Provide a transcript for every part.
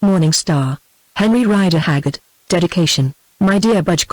Morning Star. Henry Rider Haggard. Dedication. My dear Budge,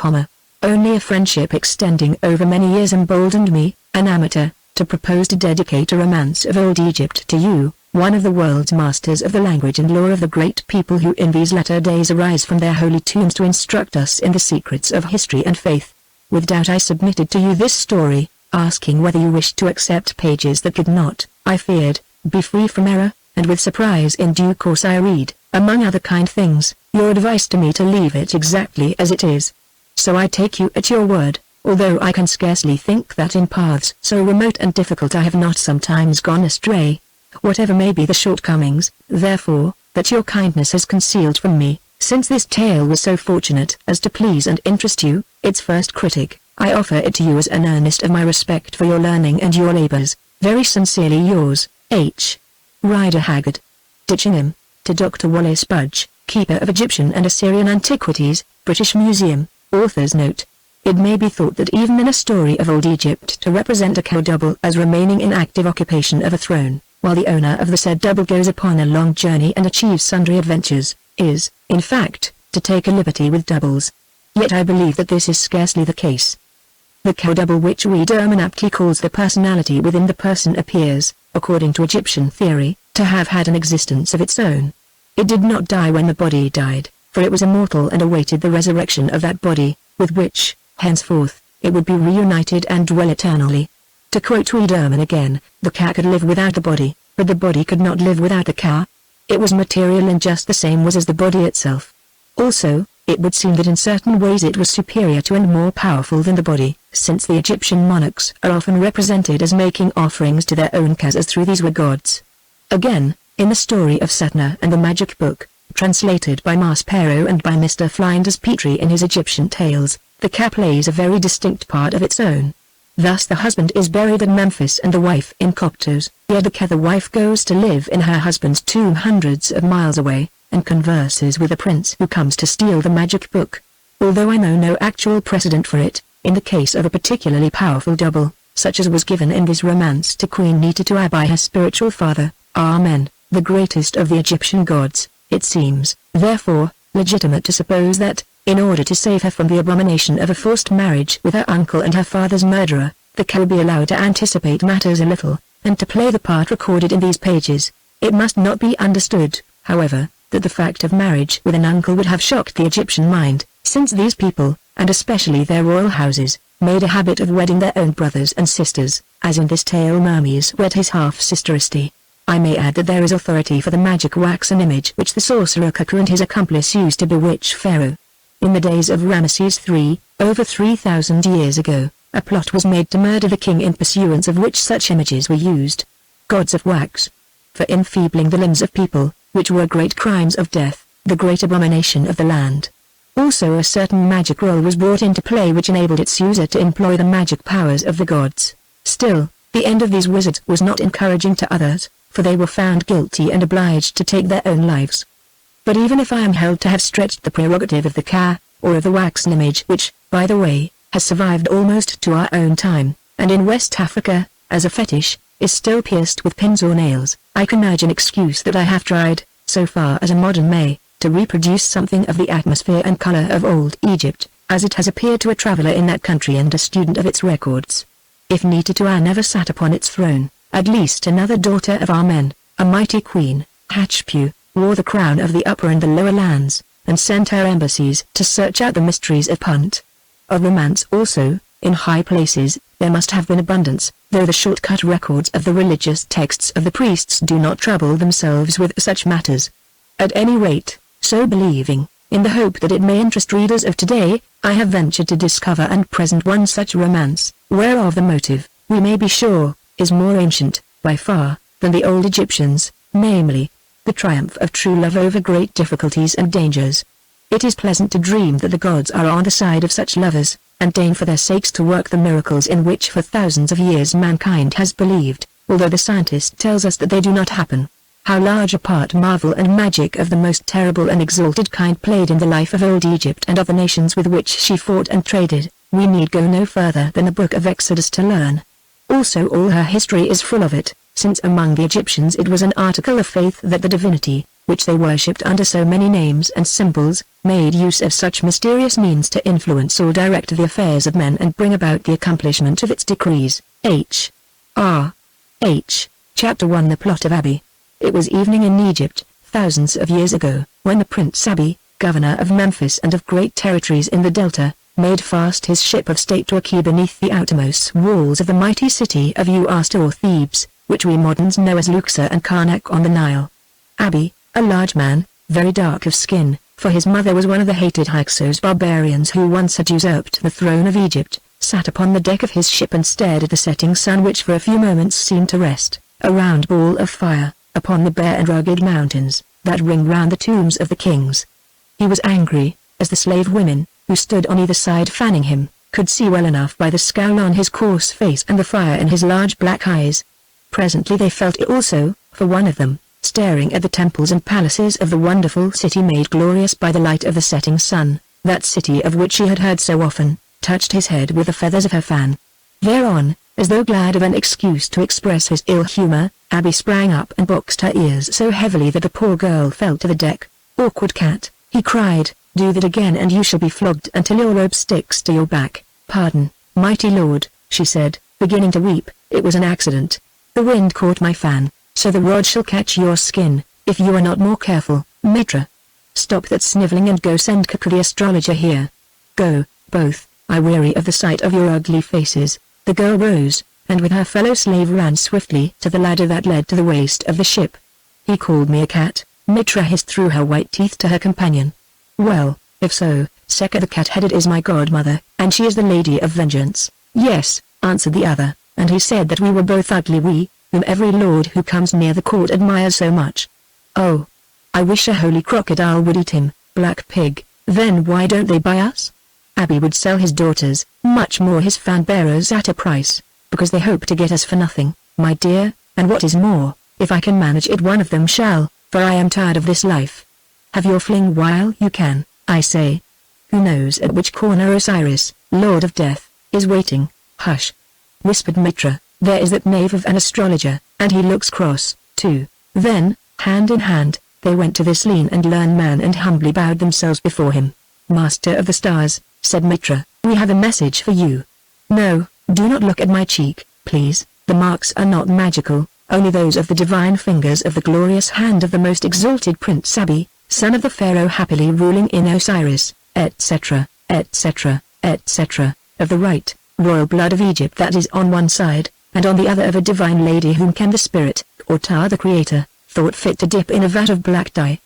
only a friendship extending over many years emboldened me, an amateur, to propose to dedicate a romance of old Egypt to you, one of the world's masters of the language and lore of the great people who in these latter days arise from their holy tombs to instruct us in the secrets of history and faith. With doubt I submitted to you this story, asking whether you wished to accept pages that could not, I feared, be free from error, and with surprise in due course I read, among other kind things, your advice to me to leave it exactly as it is. So I take you at your word, although I can scarcely think that in paths so remote and difficult I have not sometimes gone astray. Whatever may be the shortcomings, therefore, that your kindness has concealed from me, since this tale was so fortunate as to please and interest you, its first critic, I offer it to you as an earnest of my respect for your learning and your labors. Very sincerely yours, H. Rider Haggard. Ditchingham, to Dr. Wallace Budge, Keeper of Egyptian and Assyrian Antiquities, British Museum. Author's note. It may be thought that even in a story of old Egypt to represent a cow double as remaining in active occupation of a throne, while the owner of the said double goes upon a long journey and achieves sundry adventures, is, in fact, to take a liberty with doubles. Yet I believe that this is scarcely the case. The cow double, which Wiedemann aptly calls the personality within the person, appears, according to Egyptian theory, to have had an existence of its own. It did not die when the body died, for it was immortal and awaited the resurrection of that body, with which, henceforth, it would be reunited and dwell eternally. To quote Wiedemann again, the cow could live without the body, but the body could not live without the cow. It was material in just the same ways as the body itself. Also, it would seem that in certain ways it was superior to and more powerful than the body, since the Egyptian monarchs are often represented as making offerings to their own cows as through these were gods. Again, in the story of Setna and the Magic Book, translated by Maspero and by Mr. Flinders Petrie in his Egyptian Tales, the cow plays a very distinct part of its own. Thus the husband is buried at Memphis and the wife in Coptos, yet the wife goes to live in her husband's tomb hundreds of miles away, and converses with a prince who comes to steal the magic book. Although I know no actual precedent for it, in the case of a particularly powerful double, such as was given in this romance to Queen Nitatu by her spiritual father, Amen, the greatest of the Egyptian gods, it seems, therefore, legitimate to suppose that, in order to save her from the abomination of a forced marriage with her uncle and her father's murderer, the cow be allowed to anticipate matters a little, and to play the part recorded in these pages. It must not be understood, however, that the fact of marriage with an uncle would have shocked the Egyptian mind, since these people, and especially their royal houses, made a habit of wedding their own brothers and sisters, as in this tale Mermes wed his half-sister Isti. I may add that there is authority for the magic waxen image which the sorcerer Kuku and his accomplice used to bewitch Pharaoh. In the days of Ramesses III, over 3,000 years ago, a plot was made to murder the king in pursuance of which such images were used. Gods of wax. For enfeebling the limbs of people, which were great crimes of death, the great abomination of the land. Also a certain magic role was brought into play which enabled its user to employ the magic powers of the gods. Still, the end of these wizards was not encouraging to others, for they were found guilty and obliged to take their own lives. But even if I am held to have stretched the prerogative of the ka, or of the waxen image which, by the way, has survived almost to our own time, and in West Africa, as a fetish, is still pierced with pins or nails, I can urge an excuse that I have tried, so far as a modern may, to reproduce something of the atmosphere and color of old Egypt, as it has appeared to a traveler in that country and a student of its records. If Nitatu never sat upon its throne, at least another daughter of Amen, a mighty queen, Hatshepsut, wore the crown of the upper and the lower lands, and sent her embassies to search out the mysteries of Punt. Of romance also, in high places, there must have been abundance, though the short-cut records of the religious texts of the priests do not trouble themselves with such matters. At any rate, so believing, in the hope that it may interest readers of today, I have ventured to discover and present one such romance, whereof the motive, we may be sure, is more ancient, by far, than the old Egyptians, namely, the triumph of true love over great difficulties and dangers. It is pleasant to dream that the gods are on the side of such lovers, and deign for their sakes to work the miracles in which for thousands of years mankind has believed, although the scientist tells us that they do not happen. How large a part marvel and magic of the most terrible and exalted kind played in the life of old Egypt and of the nations with which she fought and traded, we need go no further than the book of Exodus to learn. Also all her history is full of it, since among the Egyptians it was an article of faith that the divinity, which they worshipped under so many names and symbols, made use of such mysterious means to influence or direct the affairs of men and bring about the accomplishment of its decrees. Chapter 1 The Plot of Abi. It was evening in Egypt, thousands of years ago, when the Prince Abi, governor of Memphis and of great territories in the Delta, made fast his ship of state to a quay beneath the outermost walls of the mighty city of Uasta or Thebes, which we moderns know as Luxor and Karnak on the Nile. Abi, a large man, very dark of skin, for his mother was one of the hated Hyksos barbarians who once had usurped the throne of Egypt, sat upon the deck of his ship and stared at the setting sun which for a few moments seemed to rest, a round ball of fire, upon the bare and rugged mountains, that ring round the tombs of the kings. He was angry, as the slave women, who stood on either side fanning him, could see well enough by the scowl on his coarse face and the fire in his large black eyes. Presently they felt it also, for one of them, staring at the temples and palaces of the wonderful city made glorious by the light of the setting sun, that city of which she had heard so often, touched his head with the feathers of her fan. Thereon, as though glad of an excuse to express his ill humor, Abi sprang up and boxed her ears so heavily that the poor girl fell to the deck. "Awkward cat," he cried, "do that again and you shall be flogged until your robe sticks to your back." "Pardon, mighty lord," she said, beginning to weep, "it was an accident. The wind caught my fan, so the rod shall catch your skin, if you are not more careful." "Mitra, stop that sniveling and go send Cuckoo the astrologer here. Go, both, I weary of the sight of your ugly faces." The girl rose, and with her fellow slave ran swiftly to the ladder that led to the waist of the ship. "He called me a cat," Mitra hissed through her white teeth to her companion. "Well, if so, Sekka the cat-headed is my godmother, and she is the lady of vengeance." "Yes," answered the other, "and he said that we were both ugly, we, whom every lord who comes near the court admires so much." "Oh, I wish a holy crocodile would eat him, black pig." "Then why don't they buy us?" "Abi would sell his daughters, much more his fan-bearers at a price, because they hope to get us for nothing, my dear, and what is more, if I can manage it one of them shall, for I am tired of this life. Have your fling while you can, I say. Who knows at which corner Osiris, Lord of Death, is waiting?" "Hush," whispered Mitra, "there is that knave of an astrologer, and he looks cross, too." Then, hand in hand, they went to this lean and learned man and humbly bowed themselves before him. "Master of the stars," said Mitra, "we have a message for you." "No, do not look at my cheek, please, the marks are not magical, only those of the divine fingers of the glorious hand of the most exalted Prince Abi, son of the pharaoh happily ruling in Osiris, etc., etc., etc., of the right, royal blood of Egypt that is on one side, and on the other of a divine lady whom can the spirit, or Ptah the creator, thought fit to dip in a vat of black dye."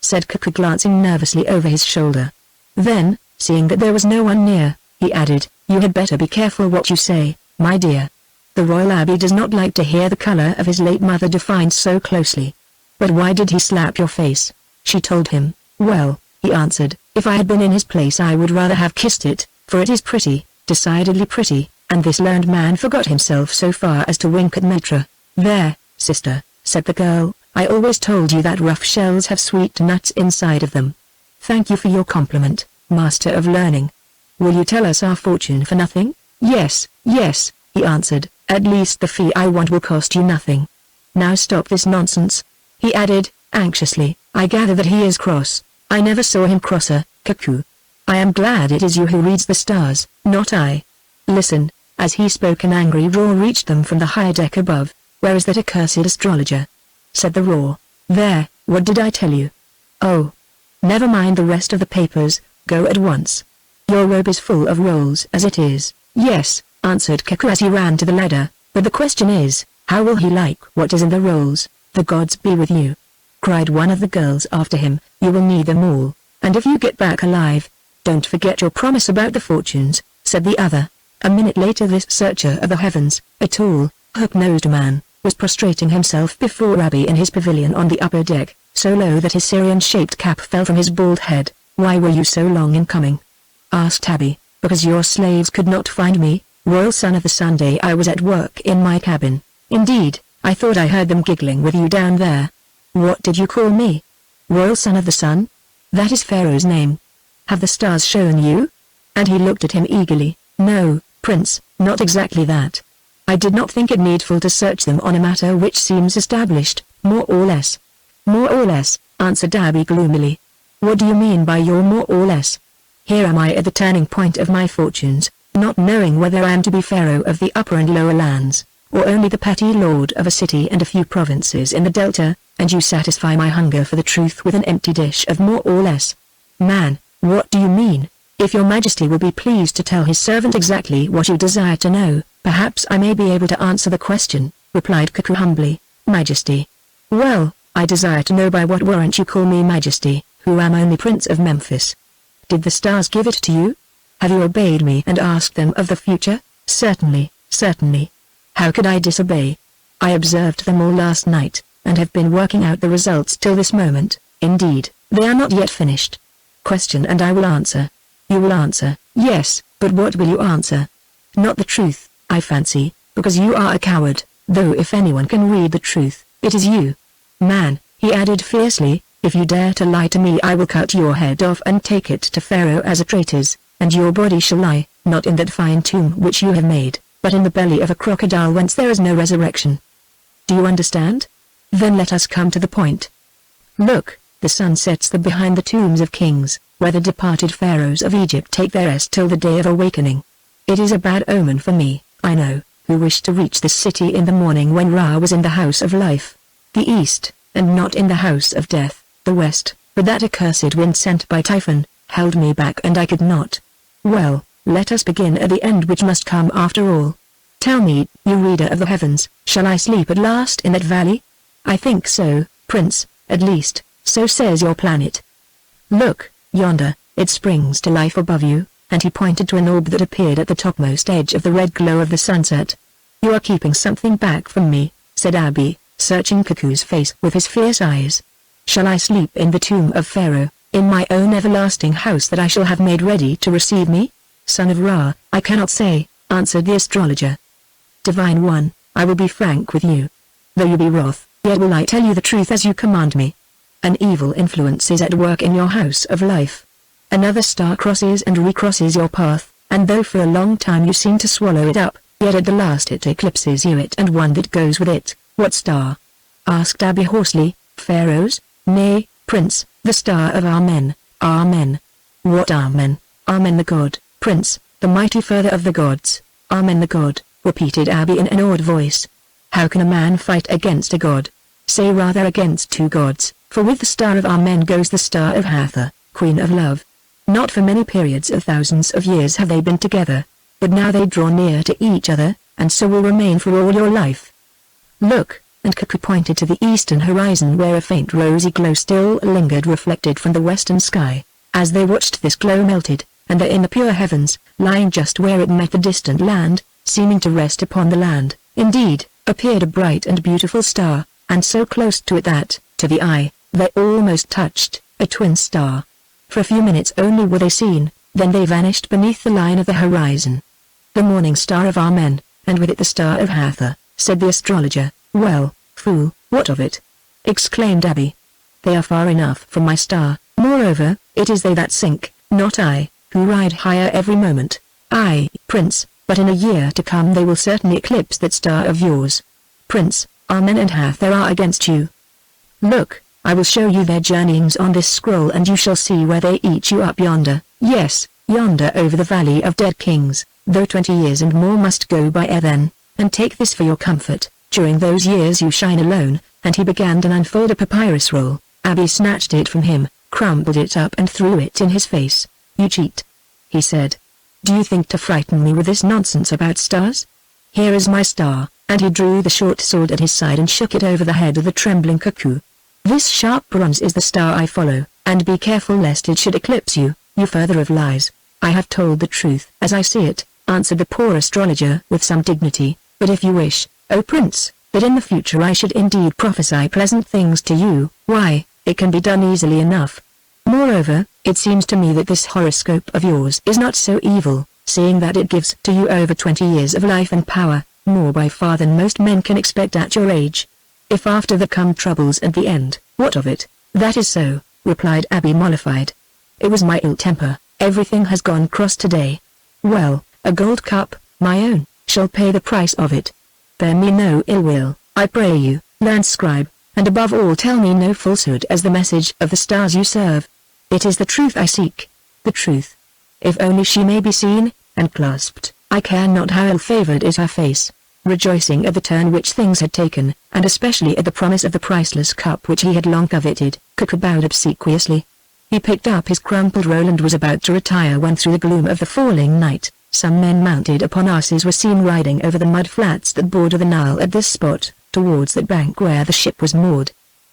Said Cuckoo glancing nervously over his shoulder. Then, seeing that there was no one near, he added, "You had better be careful what you say, my dear. The royal Abi does not like to hear the color of his late mother defined so closely." "But why did he slap your face?" She told him. "Well," he answered, "if I had been in his place I would rather have kissed it, for it is pretty, decidedly pretty," and this learned man forgot himself so far as to wink at Mitra. "There, sister," said the girl, "I always told you that rough shells have sweet nuts inside of them. Thank you for your compliment, master of learning. Will you tell us our fortune for nothing?" "Yes, yes," he answered, "at least the fee I want will cost you nothing. Now stop this nonsense," he added, anxiously. "I gather that he is cross. I never saw him crosser, Cuckoo. I am glad it is you who reads the stars, not I. Listen." As he spoke an angry roar reached them from the higher deck above. "Where is that accursed astrologer?" said the roar. "There, what did I tell you?" "Oh. Never mind the rest of the papers, go at once. Your robe is full of rolls as it is." "Yes," answered Cuckoo as he ran to the ladder, "but the question is, how will he like what is in the rolls?" "The gods be with you," cried one of the girls after him, "you will need them all, and if you get back alive, don't forget your promise about the fortunes," said the other. A minute later this searcher of the heavens, a tall, hook-nosed man, was prostrating himself before Abi in his pavilion on the upper deck, so low that his Syrian-shaped cap fell from his bald head. "Why were you so long in coming?" asked Abi. "Because your slaves could not find me, royal son of the Sunday. I was at work in my cabin. Indeed, I thought I heard them giggling with you down there." "What did you call me?" "Royal son of the sun? That is Pharaoh's name. Have the stars shown you?" And he looked at him eagerly. "No, Prince, not exactly that. I did not think it needful to search them on a matter which seems established, more or less." More or less, answered Abby gloomily. What do you mean by your more or less? Here am I at the turning point of my fortunes, not knowing whether I am to be pharaoh of the upper and lower lands, or only the petty lord of a city and a few provinces in the delta, and you satisfy my hunger for the truth with an empty dish of more or less. Man, what do you mean? If your majesty will be pleased to tell his servant exactly what you desire to know, perhaps I may be able to answer the question, replied Cuckoo humbly. Majesty. Well, I desire to know by what warrant you call me majesty, who am only Prince of Memphis. Did the stars give it to you? Have you obeyed me and asked them of the future? Certainly, certainly. How could I disobey? I observed them all last night, and have been working out the results till this moment. Indeed, they are not yet finished. Question and I will answer. You will answer, yes, but what will you answer? Not the truth, I fancy, because you are a coward, though if anyone can read the truth, it is you. Man, he added fiercely, if you dare to lie to me I will cut your head off and take it to Pharaoh as a traitor's, and your body shall lie, not in that fine tomb which you have made, but in the belly of a crocodile whence there is no resurrection. Do you understand? Then let us come to the point. Look, the sun sets behind the tombs of kings, where the departed pharaohs of Egypt take their rest till the day of awakening. It is a bad omen for me, I know, who wished to reach this city in the morning when Ra was in the house of life, the east, and not in the house of death, the west, but that accursed wind sent by Typhon, held me back and I could not. Well, let us begin at the end which must come after all. Tell me, you reader of the heavens, shall I sleep at last in that valley? I think so, Prince, at least, so says your planet. Look, yonder, it springs to life above you, and he pointed to an orb that appeared at the topmost edge of the red glow of the sunset. You are keeping something back from me, said Abby, searching Cuckoo's face with his fierce eyes. Shall I sleep in the tomb of Pharaoh, in my own everlasting house that I shall have made ready to receive me? Son of Ra, I cannot say, answered the astrologer. Divine One, I will be frank with you. Though you be wroth, yet will I tell you the truth as you command me. An evil influence is at work in your house of life. Another star crosses and recrosses your path, and though for a long time you seem to swallow it up, yet at the last it eclipses you and one that goes with it. What star? Asked Abby hoarsely. Pharaoh's? Nay, Prince, the star of Amen, Amen. What Amen? Amen the god, Prince, the mighty father of the gods, Amen the god, repeated Abby in an awed voice. How can a man fight against a god? Say rather against two gods, for with the star of Amen goes the star of Hathor, Queen of Love. Not for many periods of thousands of years have they been together, but now they draw near to each other, and so will remain for all your life. Look, and Cuckoo pointed to the eastern horizon where a faint rosy glow still lingered reflected from the western sky. As they watched this glow melted, and there in the pure heavens, lying just where it met the distant land, seeming to rest upon the land, indeed, appeared a bright and beautiful star, and so close to it that, to the eye, they almost touched, a twin star. For a few minutes only were they seen, then they vanished beneath the line of the horizon. The morning star of Amen, and with it the star of Hathor, said the astrologer. Well, fool, what of it? Exclaimed Abby. They are far enough from my star, moreover, it is they that sink, not I, who ride higher every moment. Aye, Prince, but in a year to come they will certainly eclipse that star of yours. Prince, Amen and Hathor are against you. Look, I will show you their journeyings on this scroll and you shall see where they eat you up yonder, yes, yonder over the valley of dead kings, though 20 years and more must go by ere then, and take this for your comfort. During those years you shine alone, and he began to unfold a papyrus roll. Abby snatched it from him, crumpled it up and threw it in his face. You cheat, he said. Do you think to frighten me with this nonsense about stars? Here is my star, and he drew the short sword at his side and shook it over the head of the trembling Cuckoo. This sharp bronze is the star I follow, and be careful lest it should eclipse you, you further of lies. I have told the truth as I see it, answered the poor astrologer with some dignity, but if you wish, O Prince, that in the future I should indeed prophesy pleasant things to you, why, it can be done easily enough. Moreover, it seems to me that this horoscope of yours is not so evil, seeing that it gives to you over 20 years of life and power, more by far than most men can expect at your age. If after that come troubles and the end, what of it? That is so, replied Abby mollified. It was my ill temper, everything has gone cross today. Well, a gold cup, my own, shall pay the price of it. Bear me no ill will, I pray you, land scribe, and above all tell me no falsehood as the message of the stars you serve. It is the truth I seek. The truth. If only she may be seen, and clasped, I care not how ill-favored is her face. Rejoicing at the turn which things had taken, and especially at the promise of the priceless cup which he had long coveted, Cuckoo bowed obsequiously. He picked up his crumpled roll and was about to retire when through the gloom of the falling night, some men mounted upon asses were seen riding over the mud flats that border the Nile at this spot, towards that bank where the ship was moored.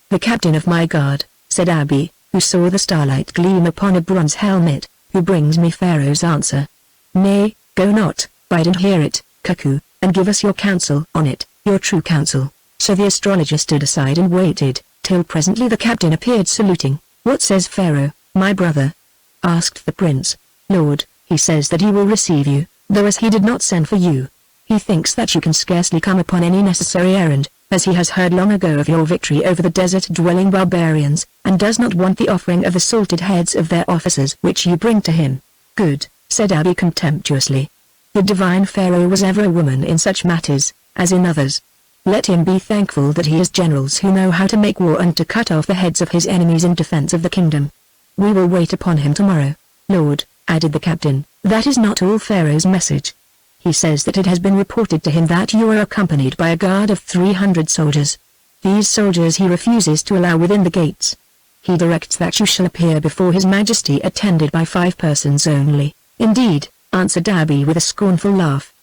"The captain of my guard," said Abi, who saw the starlight gleam upon a bronze helmet, "who brings me Pharaoh's answer." "Nay, go not, bide and hear it, Cuckoo, and give us your counsel on it, your true counsel." So the astrologer stood aside and waited, till presently the captain appeared saluting. "What says Pharaoh, my brother?" asked the prince. "Lord, he says that he will receive you, though as he did not send for you. He thinks that you can scarcely come upon any necessary errand, as he has heard long ago of your victory over the desert-dwelling barbarians, and does not want the offering of the salted heads of their officers which you bring to him." "Good," said Abi contemptuously. "The divine Pharaoh was ever a woman in such matters, as in others. Let him be thankful that he has generals who know how to make war and to cut off the heads of his enemies in defense of the kingdom. We will wait upon him tomorrow." "Lord," added the captain, "that is not all Pharaoh's message. He says that it has been reported to him that you are accompanied by a guard of 300 soldiers. These soldiers he refuses to allow within the gates. He directs that you shall appear before his majesty attended by 5 persons only." "Indeed," answered Abi with a scornful laugh.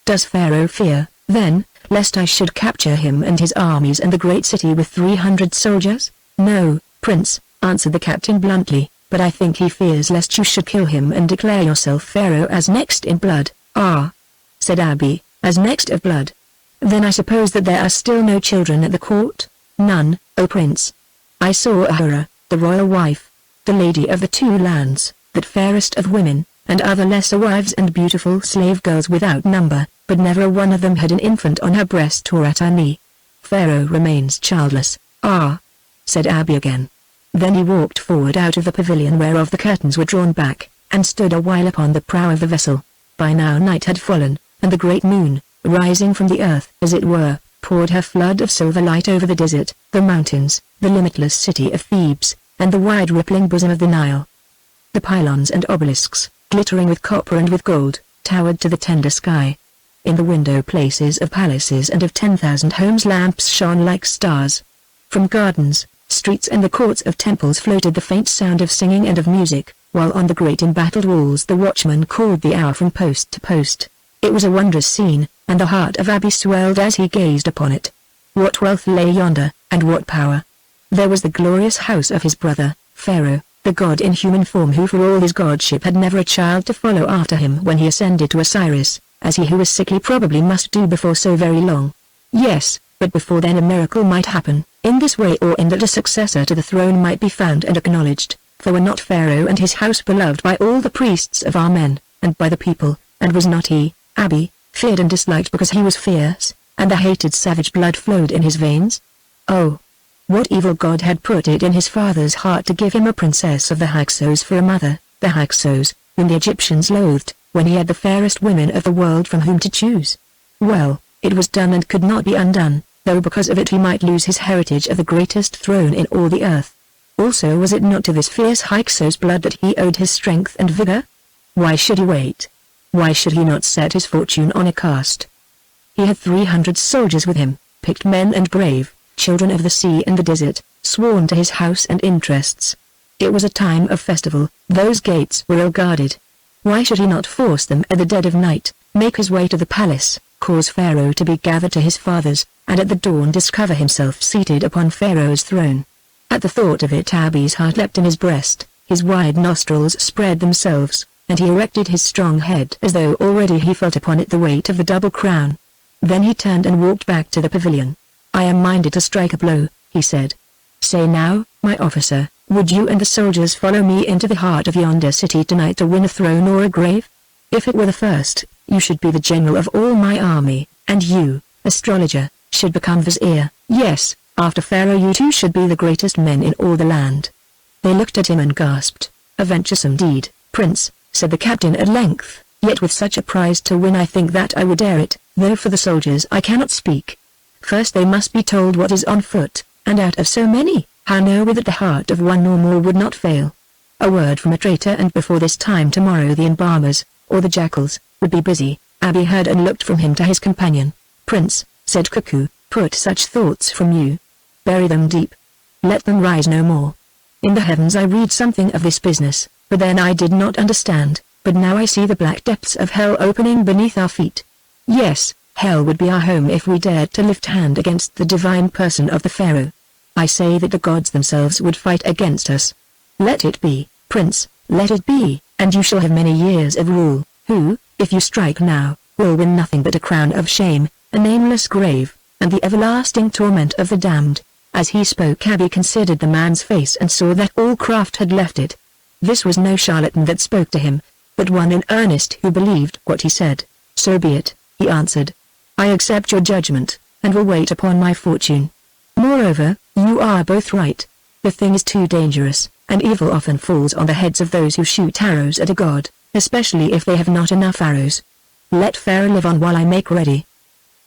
"Does Pharaoh fear, then, lest I should capture him and his armies and the great city with 300 soldiers?" "No, prince," answered the captain bluntly, "but I think he fears lest you should kill him and declare yourself Pharaoh as next in blood." "Ah," said Abi, "as next of blood. Then I suppose that there are still no children at the court?" "None, O prince. I saw Ahura, the royal wife, the lady of the 2 lands, that fairest of women, and other lesser wives and beautiful slave girls without number, but never one of them had an infant on her breast or at her knee. Pharaoh remains childless." "Ah," said Abi again. Then he walked forward out of the pavilion whereof the curtains were drawn back, and stood a while upon the prow of the vessel. By now night had fallen, and the great moon, rising from the earth as it were, poured her flood of silver light over the desert, the mountains, the limitless city of Thebes, and the wide rippling bosom of the Nile. The pylons and obelisks, glittering with copper and with gold, towered to the tender sky. In the window places of palaces and of 10,000 homes lamps shone like stars. From gardens, streets and the courts of temples floated the faint sound of singing and of music, while on the great embattled walls the watchman called the hour from post to post. It was a wondrous scene, and the heart of Abi swelled as he gazed upon it. What wealth lay yonder, and what power! There was the glorious house of his brother, Pharaoh, the god in human form who for all his godship had never a child to follow after him when he ascended to Osiris, as he who was sickly probably must do before so very long. Yes, but before then a miracle might happen, in this way or in that a successor to the throne might be found and acknowledged, for were not Pharaoh and his house beloved by all the priests of Amen, and by the people, and was not he, Abi, feared and disliked because he was fierce, and the hated savage blood flowed in his veins? Oh! What evil god had put it in his father's heart to give him a princess of the Hyksos for a mother, the Hyksos, whom the Egyptians loathed, when he had the fairest women of the world from whom to choose? Well, it was done and could not be undone, though because of it he might lose his heritage of the greatest throne in all the earth. Also was it not to this fierce Hyksos blood that he owed his strength and vigor? Why should he wait? Why should he not set his fortune on a cast? He had 300 soldiers with him, picked men and brave, children of the sea and the desert, sworn to his house and interests. It was a time of festival, those gates were ill guarded. Why should he not force them at the dead of night, make his way to the palace, cause Pharaoh to be gathered to his fathers, and at the dawn discover himself seated upon Pharaoh's throne? At the thought of it Abi's heart leapt in his breast, his wide nostrils spread themselves, and he erected his strong head as though already he felt upon it the weight of the double crown. Then he turned and walked back to the pavilion. "I am minded to strike a blow," he said. "Say now, my officer, would you and the soldiers follow me into the heart of yonder city tonight to win a throne or a grave? If it were the first, you should be the general of all my army, and you, astrologer, should become vizier. Yes, after Pharaoh you too should be the greatest men in all the land." They looked at him and gasped. "A venturesome deed, prince," said the captain at length, "yet with such a prize to win I think that I would dare it, though for the soldiers I cannot speak. First they must be told what is on foot, and out of so many, how know we that the heart of one or more would not fail? A word from a traitor, and before this time tomorrow the embalmers, or the jackals, would be busy. Abi heard and looked from him to his companion. Prince, said Cuckoo, put such thoughts from you. Bury them deep. Let them rise no more. In the heavens I read something of this business, but then I did not understand, but now I see the black depths of hell opening beneath our feet. Yes, hell would be our home if we dared to lift hand against the divine person of the Pharaoh. I say that the gods themselves would fight against us. Let it be, Prince, let it be, and you shall have many years of rule, who, if you strike now, will win nothing but a crown of shame, a nameless grave, and the everlasting torment of the damned. As he spoke, Abi considered the man's face and saw that all craft had left it. This was no charlatan that spoke to him, but one in earnest who believed what he said. So be it, he answered. I accept your judgment, and will wait upon my fortune. Moreover, you are both right. The thing is too dangerous, and evil often falls on the heads of those who shoot arrows at a god, especially if they have not enough arrows. Let Pharaoh live on while I make ready.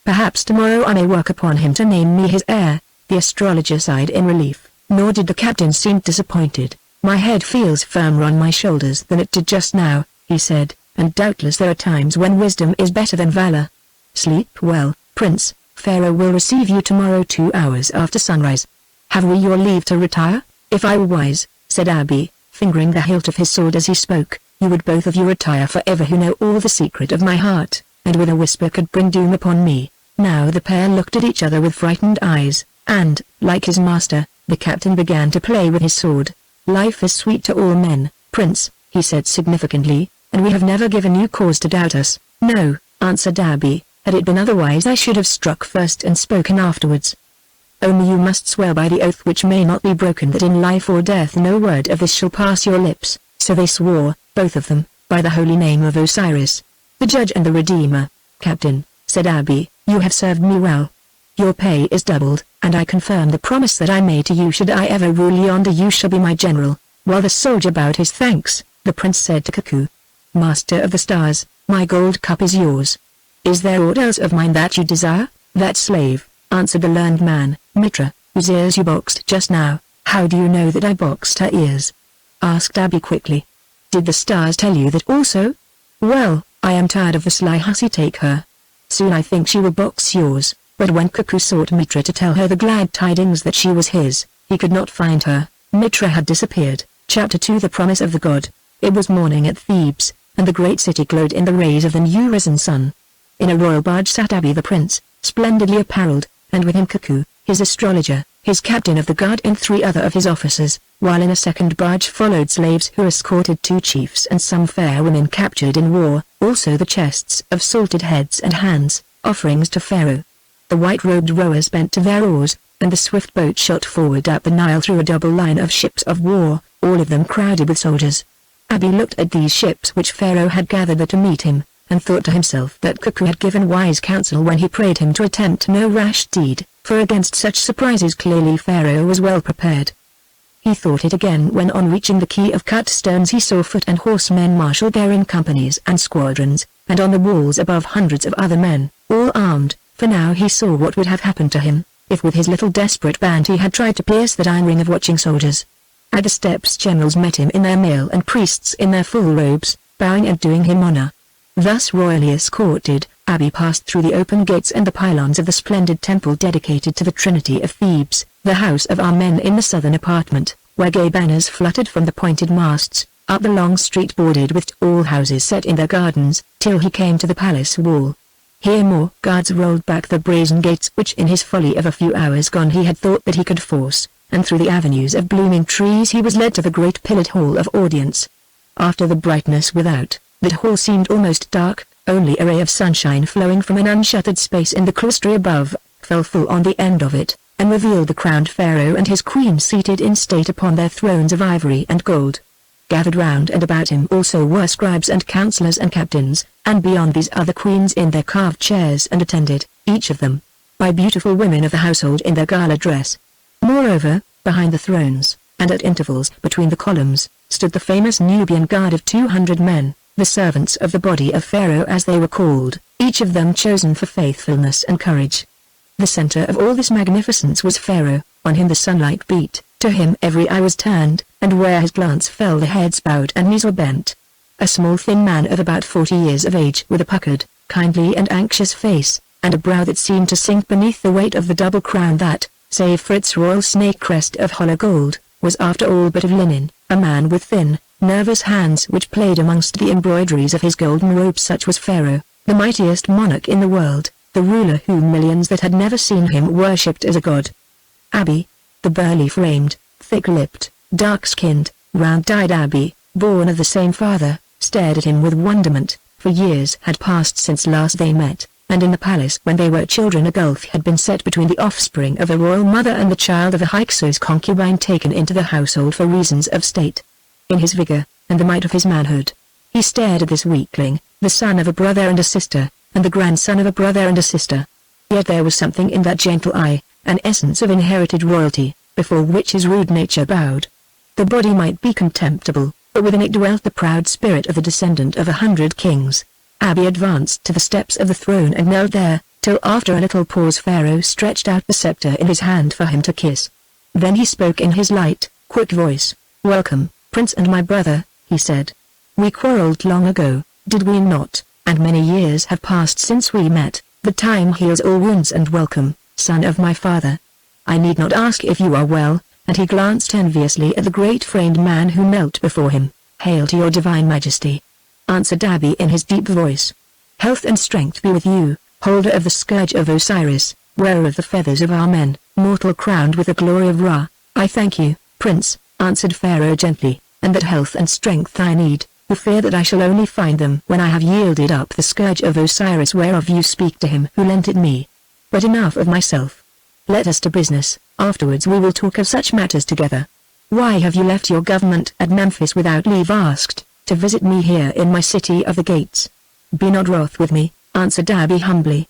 Perhaps tomorrow I may work upon him to name me his heir. The astrologer sighed in relief, nor did the captain seem disappointed. My head feels firmer on my shoulders than it did just now, he said, and doubtless there are times when wisdom is better than valor. Sleep well, Prince. Pharaoh will receive you tomorrow 2 hours after sunrise. Have we your leave to retire? If I were wise, said Abi, fingering the hilt of his sword as he spoke, you would both of you retire forever who know all the secret of my heart, and with a whisper could bring doom upon me. Now the pair looked at each other with frightened eyes, and, like his master, the captain began to play with his sword. Life is sweet to all men, Prince, he said significantly, and we have never given you cause to doubt us. No, answered Abi, had it been otherwise I should have struck first and spoken afterwards. Only you must swear by the oath which may not be broken that in life or death no word of this shall pass your lips. So they swore, both of them, by the holy name of Osiris, the Judge and the Redeemer. Captain, said Abi, you have served me well. Your pay is doubled, and I confirm the promise that I made to you should I ever rule yonder you shall be my general. While the soldier bowed his thanks, the prince said to Cuckoo, Master of the stars, my gold cup is yours. Is there aught else of mine that you desire? That slave, answered the learned man, Mitra, whose ears you boxed just now. How do you know that I boxed her ears? Asked Abi quickly. Did the stars tell you that also? Well, I am tired of the sly hussy, take her. Soon I think she will box yours. But when Cuckoo sought Mitra to tell her the glad tidings that she was his, he could not find her. Mitra had disappeared. Chapter 2 The Promise of the God. It was morning at Thebes, and the great city glowed in the rays of the new risen sun. In a royal barge sat Abi the prince, splendidly apparelled, and with him Cuckoo, his astrologer, his captain of the guard and 3 other of his officers, while in a second barge followed slaves who escorted 2 chiefs and some fair women captured in war, also the chests of salted heads and hands, offerings to Pharaoh. The white-robed rowers bent to their oars, and the swift boat shot forward up the Nile through a double line of ships of war, all of them crowded with soldiers. Abi looked at these ships which Pharaoh had gathered there to meet him, and thought to himself that Cuckoo had given wise counsel when he prayed him to attempt no rash deed, for against such surprises clearly Pharaoh was well prepared. He thought it again when on reaching the Key of Cut Stones he saw foot and horsemen marshaled there in companies and squadrons, and on the walls above hundreds of other men, all armed. For now he saw what would have happened to him, if with his little desperate band he had tried to pierce that iron ring of watching soldiers. At the steps generals met him in their mail and priests in their full robes, bowing and doing him honor. Thus royally escorted, Abi passed through the open gates and the pylons of the splendid temple dedicated to the Trinity of Thebes, the house of Amen in the southern apartment, where gay banners fluttered from the pointed masts, up the long street bordered with tall houses set in their gardens, till he came to the palace wall. Here more guards rolled back the brazen gates which in his folly of a few hours gone he had thought that he could force, and through the avenues of blooming trees he was led to the great pillared hall of audience. After the brightness without, that hall seemed almost dark, only a ray of sunshine flowing from an unshuttered space in the clerestory above, fell full on the end of it, and revealed the crowned pharaoh and his queen seated in state upon their thrones of ivory and gold. Gathered round and about him also were scribes and counselors and captains, and beyond these other queens in their carved chairs and attended, each of them, by beautiful women of the household in their gala dress. Moreover, behind the thrones, and at intervals between the columns, stood the famous Nubian guard of 200 men, the servants of the body of Pharaoh as they were called, each of them chosen for faithfulness and courage. The center of all this magnificence was Pharaoh, On him the sunlight beat, to him every eye was turned, and where his glance fell the heads bowed and knees were bent. A small thin man of about 40 years of age with a puckered, kindly and anxious face, and a brow that seemed to sink beneath the weight of the double crown that, save for its royal snake crest of hollow gold, was after all but of linen, a man with thin, nervous hands which played amongst the embroideries of his golden robe. Such was Pharaoh, the mightiest monarch in the world, the ruler whom millions that had never seen him worshipped as a god. Abi, the burly-framed, thick-lipped, dark-skinned, round-eyed Abi, born of the same father, stared at him with wonderment, for years had passed since last they met, and in the palace when they were children a gulf had been set between the offspring of a royal mother and the child of a Hyksos concubine taken into the household for reasons of state. In his vigor, and the might of his manhood, he stared at this weakling, the son of a brother and a sister, and the grandson of a brother and a sister. Yet there was something in that gentle eye, an essence of inherited royalty, before which his rude nature bowed. The body might be contemptible, but within it dwelt the proud spirit of the descendant of 100 kings. Abi advanced to the steps of the throne and knelt there, till after a little pause Pharaoh stretched out the scepter in his hand for him to kiss. Then he spoke in his light, quick voice. "Welcome, Prince and my brother," he said. "We quarreled long ago, did we not, and many years have passed since we met, but time heals all wounds and welcome, son of my father. I need not ask if you are well," and he glanced enviously at the great-framed man who knelt before him. "Hail to your divine majesty," answered Abi in his deep voice. "Health and strength be with you, holder of the scourge of Osiris, wearer of the feathers of our men, mortal crowned with the glory of Ra." "I thank you, Prince," answered Pharaoh gently, "and that health and strength I need, who fear that I shall only find them when I have yielded up the scourge of Osiris whereof you speak to him who lent it me. But enough of myself. Let us to business, afterwards we will talk of such matters together. Why have you left your government at Memphis without leave asked, to visit me here in my city of the gates?" "Be not wroth with me," answered Abi humbly.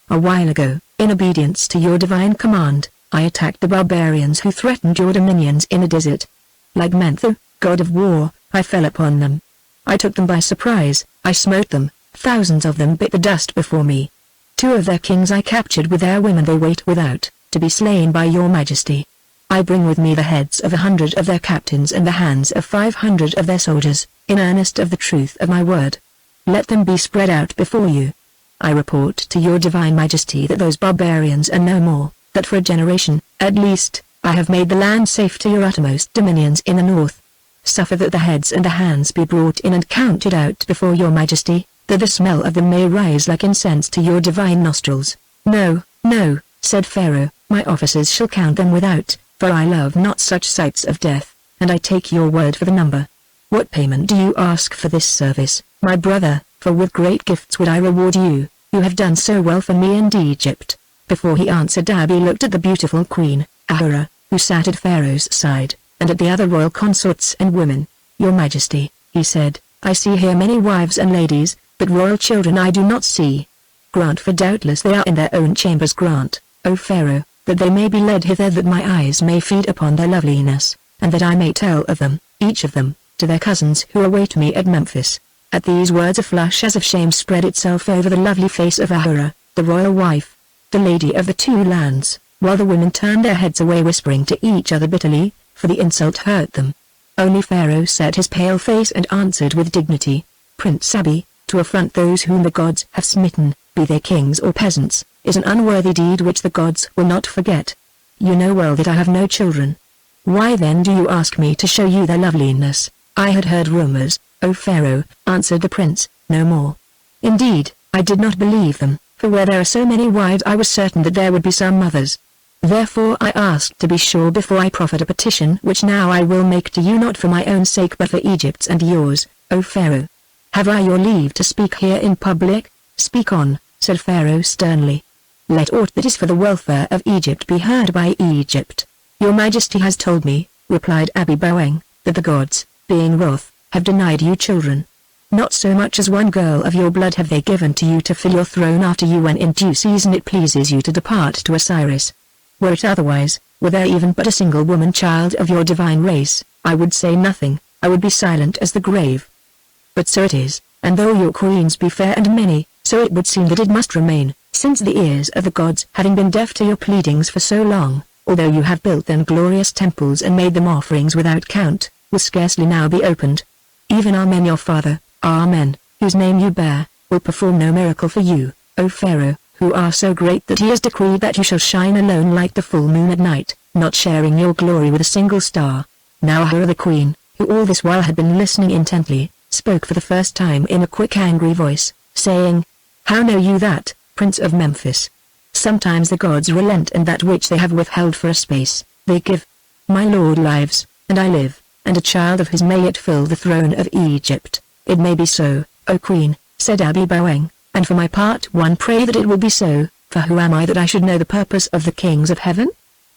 "A while ago, in obedience to your divine command, I attacked the barbarians who threatened your dominions in the desert. Like Menthur, god of war, I fell upon them. I took them by surprise, I smote them, thousands of them bit the dust before me. 2 of their kings I captured with their women they wait without, to be slain by your majesty. I bring with me the heads of 100 of their captains and the hands of 500 of their soldiers, in earnest of the truth of my word. Let them be spread out before you. I report to your divine majesty that those barbarians are no more, that for a generation, at least, I have made the land safe to your uttermost dominions in the north. Suffer that the heads and the hands be brought in and counted out before your majesty, that the smell of them may rise like incense to your divine nostrils." "No, no," said Pharaoh, "my officers shall count them without, for I love not such sights of death, and I take your word for the number. What payment do you ask for this service, my brother, for with great gifts would I reward you, who have done so well for me and Egypt." Before he answered Abi looked at the beautiful queen, Ahura, who sat at Pharaoh's side, and at the other royal consorts and women. "Your majesty," he said, "I see here many wives and ladies, but royal children I do not see. Grant, for doubtless they are in their own chambers, grant, O Pharaoh, that they may be led hither, that my eyes may feed upon their loveliness, and that I may tell of them, each of them, to their cousins who await me at Memphis." At these words a flush as of shame spread itself over the lovely face of Ahura, the royal wife, the lady of the 2 lands, while the women turned their heads away whispering to each other bitterly, for the insult hurt them. Only Pharaoh set his pale face and answered with dignity, "Prince Abi, to affront those whom the gods have smitten, be they kings or peasants, is an unworthy deed which the gods will not forget. You know well that I have no children. Why then do you ask me to show you their loveliness?" "I had heard rumors, O Pharaoh," answered the prince, "no more. Indeed, I did not believe them, for where there are so many wives I was certain that there would be some mothers. Therefore I asked to be sure before I proffered a petition which now I will make to you, not for my own sake but for Egypt's and yours, O Pharaoh." "Have I your leave to speak here in public?" "Speak on," said Pharaoh sternly. "Let aught that is for the welfare of Egypt be heard by Egypt." "Your majesty has told me," replied Abi bowing, "that the gods, being wroth, have denied you children. Not so much as one girl of your blood have they given to you to fill your throne after you, when in due season it pleases you to depart to Osiris. Were it otherwise, were there even but a single woman child of your divine race, I would say nothing, I would be silent as the grave. But so it is, and though your queens be fair and many, so it would seem that it must remain, since the ears of the gods, having been deaf to your pleadings for so long, although you have built them glorious temples and made them offerings without count, will scarcely now be opened. Even Amen your father, Amen, whose name you bear, will perform no miracle for you, O Pharaoh, who are so great that he has decreed that you shall shine alone like the full moon at night, not sharing your glory with a single star. Now Ahura the queen, who all this while had been listening intently, spoke for the first time in a quick angry voice, saying, How know you that, Prince of Memphis? Sometimes the gods relent, and that which they have withheld for a space, they give. My lord lives, and I live, and a child of his may yet fill the throne of Egypt. It may be so, O queen, said Abi bowing, and for my part one pray that it will be so, for who am I that I should know the purpose of the kings of heaven?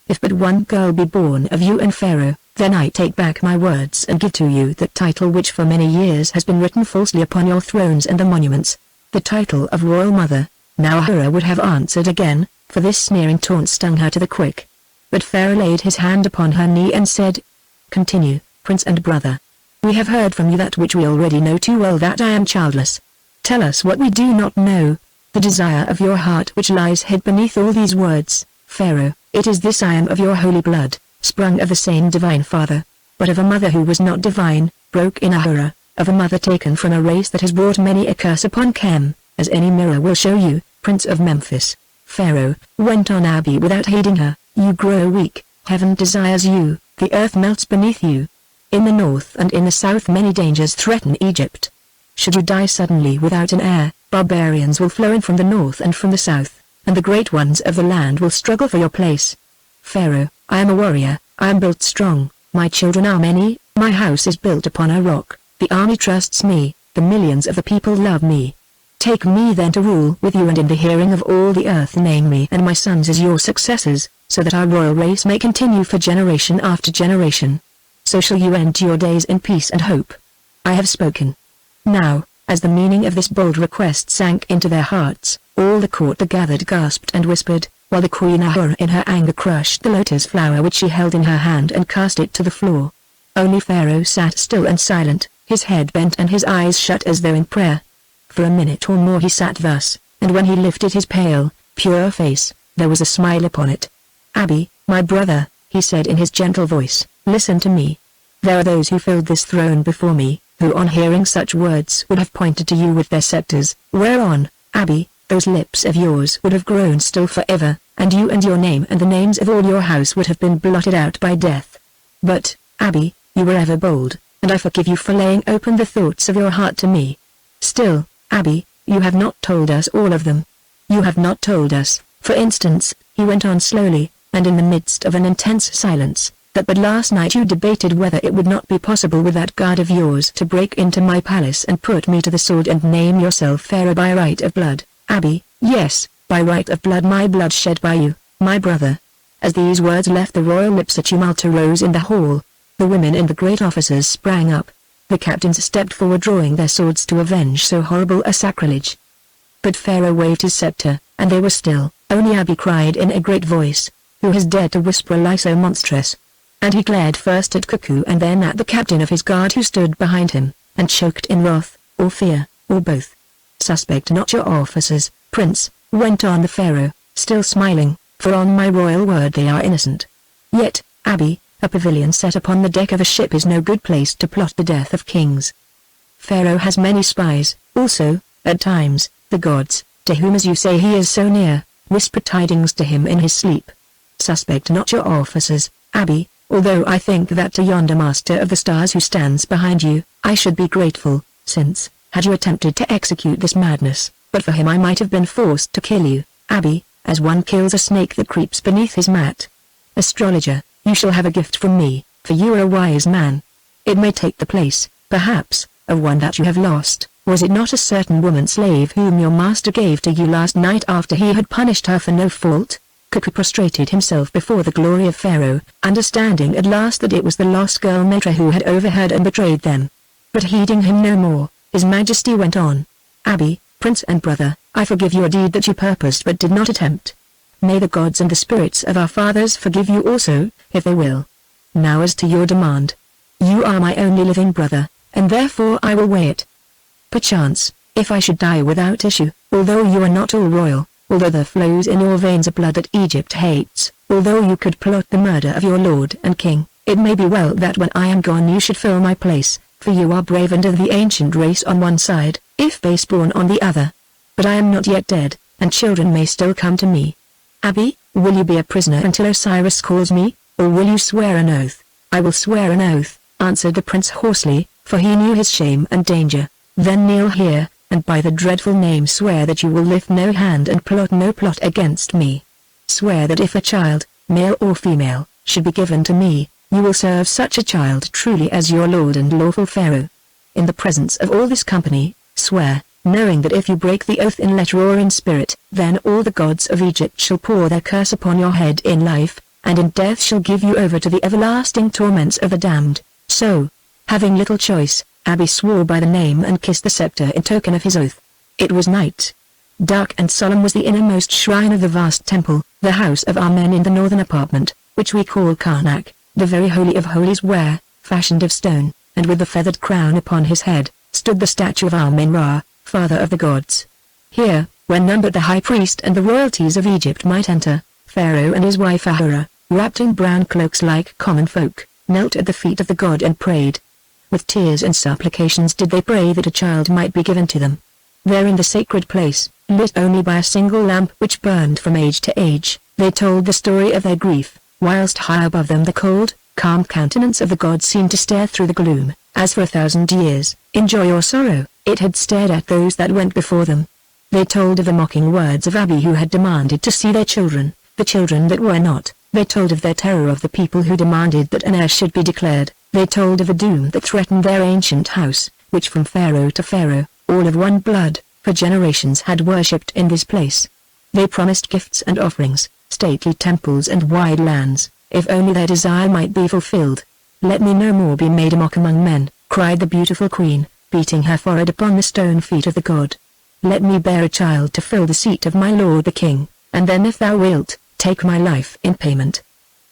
If but one girl be born of you and Pharaoh, then I take back my words and give to you that title which for many years has been written falsely upon your thrones and the monuments, the title of royal mother. Now Ahura would have answered again, for this sneering taunt stung her to the quick. But Pharaoh laid his hand upon her knee and said, Continue, prince and brother. We have heard from you that which we already know too well, that I am childless. Tell us what we do not know, the desire of your heart which lies hid beneath all these words. Pharaoh, it is this: I am of your holy blood, sprung of the same divine father, but of a mother who was not divine, broke in Ahura, of a mother taken from a race that has brought many a curse upon Chem, as any mirror will show you, Prince of Memphis. Pharaoh, went on Abi without heeding her, you grow weak, heaven desires you, the earth melts beneath you. In the north and in the south many dangers threaten Egypt. Should you die suddenly without an heir, barbarians will flow in from the north and from the south, and the great ones of the land will struggle for your place. Pharaoh, I am a warrior, I am built strong, my children are many, my house is built upon a rock, the army trusts me, the millions of the people love me. Take me then to rule with you, and in the hearing of all the earth name me and my sons as your successors, so that our royal race may continue for generation after generation. So shall you end your days in peace and hope. I have spoken. Now, as the meaning of this bold request sank into their hearts, all the court gathered gasped and whispered, while the queen Ahura in her anger crushed the lotus flower which she held in her hand and cast it to the floor. Only Pharaoh sat still and silent, his head bent and his eyes shut as though in prayer. For a minute or more he sat thus, and when he lifted his pale, pure face, there was a smile upon it. Abi, my brother, he said in his gentle voice, listen to me. There are those who filled this throne before me, who on hearing such words would have pointed to you with their scepters, whereon, Abi, those lips of yours would have grown still forever, and you and your name and the names of all your house would have been blotted out by death. But, Abi, you were ever bold, and I forgive you for laying open the thoughts of your heart to me. Still, Abi, you have not told us all of them. You have not told us, for instance, he went on slowly, and in the midst of an intense silence, that but last night you debated whether it would not be possible with that guard of yours to break into my palace and put me to the sword and name yourself Pharaoh by right of blood. Abi, yes, by right of blood, my blood shed by you, my brother. As these words left the royal lips a tumult arose in the hall. The women and the great officers sprang up. The captains stepped forward drawing their swords to avenge so horrible a sacrilege. But Pharaoh waved his scepter, and they were still. Only Abi cried in a great voice, who has dared to whisper a lie so monstrous? And he glared first at Cuckoo and then at the captain of his guard who stood behind him, and choked in wrath, or fear, or both. Suspect not your officers, prince, went on the Pharaoh, still smiling, for on my royal word they are innocent. Yet, Abi, a pavilion set upon the deck of a ship is no good place to plot the death of kings. Pharaoh has many spies, also, at times, the gods, to whom as you say he is so near, whisper tidings to him in his sleep. Suspect not your officers, Abi, although I think that to yonder master of the stars who stands behind you, I should be grateful, since, had you attempted to execute this madness, but for him I might have been forced to kill you, Abi, as one kills a snake that creeps beneath his mat. Astrologer, you shall have a gift from me, for you are a wise man. It may take the place, perhaps, of one that you have lost. Was it not a certain woman slave whom your master gave to you last night after he had punished her for no fault? Cuckoo prostrated himself before the glory of Pharaoh, understanding at last that it was the lost girl Matra who had overheard and betrayed them. But heeding him no more, his majesty went on. Abi, prince and brother, I forgive you a deed that you purposed but did not attempt. May the gods and the spirits of our fathers forgive you also, if they will. Now as to your demand. You are my only living brother, and therefore I will weigh it. Perchance, if I should die without issue, although you are not all royal, although there flows in your veins a blood that Egypt hates, although you could plot the murder of your lord and king, it may be well that when I am gone you should fill my place, for you are brave and of the ancient race on one side, if base-born on the other. But I am not yet dead, and children may still come to me. Abi, will you be a prisoner until Osiris calls me, or will you swear an oath? I will swear an oath, answered the prince hoarsely, for he knew his shame and danger. Then kneel here, and by the dreadful name swear that you will lift no hand and plot no plot against me. Swear that if a child, male or female, should be given to me, you will serve such a child truly as your lord and lawful pharaoh. In the presence of all this company, swear, knowing that if you break the oath in letter or in spirit, then all the gods of Egypt shall pour their curse upon your head in life, and in death shall give you over to the everlasting torments of the damned. So, having little choice, Abi swore by the name and kissed the scepter in token of his oath. It was night. Dark and solemn was the innermost shrine of the vast temple, the house of Amen in the northern apartment, which we call Karnak, the very holy of holies where, fashioned of stone, and with the feathered crown upon his head, stood the statue of Amen-Ra, father of the gods. Here, where none but the high priest and the royalties of Egypt might enter, Pharaoh and his wife Ahura, wrapped in brown cloaks like common folk, knelt at the feet of the god and prayed. With tears and supplications did they pray that a child might be given to them. There in the sacred place, lit only by a single lamp which burned from age to age, they told the story of their grief, whilst high above them the cold, calm countenance of the god seemed to stare through the gloom, as for 1,000 years, in joy or sorrow, it had stared at those that went before them. They told of the mocking words of Abi who had demanded to see their children, the children that were not. They told of their terror of the people who demanded that an heir should be declared. They told of a doom that threatened their ancient house, which from pharaoh to pharaoh, all of one blood, for generations had worshipped in this place. They promised gifts and offerings, stately temples and wide lands, if only their desire might be fulfilled. Let me no more be made a mock among men, cried the beautiful queen, beating her forehead upon the stone feet of the god. Let me bear a child to fill the seat of my lord the king, and then if thou wilt, take my life in payment.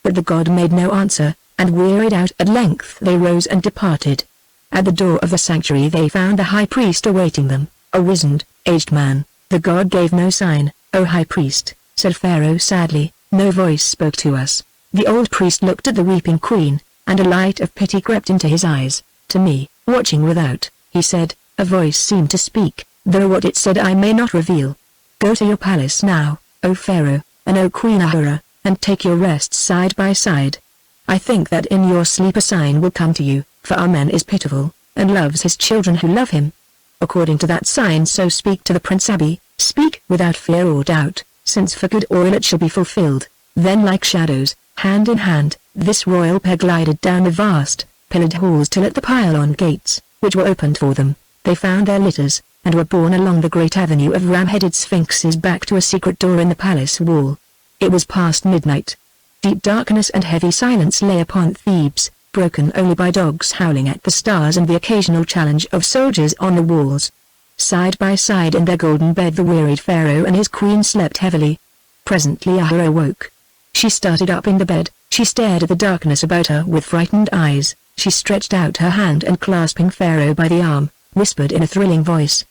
But the god made no answer, and wearied out at length they rose and departed. At the door of the sanctuary they found the high priest awaiting them, a wizened, aged man. The god gave no sign. O high priest, said Pharaoh sadly, no voice spoke to us. The old priest looked at the weeping queen, and a light of pity crept into his eyes. To me, watching without, he said, a voice seemed to speak, though what it said I may not reveal. Go to your palace now, O Pharaoh, and O Queen Ahura, and take your rest side by side. I think that in your sleep a sign will come to you, for Amen is pitiful, and loves his children who love him. According to that sign so speak to the Prince Abi, speak without fear or doubt, since for good or ill it shall be fulfilled. Then like shadows, hand in hand, this royal pair glided down the vast, pillared halls till at the pylon gates, which were opened for them, they found their litters, and were borne along the great avenue of ram-headed sphinxes back to a secret door in the palace wall. It was past midnight. Deep darkness and heavy silence lay upon Thebes, broken only by dogs howling at the stars and the occasional challenge of soldiers on the walls. Side by side in their golden bed the wearied pharaoh and his queen slept heavily. Presently Ahura woke. She started up in the bed, she stared at the darkness about her with frightened eyes, she stretched out her hand and clasping Pharaoh by the arm, whispered in a thrilling voice.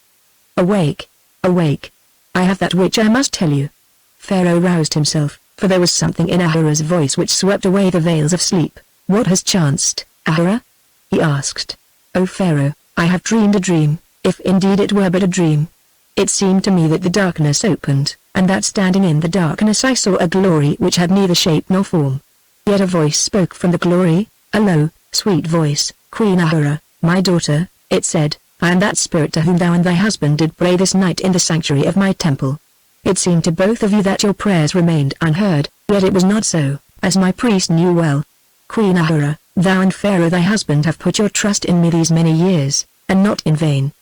Awake, awake. I have that which I must tell you. Pharaoh roused himself, for there was something in Ahura's voice which swept away the veils of sleep. What has chanced, Ahura? He asked. O Pharaoh, I have dreamed a dream, if indeed it were but a dream. It seemed to me that the darkness opened, and that standing in the darkness I saw a glory which had neither shape nor form. Yet a voice spoke from the glory, a low, sweet voice. Queen Ahura, my daughter, it said, I am that spirit to whom thou and thy husband did pray this night in the sanctuary of my temple. It seemed to both of you that your prayers remained unheard, yet it was not so, as my priest knew well. Queen Ahura, thou and Pharaoh thy husband have put your trust in me these many years, and not in vain.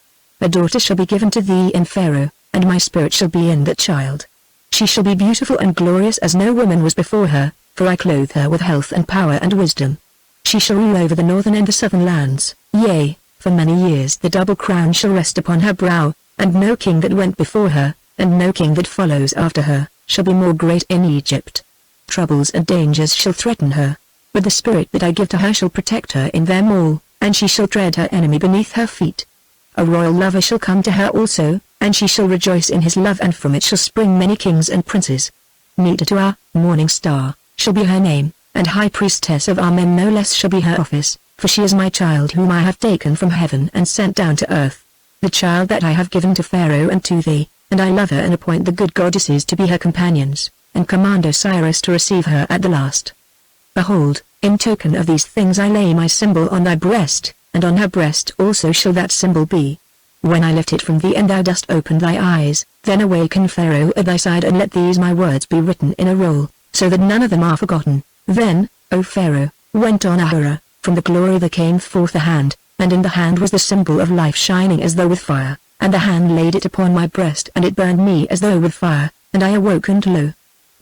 A daughter shall be given to thee in Pharaoh, and my spirit shall be in that child. She shall be beautiful and glorious as no woman was before her, for I clothe her with health and power and wisdom. She shall rule over the northern and the southern lands, yea, for many years the double crown shall rest upon her brow, and no king that went before her, and no king that follows after her, shall be more great in Egypt. Troubles and dangers shall threaten her, but the spirit that I give to her shall protect her in them all, and she shall tread her enemy beneath her feet. A royal lover shall come to her also, and she shall rejoice in his love, and from it shall spring many kings and princes. Metutua, morning star, shall be her name, and high priestess of Amen no less shall be her office, for she is my child whom I have taken from heaven and sent down to earth. The child that I have given to Pharaoh and to thee, and I love her and appoint the good goddesses to be her companions, and command Osiris to receive her at the last. Behold, in token of these things I lay my symbol on thy breast, and on her breast also shall that symbol be. When I lift it from thee and thou dost open thy eyes, then awaken Pharaoh at thy side and let these my words be written in a roll, so that none of them are forgotten. Then, O Pharaoh, went on Ahura, from the glory there came forth a hand, and in the hand was the symbol of life shining as though with fire, and the hand laid it upon my breast and it burned me as though with fire, and I awoke and lo!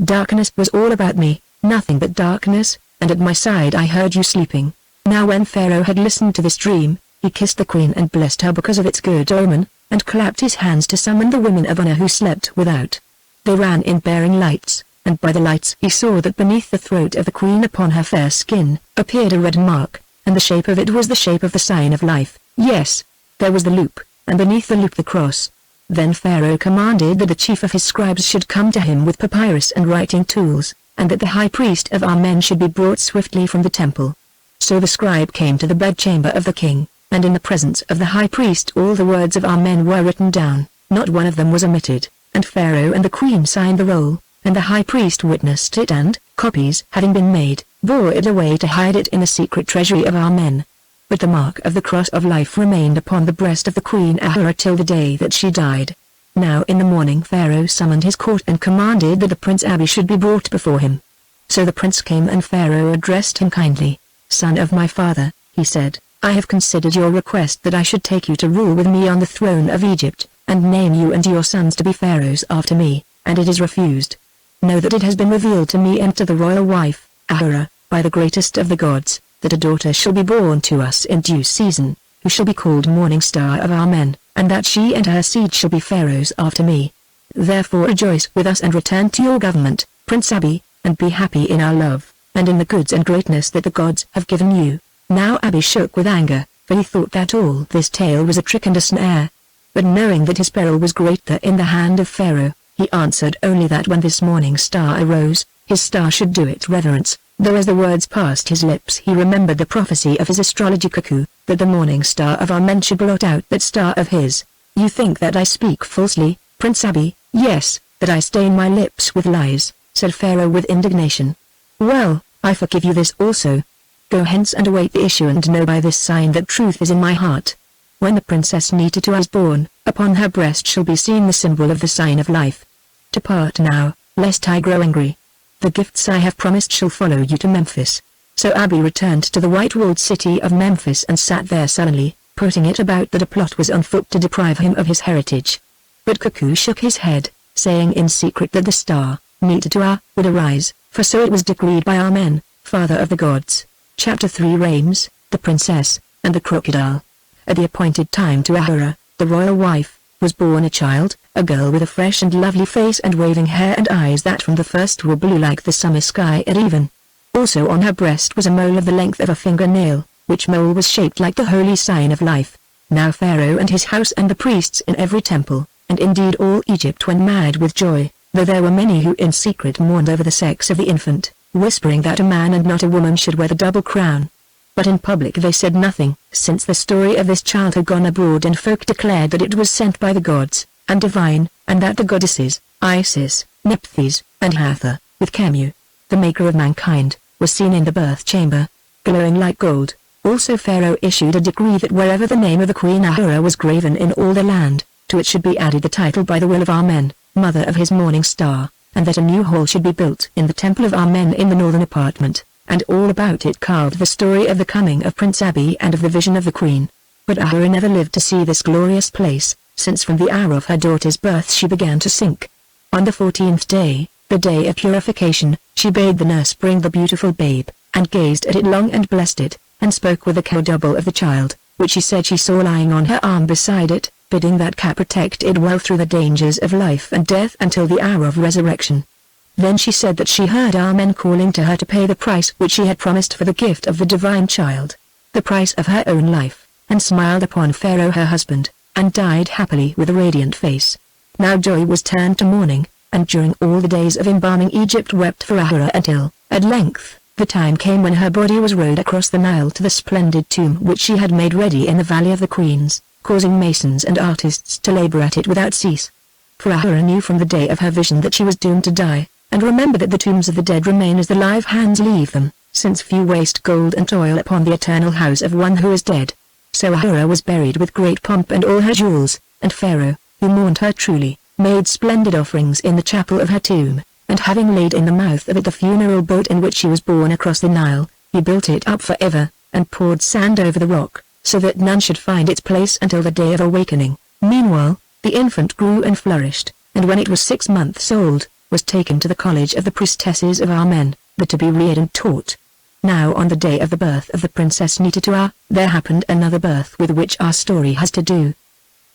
Darkness was all about me, nothing but darkness, and at my side I heard you sleeping. Now when Pharaoh had listened to this dream, he kissed the queen and blessed her because of its good omen, and clapped his hands to summon the women of honor who slept without. They ran in bearing lights, and by the lights he saw that beneath the throat of the queen upon her fair skin, appeared a red mark, and the shape of it was the shape of the sign of life. Yes, there was the loop, and beneath the loop the cross. Then Pharaoh commanded that the chief of his scribes should come to him with papyrus and writing tools, and that the high priest of Amen should be brought swiftly from the temple. So the scribe came to the bedchamber of the king, and in the presence of the high priest all the words of Amen were written down, not one of them was omitted, and Pharaoh and the queen signed the roll, and the high priest witnessed it and, copies having been made, bore it away to hide it in the secret treasury of Amen. But the mark of the cross of life remained upon the breast of the queen Ahura till the day that she died. Now in the morning Pharaoh summoned his court and commanded that the Prince Abi should be brought before him. So the prince came and Pharaoh addressed him kindly. Son of my father, he said, I have considered your request that I should take you to rule with me on the throne of Egypt, and name you and your sons to be pharaohs after me, and it is refused. Know that it has been revealed to me and to the royal wife, Ahura, by the greatest of the gods, that a daughter shall be born to us in due season, who shall be called Morning Star of Amen, and that she and her seed shall be pharaohs after me. Therefore rejoice with us and return to your government, Prince Abi, and be happy in our love, and in the goods and greatness that the gods have given you. Now Abi shook with anger, for he thought that all this tale was a trick and a snare. But knowing that his peril was greater in the hand of Pharaoh, he answered only that when this morning star arose, his star should do it reverence, though as the words passed his lips he remembered the prophecy of his astrologer cuckoo, that the morning star of Amen should blot out that star of his. You think that I speak falsely, Prince Abi? Yes, that I stain my lips with lies, said Pharaoh with indignation. Well, I forgive you this also. Go hence and await the issue and know by this sign that truth is in my heart. When the princess Metutua is born, upon her breast shall be seen the symbol of the sign of life. Depart now, lest I grow angry. The gifts I have promised shall follow you to Memphis. So Abi returned to the white-walled city of Memphis and sat there sullenly, putting it about that a plot was on foot to deprive him of his heritage. But Cuckoo shook his head, saying in secret that the star, Metutua, would arise, for so it was decreed by Amen, father of the gods. Chapter 3 Rames, the Princess, and the Crocodile. At the appointed time to Ahura, the royal wife, was born a child, a girl with a fresh and lovely face and waving hair and eyes that from the first were blue like the summer sky at even. Also on her breast was a mole of the length of a fingernail, which mole was shaped like the holy sign of life. Now Pharaoh and his house and the priests in every temple, and indeed all Egypt went mad with joy, though there were many who in secret mourned over the sex of the infant, whispering that a man and not a woman should wear the double crown. But in public they said nothing, since the story of this child had gone abroad and folk declared that it was sent by the gods, and divine, and that the goddesses, Isis, Nephthys, and Hathor, with Chemu, the maker of mankind, was seen in the birth chamber, glowing like gold. Also Pharaoh issued a decree that wherever the name of the Queen Ahura was graven in all the land, to it should be added the title by the will of Amen, mother of his morning star, and that a new hall should be built in the temple of Amen in the northern apartment, and all about it carved the story of the coming of Prince Abi and of the vision of the queen. But Ahura never lived to see this glorious place, since from the hour of her daughter's birth she began to sink. On the 14th day, the day of purification, she bade the nurse bring the beautiful babe, and gazed at it long and blessed it, and spoke with the cow double of the child, which she said she saw lying on her arm beside it, bidding that cat protect it well through the dangers of life and death until the hour of resurrection. Then she said that she heard Amen calling to her to pay the price which she had promised for the gift of the divine child, the price of her own life, and smiled upon Pharaoh her husband, and died happily with a radiant face. Now joy was turned to mourning, and during all the days of embalming Egypt wept for Ahura until, at length, the time came when her body was rowed across the Nile to the splendid tomb which she had made ready in the Valley of the Queens, causing masons and artists to labor at it without cease. For Ahura knew from the day of her vision that she was doomed to die, and remembered that the tombs of the dead remain as the live hands leave them, since few waste gold and toil upon the eternal house of one who is dead. So Ahura was buried with great pomp and all her jewels, and Pharaoh, who mourned her truly, made splendid offerings in the chapel of her tomb, and having laid in the mouth of it the funeral boat in which she was borne across the Nile, he built it up forever, and poured sand over the rock, so that none should find its place until the day of awakening. Meanwhile, the infant grew and flourished, and when it was 6 months old, was taken to the college of the priestesses of Amen, there to be reared and taught. Now on the day of the birth of the princess Nitituah, there happened another birth with which our story has to do.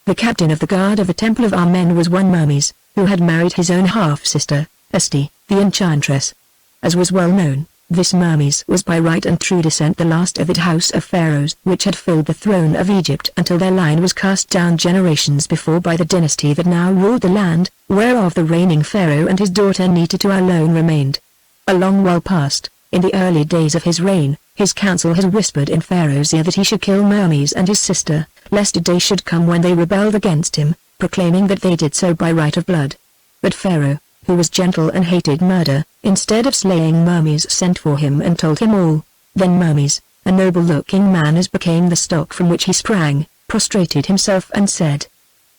The captain of the guard of the temple of Amen was one Mermes, who had married his own half-sister, Esti, the enchantress. As was well known, this Mermes was by right and true descent the last of the house of pharaohs which had filled the throne of Egypt until their line was cast down generations before by the dynasty that now ruled the land, whereof the reigning pharaoh and his daughter Nitituah alone remained. A long while past, in the early days of his reign, his council had whispered in Pharaoh's ear that he should kill Mermes and his sister, lest a day should come when they rebelled against him, proclaiming that they did so by right of blood. But Pharaoh, who was gentle and hated murder, instead of slaying Mermes sent for him and told him all. Then Mermes, a noble-looking man as became the stock from which he sprang, prostrated himself and said,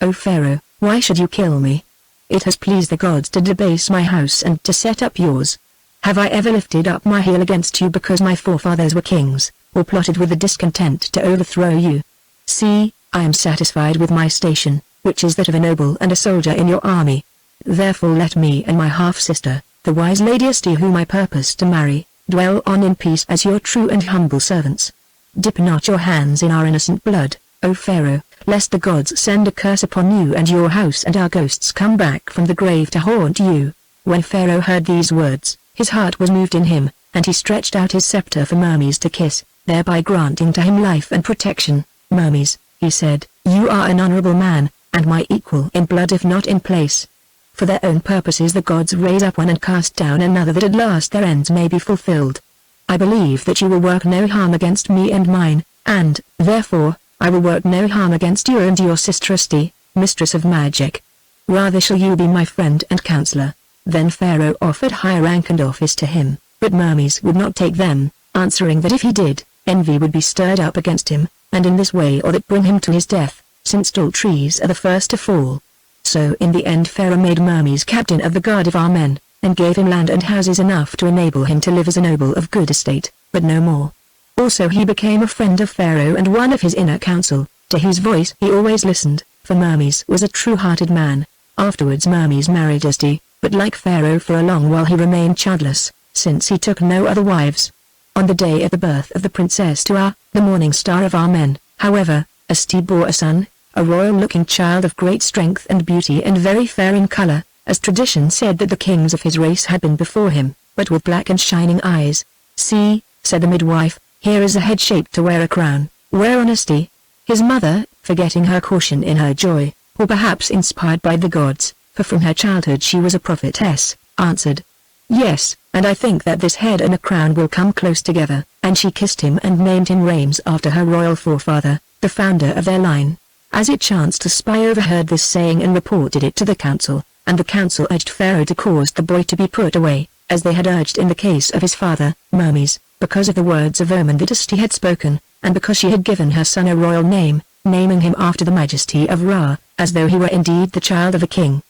"O Pharaoh, why should you kill me? It has pleased the gods to debase my house and to set up yours. Have I ever lifted up my heel against you because my forefathers were kings, or plotted with the discontent to overthrow you? See, I am satisfied with my station, which is that of a noble and a soldier in your army. Therefore let me and my half-sister, the wise Lady Esti whom I purpose to marry, dwell on in peace as your true and humble servants. Dip not your hands in our innocent blood, O Pharaoh, lest the gods send a curse upon you and your house and our ghosts come back from the grave to haunt you." When Pharaoh heard these words, his heart was moved in him, and he stretched out his scepter for Mermes to kiss, thereby granting to him life and protection. "Mermes," he said, "you are an honorable man, and my equal in blood if not in place. For their own purposes the gods raise up one and cast down another that at last their ends may be fulfilled. I believe that you will work no harm against me and mine, and, therefore, I will work no harm against you and your sister Esti, mistress of magic. Rather shall you be my friend and counselor." Then Pharaoh offered high rank and office to him, but Mermes would not take them, answering that if he did, envy would be stirred up against him, and in this way or that bring him to his death, since tall trees are the first to fall. So in the end Pharaoh made Mermes captain of the guard of Amen, and gave him land and houses enough to enable him to live as a noble of good estate, but no more. Also he became a friend of Pharaoh and one of his inner council, to whose voice he always listened, for Mermes was a true-hearted man. Afterwards Mermes married Esti, but like Pharaoh for a long while he remained childless, since he took no other wives. On the day of the birth of the Princess Tuah, the morning star of Amen, however, Esti bore a son, a royal-looking child of great strength and beauty and very fair in color, as tradition said that the kings of his race had been before him, but with black and shining eyes. "See," said the midwife, "here is a head shaped to wear a crown," whereon Esti, his mother, forgetting her caution in her joy, or perhaps inspired by the gods, for from her childhood she was a prophetess, answered, "Yes, and I think that this head and a crown will come close together," and she kissed him and named him Rames after her royal forefather, the founder of their line. As it chanced a spy overheard this saying and reported it to the council, and the council urged Pharaoh to cause the boy to be put away, as they had urged in the case of his father, Mermes, because of the words of omen that Esti had spoken, and because she had given her son a royal name, naming him after the majesty of Ra, as though he were indeed the child of a king.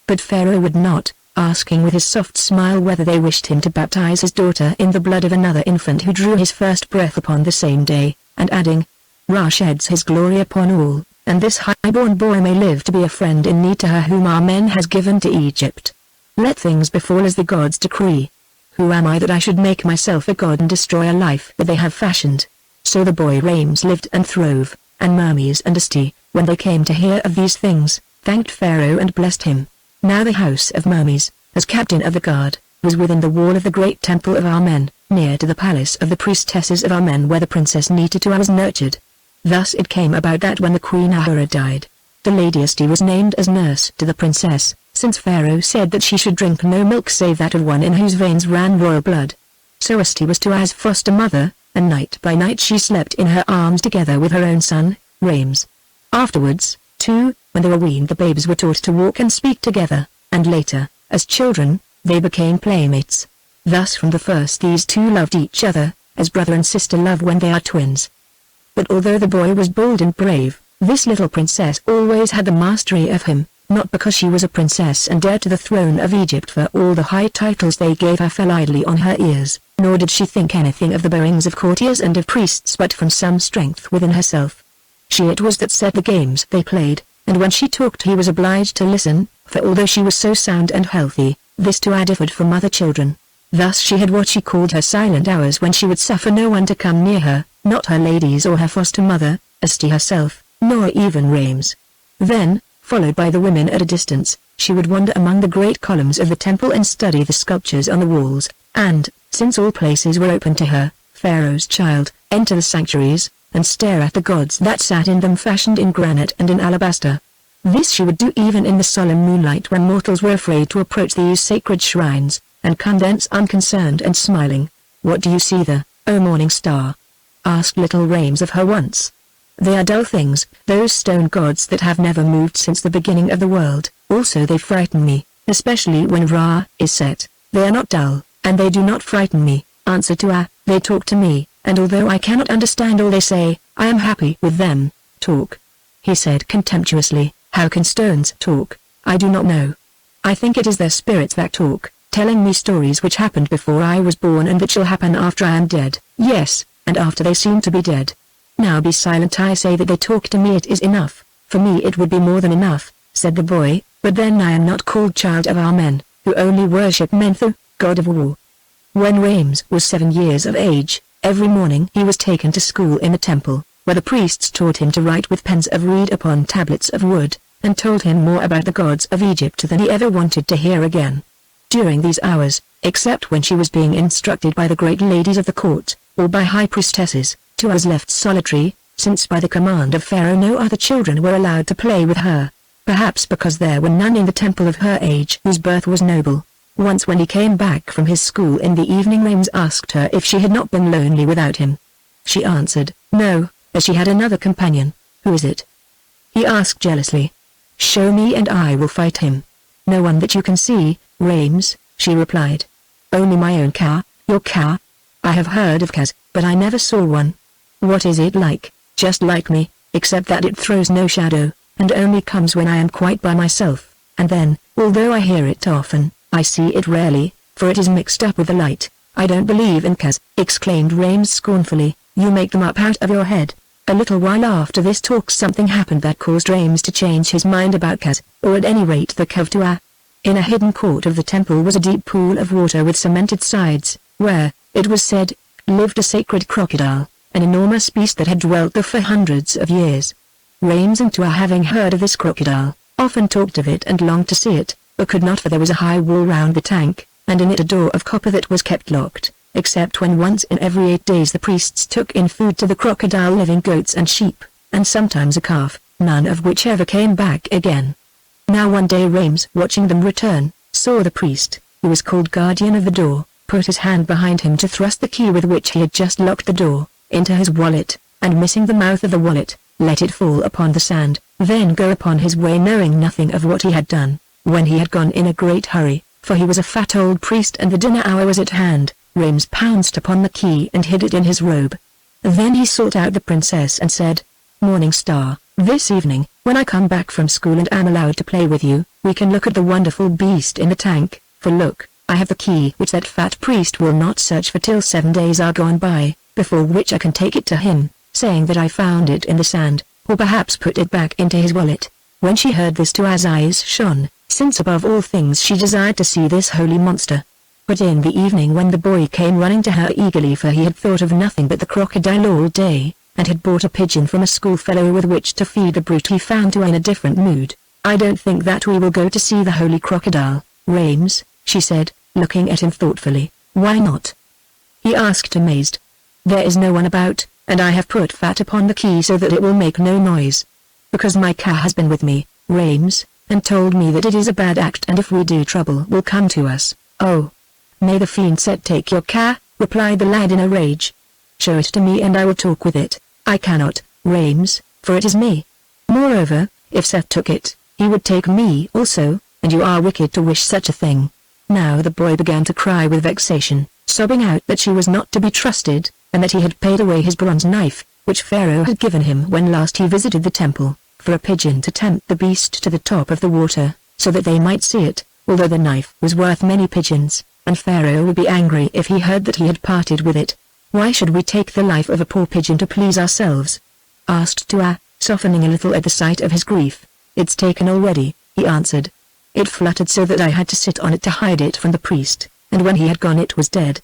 But Pharaoh would not, asking with his soft smile whether they wished him to baptize his daughter in the blood of another infant who drew his first breath upon the same day, and adding, "Ra sheds his glory upon all, and this high-born boy may live to be a friend in need to her whom Amen has given to Egypt. Let things befall as the gods decree. Who am I that I should make myself a god and destroy a life that they have fashioned?" So the boy Rames lived and throve, and Mermes and Esti, when they came to hear of these things, thanked Pharaoh and blessed him. Now the house of Mermes, as captain of the guard, was within the wall of the great temple of Amen, near to the palace of the priestesses of Amen where the princess Nitituah was nurtured. Thus it came about that when the Queen Ahura died, the Lady Asti was named as nurse to the princess, since Pharaoh said that she should drink no milk save that of one in whose veins ran royal blood. So Asti was to as foster mother, and night by night she slept in her arms together with her own son, Rames. Afterwards, too, when they were weaned, the babes were taught to walk and speak together, and later, as children, they became playmates. Thus from the first these two loved each other, as brother and sister love when they are twins. But although the boy was bold and brave, this little princess always had the mastery of him, not because she was a princess and heir to the throne of Egypt, for all the high titles they gave her fell idly on her ears, nor did she think anything of the bowings of courtiers and of priests, but from some strength within herself. She it was that set the games they played, and when she talked he was obliged to listen, for although she was so sound and healthy, this too differed from other children. Thus she had what she called her silent hours, when she would suffer no one to come near her, not her ladies or her foster mother, Asti herself, nor even Rames. Then, followed by the women at a distance, she would wander among the great columns of the temple and study the sculptures on the walls, and, since all places were open to her, Pharaoh's child, enter the sanctuaries, and stare at the gods that sat in them, fashioned in granite and in alabaster. This she would do even in the solemn moonlight, when mortals were afraid to approach these sacred shrines, and condense unconcerned and smiling. "What do you see there, O morning star?" asked little Rames of her once. "They are dull things, those stone gods that have never moved since the beginning of the world. Also they frighten me, especially when Ra is set." "They are not dull, and they do not frighten me," answered Tua. "They talk to me, and although I cannot understand all they say, I am happy with them." "Talk?" he said contemptuously. "How can stones talk? I do not know. I think it is their spirits that talk, telling me stories which happened before I was born and that shall happen after I am dead." "Yes, and after they seem to be dead." "Now be silent, I say that they talk to me, it is enough." "For me it would be more than enough," said the boy, "but then I am not called child of Amen, who only worship Menthu, god of war." When Rames was 7 years of age, every morning he was taken to school in the temple, where the priests taught him to write with pens of reed upon tablets of wood, and told him more about the gods of Egypt than he ever wanted to hear again. During these hours, except when she was being instructed by the great ladies of the court, or by high priestesses, Tua was left solitary, since by the command of Pharaoh no other children were allowed to play with her. Perhaps because there were none in the temple of her age whose birth was noble. Once when he came back from his school in the evening, Rames asked her if she had not been lonely without him. She answered, no, as she had another companion. "Who is it?" he asked jealously. "Show me and I will fight him." "No one that you can see, Rames," she replied. "Only my own Ka." "Your Ka?" "I have heard of Kas, but I never saw one." "What is it like?" "Just like me, except that it throws no shadow, and only comes when I am quite by myself, and then, although I hear it often, I see it rarely, for it is mixed up with the light." "I don't believe in Kas," exclaimed Rames scornfully. "You make them up out of your head." A little while after this talk something happened that caused Rames to change his mind about Kas, or at any rate the Ka of Tua. In a hidden court of the temple was a deep pool of water with cemented sides, where, it was said, lived a sacred crocodile, an enormous beast that had dwelt there for hundreds of years. Rames and Tua, having heard of this crocodile, often talked of it and longed to see it, but could not, for there was a high wall round the tank, and in it a door of copper that was kept locked, except when once in every 8 days the priests took in food to the crocodile, living goats and sheep, and sometimes a calf, none of which ever came back again. Now one day Rames, watching them return, saw the priest, who was called guardian of the door, put his hand behind him to thrust the key with which he had just locked the door, into his wallet, and missing the mouth of the wallet, let it fall upon the sand, then go upon his way knowing nothing of what he had done. When he had gone in a great hurry, for he was a fat old priest and the dinner hour was at hand, Rames pounced upon the key and hid it in his robe. Then he sought out the princess and said, "Morning Star, this evening, when I come back from school and am allowed to play with you, we can look at the wonderful beast in the tank, for look, I have the key which that fat priest will not search for till 7 days are gone by, before which I can take it to him, saying that I found it in the sand, or perhaps put it back into his wallet." When she heard this, Tua's eyes shone, since above all things she desired to see this holy monster. But in the evening when the boy came running to her eagerly, for he had thought of nothing but the crocodile all day, and had bought a pigeon from a schoolfellow with which to feed the brute, he found Tua in a different mood. "I don't think that we will go to see the holy crocodile, Rames," she said, looking at him thoughtfully. "Why not?" he asked amazed. "There is no one about, and I have put fat upon the key so that it will make no noise. Because my Ka has been with me, Rames, and told me that it is a bad act and if we do trouble will come to us. Oh! May the fiend Set take your Ka, replied the lad in a rage. Show it to me and I will talk with it. I cannot, Rames, for it is me. Moreover, if Seth took it, he would take me also, and you are wicked to wish such a thing. Now the boy began to cry with vexation, sobbing out that she was not to be trusted, and that he had paid away his bronze knife, which Pharaoh had given him when last he visited the temple, for a pigeon to tempt the beast to the top of the water, so that they might see it, although the knife was worth many pigeons, and Pharaoh would be angry if he heard that he had parted with it. Why should we take the life of a poor pigeon to please ourselves? Asked Tua, softening a little at the sight of his grief. It's taken already, he answered. It fluttered so that I had to sit on it to hide it from the priest, and when he had gone it was dead.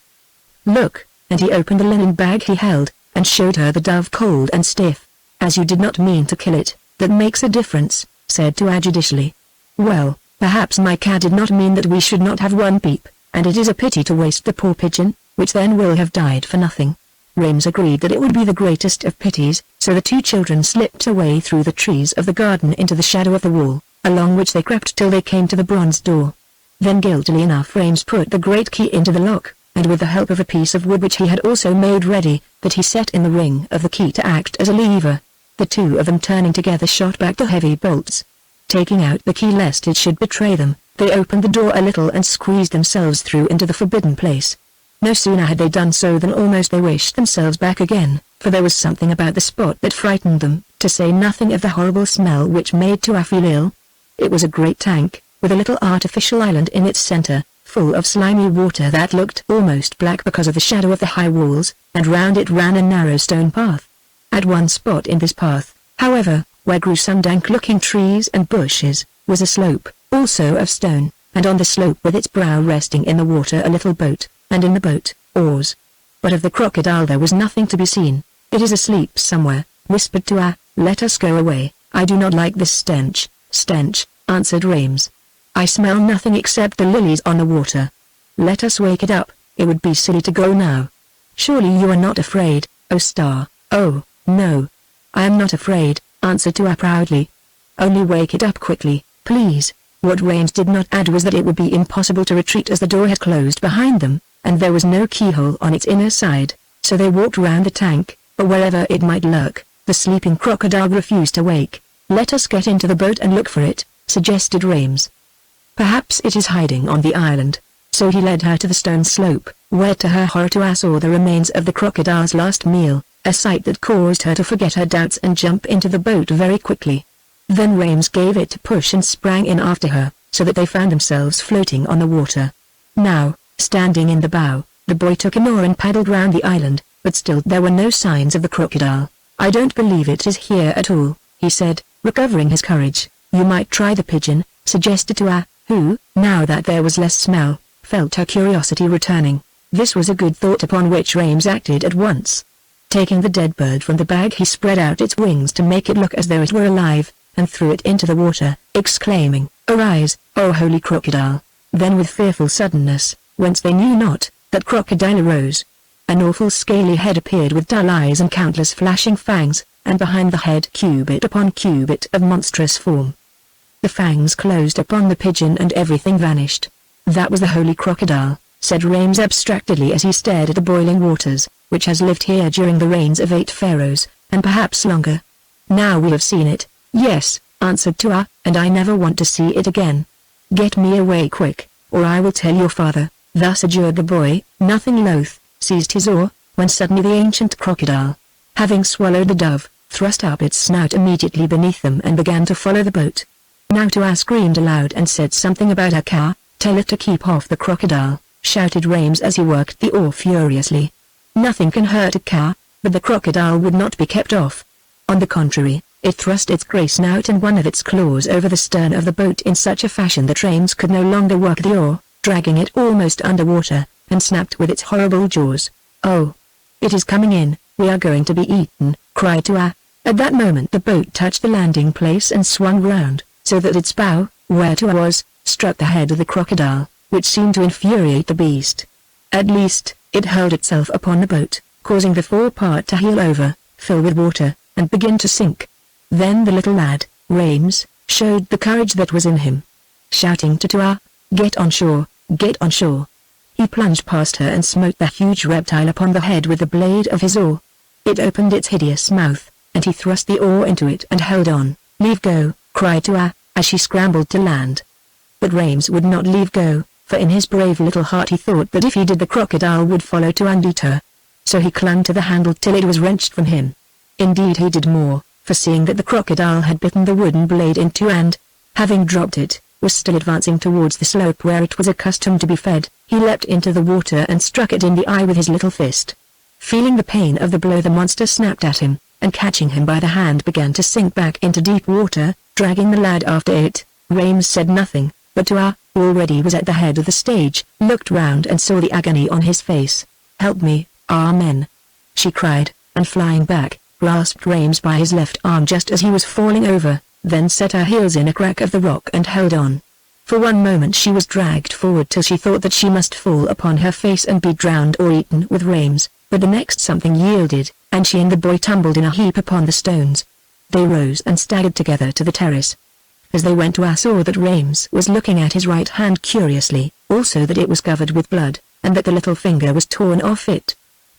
Look, and he opened the linen bag he held, and showed her the dove cold and stiff. As you did not mean to kill it, that makes a difference, said Tua judicially. Well, perhaps my Ka did not mean that we should not have one peep, and it is a pity to waste the poor pigeon, which then will have died for nothing. Rames agreed that it would be the greatest of pities, so the two children slipped away through the trees of the garden into the shadow of the wall, along which they crept till they came to the bronze door. Then guiltily enough Rames put the great key into the lock, and with the help of a piece of wood which he had also made ready, that he set in the ring of the key to act as a lever. The two of them turning together shot back the heavy bolts. Taking out the key lest it should betray them, they opened the door a little and squeezed themselves through into the forbidden place. No sooner had they done so than almost they wished themselves back again, for there was something about the spot that frightened them, to say nothing of the horrible smell which made Tua feel ill. It was a great tank, with a little artificial island in its center, full of slimy water that looked almost black because of the shadow of the high walls, and round it ran a narrow stone path. At one spot in this path, however, where grew some dank-looking trees and bushes, was a slope, also of stone, and on the slope with its brow resting in the water a little boat, and in the boat, oars. But of the crocodile there was nothing to be seen. It is asleep somewhere, whispered Tua. Let us go away, I do not like this stench. Stench, answered Rames. I smell nothing except the lilies on the water. Let us wake it up, it would be silly to go now. Surely you are not afraid, O star. Oh, no. I am not afraid, answered Tua proudly. Only wake it up quickly, please. What Rames did not add was that it would be impossible to retreat as the door had closed behind them, and there was no keyhole on its inner side, so they walked round the tank, but wherever it might lurk, the sleeping crocodile refused to wake. Let us get into the boat and look for it, suggested Rames. Perhaps it is hiding on the island. So he led her to the stone slope, where to her horror Tua saw the remains of the crocodile's last meal, a sight that caused her to forget her doubts and jump into the boat very quickly. Then Rames gave it a push and sprang in after her, so that they found themselves floating on the water. Now, standing in the bow, the boy took an oar and paddled round the island, but still there were no signs of the crocodile. I don't believe it is here at all, he said, recovering his courage. You might try the pigeon, suggested Tua, who, now that there was less smell, felt her curiosity returning. This was a good thought upon which Rames acted at once. Taking the dead bird from the bag he spread out its wings to make it look as though it were alive, and threw it into the water, exclaiming, Arise, O holy crocodile! Then with fearful suddenness, whence they knew not, that crocodile arose. An awful scaly head appeared with dull eyes and countless flashing fangs, and behind the head cubit upon cubit of monstrous form. The fangs closed upon the pigeon and everything vanished. That was the holy crocodile, said Rames abstractedly as he stared at the boiling waters, which has lived here during the reigns of 8 pharaohs, and perhaps longer. Now we have seen it, yes, answered Tua, and I never want to see it again. Get me away quick, or I will tell your father. Thus adjured the boy, nothing loath, seized his oar, when suddenly the ancient crocodile, having swallowed the dove, thrust up its snout immediately beneath them and began to follow the boat. Now Tua screamed aloud and said something about her Ka. Tell it to keep off the crocodile, shouted Rames as he worked the oar furiously. Nothing can hurt a Ka, but the crocodile would not be kept off. On the contrary, it thrust its grey snout and one of its claws over the stern of the boat in such a fashion that Rames could no longer work the oar, dragging it almost under water, and snapped with its horrible jaws. Oh! It is coming in, we are going to be eaten, cried Tua. At that moment the boat touched the landing place and swung round, so that its bow, where Tua was, struck the head of the crocodile, which seemed to infuriate the beast. At least, it hurled itself upon the boat, causing the forepart to heel over, fill with water, and begin to sink. Then the little lad, Rames, showed the courage that was in him. Shouting to Tua, "Get on shore, get on shore!" he plunged past her and smote the huge reptile upon the head with the blade of his oar. It opened its hideous mouth, and he thrust the oar into it and held on. "Leave go," cried Tua, as she scrambled to land. But Rames would not leave go, for in his brave little heart he thought that if he did the crocodile would follow to and eat her. So he clung to the handle till it was wrenched from him. Indeed he did more, for seeing that the crocodile had bitten the wooden blade in two and, having dropped it, was still advancing towards the slope where it was accustomed to be fed, he leapt into the water and struck it in the eye with his little fist. Feeling the pain of the blow, the monster snapped at him, and catching him by the hand began to sink back into deep water, dragging the lad after it. Rames said nothing, but Tua, who already was at the head of the stage, looked round and saw the agony on his face. "Help me, Amen!" she cried, and flying back, grasped Rames by his left arm just as he was falling over, then set her heels in a crack of the rock and held on. For one moment she was dragged forward till she thought that she must fall upon her face and be drowned or eaten with Rames, but the next something yielded, and she and the boy tumbled in a heap upon the stones. They rose and staggered together to the terrace. As they went, Tua saw that Rames was looking at his right hand curiously, also that it was covered with blood, and that the little finger was torn off it.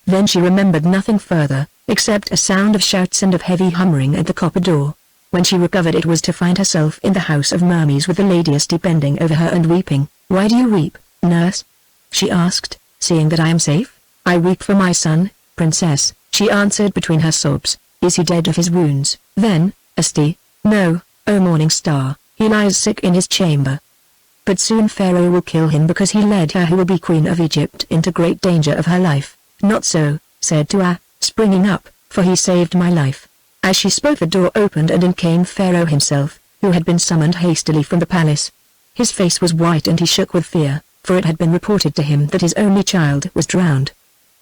Then she remembered nothing further, except a sound of shouts and of heavy hammering at the copper door. When she recovered, it was to find herself in the house of Mummies with the Lady Esti bending over her and weeping. "Why do you weep, nurse?" she asked, "seeing that I am safe?" "I weep for my son, princess," she answered between her sobs. "Is he dead of his wounds?" "Then, Esti, no, O morning star, he lies sick in his chamber. But soon Pharaoh will kill him because he led her who will be queen of Egypt into great danger of her life." "Not so," said Tua, springing up, "for he saved my life." As she spoke, the door opened and in came Pharaoh himself, who had been summoned hastily from the palace. His face was white and he shook with fear, for it had been reported to him that his only child was drowned.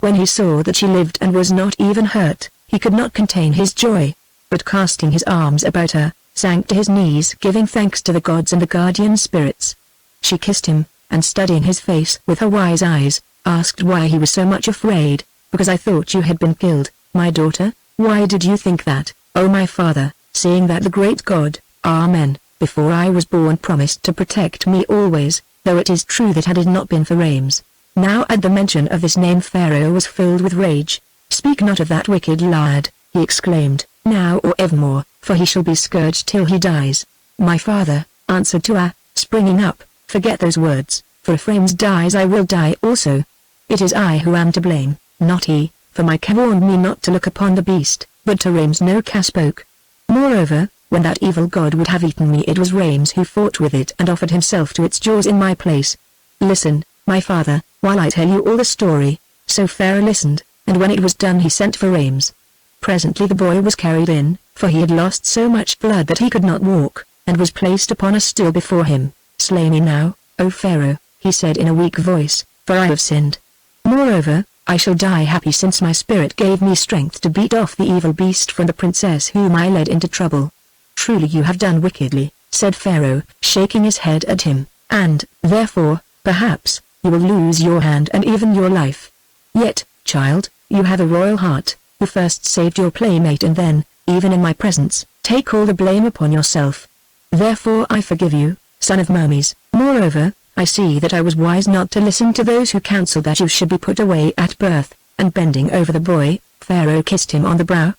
When he saw that she lived and was not even hurt, he could not contain his joy, but casting his arms about her, sank to his knees giving thanks to the gods and the guardian spirits. She kissed him, and studying his face with her wise eyes, asked why he was so much afraid. "Because I thought you had been killed, my daughter." "Why did you think that, O my father, seeing that the great God, Amen, before I was born promised to protect me always, though it is true that had it not been for Rames." Now at the mention of this name Pharaoh was filled with rage. "Speak not of that wicked lad," he exclaimed, "now or evermore, for he shall be scourged till he dies." "My father," answered Tua, springing up, "forget those words, for if Rames dies I will die also. It is I who am to blame, not he, for my Ka warned me not to look upon the beast." But to Rames no Ka spoke. "Moreover, when that evil god would have eaten me, it was Rames who fought with it and offered himself to its jaws in my place. Listen, my father, while I tell you all the story." So Pharaoh listened, and when it was done he sent for Rames. Presently the boy was carried in, for he had lost so much blood that he could not walk, and was placed upon a stool before him. "Slay me now, O Pharaoh," he said in a weak voice, "for I have sinned. Moreover, I shall die happy since my spirit gave me strength to beat off the evil beast from the princess whom I led into trouble." "Truly you have done wickedly," said Pharaoh, shaking his head at him, "and, therefore, perhaps, you will lose your hand and even your life. Yet, child, you have a royal heart, who first saved your playmate and then, even in my presence, take all the blame upon yourself. Therefore I forgive you, son of Mummies. Moreover, I see that I was wise not to listen to those who counseled that you should be put away at birth," and bending over the boy, Pharaoh kissed him on the brow.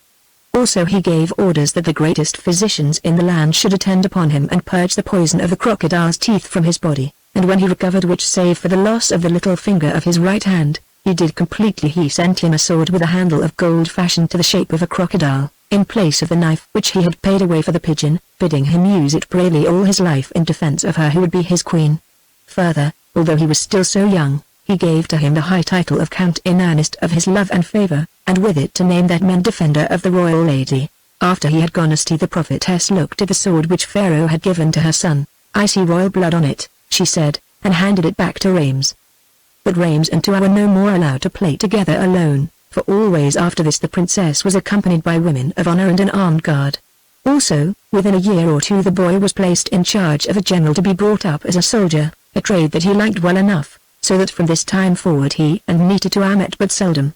Also he gave orders that the greatest physicians in the land should attend upon him and purge the poison of the crocodile's teeth from his body, and when he recovered, which save for the loss of the little finger of his right hand, he did completely, he sent him a sword with a handle of gold fashioned to the shape of a crocodile, in place of the knife which he had paid away for the pigeon, bidding him use it bravely all his life in defense of her who would be his queen. Further, although he was still so young, he gave to him the high title of Count in earnest of his love and favor, and with it to name that man defender of the royal lady. After he had gone, Esti the prophetess looked at the sword which Pharaoh had given to her son. "I see royal blood on it," she said, and handed it back to Rames. But Rames and Tua were no more allowed to play together alone, for always after this the princess was accompanied by women of honor and an armed guard. Also, within a year or two the boy was placed in charge of a general to be brought up as a soldier, a trade that he liked well enough, so that from this time forward he and Nita Tua met but seldom.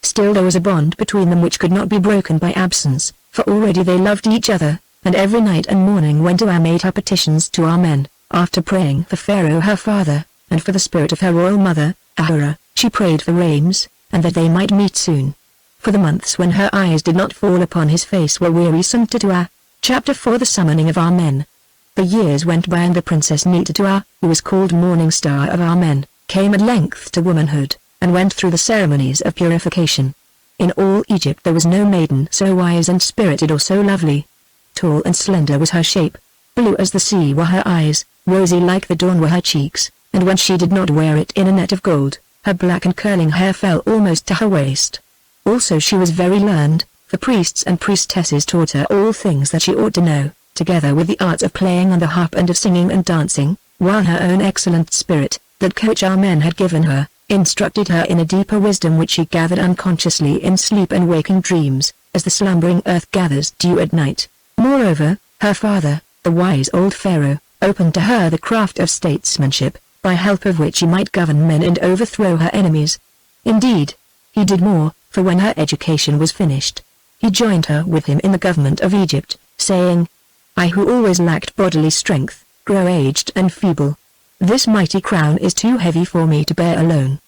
Still there was a bond between them which could not be broken by absence, for already they loved each other, and every night and morning when Tua made her petitions to Amen, after praying for Pharaoh her father, and for the spirit of her royal mother, Ahura, she prayed for Rames, and that they might meet soon. For the months when her eyes did not fall upon his face were wearisome to Tua. Chapter 4 The Summoning of Amen. The years went by and the Princess Tua, who was called Morning Star of Amen, came at length to womanhood, and went through the ceremonies of purification. In all Egypt there was no maiden so wise and spirited or so lovely. Tall and slender was her shape, blue as the sea were her eyes, rosy like the dawn were her cheeks, and when she did not wear it in a net of gold, her black and curling hair fell almost to her waist. Also she was very learned, for priests and priestesses taught her all things that she ought to know, together with the arts of playing on the harp and of singing and dancing, while her own excellent spirit, that coach Amen had given her, instructed her in a deeper wisdom which she gathered unconsciously in sleep and waking dreams, as the slumbering earth gathers dew at night. Moreover, her father, the wise old Pharaoh, opened to her the craft of statesmanship, by help of which she might govern men and overthrow her enemies. Indeed, he did more, for when her education was finished, he joined her with him in the government of Egypt, saying, I who always lacked bodily strength, grow aged and feeble. This mighty crown is too heavy for me to bear alone.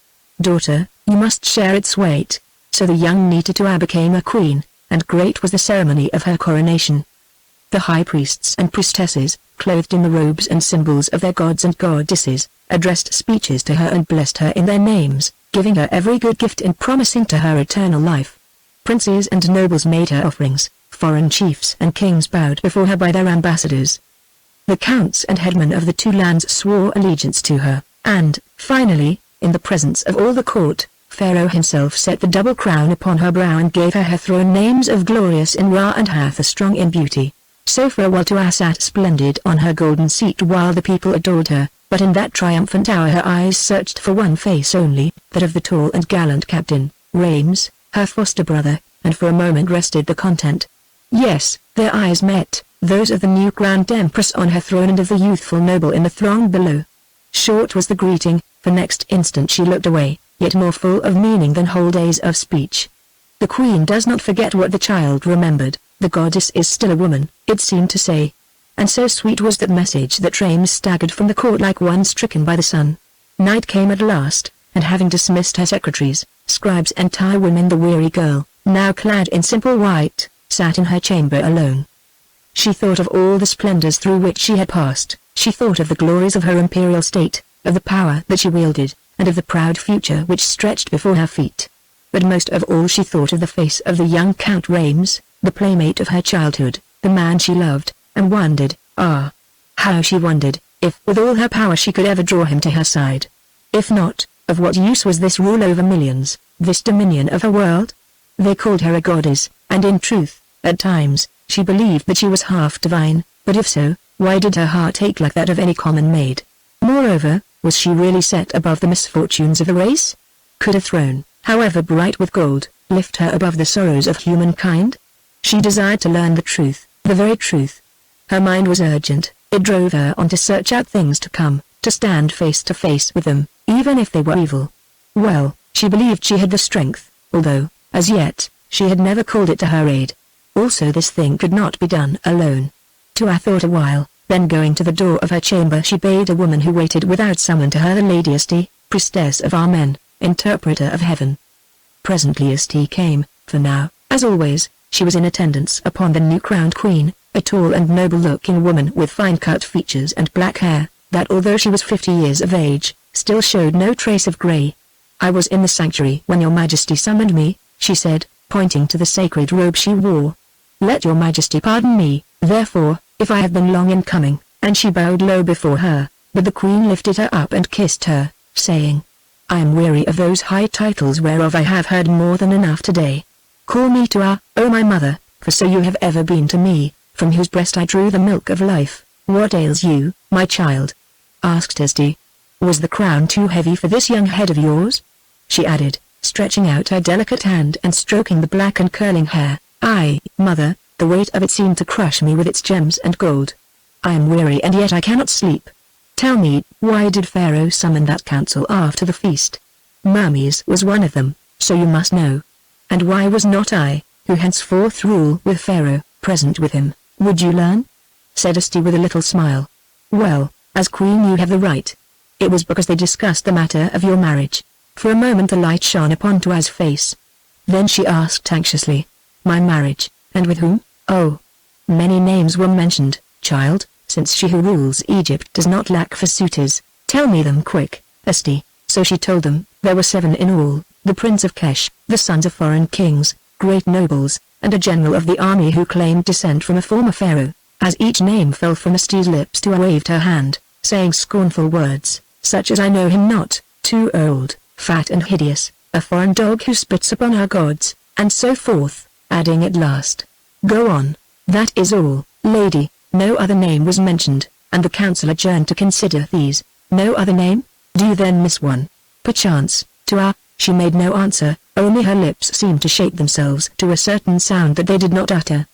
Daughter, you must share its weight. So the young Tua became a queen, and great was the ceremony of her coronation. The high priests and priestesses, clothed in the robes and symbols of their gods and goddesses, addressed speeches to her and blessed her in their names, giving her every good gift and promising to her eternal life. Princes and nobles made her offerings, foreign chiefs and kings bowed before her by their ambassadors. The counts and headmen of the two lands swore allegiance to her, and, finally, in the presence of all the court, Pharaoh himself set the double crown upon her brow and gave her throne names of glorious in Ra and Hath strong in beauty. So for a while Tua sat splendid on her golden seat while the people adored her, but in that triumphant hour her eyes searched for one face only, that of the tall and gallant captain, Rames, her foster brother, and for a moment rested the content. Yes, their eyes met, those of the new Grand Empress on her throne and of the youthful noble in the throng below. Short was the greeting, for next instant she looked away, yet more full of meaning than whole days of speech. The queen does not forget what the child remembered, the goddess is still a woman, it seemed to say. And so sweet was that message that Rames staggered from the court like one stricken by the sun. Night came at last, and having dismissed her secretaries, scribes and tirewomen, the weary girl, now clad in simple white, sat in her chamber alone. She thought of all the splendors through which she had passed, she thought of the glories of her imperial state, of the power that she wielded, and of the proud future which stretched before her feet. But most of all she thought of the face of the young Count Rames, the playmate of her childhood, the man she loved, and wondered, how she wondered, if with all her power she could ever draw him to her side. If not, of what use was this rule over millions, this dominion of her world? They called her a goddess, and in truth, at times, she believed that she was half divine, but if so, why did her heart ache like that of any common maid? Moreover, was she really set above the misfortunes of the race? Could a throne, however bright with gold, lift her above the sorrows of humankind? She desired to learn the truth, the very truth. Her mind was urgent, it drove her on to search out things to come, to stand face to face with them, even if they were evil. Well, she believed she had the strength, although, as yet, she had never called it to her aid. Also this thing could not be done alone. Tua thought a while, then going to the door of her chamber she bade a woman who waited without summon to her the Lady Asti, priestess of Amen, interpreter of heaven. Presently Asti came, for now, as always, she was in attendance upon the new crowned queen, a tall and noble-looking woman with fine-cut features and black hair, that although she was 50 years of age, still showed no trace of grey. I was in the sanctuary when your majesty summoned me, she said, pointing to the sacred robe she wore. Let your majesty pardon me, therefore, if I have been long in coming, and she bowed low before her, but the queen lifted her up and kissed her, saying, I am weary of those high titles whereof I have heard more than enough today. Call me Tua, O my mother, for so you have ever been to me, from whose breast I drew the milk of life. What ails you, my child? Asked Asti. Was the crown too heavy for this young head of yours? She added, stretching out her delicate hand and stroking the black and curling hair. Ay, mother, the weight of it seemed to crush me with its gems and gold. I am weary and yet I cannot sleep. Tell me, why did Pharaoh summon that council after the feast? Hermes was one of them, so you must know. And why was not I, who henceforth rule with Pharaoh, present with him? Would you learn? Said Asti with a little smile. Well, as queen you have the right. It was because they discussed the matter of your marriage. For a moment the light shone upon Tua's face. Then she asked anxiously, my marriage, and with whom? Oh. Many names were mentioned, child, since she who rules Egypt does not lack for suitors. Tell me them quick, Asti. So she told them. There were 7 in all, the prince of Kesh, the sons of foreign kings, great nobles, and a general of the army who claimed descent from a former pharaoh. As each name fell from Asti's lips, Tua waved her hand, saying scornful words, such as I know him not, too old, fat and hideous, a foreign dog who spits upon our gods, and so forth, adding at last, go on. That is all, lady. No other name was mentioned, and the council adjourned to consider these. No other name? Do you then miss one? Perchance, Tua. She made no answer, only her lips seemed to shape themselves to a certain sound that they did not utter.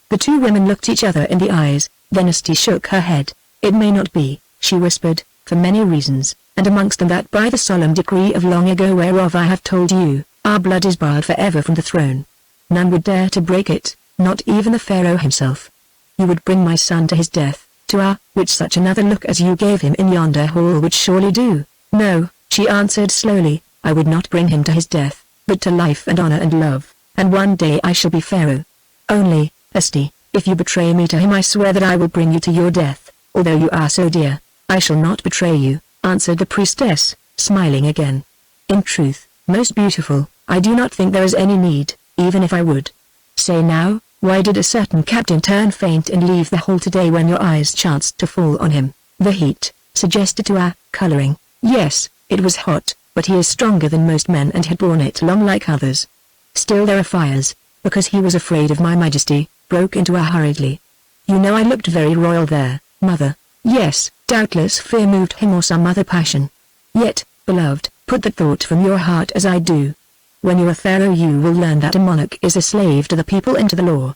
The 2 women looked each other in the eyes, then Asti shook her head. It may not be, she whispered, for many reasons, and amongst them that by the solemn decree of long ago whereof I have told you, our blood is barred forever from the throne. None would dare to break it, not even the pharaoh himself. You would bring my son to his death, Tua, which such another look as you gave him in yonder hall would surely do. No, she answered slowly, I would not bring him to his death, but to life and honor and love, and one day I shall be pharaoh. Only, Asti, if you betray me to him I swear that I will bring you to your death, although you are so dear. I shall not betray you, answered the priestess, smiling again. In truth, most beautiful, I do not think there is any need, even if I would. Say now, why did a certain captain turn faint and leave the hall today when your eyes chanced to fall on him? The heat, suggested Tua, coloring. Yes, it was hot, but he is stronger than most men and had borne it long like others. Still there are fires, because he was afraid of my majesty, broke into Tua hurriedly. You know I looked very royal there, mother. Yes, doubtless fear moved him or some other passion. Yet, beloved, put that thought from your heart as I do. When you are pharaoh you will learn that a monarch is a slave to the people and to the law.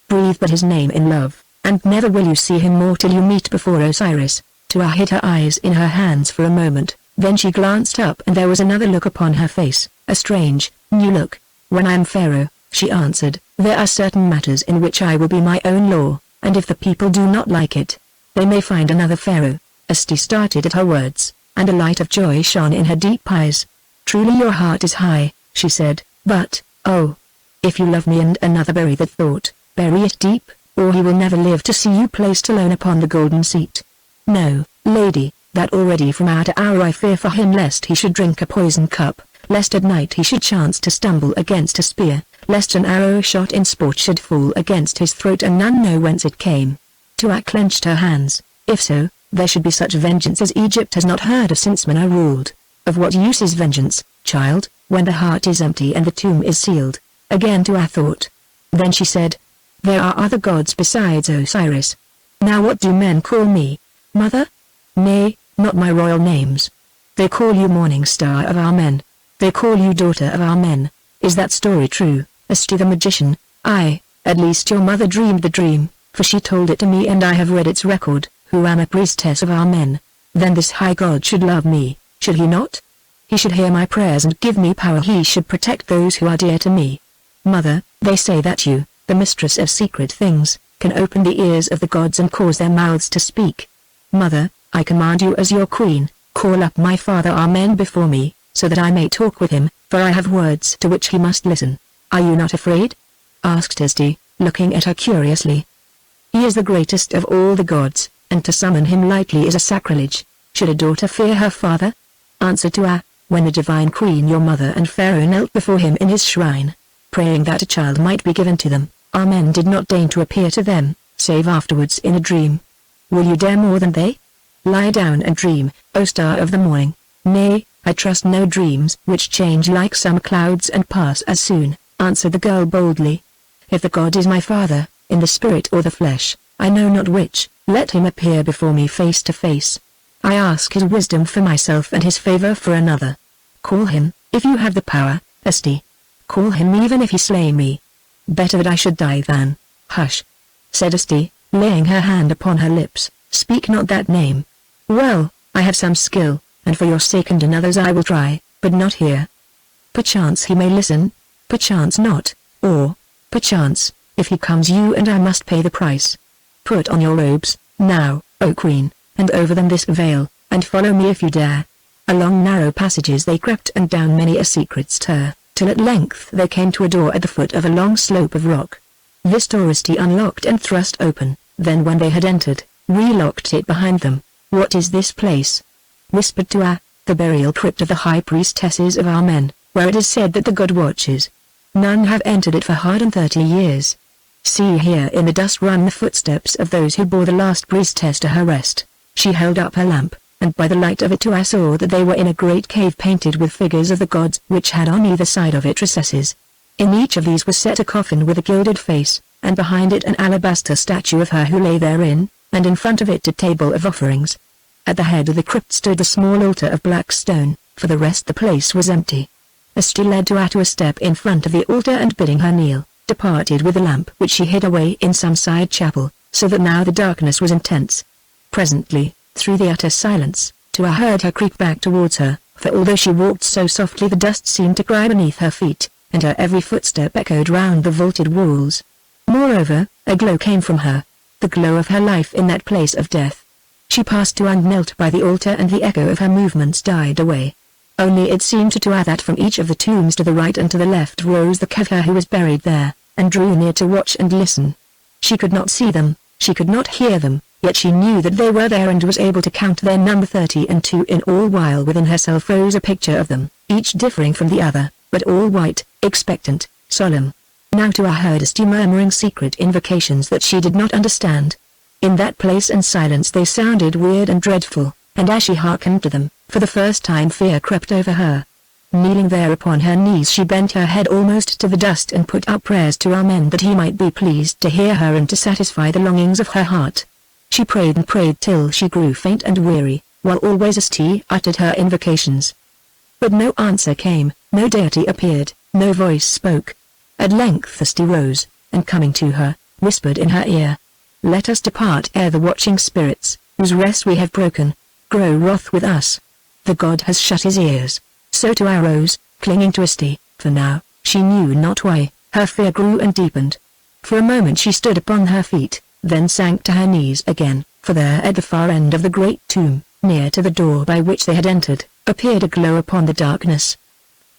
Breathe but his name in love, and never will you see him more till you meet before Osiris. Tua hid her eyes in her hands for a moment, then she glanced up and there was another look upon her face, a strange, new look. When I am pharaoh, she answered, there are certain matters in which I will be my own law, and if the people do not like it, they may find another pharaoh. Asti started at her words, and a light of joy shone in her deep eyes. Truly your heart is high, she said, but, oh, if you love me and another bury that thought, bury it deep, or he will never live to see you placed alone upon the golden seat. No, lady, that already from hour to hour I fear for him lest he should drink a poison cup, lest at night he should chance to stumble against a spear, lest an arrow shot in sport should fall against his throat and none know whence it came. Tua clenched her hands. If so, there should be such vengeance as Egypt has not heard of since Mena ruled. Of what use is vengeance, child, when the heart is empty and the tomb is sealed? Again Tua thought. Then she said, there are other gods besides Osiris. Now what do men call me? Mother? Nay, not my royal names. They call you morning star of our men. They call you daughter of our men. Is that story true, Asti the magician? Aye, at least your mother dreamed the dream, for she told it to me and I have read its record, who am a priestess of our men. Then this high god should love me, should he not? He should hear my prayers and give me power. He should protect those who are dear to me. Mother, they say that you, the mistress of secret things, can open the ears of the gods and cause their mouths to speak. Mother, I command you as your queen, call up my father Amen before me, so that I may talk with him, for I have words to which he must listen. Are you not afraid? Asked Asti, looking at her curiously. He is the greatest of all the gods, and to summon him lightly is a sacrilege. Should a daughter fear her father? Answered Tua, when the divine queen your mother and Pharaoh knelt before him in his shrine, praying that a child might be given to them, Amen did not deign to appear to them, save afterwards in a dream. Will you dare more than they? Lie down and dream, O star of the morning. Nay, I trust no dreams which change like summer clouds and pass as soon, answered the girl boldly. If the god is my father, in the spirit or the flesh, I know not which, let him appear before me face to face. I ask his wisdom for myself and his favor for another. Call him, if you have the power, Asti. Call him even if he slay me. Better that I should die than. Hush, said Asti, laying her hand upon her lips, speak not that name. Well, I have some skill, and for your sake and another's I will try, but not here. Perchance he may listen. Perchance not, or, perchance, if he comes you and I must pay the price. Put on your robes, now, O Queen, and over them this veil, and follow me if you dare." Along narrow passages they crept and down many a secret stair, till at length they came to a door at the foot of a long slope of rock. This door Rusty unlocked and thrust open, then when they had entered, relocked it behind them. "What is this place?" whispered to "The burial crypt of the high priestesses of our men, where it is said that the god watches. None have entered it for hard and 30 years. See here in the dust run the footsteps of those who bore the last priestess to her rest." She held up her lamp, and by the light of it I saw that they were in a great cave painted with figures of the gods which had on either side of it recesses. In each of these was set a coffin with a gilded face, and behind it an alabaster statue of her who lay therein, and in front of it a table of offerings. At the head of the crypt stood a small altar of black stone, for the rest the place was empty. Rusty led to a step in front of the altar and bidding her kneel, departed with the lamp which she hid away in some side chapel, so that now the darkness was intense. Presently, through the utter silence, I heard her creep back towards her, for although she walked so softly the dust seemed to cry beneath her feet, and her every footstep echoed round the vaulted walls. Moreover, a glow came from her, the glow of her life in that place of death. She passed to and knelt by the altar and the echo of her movements died away. Only it seemed to her that from each of the tombs to the right and to the left rose the Kafir who was buried there, and drew near to watch and listen. She could not see them, she could not hear them, yet she knew that they were there and was able to count their number 32 in all, while within herself rose a picture of them, each differing from the other, but all white, expectant, solemn. Now to heard Rusty murmuring secret invocations that she did not understand. In that place and silence they sounded weird and dreadful, and as she hearkened to them, for the first time fear crept over her. Kneeling there upon her knees she bent her head almost to the dust and put up prayers to Amen that he might be pleased to hear her and to satisfy the longings of her heart. She prayed and prayed till she grew faint and weary, while always Rusty uttered her invocations. But no answer came, no deity appeared, no voice spoke. At length Rusty rose, and coming to her, whispered in her ear, "Let us depart ere the watching spirits, whose rest we have broken, grow wroth with us." The god has shut his ears. So to rose, clinging to Rusty, for now, she knew not why, her fear grew and deepened. For a moment she stood upon her feet, then sank to her knees again, for there at the far end of the great tomb, near to the door by which they had entered, appeared a glow upon the darkness.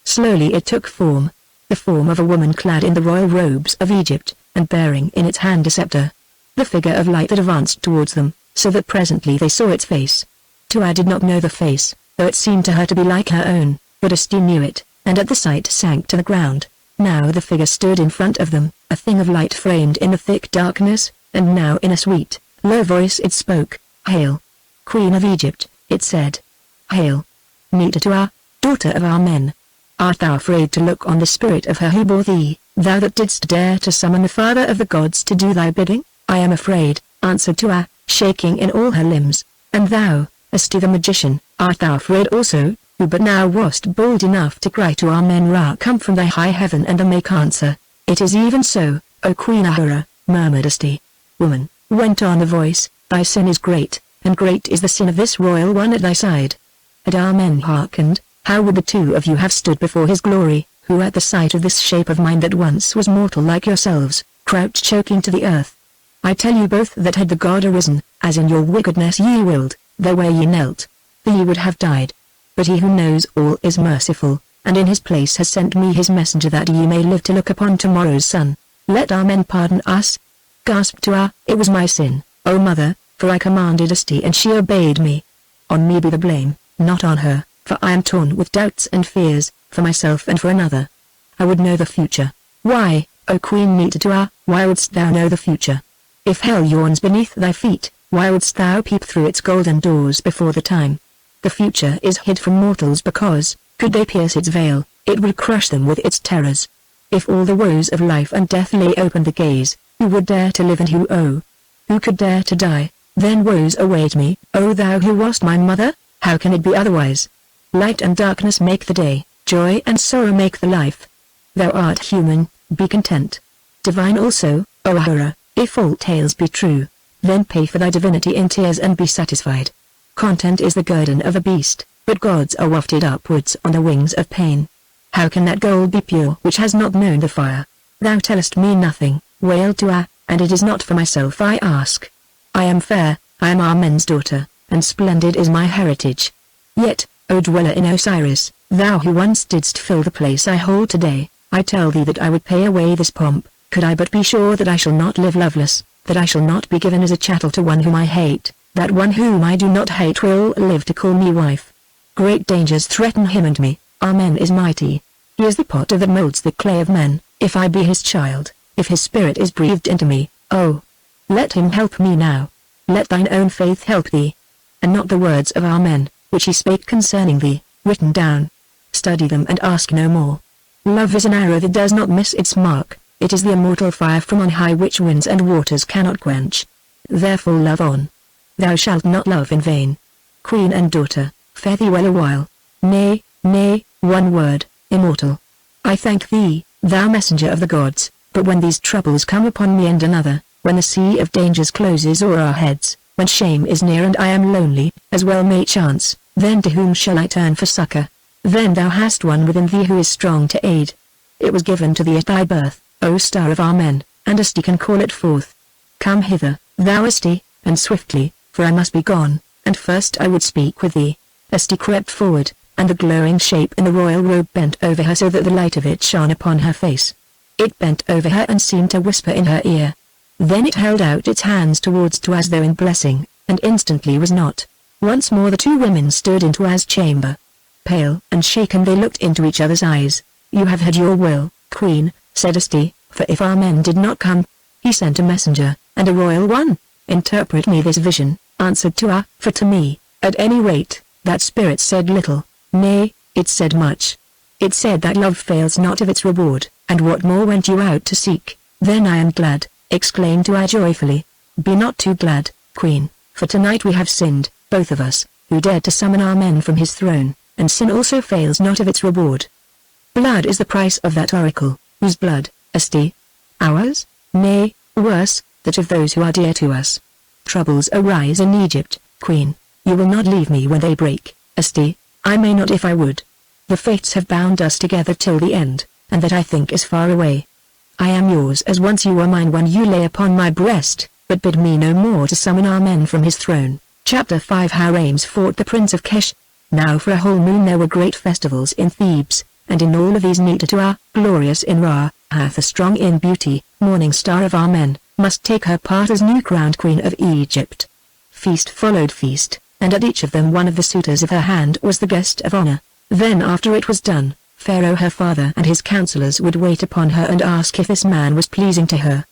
Slowly it took form, the form of a woman clad in the royal robes of Egypt, and bearing in its hand a scepter. The figure of light that advanced towards them, so that presently they saw its face. Tua did not know the face, though it seemed to her to be like her own, but Rusty knew it, and at the sight sank to the ground. Now the figure stood in front of them, a thing of light framed in the thick darkness, and now in a sweet, low voice it spoke. "Hail, Queen of Egypt," it said. "Hail, Tua, daughter of our men. Art thou afraid to look on the spirit of her who bore thee, thou that didst dare to summon the father of the gods to do thy bidding?" "I am afraid," answered Tua, shaking in all her limbs. "And thou, Rusty the magician, art thou afraid also, who but now wast bold enough to cry to our men, Ra come from thy high heaven, and make answer?" "It is even so, O Queen Ahura," murmured Rusty. "Woman," went on the voice, "thy sin is great, and great is the sin of this royal one at thy side." Had our men hearkened, how would the two of you have stood before his glory, who at the sight of this shape of mine that once was mortal like yourselves, crouched choking to the earth? I tell you both that had the god arisen, as in your wickedness ye willed, there where ye knelt, ye would have died. But he who knows all is merciful, and in his place has sent me his messenger that ye may live to look upon tomorrow's sun. Let our men pardon us." Gasped Tua, "It was my sin, O mother, for I commanded Rusty and she obeyed me. On me be the blame, not on her, for I am torn with doubts and fears, for myself and for another. I would know the future." "Why, O Queen Tua, why wouldst thou know the future? If hell yawns beneath thy feet, why wouldst thou peep through its golden doors before the time? The future is hid from mortals because, could they pierce its veil, it would crush them with its terrors. If all the woes of life and death lay open the gaze, who would dare to live and who could dare to die? Then woes await me, O thou who wast my mother, how can it be otherwise? Light and darkness make the day, joy and sorrow make the life. Thou art human, be content. Divine also, O Ahura, if all tales be true, then pay for thy divinity in tears and be satisfied. Content is the guerdon of a beast, but gods are wafted upwards on the wings of pain. How can that gold be pure which has not known the fire? Thou tellest me nothing, wailed Tua, and it is not for myself I ask. I am fair, I am Amen's daughter, and splendid is my heritage. Yet, O dweller in Osiris, thou who once didst fill the place I hold today, I tell thee that I would pay away this pomp, could I but be sure that I shall not live loveless, that I shall not be given as a chattel to one whom I hate, that one whom I do not hate will live to call me wife. Great dangers threaten him and me, Amen is mighty. He is the potter that molds the clay of men, if I be his child, if his spirit is breathed into me, oh! Let him help me now. Let thine own faith help thee. And not the words of Amen, which he spake concerning thee, written down. Study them and ask no more. Love is an arrow that does not miss its mark, it is the immortal fire from on high which winds and waters cannot quench. Therefore love on. Thou shalt not love in vain. Queen and daughter, fare thee well awhile. Nay, nay, one word, immortal. I thank thee, thou messenger of the gods, but when these troubles come upon me and another, when the sea of dangers closes o'er our heads, when shame is near and I am lonely, as well may chance, then to whom shall I turn for succor? Then thou hast one within thee who is strong to aid. It was given to thee at thy birth, O star of Amen, and Asti can call it forth. Come hither, thou Asti, and swiftly, for I must be gone, and first I would speak with thee. Asti crept forward, and the glowing shape in the royal robe bent over her so that the light of it shone upon her face. It bent over her and seemed to whisper in her ear. Then it held out its hands towards Tua as though in blessing, and instantly was not. Once more the two women stood in Tua's chamber. Pale and shaken they looked into each other's eyes. You have had your will, Queen, said Asti, for if Amen did not come, he sent a messenger, and a royal one. Interpret me this vision, answered Tua, for to me, at any rate, that spirit said little, nay, it said much. It said that love fails not of its reward, and what more went you out to seek? Then I am glad, exclaimed Tua joyfully. Be not too glad, Queen, for tonight we have sinned, both of us, who dared to summon Amen from his throne, and sin also fails not of its reward. Blood is the price of that oracle, whose blood, Asti? Ours? Nay, worse, that of those who are dear to us. Troubles arise in Egypt, Queen, you will not leave me when they break, Asti, I may not if I would. The fates have bound us together till the end, and that I think is far away. I am yours as once you were mine when you lay upon my breast, but bid me no more to summon Amen from his throne. Chapter 5 How Rames fought the Prince of Kesh. Now for a whole moon there were great festivals in Thebes, and in all of these Tua, glorious in Ra, hath a strong in beauty, morning star of Amen, must take her part as new crowned queen of Egypt. Feast followed feast, and at each of them one of the suitors of her hand was the guest of honor. Then after it was done, Pharaoh her father and his counselors would wait upon her and ask if this man was pleasing to her.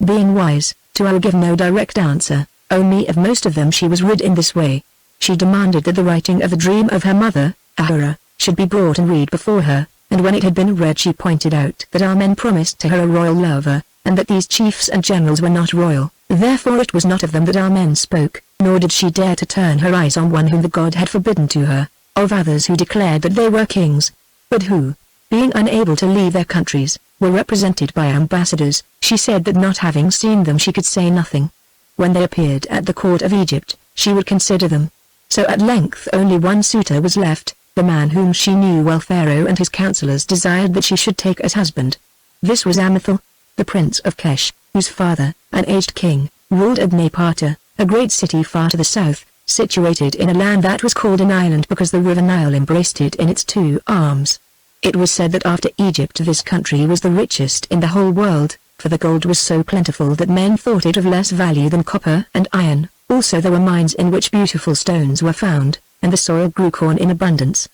Being wise, Tua would give no direct answer, only of most of them she was rid in this way. She demanded that the writing of the dream of her mother, Ahura, should be brought and read before her, and when it had been read she pointed out that Amen promised to her a royal lover, and that these chiefs and generals were not royal, therefore it was not of them that Amen spoke, nor did she dare to turn her eyes on one whom the god had forbidden to her, of others who declared that they were kings, but who, being unable to leave their countries, were represented by ambassadors. She said that not having seen them she could say nothing. When they appeared at the court of Egypt, she would consider them. So at length only one suitor was left, the man whom she knew well. Pharaoh and his counselors desired that she should take as husband. This was Amethil, the prince of Kesh, whose father, an aged king, ruled at Napata, a great city far to the south, situated in a land that was called an island because the river Nile embraced it in its two arms. It was said that after Egypt this country was the richest in the whole world, for the gold was so plentiful that men thought it of less value than copper and iron. Also there were mines in which beautiful stones were found, and the soil grew corn in abundance.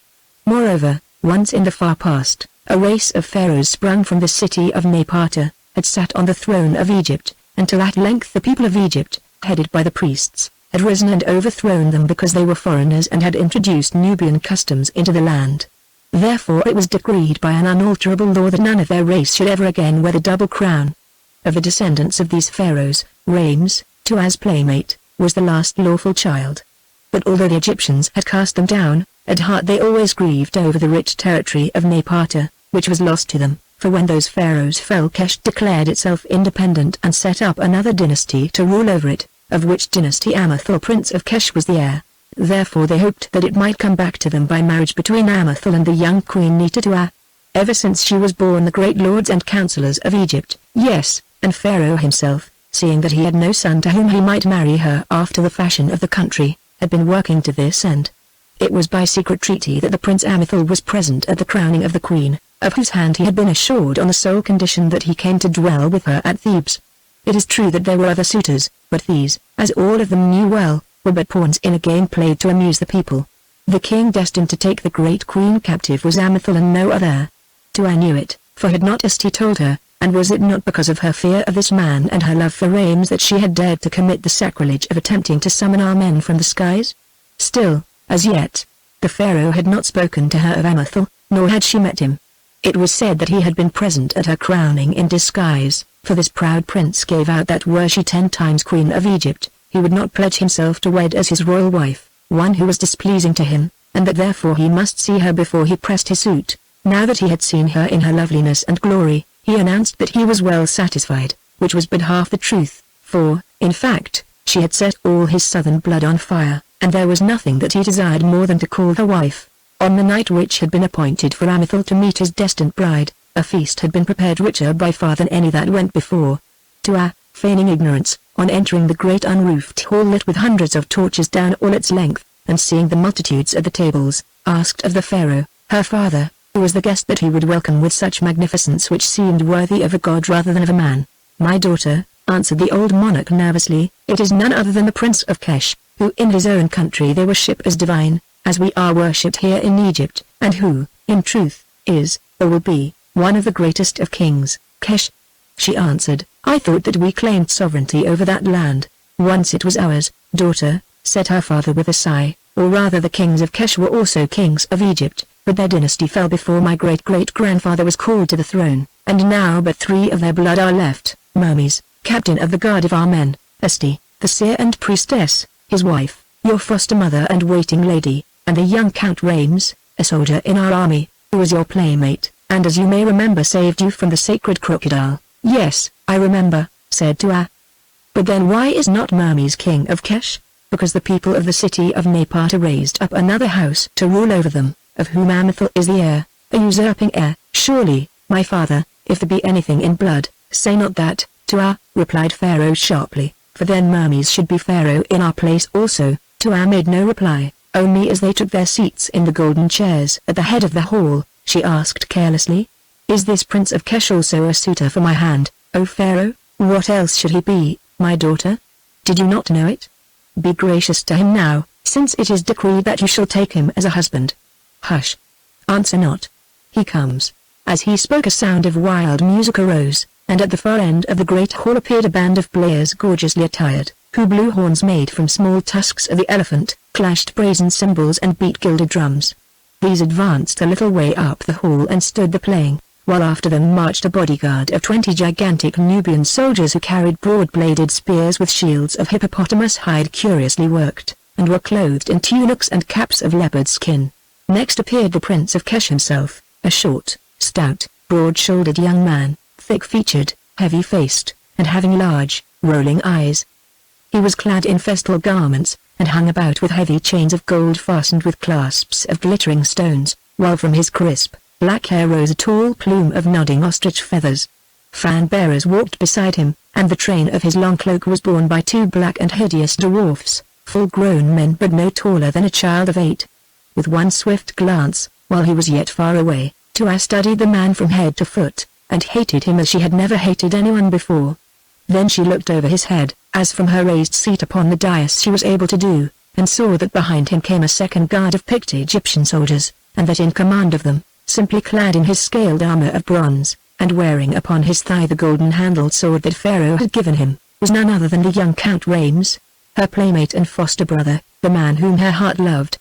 Moreover, once in the far past, a race of pharaohs sprung from the city of Napata, had sat on the throne of Egypt, until at length the people of Egypt, headed by the priests, had risen and overthrown them because they were foreigners and had introduced Nubian customs into the land. Therefore it was decreed by an unalterable law that none of their race should ever again wear the double crown. Of the descendants of these pharaohs, Rames, Tua's playmate, was the last lawful child. But although the Egyptians had cast them down, at heart they always grieved over the rich territory of Napata, which was lost to them, for when those pharaohs fell Kesh declared itself independent and set up another dynasty to rule over it, of which dynasty Amethil prince of Kesh was the heir. Therefore they hoped that it might come back to them by marriage between Amethil and the young queen Tua. Ever since she was born, the great lords and counselors of Egypt, yes, and Pharaoh himself, seeing that he had no son to whom he might marry her after the fashion of the country, had been working to this end. It was by secret treaty that the Prince Amethel was present at the crowning of the queen, of whose hand he had been assured on the sole condition that he came to dwell with her at Thebes. It is true that there were other suitors, but these, as all of them knew well, were but pawns in a game played to amuse the people. The king destined to take the great queen captive was Amethel and no other. Tuah knew it, for had not Esti told her, and was it not because of her fear of this man and her love for Rames that she had dared to commit the sacrilege of attempting to summon our men from the skies? Still, as yet, the pharaoh had not spoken to her of Amethel, nor had she met him. It was said that he had been present at her crowning in disguise, for this proud prince gave out that were she 10 times queen of Egypt, he would not pledge himself to wed as his royal wife, one who was displeasing to him, and that therefore he must see her before he pressed his suit. Now that he had seen her in her loveliness and glory, he announced that he was well satisfied, which was but half the truth, for, in fact, she had set all his southern blood on fire, and there was nothing that he desired more than to call her wife. On the night which had been appointed for Amethel to meet his destined bride, a feast had been prepared richer by far than any that went before. Tuah, feigning ignorance, on entering the great unroofed hall lit with hundreds of torches down all its length, and seeing the multitudes at the tables, asked of the pharaoh, her father, who was the guest that he would welcome with such magnificence which seemed worthy of a god rather than of a man. "My daughter," answered the old monarch nervously, "it is none other than the Prince of Kesh, who in his own country they worship as divine, as we are worshipped here in Egypt, and who, in truth, is, or will be, one of the greatest of kings, Kesh." She answered, "I thought that we claimed sovereignty over that land." "Once it was ours, daughter," said her father with a sigh, "or rather the kings of Kesh were also kings of Egypt, but their dynasty fell before my great-great-grandfather was called to the throne, and now but 3 of their blood are left, Mermes, captain of the guard of our men, Esti, the seer and priestess, his wife, your foster mother and waiting lady, and the young Count Rames, a soldier in our army, who was your playmate, and as you may remember saved you from the sacred crocodile." "Yes, I remember," said Tuah. "But then why is not Mermes king of Kesh?" "Because the people of the city of Napata raised up another house to rule over them, of whom Amethel is the heir, a usurping heir." "Surely, my father, if there be anything in blood, say not that, Tuah," replied Pharaoh sharply, "for then Mermes should be Pharaoh in our place also." Tuah made no reply, only as they took their seats in the golden chairs at the head of the hall, she asked carelessly, "Is this Prince of Kesh also a suitor for my hand, O Pharaoh?" "What else should he be, my daughter? Did you not know it? Be gracious to him now, since it is decreed that you shall take him as a husband." "Hush! Answer not. He comes." As he spoke a sound of wild music arose, and at the far end of the great hall appeared a band of players gorgeously attired, who blew horns made from small tusks of the elephant, clashed brazen cymbals and beat gilded drums. These advanced a little way up the hall and stood the playing, while after them marched a bodyguard of 20 gigantic Nubian soldiers who carried broad-bladed spears with shields of hippopotamus hide curiously worked, and were clothed in tunics and caps of leopard skin. Next appeared the Prince of Kesh himself, a short, stout, broad-shouldered young man, thick-featured, heavy-faced, and having large, rolling eyes. He was clad in festal garments, and hung about with heavy chains of gold fastened with clasps of glittering stones, while from his crisp, black hair rose a tall plume of nodding ostrich feathers. Fan-bearers walked beside him, and the train of his long cloak was borne by 2 black and hideous dwarfs, full-grown men but no taller than a child of 8. With one swift glance, while he was yet far away, Tuah studied the man from head to foot, and hated him as she had never hated anyone before. Then she looked over his head, as from her raised seat upon the dais she was able to do, and saw that behind him came a second guard of picked Egyptian soldiers, and that in command of them, simply clad in his scaled armor of bronze, and wearing upon his thigh the golden-handled sword that Pharaoh had given him, was none other than the young Count Rames, her playmate and foster brother, the man whom her heart loved.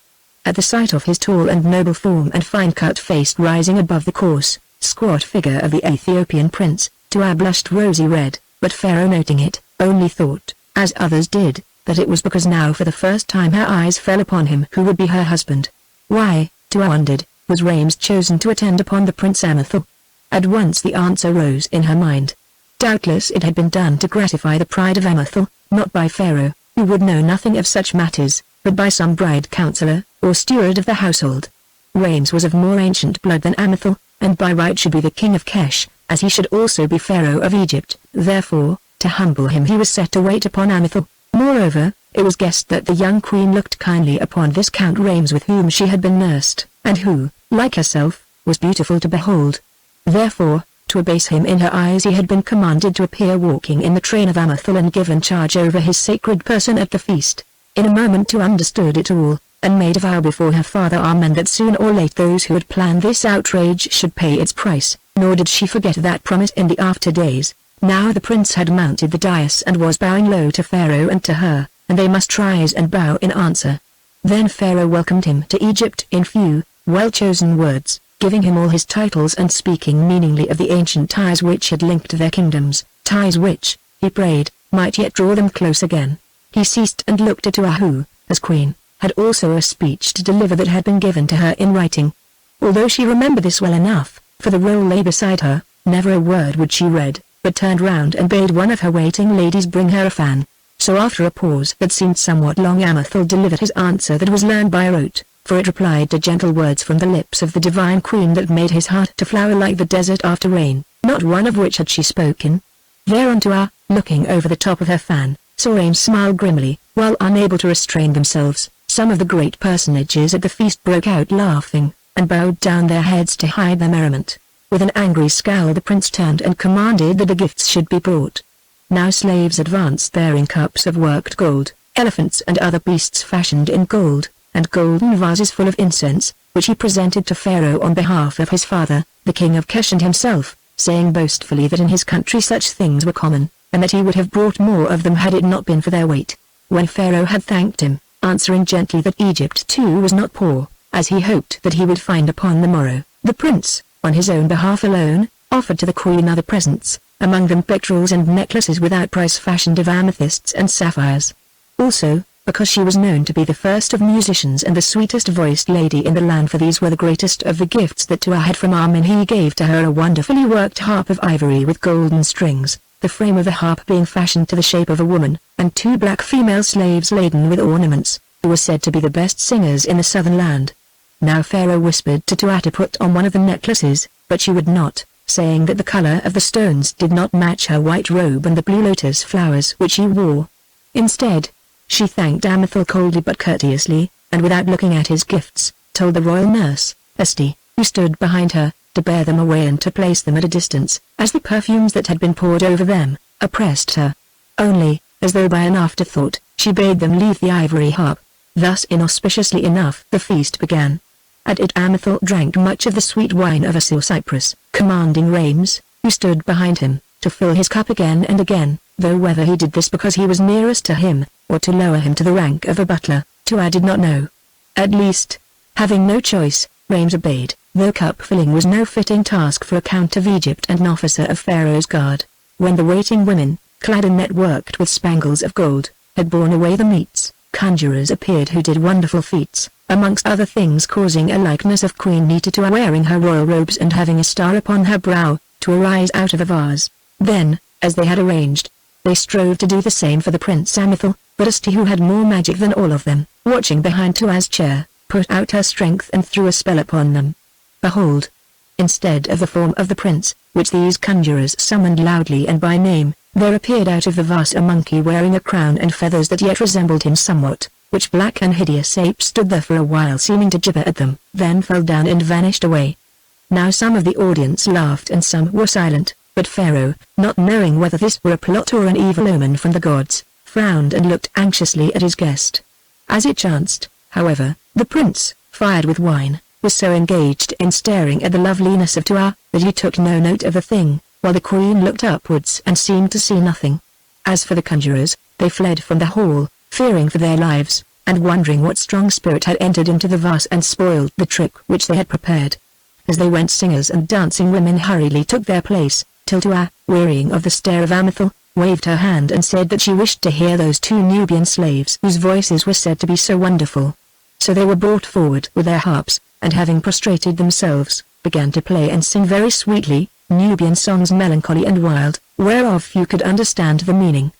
At the sight of his tall and noble form and fine-cut face rising above the coarse, squat figure of the Ethiopian prince, Tuah blushed rosy red, but Pharaoh noting it, only thought, as others did, that it was because now for the first time her eyes fell upon him who would be her husband. Why, Tuah wondered, was Rames chosen to attend upon the Prince Amethel? At once the answer rose in her mind. Doubtless it had been done to gratify the pride of Amethel, not by Pharaoh, who would know nothing of such matters, but by some bride counselor, or steward of the household. Rames was of more ancient blood than Amethel, and by right should be the king of Kesh, as he should also be pharaoh of Egypt. Therefore, to humble him he was set to wait upon Amethel. Moreover, it was guessed that the young queen looked kindly upon this Count Rames with whom she had been nursed, and who, like herself, was beautiful to behold. Therefore, to abase him in her eyes he had been commanded to appear walking in the train of Amethel and given charge over his sacred person at the feast. In a moment Tua understood it all, and made a vow before her father Amen that soon or late those who had planned this outrage should pay its price, nor did she forget that promise in the after days. Now the prince had mounted the dais and was bowing low to Pharaoh and to her, and they must rise and bow in answer. Then Pharaoh welcomed him to Egypt in few, well-chosen words, giving him all his titles and speaking meaningly of the ancient ties which had linked their kingdoms, ties which, he prayed, might yet draw them close again. He ceased and looked at Tua who, as queen, had also a speech to deliver that had been given to her in writing. Although she remembered this well enough, for the roll lay beside her, never a word would she read, but turned round and bade one of her waiting ladies bring her a fan. So after a pause that seemed somewhat long Amethel delivered his answer that was learned by rote, for it replied to gentle words from the lips of the divine queen that made his heart to flower like the desert after rain, not one of which had she spoken. Thereon Tua, looking over the top of her fan, saw Rames smile grimly, while unable to restrain themselves. Some of the great personages at the feast broke out laughing, and bowed down their heads to hide their merriment. With an angry scowl the prince turned and commanded that the gifts should be brought. Now slaves advanced bearing cups of worked gold, elephants and other beasts fashioned in gold, and golden vases full of incense, which he presented to Pharaoh on behalf of his father, the king of Kesh and himself, saying boastfully that in his country such things were common, and that he would have brought more of them had it not been for their weight. When Pharaoh had thanked him, answering gently that Egypt too was not poor, as he hoped that he would find upon the morrow, the prince, on his own behalf alone, offered to the queen other presents, among them pectorals and necklaces without price fashioned of amethysts and sapphires. Also, because she was known to be the first of musicians and the sweetest-voiced lady in the land, for these were the greatest of the gifts that Tua had from Amen. He gave to her a wonderfully worked harp of ivory with golden strings, the frame of the harp being fashioned to the shape of a woman, and 2 black female slaves laden with ornaments, who were said to be the best singers in the southern land. Now Pharaoh whispered to Tua to put on one of the necklaces, but she would not, saying that the color of the stones did not match her white robe and the blue lotus flowers which she wore. Instead, she thanked Amethel coldly but courteously, and without looking at his gifts, told the royal nurse, Esti, who stood behind her, to bear them away and to place them at a distance, as the perfumes that had been poured over them oppressed her. Only, as though by an afterthought, she bade them leave the ivory harp. Thus inauspiciously enough the feast began. At it Amethel drank much of the sweet wine of Asil Cyprus, commanding Rames, who stood behind him, to fill his cup again and again, though whether he did this because he was nearest to him, or to lower him to the rank of a butler, Tua did not know. At least, having no choice, Rames obeyed, though cup-filling was no fitting task for a count of Egypt and an officer of Pharaoh's guard. When the waiting women, clad in net worked with spangles of gold, had borne away the meats, conjurers appeared who did wonderful feats, amongst other things causing a likeness of Queen Nita to wearing her royal robes and having a star upon her brow, to arise out of a vase. Then, as they had arranged, they strove to do the same for the Prince Amethel, but Esti, who had more magic than all of them, watching behind Tua's chair, put out her strength and threw a spell upon them. Behold! Instead of the form of the prince, which these conjurers summoned loudly and by name, there appeared out of the vase a monkey wearing a crown and feathers that yet resembled him somewhat, which black and hideous ape stood there for a while seeming to gibber at them, then fell down and vanished away. Now some of the audience laughed and some were silent, but Pharaoh, not knowing whether this were a plot or an evil omen from the gods, frowned and looked anxiously at his guest. As it chanced, however, the prince, fired with wine, was so engaged in staring at the loveliness of Tua, that he took no note of the thing, while the queen looked upwards and seemed to see nothing. As for the conjurers, they fled from the hall, fearing for their lives, and wondering what strong spirit had entered into the vase and spoiled the trick which they had prepared. As they went, singers and dancing women hurriedly took their place, till Tua, wearying of the stare of Amethel, waved her hand and said that she wished to hear those 2 Nubian slaves whose voices were said to be so wonderful. So they were brought forward with their harps, and having prostrated themselves, began to play and sing very sweetly, Nubian songs melancholy and wild, whereof few could understand the meaning.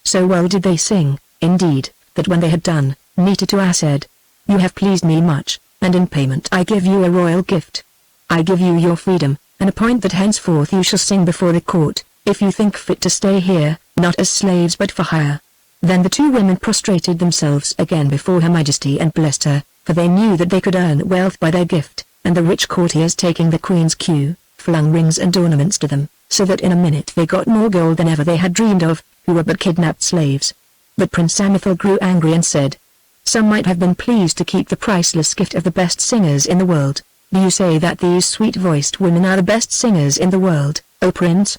So well did they sing, indeed, that when they had done, Nita Tua said, "You have pleased me much, and in payment I give you a royal gift." I give you your freedom, and appoint that henceforth you shall sing before the court, if you think fit to stay here, not as slaves but for hire." Then the two women prostrated themselves again before Her Majesty and blessed her, for they knew that they could earn wealth by their gift, and the rich courtiers, taking the queen's cue, flung rings and ornaments to them, so that in a minute they got more gold than ever they had dreamed of, who were but kidnapped slaves. But Prince Amethel grew angry and said, "Some might have been pleased to keep the priceless gift of the best singers in the world. Do you say that these sweet-voiced women are the best singers in the world, O Prince?"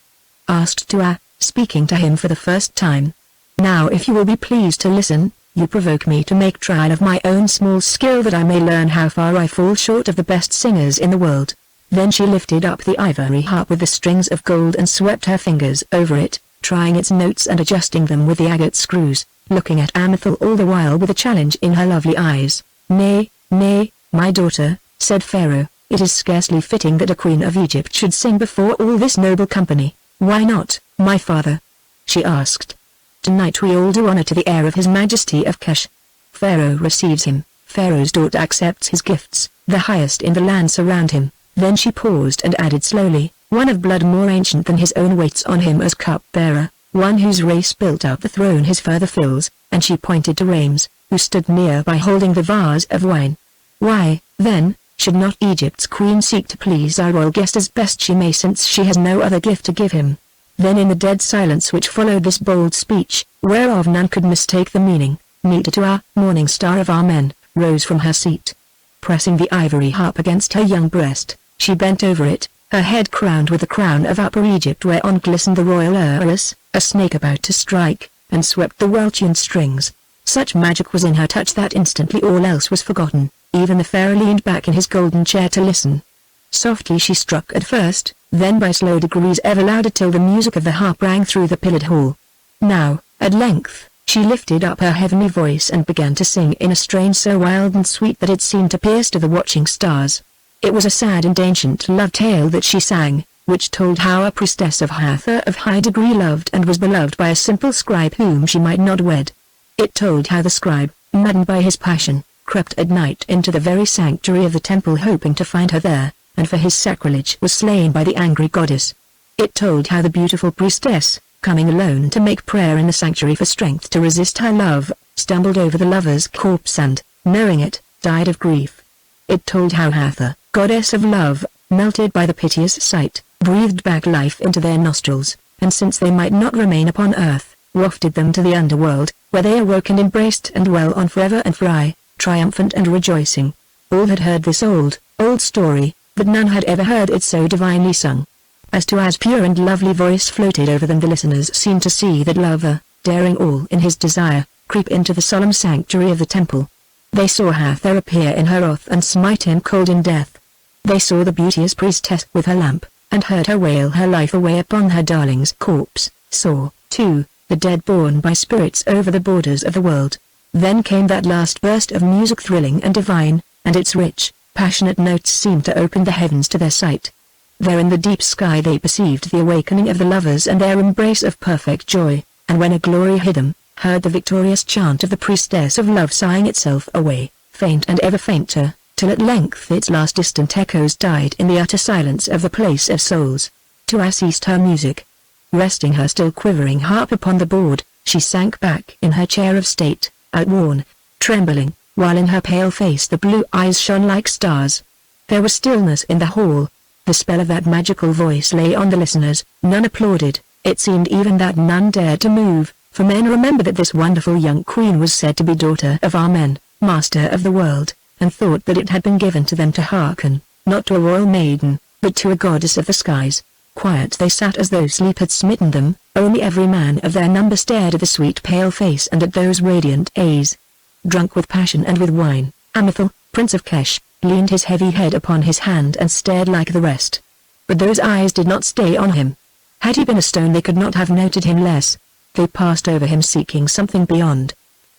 asked Tua, speaking to him for the first time. "Now if you will be pleased to listen, you provoke me to make trial of my own small skill that I may learn how far I fall short of the best singers in the world." Then she lifted up the ivory harp with the strings of gold and swept her fingers over it, trying its notes and adjusting them with the agate screws, looking at Amethel all the while with a challenge in her lovely eyes. "Nay, nay, my daughter," said Pharaoh, "it is scarcely fitting that a queen of Egypt should sing before all this noble company." "Why not, my father?" she asked. "Tonight we all do honor to the heir of His Majesty of Kesh." Pharaoh receives him. Pharaoh's daughter accepts his gifts, the highest in the land surround him. Then she paused and added slowly, "One of blood more ancient than his own waits on him as cup-bearer, one whose race built out the throne his further fills," and she pointed to Rames, who stood near by holding the vase of wine. "Why, then, should not Egypt's queen seek to please our royal guest as best she may, since she has no other gift to give him?" Then in the dead silence which followed this bold speech, whereof none could mistake the meaning, Tua, morning star of our men, rose from her seat. Pressing the ivory harp against her young breast, she bent over it, her head crowned with the crown of Upper Egypt whereon glistened the royal urus, a snake about to strike, and swept the well-tuned strings. Such magic was in her touch that instantly all else was forgotten, even the pharaoh leaned back in his golden chair to listen. Softly she struck at first, then by slow degrees ever louder till the music of the harp rang through the pillared hall. Now, at length, she lifted up her heavenly voice and began to sing in a strain so wild and sweet that it seemed to pierce to the watching stars. It was a sad and ancient love tale that she sang, which told how a priestess of Hathor of high degree loved and was beloved by a simple scribe whom she might not wed. It told how the scribe, maddened by his passion, crept at night into the very sanctuary of the temple hoping to find her there, and for his sacrilege was slain by the angry goddess. It told how the beautiful priestess, coming alone to make prayer in the sanctuary for strength to resist her love, stumbled over the lover's corpse and, knowing it, died of grief. It told how Hathor, goddess of love, melted by the piteous sight, breathed back life into their nostrils, and since they might not remain upon earth, wafted them to the underworld, where they awoke and embraced and dwell on forever and for aye, triumphant and rejoicing. All had heard this old story, but none had ever heard it so divinely sung. As Tua's pure and lovely voice floated over them, the listeners seemed to see that lover, daring all in his desire, creep into the solemn sanctuary of the temple. They saw Hathor appear in her wrath and smite him cold in death. They saw the beauteous priestess with her lamp, and heard her wail her life away upon her darling's corpse, saw, too, the dead borne by spirits over the borders of the world. Then came that last burst of music, thrilling and divine, and its rich, passionate notes seemed to open the heavens to their sight. There in the deep sky they perceived the awakening of the lovers and their embrace of perfect joy, and when a glory hid them, heard the victorious chant of the priestess of love sighing itself away, faint and ever fainter, till at length its last distant echoes died in the utter silence of the place of souls. Tua ceased her music. Resting her still quivering harp upon the board, she sank back in her chair of state, outworn, trembling, while in her pale face the blue eyes shone like stars. There was stillness in the hall. The spell of that magical voice lay on the listeners. None applauded. It seemed even that none dared to move, for men remembered that this wonderful young queen was said to be daughter of Amen, master of the world, and thought that it had been given to them to hearken, not to a royal maiden, but to a goddess of the skies. Quiet they sat as though sleep had smitten them, only every man of their number stared at the sweet pale face and at those radiant eyes. Drunk with passion and with wine, Amethel, Prince of Kesh, leaned his heavy head upon his hand and stared like the rest. But those eyes did not stay on him. Had he been a stone they could not have noted him less. They passed over him seeking something beyond.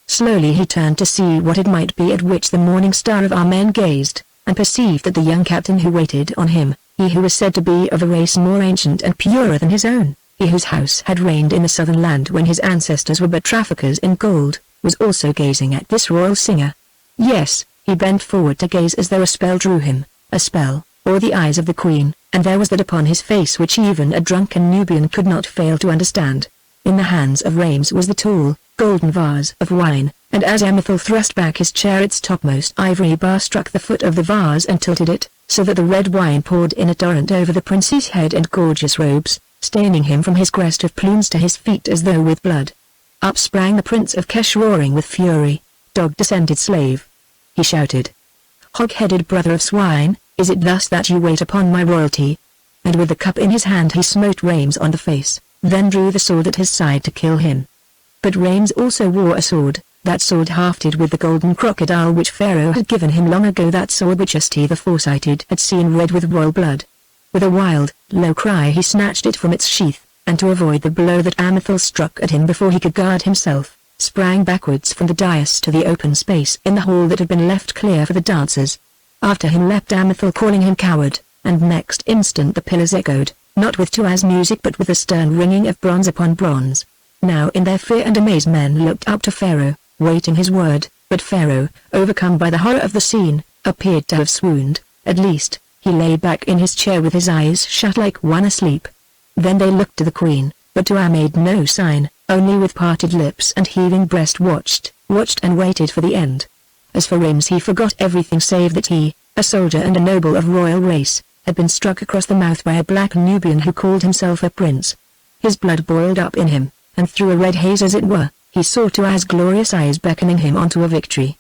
Slowly he turned to see what it might be, at which the morning star of our men gazed, and perceived that the young captain who waited on him, he who was said to be of a race more ancient and purer than his own, he whose house had reigned in the southern land when his ancestors were but traffickers in gold, was also gazing at this royal singer. Yes, he bent forward to gaze as though a spell drew him, a spell, or the eyes of the queen, and there was that upon his face which even a drunken Nubian could not fail to understand. In the hands of Rames was the tall, golden vase of wine, and as Amethel thrust back his chair its topmost ivory bar struck the foot of the vase and tilted it, so that the red wine poured in a torrent over the prince's head and gorgeous robes, staining him from his crest of plumes to his feet as though with blood. Up sprang the Prince of Kesh roaring with fury. "Dog-descended slave!" he shouted. "Hog-headed brother of swine, is it thus that you wait upon my royalty?" And with the cup in his hand he smote Rames on the face, then drew the sword at his side to kill him. But Rames also wore a sword, that sword hafted with the golden crocodile which Pharaoh had given him long ago, that sword which Asti the foresighted had seen red with royal blood. With a wild, low cry he snatched it from its sheath, and to avoid the blow that Amethel struck at him before he could guard himself, sprang backwards from the dais to the open space in the hall that had been left clear for the dancers. After him leapt Amethel calling him coward, and next instant the pillars echoed, not with Tuaz music but with a stern ringing of bronze upon bronze. Now in their fear and amaze men looked up to Pharaoh, waiting his word, but Pharaoh, overcome by the horror of the scene, appeared to have swooned. At least, he lay back in his chair with his eyes shut like one asleep. Then they looked to the queen, but Tuaz made no sign, only with parted lips and heaving breast watched and waited for the end. As for Rames, he forgot everything save that he, a soldier and a noble of royal race, had been struck across the mouth by a black Nubian who called himself a prince. His blood boiled up in him, and through a red haze as it were, he saw Tuaz's glorious eyes beckoning him on to a victory.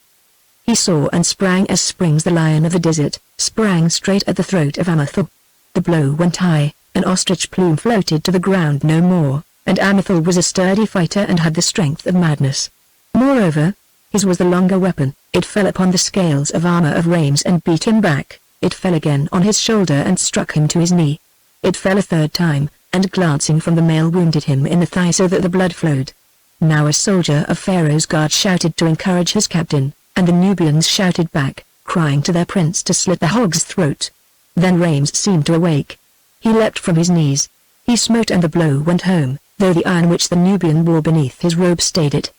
He saw and sprang as springs the lion of the desert, sprang straight at the throat of Amethel. The blow went high, an ostrich plume floated to the ground no more, and Amethel was a sturdy fighter and had the strength of madness. Moreover, his was the longer weapon. It fell upon the scales of armor of Rames and beat him back. It fell again on his shoulder and struck him to his knee. It fell a third time, and glancing from the mail wounded him in the thigh so that the blood flowed. Now a soldier of Pharaoh's guard shouted to encourage his captain, and the Nubians shouted back, crying to their prince to slit the hog's throat. Then Rames seemed to awake. He leapt from his knees. He smote and the blow went home, though the iron which the Nubian wore beneath his robe stayed it.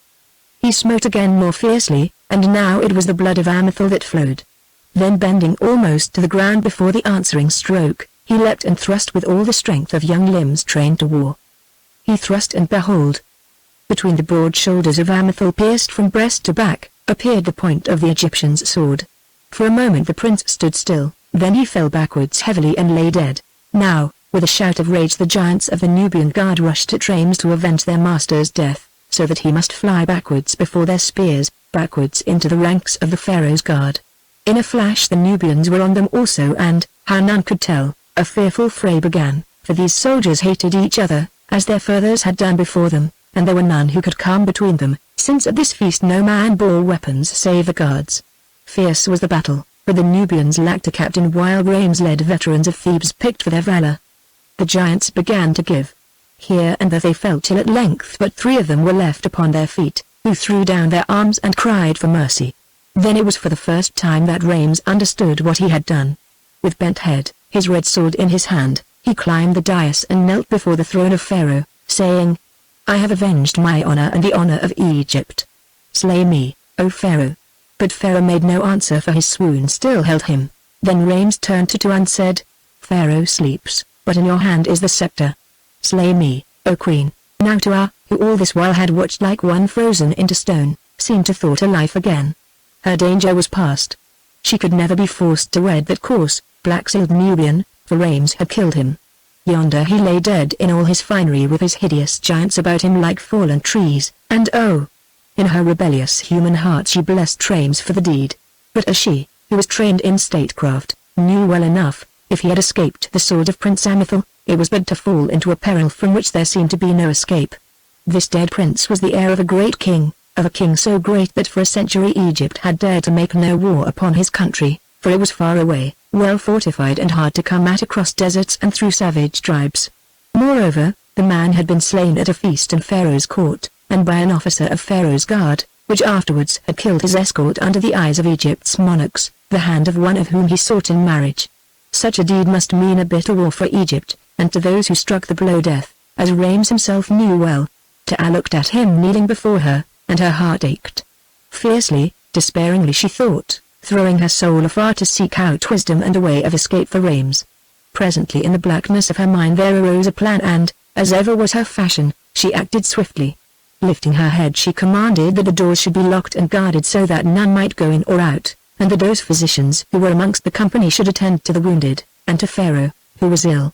He smote again more fiercely, and now it was the blood of Amethel that flowed. Then bending almost to the ground before the answering stroke, he leapt and thrust with all the strength of young limbs trained to war. He thrust and behold! Between the broad shoulders of Amethel, pierced from breast to back, appeared the point of the Egyptian's sword. For a moment the prince stood still, then he fell backwards heavily and lay dead. Now, with a shout of rage the giants of the Nubian guard rushed at Rames to avenge their master's death, so that he must fly backwards before their spears, backwards into the ranks of the Pharaoh's guard. In a flash the Nubians were on them also, and, how none could tell, a fearful fray began, for these soldiers hated each other, as their fathers had done before them, and there were none who could come between them, since at this feast no man bore weapons save the guards. Fierce was the battle, for the Nubians lacked a captain while Rames led veterans of Thebes picked for their valor. The giants began to give. Here and there they fell till at length but 3 of them were left upon their feet, who threw down their arms and cried for mercy. Then it was for the first time that Rames understood what he had done. With bent head, his red sword in his hand, he climbed the dais and knelt before the throne of Pharaoh, saying, "I have avenged my honor and the honor of Egypt. Slay me, O Pharaoh." But Pharaoh made no answer, for his swoon still held him. Then Rames turned to Tuaz and said, "Pharaoh sleeps, but in your hand is the scepter. Slay me, O Queen." Now Tuaz, who all this while had watched like one frozen into stone, seemed to thought alive again. Her danger was past. She could never be forced to wed that coarse, black-souled Nubian, for Rames had killed him. Yonder he lay dead in all his finery with his hideous giants about him like fallen trees, and oh! In her rebellious human heart she blessed Rames for the deed. But as she, who was trained in statecraft, knew well enough, if he had escaped the sword of Prince Amethel, it was but to fall into a peril from which there seemed to be no escape. This dead prince was the heir of a great king, of a king so great that for a century Egypt had dared to make no war upon his country, for it was far away, well fortified and hard to come at across deserts and through savage tribes. Moreover, the man had been slain at a feast in Pharaoh's court, and by an officer of Pharaoh's guard, which afterwards had killed his escort under the eyes of Egypt's monarchs, the hand of one of whom he sought in marriage. Such a deed must mean a bitter war for Egypt, and to those who struck the blow death, as Rames himself knew well. Tuaz looked at him kneeling before her, and her heart ached. Fiercely, despairingly she thought, throwing her soul afar to seek out wisdom and a way of escape for Rames. Presently in the blackness of her mind there arose a plan and, as ever was her fashion, she acted swiftly. Lifting her head she commanded that the doors should be locked and guarded so that none might go in or out, and that those physicians who were amongst the company should attend to the wounded, and to Pharaoh, who was ill.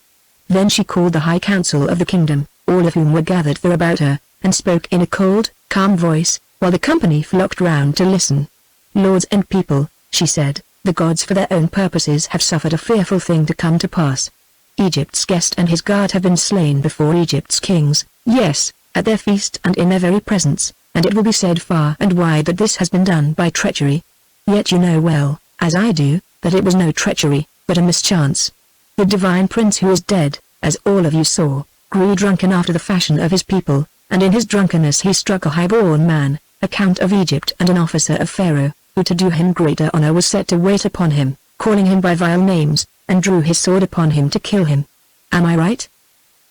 Then she called the high council of the kingdom, all of whom were gathered there about her, and spoke in a cold, calm voice, while the company flocked round to listen. "Lords and people," she said, "the gods for their own purposes have suffered a fearful thing to come to pass. Egypt's guest and his guard have been slain before Egypt's kings, yes, at their feast and in their very presence, and it will be said far and wide that this has been done by treachery. Yet you know well, as I do, that it was no treachery, but a mischance. The divine prince who is dead, as all of you saw, grew drunken after the fashion of his people, and in his drunkenness he struck a high-born man, a count of Egypt and an officer of Pharaoh, who to do him greater honor was set to wait upon him, calling him by vile names, and drew his sword upon him to kill him. Am I right?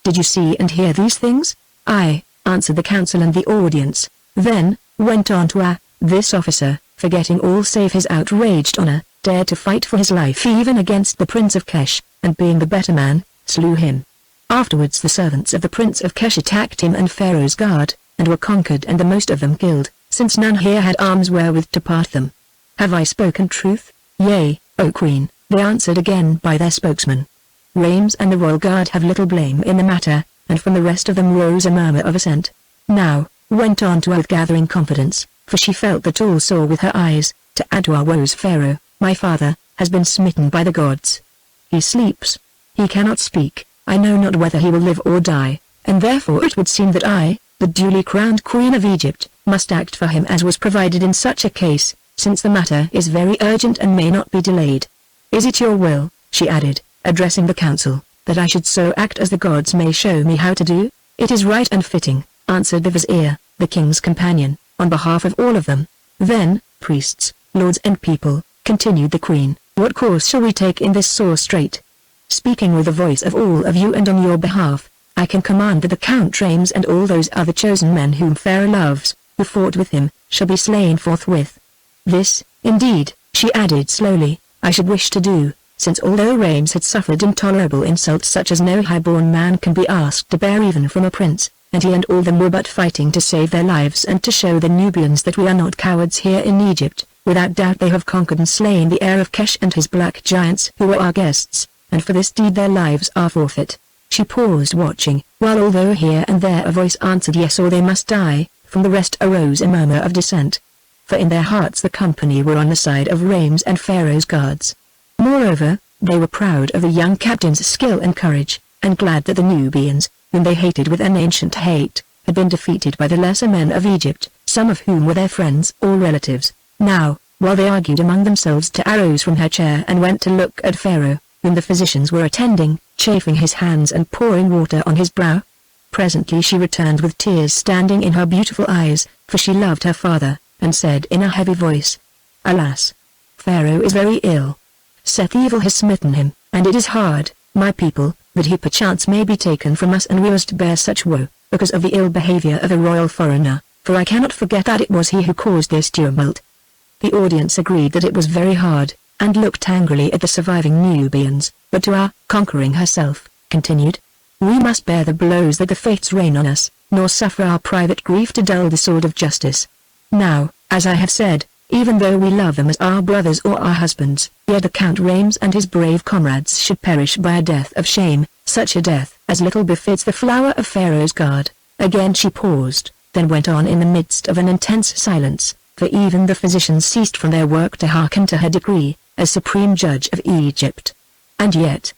Did you see and hear these things?" "Aye," answered the council and the audience. Then, went on to this officer, forgetting all save his outraged honor, dared to fight for his life even against the prince of Kesh, and being the better man, slew him. Afterwards the servants of the prince of Kesh attacked him and Pharaoh's guard, and were conquered and the most of them killed, since none here had arms wherewith to part them. Have I spoken truth?" "Yea, O queen," they answered again by their spokesman. Rames and the royal guard have little blame in the matter, and from the rest of them rose a murmur of assent. Now, went on to with gathering confidence, for she felt that all saw with her eyes, to add to our woes Pharaoh, my father, has been smitten by the gods. He sleeps. He cannot speak, I know not whether he will live or die, and therefore it would seem that I, the duly crowned queen of Egypt, must act for him as was provided in such a case, since the matter is very urgent and may not be delayed. Is it your will," she added, addressing the council, "that I should so act as the gods may show me how to do?" "It is right and fitting," answered the vizier, the king's companion, on behalf of all of them. "Then, priests, lords and people," continued the queen, "what course shall we take in this sore strait? Speaking with the voice of all of you and on your behalf, I can command that the Count Rames and all those other chosen men whom Pharaoh loves, who fought with him, shall be slain forthwith. This, indeed," she added slowly, "I should wish to do, since although Rames had suffered intolerable insults such as no high-born man can be asked to bear even from a prince, and he and all them were but fighting to save their lives and to show the Nubians that we are not cowards here in Egypt, without doubt they have conquered and slain the heir of Kesh and his black giants who were our guests, and for this deed their lives are forfeit." She paused watching, while although here and there a voice answered yes or they must die, from the rest arose a murmur of dissent. For in their hearts the company were on the side of Rames and Pharaoh's guards. Moreover, they were proud of the young captain's skill and courage, and glad that the Nubians, whom they hated with an ancient hate, had been defeated by the lesser men of Egypt, some of whom were their friends or relatives. Now, while they argued among themselves, Ta arose from her chair and went to look at Pharaoh, whom the physicians were attending, chafing his hands and pouring water on his brow. Presently she returned with tears standing in her beautiful eyes, for she loved her father, and said in a heavy voice, "Alas! Pharaoh is very ill. Seth evil has smitten him, and it is hard, my people, that he perchance may be taken from us and we must bear such woe, because of the ill behavior of a royal foreigner, for I cannot forget that it was he who caused this tumult." The audience agreed that it was very hard, and looked angrily at the surviving Nubians, but Tua, conquering herself, continued, "We must bear the blows that the fates rain on us, nor suffer our private grief to dull the sword of justice. Now, as I have said, even though we love them as our brothers or our husbands, yet the Count Rames and his brave comrades should perish by a death of shame, such a death as little befits the flower of Pharaoh's guard." Again she paused, then went on in the midst of an intense silence, for even the physicians ceased from their work to hearken to her decree, as supreme judge of Egypt. And yet,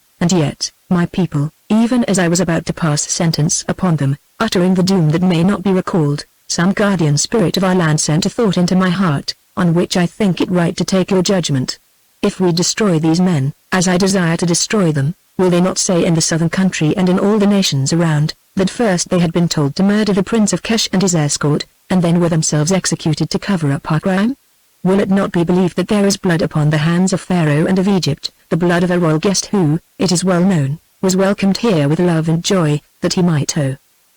my people, even as I was about to pass sentence upon them, uttering the doom that may not be recalled, some guardian spirit of our land sent a thought into my heart, on which I think it right to take your judgment. If we destroy these men, as I desire to destroy them, will they not say in the southern country and in all the nations around, that first they had been told to murder the Prince of Kesh and his escort, and then were themselves executed to cover up our crime? Will it not be believed that there is blood upon the hands of Pharaoh and of Egypt, the blood of a royal guest who, it is well known, was welcomed here with love and joy, that he might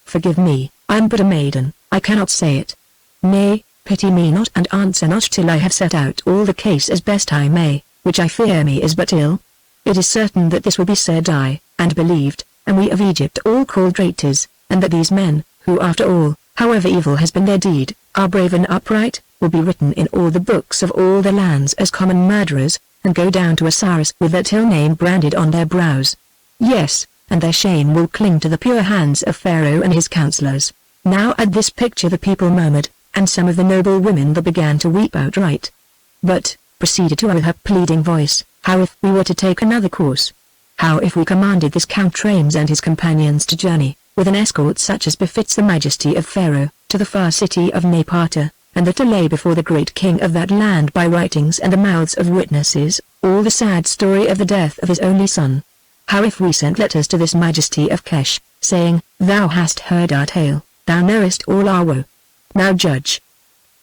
forgive me, I am but a maiden, I cannot say it. Nay, Pity me not and answer not till I have set out all the case as best I may, which I fear me is but ill. It is certain that this will be said and believed, and we of Egypt all called traitors, and that these men, who after all, however evil has been their deed, are brave and upright, will be written in all the books of all the lands as common murderers, and go down to Osiris with that ill name branded on their brows. Yes, and their shame will cling to the pure hands of Pharaoh and his counselors. Now at this picture the people murmured, and some of the noble women that began to weep outright. But, proceeded to with her pleading voice, how if we were to take another course? How if we commanded this Count Rames and his companions to journey, with an escort such as befits the majesty of Pharaoh, to the far city of Napata, and that to lay before the great king of that land by writings and the mouths of witnesses, all the sad story of the death of his only son? How if we sent letters to this majesty of Kesh, saying, Thou hast heard our tale, thou knowest all our woe. Now judge.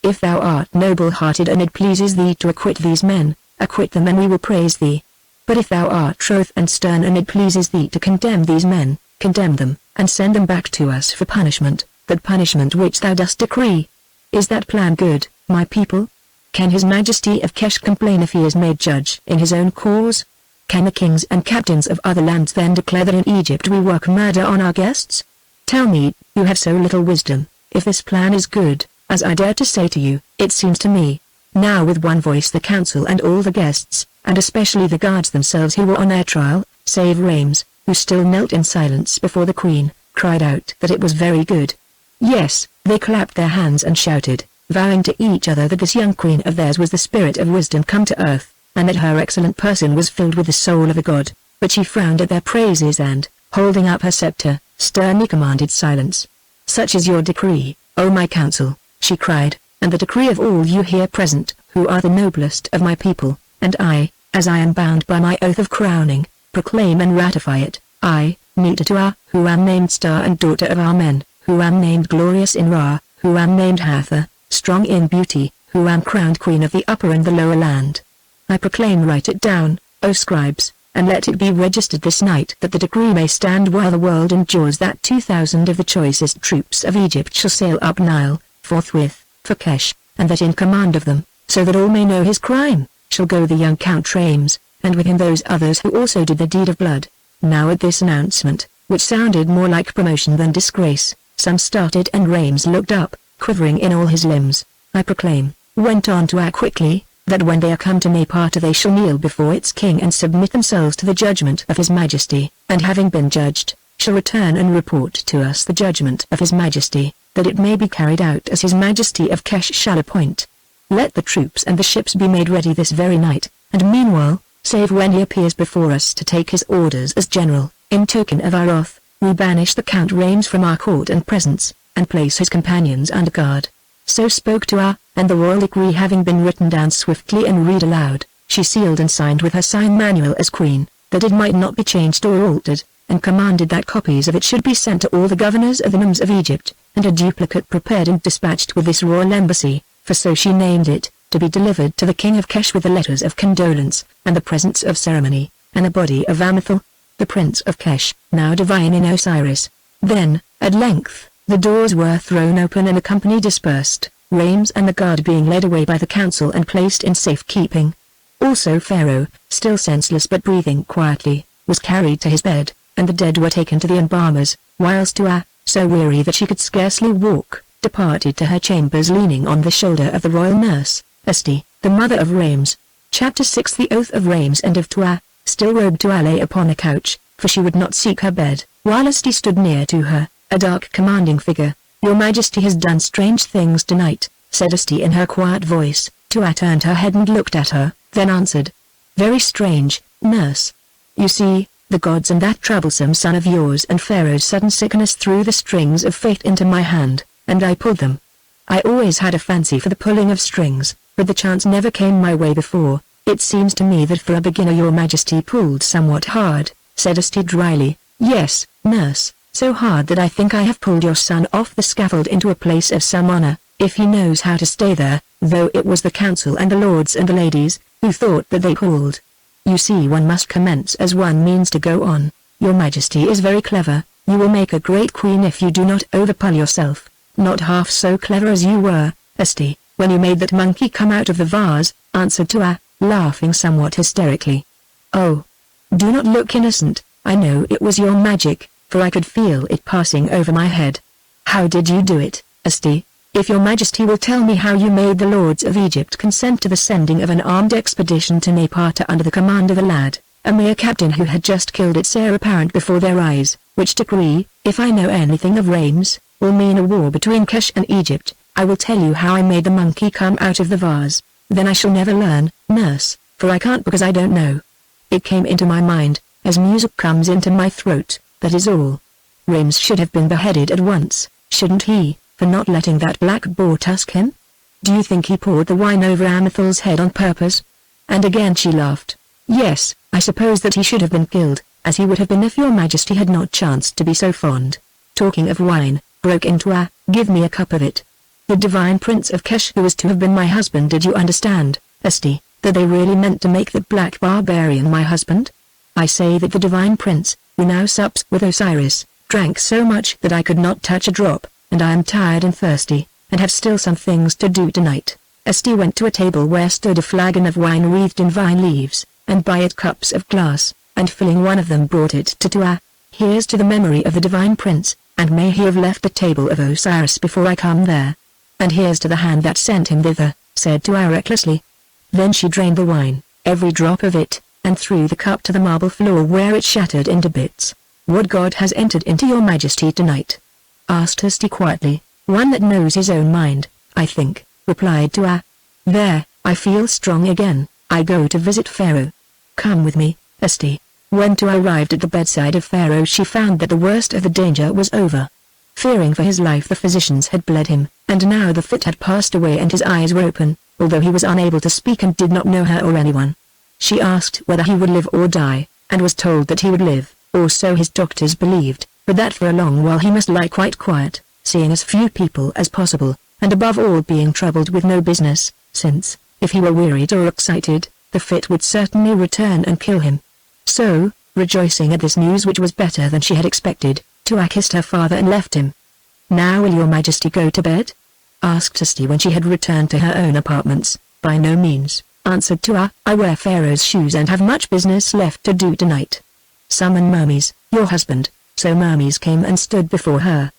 If thou art noble-hearted and it pleases thee to acquit these men, acquit them and we will praise thee. But if thou art troth and stern and it pleases thee to condemn these men, condemn them, and send them back to us for punishment, that punishment which thou dost decree. Is that plan good, my people? Can his majesty of Kesh complain if he is made judge in his own cause? Can the kings and captains of other lands then declare that in Egypt we work murder on our guests? Tell me, you have so little wisdom, if this plan is good, as I dare to say to you, it seems to me. Now with one voice the council and all the guests, and especially the guards themselves who were on their trial, save Rames, who still knelt in silence before the queen, cried out that it was very good. Yes, they clapped their hands and shouted, vowing to each other that this young queen of theirs was the spirit of wisdom come to earth, and that her excellent person was filled with the soul of a god. But she frowned at their praises and, holding up her scepter, sternly commanded silence. Such is your decree, O my council, she cried, and the decree of all you here present, who are the noblest of my people, and I, as I am bound by my oath of crowning, proclaim and ratify it. I, Netertua, who am named Star and daughter of Amen, who am named glorious in Ra, who am named Hathor, strong in beauty, who am crowned queen of the upper and the lower land. I proclaim, write it down, O scribes, and let it be registered this night that the decree may stand while the world endures, that 2,000 of the choicest troops of Egypt shall sail up Nile, forthwith, for Kesh, and that in command of them, so that all may know his crime, shall go the young Count Rames, and with him those others who also did the deed of blood. Now at this announcement, which sounded more like promotion than disgrace, some started and Rames looked up, quivering in all his limbs. I proclaim, went on to act quickly, that when they are come to Napata they shall kneel before its king and submit themselves to the judgment of his majesty, and having been judged, shall return and report to us the judgment of his majesty, that it may be carried out as his majesty of Kesh shall appoint. Let the troops and the ships be made ready this very night, and meanwhile, save when he appears before us to take his orders as general, in token of our oath, we banish the Count Rames from our court and presence, and place his companions under guard. So spoke Tua, and the royal decree having been written down swiftly and read aloud, she sealed and signed with her sign manual as queen, that it might not be changed or altered, and commanded that copies of it should be sent to all the governors of the nomes of Egypt, and a duplicate prepared and dispatched with this royal embassy, for so she named it, to be delivered to the king of Kesh with the letters of condolence, and the presents of ceremony, and a body of Amethel, the prince of Kesh, now divine in Osiris. Then, at length, the doors were thrown open and the company dispersed, Rames and the guard being led away by the council and placed in safe keeping. Also Pharaoh, still senseless but breathing quietly, was carried to his bed, and the dead were taken to the embalmers, whilst Tua, so weary that she could scarcely walk, departed to her chambers leaning on the shoulder of the royal nurse, Esti, the mother of Rames. Chapter 6. The oath of Rames and of Tua. Still robed Tua lay upon a couch, for she would not seek her bed, while Esti stood near to her, a dark commanding figure. Your Majesty has done strange things tonight, said Esti in her quiet voice. Tua turned her head and looked at her, then answered. Very strange, nurse. You see, the gods and that troublesome son of yours and Pharaoh's sudden sickness threw the strings of fate into my hand, and I pulled them. I always had a fancy for the pulling of strings, but the chance never came my way before. It seems to me that for a beginner your Majesty pulled somewhat hard, said Esti dryly. Yes, nurse, so hard that I think I have pulled your son off the scaffold into a place of some honor, if he knows how to stay there, though it was the council and the lords and the ladies, who thought that they pulled. You see, one must commence as one means to go on. Your Majesty is very clever, you will make a great queen if you do not overpull yourself. Not half so clever as you were, Esti, when you made that monkey come out of the vase," answered Tua, laughing somewhat hysterically. "Oh, do not look innocent, I know it was your magic, for I could feel it passing over my head." "How did you do it, Asti? If your majesty will tell me how you made the lords of Egypt consent to the sending of an armed expedition to Napata under the command of a lad, a mere captain who had just killed its heir apparent before their eyes, which decree, if I know anything of Rames, will mean a war between Kesh and Egypt, I will tell you how I made the monkey come out of the vase. Then I shall never learn, nurse, for I can't because I don't know. It came into my mind, as music comes into my throat, that is all. Rames should have been beheaded at once, shouldn't he, for not letting that black boar tusk him? Do you think he poured the wine over Amithal's head on purpose?" And again she laughed. "Yes, I suppose that he should have been killed, as he would have been if your majesty had not chanced to be so fond." "Talking of wine," broke into "give me a cup of it. The divine prince of Kesh who was to have been my husband, did you understand, Asti, that they really meant to make that black barbarian my husband? I say that the divine prince, who now sups with Osiris, drank so much that I could not touch a drop, and I am tired and thirsty, and have still some things to do tonight." Asti went to a table where stood a flagon of wine wreathed in vine leaves, and by it cups of glass, and filling one of them brought it to Tua. "Here's to the memory of the divine prince, and may he have left the table of Osiris before I come there. And here's to the hand that sent him thither," said Tua recklessly. Then she drained the wine, every drop of it, and threw the cup to the marble floor where it shattered into bits. "What god has entered into your majesty tonight?" asked Asti quietly. "One that knows his own mind, I think," replied Tua. "There, I feel strong again, I go to visit Pharaoh. Come with me, Asti." When Tua arrived at the bedside of Pharaoh, she found that the worst of the danger was over. Fearing for his life, the physicians had bled him, and now the fit had passed away and his eyes were open, although he was unable to speak and did not know her or anyone. She asked whether he would live or die, and was told that he would live, or so his doctors believed, but that for a long while he must lie quite quiet, seeing as few people as possible, and above all being troubled with no business, since, if he were wearied or excited, the fit would certainly return and kill him. So, rejoicing at this news which was better than she had expected, Tua kissed her father and left him. "Now will your majesty go to bed?" asked Asti when she had returned to her own apartments. "By no means," answered Tua. "I wear Pharaoh's shoes and have much business left to do tonight. Summon Mermes, your husband." So Mermes came and stood before her.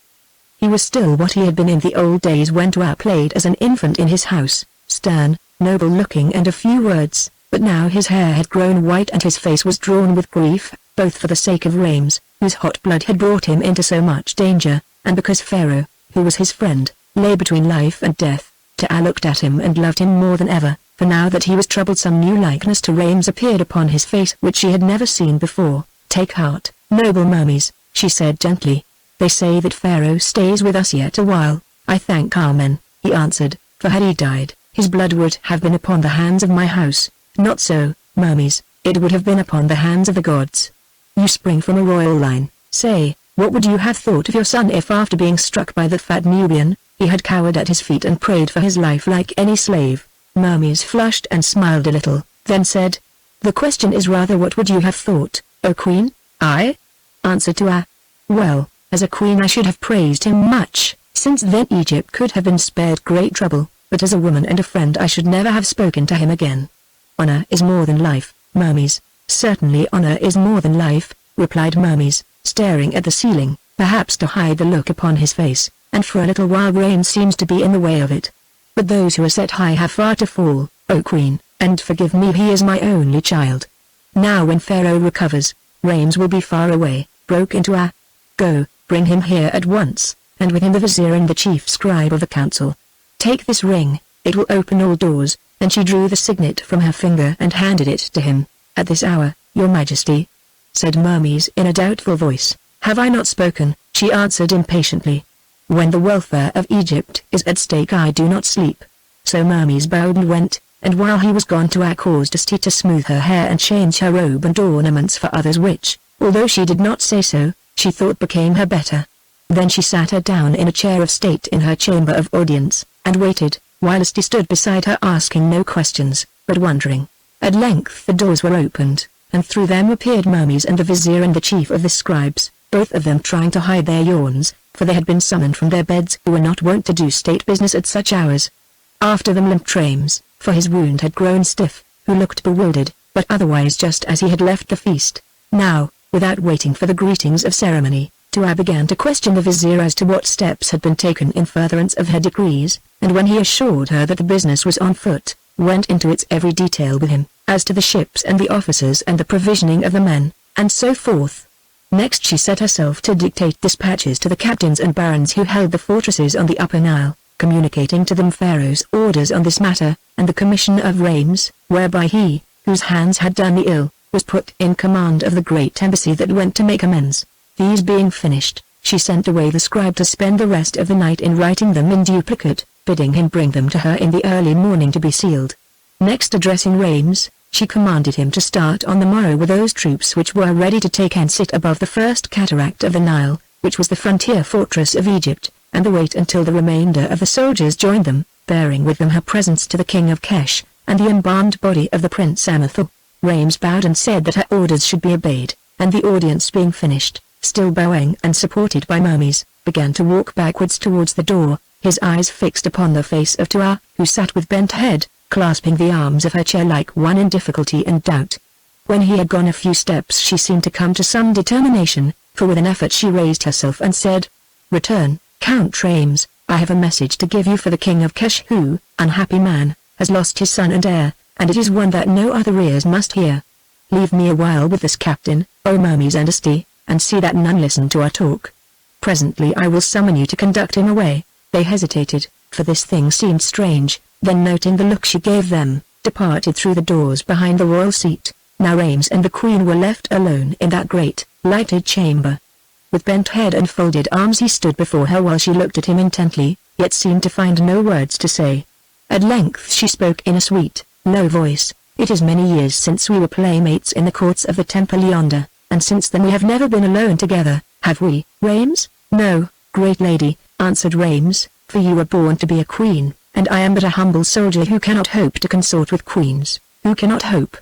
He was still what he had been in the old days when Tua played as an infant in his house, stern, noble-looking and a few words, but now his hair had grown white and his face was drawn with grief, both for the sake of Rames, whose hot blood had brought him into so much danger, and because Pharaoh, who was his friend, lay between life and death. Tua looked at him and loved him more than ever, for now that he was troubled some new likeness to Rames appeared upon his face which she had never seen before. "Take heart, noble Mermes," she said gently. "They say that Pharaoh stays with us yet a while." "I thank Amen," he answered, "for had he died, his blood would have been upon the hands of my house. Not so, Mermes, it would have been upon the hands of the gods. You spring from a royal line. Say, what would you have thought of your son if after being struck by the fat Nubian, he had cowered at his feet and prayed for his life like any slave?" Mermes flushed and smiled a little, then said, "The question is rather what would you have thought, O queen?" "I?" answered Tua. "Well, as a queen I should have praised him much, since then Egypt could have been spared great trouble, but as a woman and a friend I should never have spoken to him again." "Honor is more than life, Mermes." "Certainly honor is more than life," replied Mermes, staring at the ceiling, perhaps to hide the look upon his face, "and for a little while rain seems to be in the way of it. But those who are set high have far to fall, O queen, and forgive me, he is my only child. Now when Pharaoh recovers, Rames will be far away," broke into a. "Go, bring him here at once, and with him the vizier and the chief scribe of the council. Take this ring, it will open all doors," and she drew the signet from her finger and handed it to him. "At this hour, your majesty," said Mermes in a doubtful voice. "Have I not spoken?" she answered impatiently. "When the welfare of Egypt is at stake I do not sleep." So Mermes bowed and went, and while he was gone Tua caused Asti to smooth her hair and change her robe and ornaments for others which, although she did not say so, she thought became her better. Then she sat her down in a chair of state in her chamber of audience, and waited, while Asti stood beside her asking no questions, but wondering. At length the doors were opened, and through them appeared Mermes and the vizier and the chief of the scribes, both of them trying to hide their yawns, for they had been summoned from their beds who were not wont to do state business at such hours. After them limped Rames, for his wound had grown stiff, who looked bewildered, but otherwise just as he had left the feast. Now, without waiting for the greetings of ceremony, Tua began to question the vizier as to what steps had been taken in furtherance of her decrees, and when he assured her that the business was on foot, went into its every detail with him, as to the ships and the officers and the provisioning of the men, and so forth. Next she set herself to dictate dispatches to the captains and barons who held the fortresses on the Upper Nile, communicating to them Pharaoh's orders on this matter, and the commission of Rames, whereby he, whose hands had done the ill, was put in command of the great embassy that went to make amends. These being finished, she sent away the scribe to spend the rest of the night in writing them in duplicate, bidding him bring them to her in the early morning to be sealed. Next addressing Rames, she commanded him to start on the morrow with those troops which were ready to take and sit above the first cataract of the Nile, which was the frontier fortress of Egypt, and to wait until the remainder of the soldiers joined them, bearing with them her presents to the king of Kesh, and the embalmed body of the Prince Amethel. Rames bowed and said that her orders should be obeyed, and the audience being finished, still bowing and supported by mummies, began to walk backwards towards the door, his eyes fixed upon the face of Tua, who sat with bent head, clasping the arms of her chair like one in difficulty and doubt. When he had gone a few steps she seemed to come to some determination, for with an effort she raised herself and said, "Return, Count Rames, I have a message to give you for the king of Kesh who, unhappy man, has lost his son and heir, and it is one that no other ears must hear. Leave me a while with this captain, O mummies and Asti, and see that none listen to our talk. Presently I will summon you to conduct him away." They hesitated, for this thing seemed strange, then noting the look she gave them, departed through the doors behind the royal seat. Now Rames and the queen were left alone in that great, lighted chamber. With bent head and folded arms he stood before her while she looked at him intently, yet seemed to find no words to say. At length she spoke in a sweet, low voice, "It is many years since we were playmates in the courts of the temple yonder, and since then we have never been alone together, have we, Rames?" "No, great lady," answered Rames, "for you were born to be a queen, and I am but a humble soldier who cannot hope to consort with queens, who cannot hope."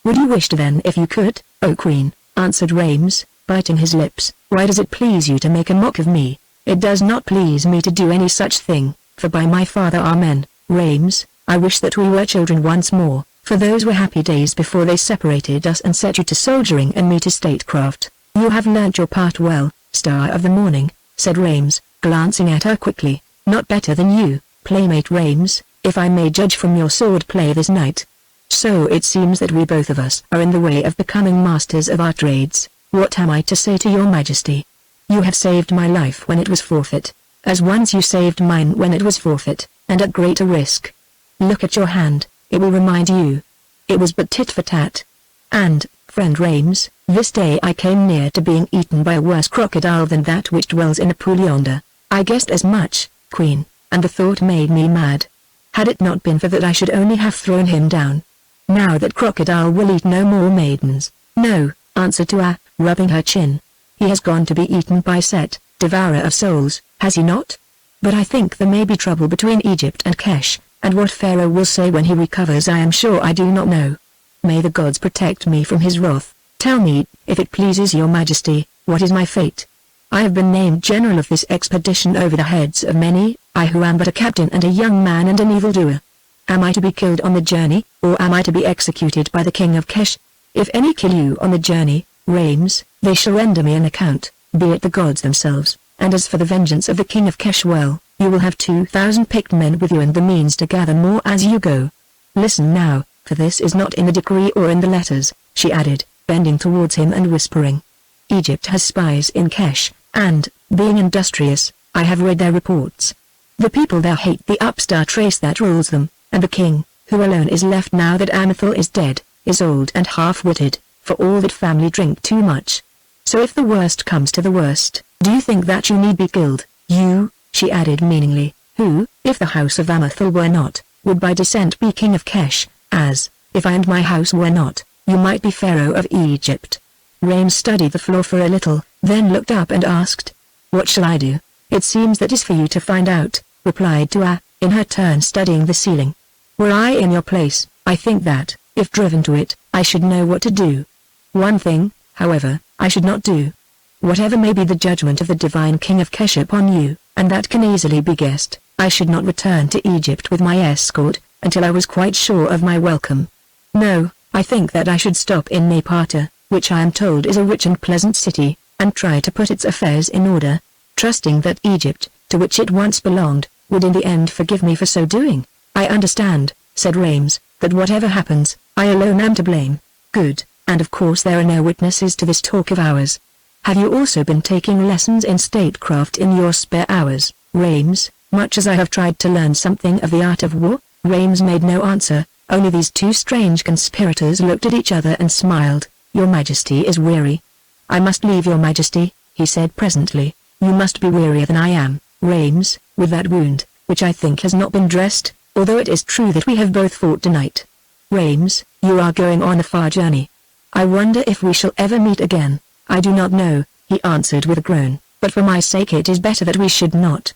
"Would you wish to then if you could, O queen?" answered Rames, biting his lips. "Why does it please you to make a mock of me?" "It does not please me to do any such thing, for by my father amen, Rames, I wish that we were children once more, for those were happy days before they separated us and set you to soldiering and me to statecraft." "You have learnt your part well, star of the morning," said Rames, glancing at her quickly. "Not better than you, playmate Rames, if I may judge from your sword play this night. So it seems that we both of us are in the way of becoming masters of our trades. What am I to say to your majesty? You have saved my life when it was forfeit, as once you saved mine when it was forfeit, and at greater risk. Look at your hand, it will remind you. It was but tit for tat. And, friend Rames, this day I came near to being eaten by a worse crocodile than that which dwells in the pool yonder. I guessed as much, queen, and the thought made me mad. Had it not been for that I should only have thrown him down. Now that crocodile will eat no more maidens." "No," answered Tua, rubbing her chin. "He has gone to be eaten by Set, devourer of souls, has he not? But I think there may be trouble between Egypt and Kesh, and what Pharaoh will say when he recovers I am sure I do not know. May the gods protect me from his wrath. Tell me, if it pleases your majesty, what is my fate? I have been named general of this expedition over the heads of many, I who am but a captain and a young man and an evildoer. Am I to be killed on the journey, or am I to be executed by the king of Kesh? If any kill you on the journey, Rames, they shall render me an account, be it the gods themselves, and as for the vengeance of the king of Kesh, well, you will have 2,000 picked men with you and the means to gather more as you go. Listen now, for this is not in the decree or in the letters," she added, bending towards him and whispering. "Egypt has spies in Kesh, and, being industrious, I have read their reports. The people there hate the upstart race that rules them, and the king, who alone is left now that Amethel is dead, is old and half-witted, for all that family drink too much. So if the worst comes to the worst, do you think that you need be killed, you?" she added meaningly, "who, if the house of Amethel were not, would by descent be king of Kesh, as, if I and my house were not, you might be pharaoh of Egypt." Rames studied the floor for a little, then looked up and asked, "What shall I do?" "It seems that is for you to find out," replied Tua, in her turn studying the ceiling. "Were I in your place, I think that, if driven to it, I should know what to do. One thing, however, I should not do. Whatever may be the judgment of the divine king of Kesh upon you, and that can easily be guessed, I should not return to Egypt with my escort, until I was quite sure of my welcome. No, I think that I should stop in Napata, which I am told is a rich and pleasant city, and try to put its affairs in order, trusting that Egypt, to which it once belonged, would in the end forgive me for so doing. I understand, said Rames, that whatever happens, I alone am to blame. Good, and of course there are no witnesses to this talk of ours. Have you also been taking lessons in statecraft in your spare hours, Rames, much as I have tried to learn something of the art of war? Rames made no answer, only these two strange conspirators looked at each other and smiled. Your Majesty is weary. I must leave your Majesty, he said presently. You must be wearier than I am, Rames, with that wound, which I think has not been dressed, although it is true that we have both fought tonight. Rames, you are going on a far journey. I wonder if we shall ever meet again. I do not know, he answered with a groan, but for my sake it is better that we should not.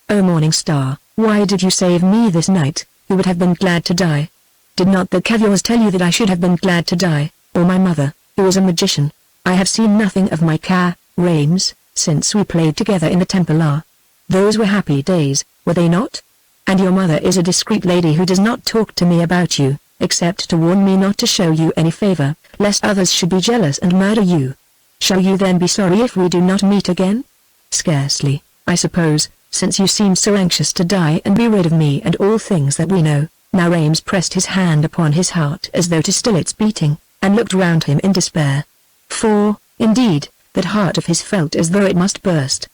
O Morning Star, why did you save me this night, who would have been glad to die? Did not the caviars tell you that I should have been glad to die, or my mother, who is a magician? I have seen nothing of my Rames, since we played together in the temple. Those were happy days, were they not? And your mother is a discreet lady who does not talk to me about you, except to warn me not to show you any favor, lest others should be jealous and murder you. Shall you then be sorry if we do not meet again? Scarcely, I suppose, since you seem so anxious to die and be rid of me and all things that we know. Now Rames pressed his hand upon his heart as though to still its beating, and looked round him in despair. For, indeed, that heart of his felt as though it must burst.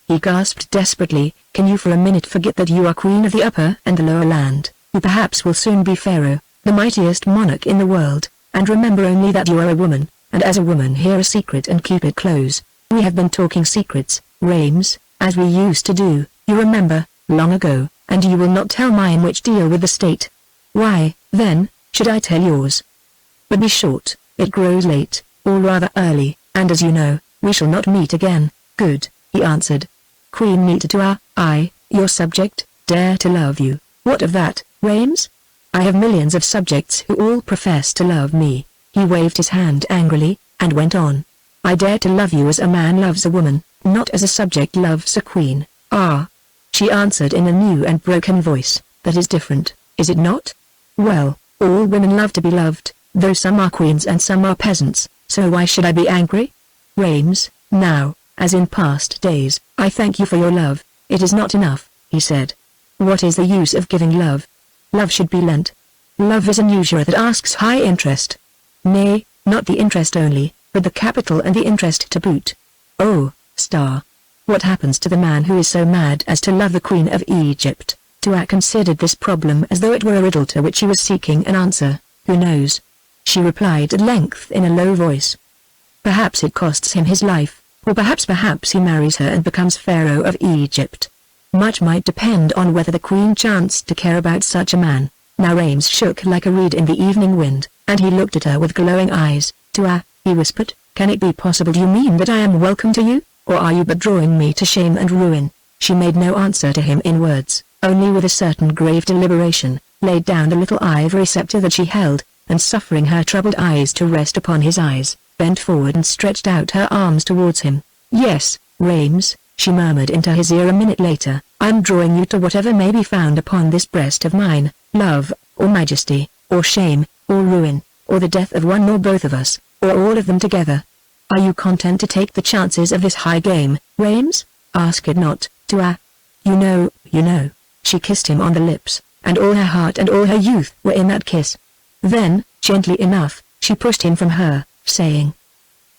He gasped desperately, can you for a minute forget that you are queen of the upper and the lower land, who perhaps will soon be pharaoh, the mightiest monarch in the world, and remember only that you are a woman, and as a woman hear a secret and keep it close. We have been talking secrets, Rames, as we used to do, you remember, long ago, and you will not tell mine which deal with the state. Why, then, should I tell yours? But be short, it grows late, or rather early, and as you know, we shall not meet again. Good, he answered. Queen Nita, I, your subject, dare to love you. What of that, Rames? I have millions of subjects who all profess to love me. He waved his hand angrily, and went on. I dare to love you as a man loves a woman, not as a subject loves a queen. She answered in a new and broken voice, that is different, is it not? Well, all women love to be loved, though some are queens and some are peasants, so why should I be angry? Rames, now, as in past days, I thank you for your love. It is not enough, he said. What is the use of giving love? Love should be lent. Love is an usurer that asks high interest. Nay, not the interest only, but the capital and the interest to boot. Oh, Star. What happens to the man who is so mad as to love the Queen of Egypt? Tuat considered this problem as though it were a riddle to which he was seeking an answer. Who knows? She replied at length in a low voice. Perhaps it costs him his life, or perhaps he marries her and becomes Pharaoh of Egypt. Much might depend on whether the Queen chanced to care about such a man. Now Rames shook like a reed in the evening wind, and he looked at her with glowing eyes. Tuat, he whispered, can it be possible you mean that I am welcome to you, or are you but drawing me to shame and ruin? She made no answer to him in words, only with a certain grave deliberation, laid down the little ivory scepter that she held, and suffering her troubled eyes to rest upon his eyes, bent forward and stretched out her arms towards him. Yes, Rames, she murmured into his ear a minute later, I am drawing you to whatever may be found upon this breast of mine, love, or majesty, or shame, or ruin, or the death of one or both of us, or all of them together. Are you content to take the chances of this high game, Rames? Ask it not, Tuat. You know. She kissed him on the lips, and all her heart and all her youth were in that kiss. Then, gently enough, she pushed him from her, saying,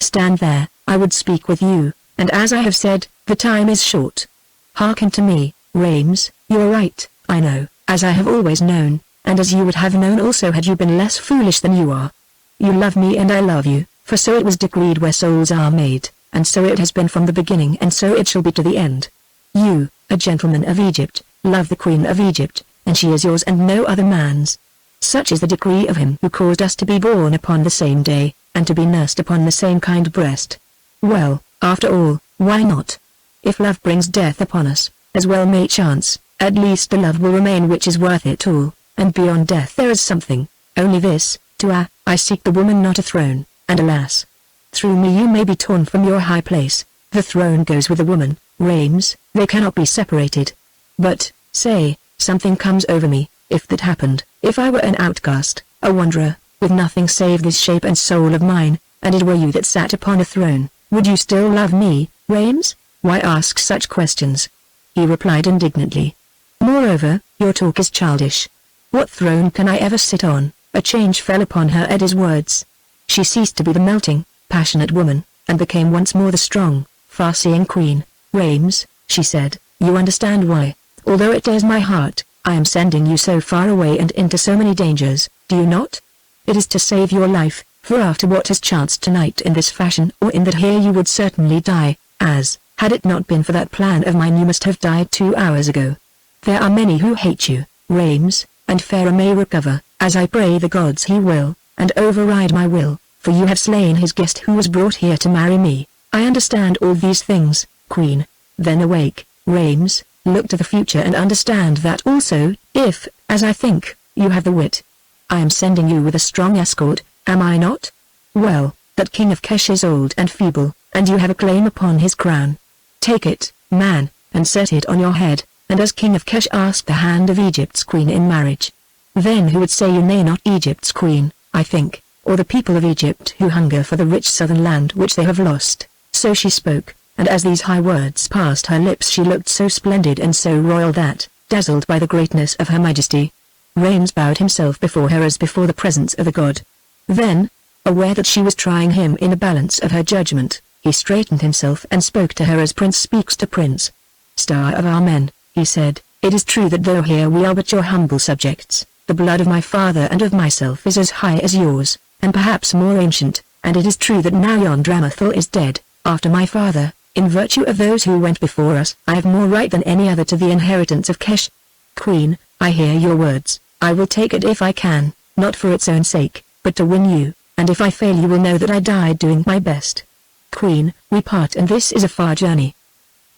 Stand there, I would speak with you, and as I have said, the time is short. Hearken to me, Rames, you are right, I know, as I have always known, and as you would have known also had you been less foolish than you are. You love me and I love you, for so it was decreed where souls are made, and so it has been from the beginning and so it shall be to the end. You, a gentleman of Egypt, love the Queen of Egypt, and she is yours and no other man's. Such is the decree of him who caused us to be born upon the same day, and to be nursed upon the same kind breast. Well, after all, why not? If love brings death upon us, as well may chance, at least the love will remain which is worth it all, and beyond death there is something, only this, Tuat, I seek the woman not a throne, and alas! Through me you may be torn from your high place, the throne goes with the woman, Rames, they cannot be separated. But, Say, something comes over me, if that happened, if I were an outcast, a wanderer, with nothing save this shape and soul of mine, and it were you that sat upon a throne, would you still love me, Rames? Why ask such questions? He replied indignantly. Moreover, your talk is childish. What throne can I ever sit on? A change fell upon her at his words. She ceased to be the melting, passionate woman, and became once more the strong, far-seeing queen. Rames, she said, you understand why, although it tears my heart, I am sending you so far away and into so many dangers, do you not? It is to save your life, for after what has chanced tonight in this fashion or in that here you would certainly die, as, had it not been for that plan of mine you must have died 2 hours ago. There are many who hate you, Rames, and Pharaoh may recover, as I pray the gods he will, and override my will, for you have slain his guest who was brought here to marry me. I understand all these things, Queen. Then awake, Rames, look to the future and understand that also, if, as I think, you have the wit. I am sending you with a strong escort, am I not? Well, that king of Kesh is old and feeble, and you have a claim upon his crown. Take it, man, and set it on your head, and as king of Kesh ask the hand of Egypt's queen in marriage. Then who would say you nay not Egypt's queen, I think, or the people of Egypt who hunger for the rich southern land which they have lost. So she spoke, and as these high words passed her lips she looked so splendid and so royal that, dazzled by the greatness of her majesty, Rames bowed himself before her as before the presence of a god. Then, aware that she was trying him in the balance of her judgment, he straightened himself and spoke to her as prince speaks to prince. Star of our men, he said, it is true that though here we are but your humble subjects, the blood of my father and of myself is as high as yours, and perhaps more ancient, and it is true that now yon Dramathel is dead, after my father, in virtue of those who went before us, I have more right than any other to the inheritance of Kesh. Queen, I hear your words, I will take it if I can, not for its own sake, but to win you, and if I fail you will know that I died doing my best. Queen, we part and this is a far journey.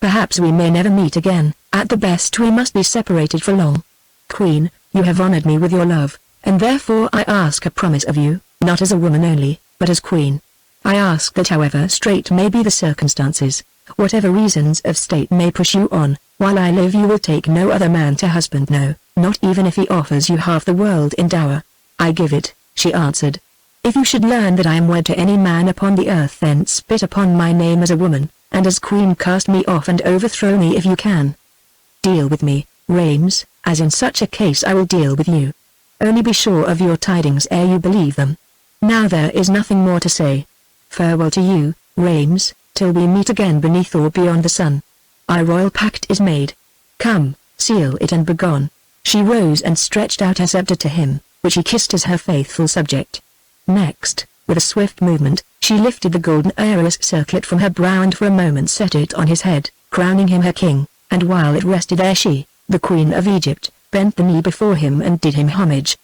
Perhaps we may never meet again, at the best we must be separated for long. Queen, you have honored me with your love, and therefore I ask a promise of you, not as a woman only, but as queen. I ask that however strait may be the circumstances, whatever reasons of state may push you on, while I live you will take no other man to husband, no, not even if he offers you half the world in dower. I give it, she answered. If you should learn that I am wed to any man upon the earth then spit upon my name as a woman, and as queen cast me off and overthrow me if you can. Deal with me, Rames, as in such a case I will deal with you. Only be sure of your tidings ere you believe them. Now there is nothing more to say. Farewell to you, Rames, till we meet again beneath or beyond the sun. Our royal pact is made. Come, seal it and begone. She rose and stretched out her scepter to him, which he kissed as her faithful subject. Next, with a swift movement, she lifted the golden arrows circlet from her brow and for a moment set it on his head, crowning him her king, and while it rested there she, the queen of Egypt, bent the knee before him and did him homage.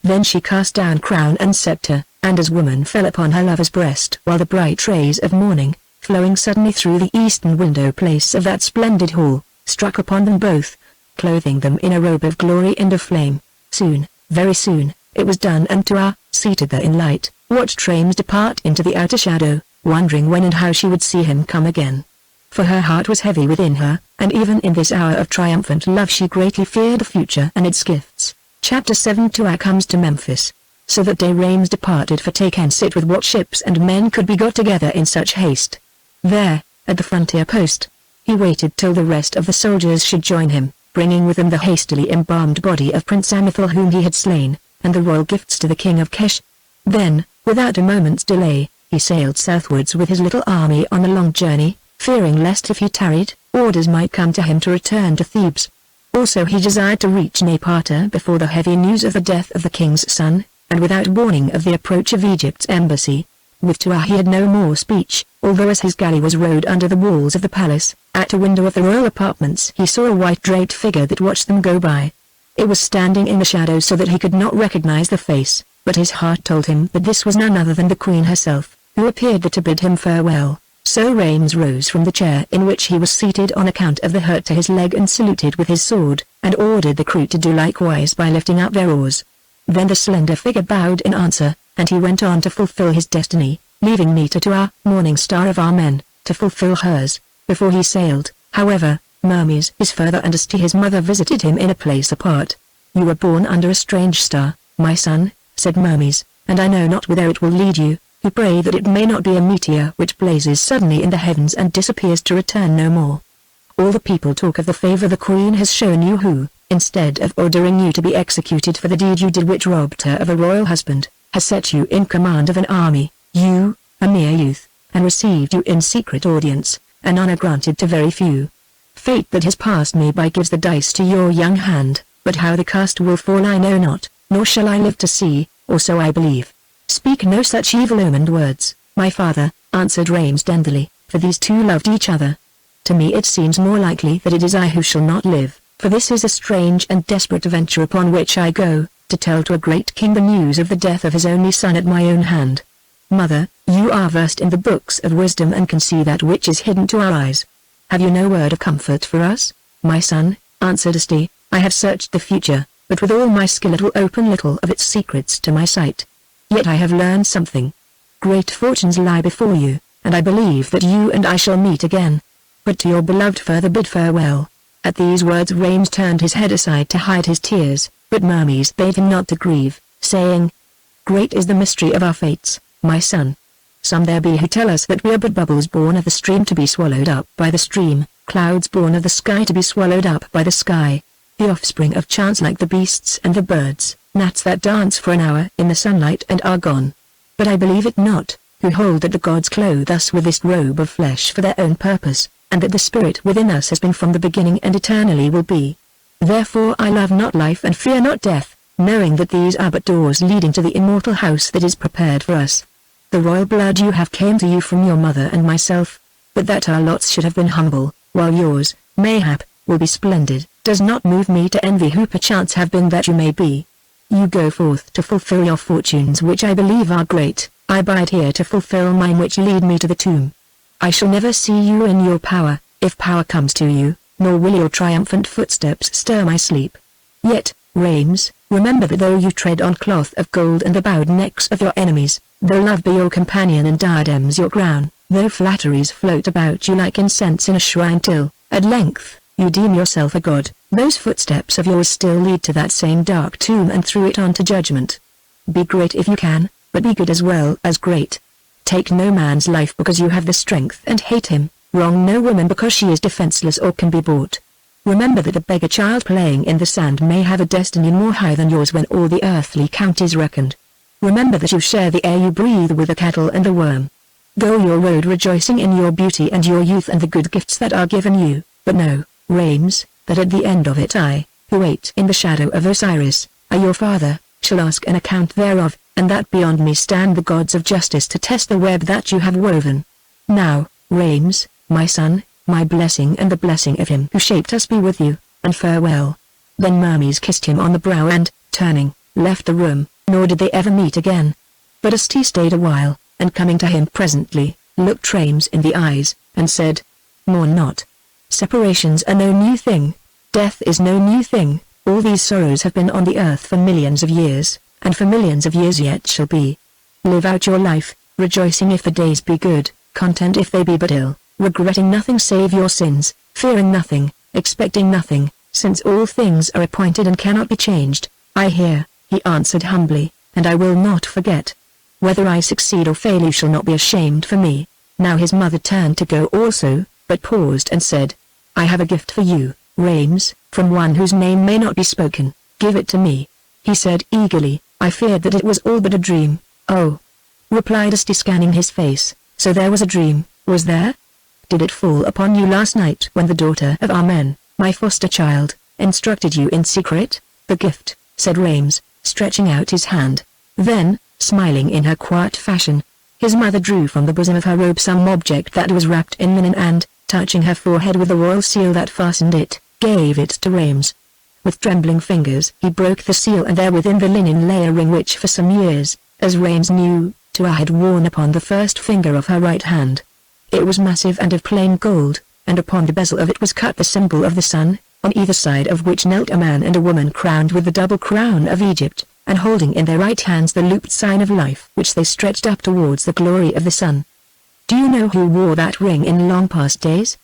Then she cast down crown and scepter, and as woman fell upon her lover's breast while the bright rays of morning, flowing suddenly through the eastern window place of that splendid hall, struck upon them both, clothing them in a robe of glory and of flame. Soon, very soon, it was done and to our, seated there in light, watched Rames depart into the outer shadow, wondering when and how she would see him come again. For her heart was heavy within her, and even in this hour of triumphant love she greatly feared the future and its gifts. Chapter 7 Tuah comes to Memphis. So that day Rames departed for take and sit with what ships and men could be got together in such haste. There, at the frontier post, he waited till the rest of the soldiers should join him, bringing with them the hastily embalmed body of Prince Amethel whom he had slain, and the royal gifts to the king of Kesh. Then, without a moment's delay, he sailed southwards with his little army on a long journey, fearing lest if he tarried, orders might come to him to return to Thebes. Also he desired to reach Napata before the heavy news of the death of the king's son, and without warning of the approach of Egypt's embassy. With Tuah he had no more speech, although as his galley was rowed under the walls of the palace, at a window of the royal apartments he saw a white draped figure that watched them go by. It was standing in the shadow so that he could not recognize the face, but his heart told him that this was none other than the queen herself, who appeared there to bid him farewell. So Rames rose from the chair in which he was seated on account of the hurt to his leg and saluted with his sword, and ordered the crew to do likewise by lifting out their oars. Then the slender figure bowed in answer, and he went on to fulfill his destiny, leaving Nita to our morning star of our men, to fulfill hers. Before he sailed, however, Mermes is further and as to his mother visited him in a place apart. You were born under a strange star, my son, said Mermes, and I know not whither it will lead you, who pray that it may not be a meteor which blazes suddenly in the heavens and disappears to return no more. All the people talk of the favor the queen has shown you who, instead of ordering you to be executed for the deed you did which robbed her of a royal husband, has set you in command of an army, you, a mere youth, and received you in secret audience, an honor granted to very few. Fate that has passed me by gives the dice to your young hand, but how the cast will fall I know not, nor shall I live to see, or so I believe. Speak no such evil-omened words, my father, answered Rames tenderly, for these two loved each other. To me it seems more likely that it is I who shall not live, for this is a strange and desperate adventure upon which I go, to tell to a great king the news of the death of his only son at my own hand. Mother, you are versed in the books of wisdom and can see that which is hidden to our eyes. Have you no word of comfort for us? My son, answered Asti, I have searched the future, but with all my skill it will open little of its secrets to my sight. Yet I have learned something. Great fortunes lie before you, and I believe that you and I shall meet again. But to your beloved further bid farewell. At these words Rames turned his head aside to hide his tears, but Mermes bade him not to grieve, saying, Great is the mystery of our fates, my son. Some there be who tell us that we are but bubbles born of the stream to be swallowed up by the stream, clouds born of the sky to be swallowed up by the sky, the offspring of chance like the beasts and the birds, gnats that dance for an hour in the sunlight and are gone. But I believe it not, who hold that the gods clothe us with this robe of flesh for their own purpose, and that the spirit within us has been from the beginning and eternally will be. Therefore I love not life and fear not death, knowing that these are but doors leading to the immortal house that is prepared for us. The royal blood you have came to you from your mother and myself, but that our lots should have been humble, while yours, mayhap, will be splendid, does not move me to envy who perchance have been that you may be. You go forth to fulfill your fortunes which I believe are great, I bide here to fulfill mine which lead me to the tomb. I shall never see you in your power, if power comes to you, nor will your triumphant footsteps stir my sleep. Yet, Rames, remember that though you tread on cloth of gold and the bowed necks of your enemies, though love be your companion and diadems your crown, though flatteries float about you like incense in a shrine till, at length, you deem yourself a god, those footsteps of yours still lead to that same dark tomb and through it on to judgment. Be great if you can, but be good as well as great. Take no man's life because you have the strength and hate him, wrong no woman because she is defenseless or can be bought. Remember that a beggar child playing in the sand may have a destiny more high than yours when all the earthly count is reckoned. Remember that you share the air you breathe with the cattle and the worm. Go your road rejoicing in your beauty and your youth and the good gifts that are given you, but know, Rames, that at the end of it I, who wait in the shadow of Osiris, your father, shall ask an account thereof, and that beyond me stand the gods of justice to test the web that you have woven. Now, Rames, my son, my blessing and the blessing of him who shaped us be with you, and farewell. Then Mermes kissed him on the brow and, turning, left the room, nor did they ever meet again. But Asti stayed a while, and coming to him presently, looked Rames in the eyes, and said, Mourn not. Separations are no new thing. Death is no new thing. All these sorrows have been on the earth for millions of years, and for millions of years yet shall be. Live out your life, rejoicing if the days be good, content if they be but ill, regretting nothing save your sins, fearing nothing, expecting nothing, since all things are appointed and cannot be changed. I hear, he answered humbly, and I will not forget. Whether I succeed or fail you shall not be ashamed for me. Now his mother turned to go also, but paused and said, I have a gift for you, Rames, from one whose name may not be spoken. Give it to me. He said eagerly, I feared that it was all but a dream. Oh, replied Asti scanning his face, so there was a dream, was there? Did it fall upon you last night when the daughter of Amen, my foster child, instructed you in secret? The gift, said Rames, stretching out his hand. Then, smiling in her quiet fashion, his mother drew from the bosom of her robe some object that was wrapped in linen and, touching her forehead with the royal seal that fastened it, gave it to Rames. With trembling fingers he broke the seal and there within the linen lay a ring which for some years, as Rames knew, Tua had worn upon the first finger of her right hand. It was massive and of plain gold, and upon the bezel of it was cut the symbol of the sun, on either side of which knelt a man and a woman crowned with the double crown of Egypt, and holding in their right hands the looped sign of life which they stretched up towards the glory of the sun. Do you know who wore that ring in long past days?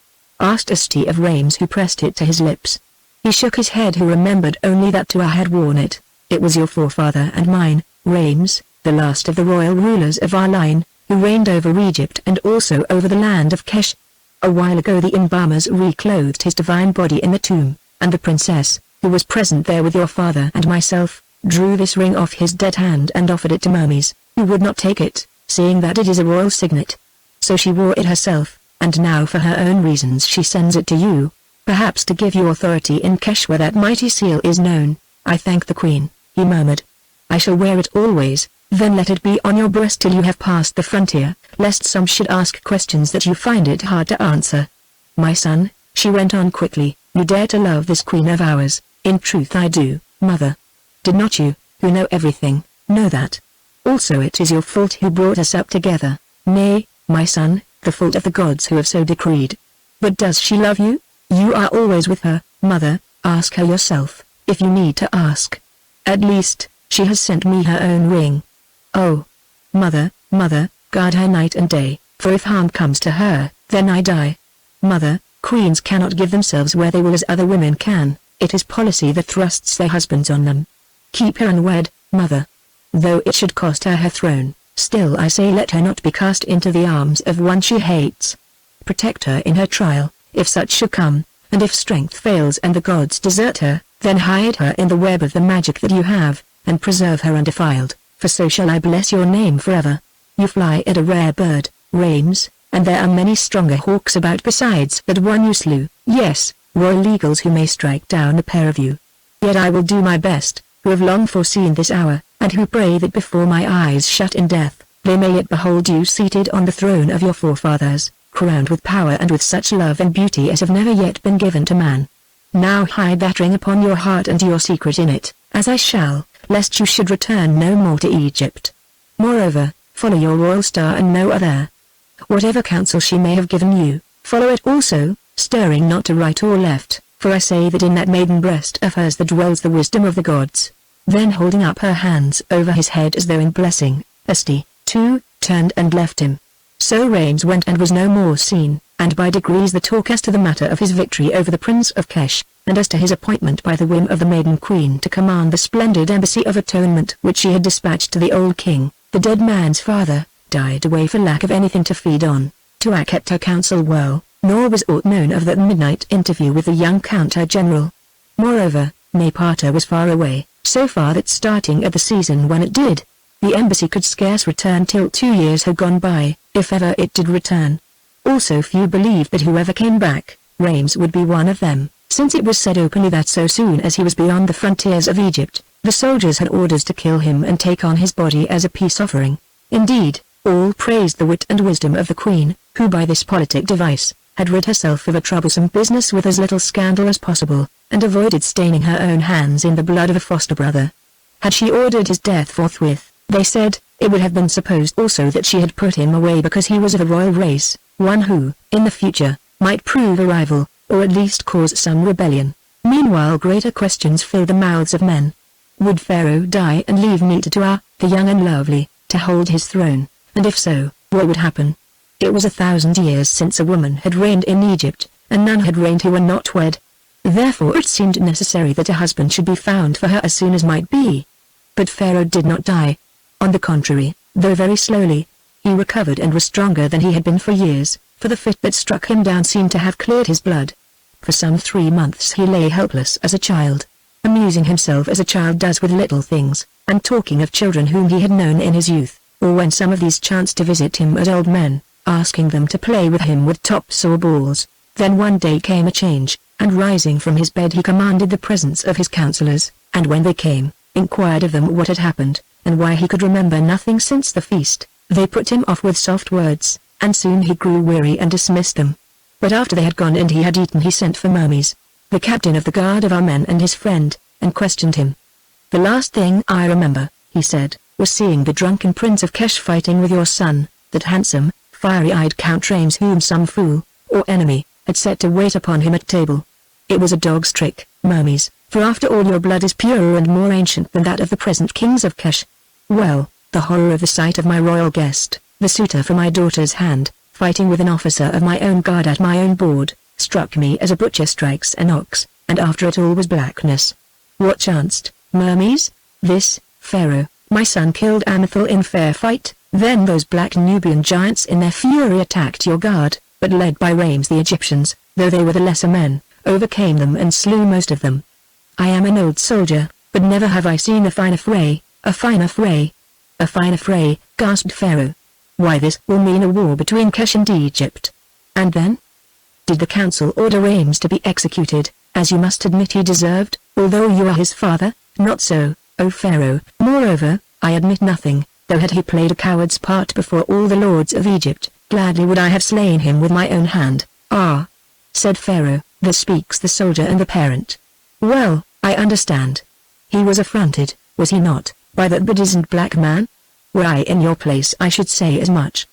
asked Asti of Rames, who pressed it to his lips. He shook his head, who remembered only that Tua had worn it. It was your forefather and mine, Rames, the last of the royal rulers of our line, who reigned over Egypt and also over the land of Kesh. A while ago the embalmers reclothed his divine body in the tomb, and the princess, who was present there with your father and myself, drew this ring off his dead hand and offered it to Hermes, who would not take it, seeing that it is a royal signet. So she wore it herself, and now for her own reasons she sends it to you, perhaps to give you authority in Kesh where that mighty seal is known. I thank the queen, he murmured. I shall wear it always, then let it be on your breast till you have passed the frontier, lest some should ask questions that you find it hard to answer. My son, she went on quickly, you dare to love this queen of ours. In truth I do, mother. Did not you, who know everything, know that? Also it is your fault who brought us up together. Nay, my son, the fault of the gods who have so decreed. But does she love you? You are always with her, mother, ask her yourself, if you need to ask. At least, she has sent me her own ring. Oh. Mother, guard her night and day, for if harm comes to her, then I die. Mother, queens cannot give themselves where they will as other women can, it is policy that thrusts their husbands on them. Keep her unwed, mother. Though it should cost her her throne, still I say let her not be cast into the arms of one she hates. Protect her in her trial, if such should come, and if strength fails and the gods desert her, then hide her in the web of the magic that you have, and preserve her undefiled, for so shall I bless your name forever. You fly at a rare bird, Rames, and there are many stronger hawks about besides that one you slew, yes, royal eagles who may strike down a pair of you. Yet I will do my best, who have long foreseen this hour, and who pray that before my eyes shut in death, they may yet behold you seated on the throne of your forefathers, crowned with power and with such love and beauty as have never yet been given to man. Now hide that ring upon your heart and your secret in it, as I shall, lest you should return no more to Egypt. Moreover, follow your royal star and no other. Whatever counsel she may have given you, follow it also, stirring not to right or left, for I say that in that maiden breast of hers there dwells the wisdom of the gods. Then holding up her hands over his head as though in blessing, Asti, too, turned and left him. So Rames went and was no more seen, and by degrees the talk as to the matter of his victory over the prince of Kesh, and as to his appointment by the whim of the maiden queen to command the splendid embassy of atonement which she had dispatched to the old king, the dead man's father, died away for lack of anything to feed on. Tua kept her counsel well, nor was aught known of that midnight interview with the young counter-general. Moreover, Napata was far away, so far that starting at the season when it did, the embassy could scarce return till 2 years had gone by, if ever it did return. Also few believed that whoever came back, Rames would be one of them, since it was said openly that so soon as he was beyond the frontiers of Egypt, the soldiers had orders to kill him and take on his body as a peace offering. Indeed, all praised the wit and wisdom of the queen, who by this politic device, had rid herself of a troublesome business with as little scandal as possible, and avoided staining her own hands in the blood of a foster brother. Had she ordered his death forthwith, they said, it would have been supposed also that she had put him away because he was of a royal race, one who, in the future, might prove a rival, or at least cause some rebellion. Meanwhile greater questions filled the mouths of men. Would Pharaoh die and leave Tua, the young and lovely, to hold his throne, and if so, what would happen? It was 1,000 years since a woman had reigned in Egypt, and none had reigned who were not wed. Therefore it seemed necessary that a husband should be found for her as soon as might be. But Pharaoh did not die. On the contrary, though very slowly, he recovered and was stronger than he had been for years, for the fit that struck him down seemed to have cleared his blood. For some 3 months he lay helpless as a child, amusing himself as a child does with little things, and talking of children whom he had known in his youth, or when some of these chanced to visit him as old men, asking them to play with him with tops or balls. Then one day came a change, and rising from his bed he commanded the presence of his counselors, and when they came, inquired of them what had happened, and why he could remember nothing since the feast. They put him off with soft words, and soon he grew weary and dismissed them. But after they had gone and he had eaten he sent for Hermes, the captain of the guard of our men and his friend, and questioned him. The last thing I remember, he said, was seeing the drunken prince of Kesh fighting with your son, that handsome, fiery-eyed Count Rames whom some fool, or enemy, had set to wait upon him at table. It was a dog's trick, Hermes, for after all your blood is purer and more ancient than that of the present kings of Kesh. Well, the horror of the sight of my royal guest, the suitor for my daughter's hand, fighting with an officer of my own guard at my own board, struck me as a butcher strikes an ox, and after it all was blackness. What chanced, Mermes? This, Pharaoh, my son killed Amethel in fair fight, then those black Nubian giants in their fury attacked your guard, but led by Rames the Egyptians, though they were the lesser men, overcame them and slew most of them. I am an old soldier, but never have I seen a finer fray, a finer fray. A finer fray, gasped Pharaoh. Why, this will mean a war between Kesh and Egypt. And then? Did the council order Rames to be executed, as you must admit he deserved, although you are his father? Not so, O Pharaoh. Moreover, I admit nothing, though had he played a coward's part before all the lords of Egypt, gladly would I have slain him with my own hand. Ah, said Pharaoh, thus speaks the soldier and the parent. Well, I understand. He was affronted, was he not, by that bedizened black man? Were I in your place I should say as much.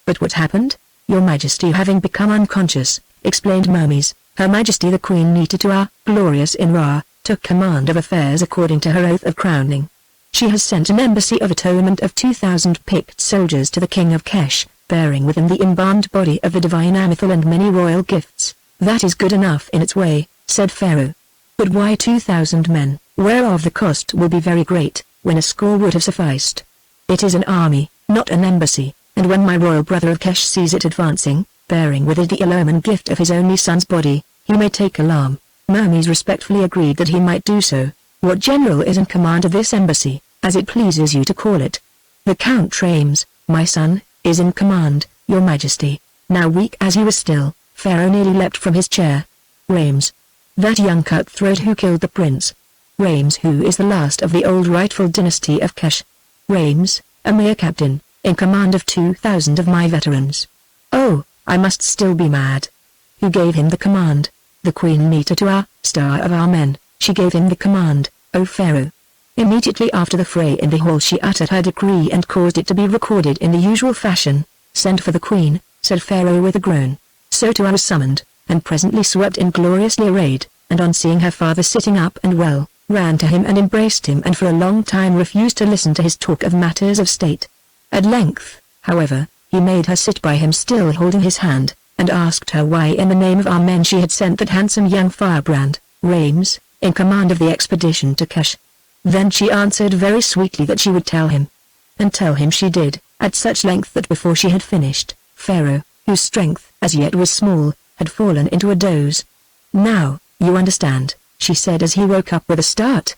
But what happened? Your Majesty having become unconscious, explained Mermes, Her Majesty the Queen Nita, glorious in Ra, took command of affairs according to her oath of crowning. She has sent an embassy of atonement of 2,000 picked soldiers to the King of Kesh, bearing with him the embalmed body of the divine Amethel and many royal gifts. That is good enough in its way, said Pharaoh. But why 2,000 men, whereof the cost will be very great, when a score would have sufficed? It is an army, not an embassy, and when my royal brother of Kesh sees it advancing, bearing with it the Elohim gift of his only son's body, he may take alarm. Mermes respectfully agreed that he might do so. What general is in command of this embassy, as it pleases you to call it? The Count Rames, my son, is in command, your Majesty. Now weak as he was still, Pharaoh nearly leapt from his chair. Rames. That young cutthroat who killed the prince. Rames, who is the last of the old rightful dynasty of Kesh. Rames, a mere captain, in command of 2,000 of my veterans. Oh, I must still be mad. Who gave him the command? The Queen Nita, star of our men, she gave him the command, O Pharaoh. Immediately after the fray in the hall she uttered her decree and caused it to be recorded in the usual fashion. Send for the Queen, said Pharaoh with a groan. So Tua was summoned, and presently swept in gloriously arrayed, and on seeing her father sitting up and well, ran to him and embraced him and for a long time refused to listen to his talk of matters of state. At length, however, he made her sit by him still holding his hand, and asked her why in the name of our men she had sent that handsome young firebrand, Rames, in command of the expedition to Kesh. Then she answered very sweetly that she would tell him. And tell him she did, at such length that before she had finished, Pharaoh, whose strength as yet was small, had fallen into a doze. Now, you understand, she said as he woke up with a start.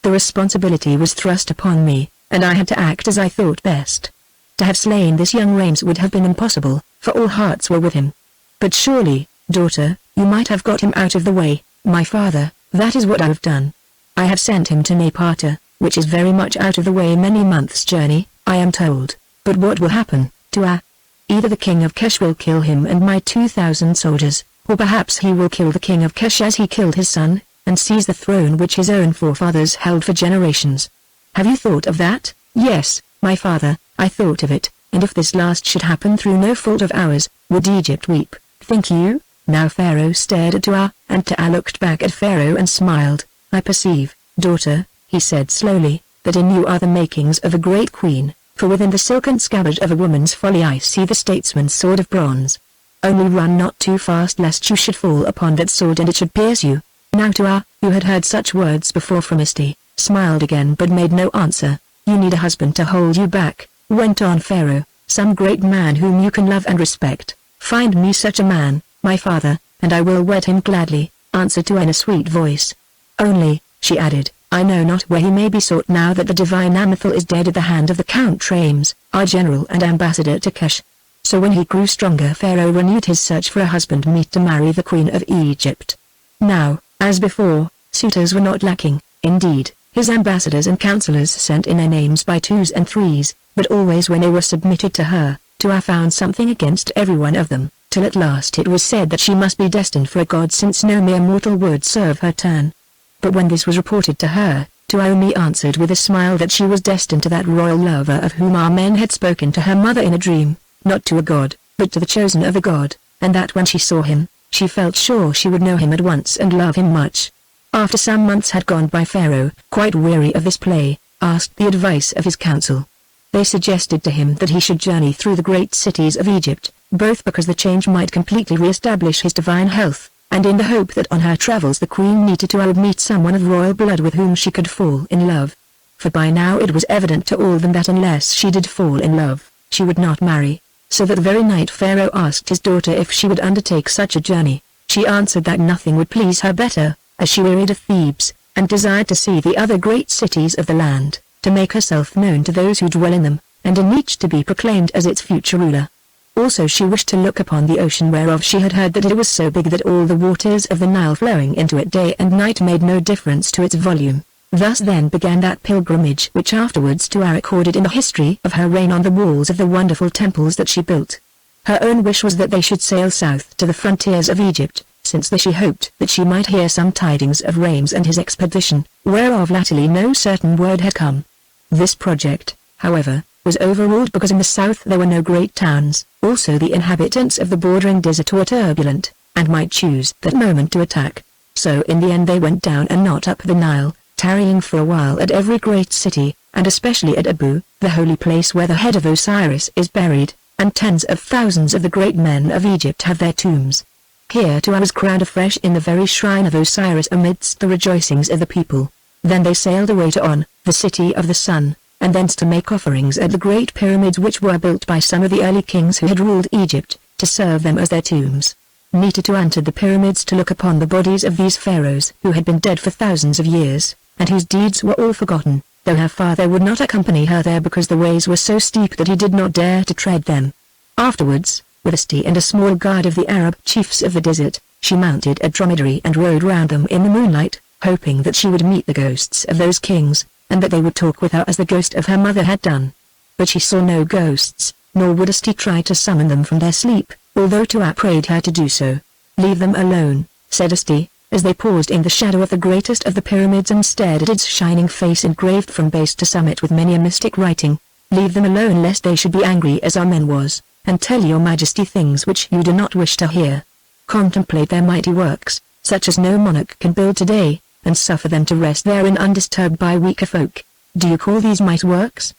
The responsibility was thrust upon me, and I had to act as I thought best. To have slain this young Rames would have been impossible, for all hearts were with him. But surely, daughter, you might have got him out of the way, my father. That is what I have done. I have sent him to Napata, which is very much out of the way, many months' journey, I am told. But what will happen, Tua? Either the King of Kesh will kill him and my 2,000 soldiers, or perhaps he will kill the King of Kesh as he killed his son, and seize the throne which his own forefathers held for generations. Have you thought of that? Yes, my father, I thought of it, and if this last should happen through no fault of ours, would Egypt weep, think you? Now Pharaoh stared at Tua, and Tua looked back at Pharaoh and smiled. I perceive, daughter, he said slowly, that in you are the makings of a great queen, for within the silken scabbard of a woman's folly I see the statesman's sword of bronze. Only run not too fast lest you should fall upon that sword and it should pierce you. Now Tua, who had heard such words before from Isti, smiled again but made no answer. You need a husband to hold you back, went on Pharaoh, some great man whom you can love and respect. Find me such a man, my father, and I will wed him gladly, answered Tua in a sweet voice. Only, she added, I know not where he may be sought now that the divine Amethel is dead at the hand of the Count Rames, our general and ambassador to Kesh. So when he grew stronger Pharaoh renewed his search for a husband meet to marry the Queen of Egypt. Now, as before, suitors were not lacking, indeed. His ambassadors and counselors sent in their names by twos and threes, but always when they were submitted to her, Tua found something against every one of them, till at last it was said that she must be destined for a god since no mere mortal would serve her turn. But when this was reported to her, Tua only answered with a smile that she was destined to that royal lover of whom our men had spoken to her mother in a dream, not to a god, but to the chosen of a god, and that when she saw him, she felt sure she would know him at once and love him much. After some months had gone by Pharaoh, quite weary of this play, asked the advice of his council. They suggested to him that he should journey through the great cities of Egypt, both because the change might completely re-establish his divine health, and in the hope that on her travels the Queen Nitatua would meet someone of royal blood with whom she could fall in love. For by now it was evident to all of them that unless she did fall in love, she would not marry. So that very night Pharaoh asked his daughter if she would undertake such a journey. She answered that nothing would please her better, as she wearied of Thebes, and desired to see the other great cities of the land, to make herself known to those who dwell in them, and in each to be proclaimed as its future ruler. Also she wished to look upon the ocean, whereof she had heard that it was so big that all the waters of the Nile flowing into it day and night made no difference to its volume. Thus then began that pilgrimage which afterwards Tua recorded in the history of her reign on the walls of the wonderful temples that she built. Her own wish was that they should sail south to the frontiers of Egypt, since there she hoped that she might hear some tidings of Rames and his expedition, whereof latterly no certain word had come. This project, however, was overruled because in the south there were no great towns. Also the inhabitants of the bordering desert were turbulent, and might choose that moment to attack. So in the end they went down and not up the Nile, tarrying for a while at every great city, and especially at Abu, the holy place where the head of Osiris is buried, and tens of thousands of the great men of Egypt have their tombs. Here too I was crowned afresh in the very shrine of Osiris amidst the rejoicings of the people. Then they sailed away to On, the city of the sun, and thence to make offerings at the great pyramids which were built by some of the early kings who had ruled Egypt, to serve them as their tombs. Nitatua entered the pyramids to look upon the bodies of these pharaohs who had been dead for thousands of years, and whose deeds were all forgotten, though her father would not accompany her there because the ways were so steep that he did not dare to tread them. Afterwards, with Asti and a small guard of the Arab chiefs of the desert, she mounted a dromedary and rode round them in the moonlight, hoping that she would meet the ghosts of those kings, and that they would talk with her as the ghost of her mother had done. But she saw no ghosts, nor would Asti try to summon them from their sleep, although Tua prayed her to do so. "Leave them alone," said Asti, as they paused in the shadow of the greatest of the pyramids and stared at its shining face engraved from base to summit with many a mystic writing. "Leave them alone lest they should be angry as Amen was, and tell your majesty things which you do not wish to hear. Contemplate their mighty works, such as no monarch can build today, and suffer them to rest therein undisturbed by weaker folk." "Do you call these mighty works?"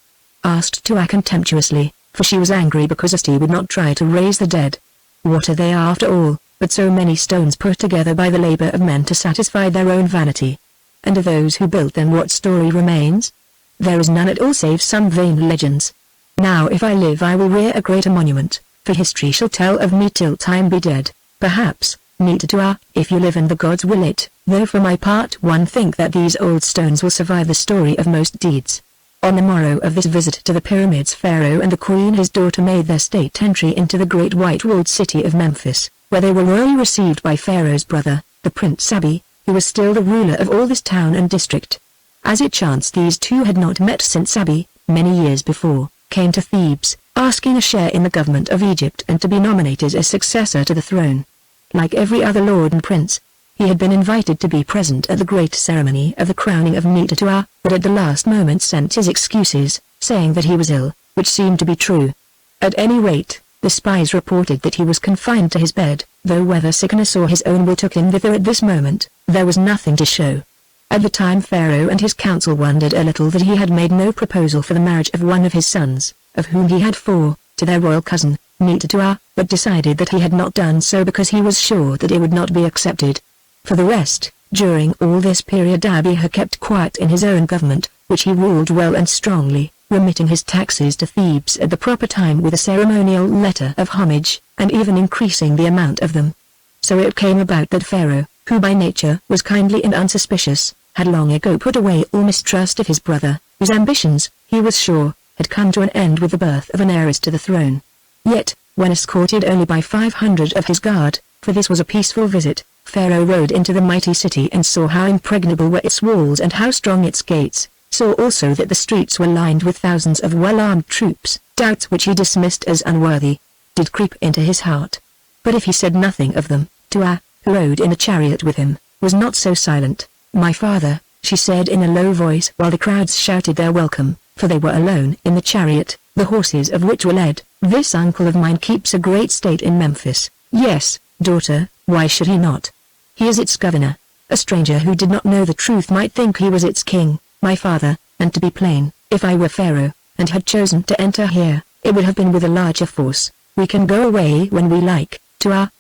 asked Tua contemptuously, for she was angry because Asti would not try to raise the dead. "What are they after all, but so many stones put together by the labor of men to satisfy their own vanity? And of those who built them what story remains? There is none at all save some vain legends. Now if I live I will rear a greater monument, for history shall tell of me till time be dead. Perhaps, Nitatua, if you live and the gods will it, though for my part one think that these old stones will survive the story of most deeds." On the morrow of this visit to the pyramids Pharaoh and the queen his daughter made their state entry into the great white-walled city of Memphis, where they were royally received by Pharaoh's brother, the Prince Sabi, who was still the ruler of all this town and district. As it chanced these two had not met since Sabi, many years before, came to Thebes, asking a share in the government of Egypt and to be nominated as successor to the throne. Like every other lord and prince, he had been invited to be present at the great ceremony of the crowning of Nitatua, but at the last moment sent his excuses, saying that he was ill, which seemed to be true. At any rate, the spies reported that he was confined to his bed, though whether sickness or his own will took him thither at this moment, there was nothing to show. At the time Pharaoh and his council wondered a little that he had made no proposal for the marriage of one of his sons, of whom he had 4, to their royal cousin, Nitatua, but decided that he had not done so because he was sure that it would not be accepted. For the rest, during all this period Abiy had kept quiet in his own government, which he ruled well and strongly, remitting his taxes to Thebes at the proper time with a ceremonial letter of homage, and even increasing the amount of them. So it came about that Pharaoh, who by nature was kindly and unsuspicious, had long ago put away all mistrust of his brother, whose ambitions, he was sure, had come to an end with the birth of an heiress to the throne. Yet, when escorted only by 500 of his guard, for this was a peaceful visit, Pharaoh rode into the mighty city and saw how impregnable were its walls and how strong its gates, saw also that the streets were lined with thousands of well-armed troops. Doubts which he dismissed as unworthy, did creep into his heart. But if he said nothing of them, Tua, who rode in the chariot with him, was not so silent. "My father," she said in a low voice while the crowds shouted their welcome, for they were alone in the chariot, the horses of which were led. "This uncle of mine keeps a great state in Memphis." "Yes, daughter, why should he not? He is its governor." A stranger who did not know the truth might think he was its king, my father, and to be plain, if I were Pharaoh, and had chosen to enter here, it would have been with a larger force, We can go away when we like,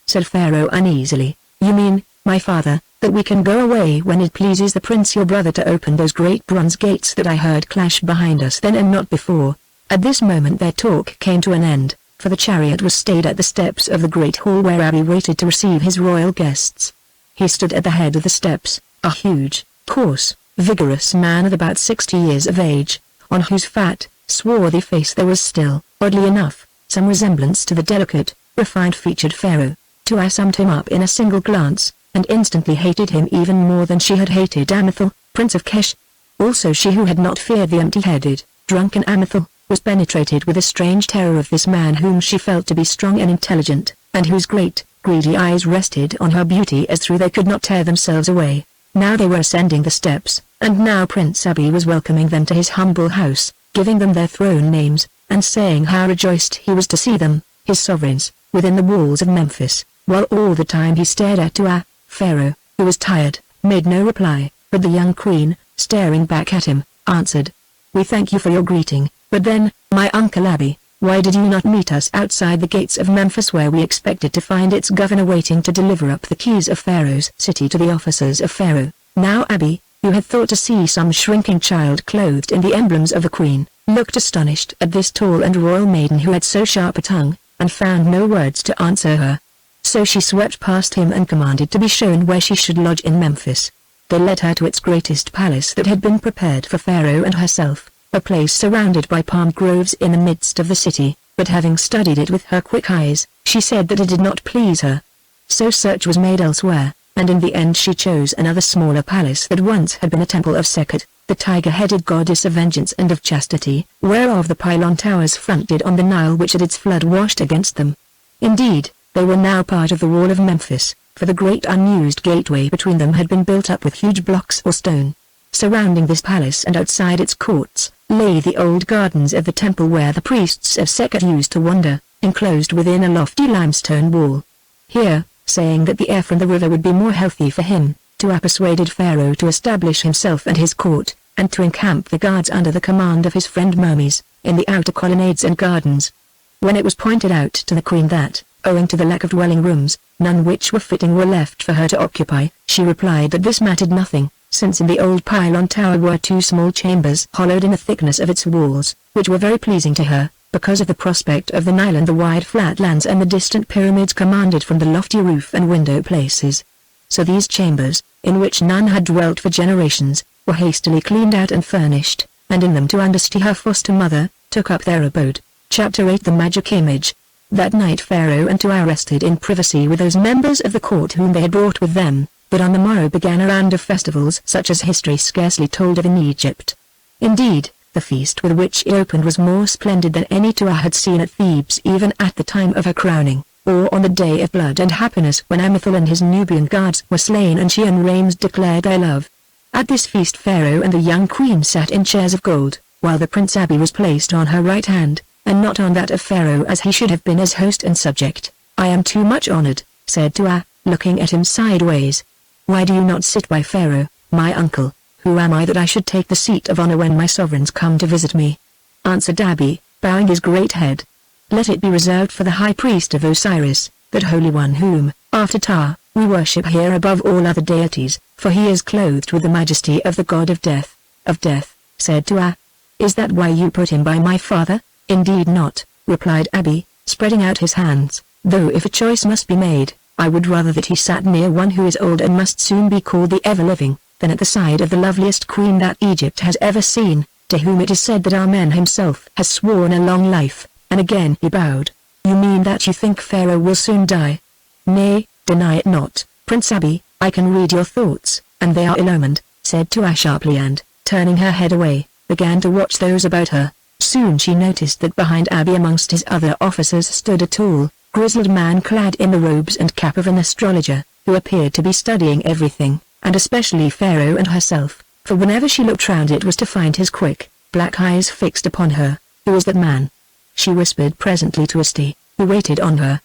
said Pharaoh uneasily. You mean, my father, that we can go away when it pleases the prince your brother to open those great bronze gates that I heard clash behind us then and not before? At this moment their talk came to an end, for the chariot was stayed at the steps of the great hall where Abi waited to receive his royal guests. He stood at the head of the steps, a huge, coarse, vigorous man of about 60 years of age, on whose fat, swarthy face there was still, oddly enough, some resemblance to the delicate, refined-featured Pharaoh. Tuah summed him up in a single glance, and instantly hated him even more than she had hated Amethil, Prince of Kesh. Also she who had not feared the empty-headed, drunken Amethil, was penetrated with a strange terror of this man whom she felt to be strong and intelligent, and whose great, greedy eyes rested on her beauty as through they could not tear themselves away. Now they were ascending the steps, and now Prince Abi was welcoming them to his humble house, giving them their throne names, and saying how rejoiced he was to see them, his sovereigns, within the walls of Memphis, while all the time he stared at Tuah. Pharaoh, who was tired, made no reply, but the young queen, staring back at him, answered, "We thank you for your greeting, but then, my uncle Abi, why did you not meet us outside the gates of Memphis where we expected to find its governor waiting to deliver up the keys of Pharaoh's city to the officers of Pharaoh?" Now Abi, who had thought to see some shrinking child clothed in the emblems of a queen, looked astonished at this tall and royal maiden who had so sharp a tongue, and found no words to answer her. So she swept past him and commanded to be shown where she should lodge in Memphis. They led her to its greatest palace that had been prepared for Pharaoh and herself, a place surrounded by palm groves in the midst of the city, but having studied it with her quick eyes, she said that it did not please her. So search was made elsewhere, and in the end she chose another smaller palace that once had been a temple of Sekhet, the tiger-headed goddess of vengeance and of chastity, whereof the pylon towers fronted on the Nile which at its flood washed against them. Indeed, they were now part of the wall of Memphis, for the great unused gateway between them had been built up with huge blocks or stone. Surrounding this palace and outside its courts, lay the old gardens of the temple where the priests of Sekhet used to wander, enclosed within a lofty limestone wall. Here, saying that the air from the river would be more healthy for him, Tuah persuaded Pharaoh to establish himself and his court, and to encamp the guards under the command of his friend Mermes, in the outer colonnades and gardens. When it was pointed out to the queen that, owing to the lack of dwelling rooms, none which were fitting were left for her to occupy, she replied that this mattered nothing, since in the old pylon tower were 2 small chambers hollowed in the thickness of its walls, which were very pleasing to her, because of the prospect of the Nile and the wide flat lands and the distant pyramids commanded from the lofty roof and window places. So these chambers, in which none had dwelt for generations, were hastily cleaned out and furnished, and in them Tuah, her foster mother, took up their abode. Chapter 8 The Magic Image. That night Pharaoh and Tuah rested in privacy with those members of the court whom they had brought with them, but on the morrow began a round of festivals such as history scarcely told of in Egypt. Indeed, the feast with which it opened was more splendid than any Tuah had seen at Thebes even at the time of her crowning, or on the day of blood and happiness when Amethil and his Nubian guards were slain and she and Rames declared their love. At this feast Pharaoh and the young queen sat in chairs of gold, while the Prince Abi was placed on her right hand, and not on that of Pharaoh as he should have been as host and subject. "I am too much honored," said Tuah, looking at him sideways. "Why do you not sit by Pharaoh, my uncle? Who am I that I should take the seat of honor when my sovereigns come to visit me?" answered Abi, bowing his great head. "Let it be reserved for the high priest of Osiris, that holy one whom, after Ptah, we worship here above all other deities, for he is clothed with the majesty of the god of death." "Of death," said Tuah. "Is that why you put him by my father?" "Indeed not," replied Abi, spreading out his hands, "though if a choice must be made, I would rather that he sat near one who is old and must soon be called the ever-living, than at the side of the loveliest queen that Egypt has ever seen, to whom it is said that Amen himself has sworn a long life." And again he bowed. "You mean that you think Pharaoh will soon die?" "Nay, deny it not, Prince Abi, I can read your thoughts, and they are ill-omened," said Tuah sharply and, turning her head away, began to watch those about her. Soon she noticed that behind Abi amongst his other officers stood a tall, grizzled man clad in the robes and cap of an astrologer, who appeared to be studying everything, and especially Pharaoh and herself, for whenever she looked round it was to find his quick, black eyes fixed upon her. "Who is that man?" she whispered presently to Asti, who waited on her.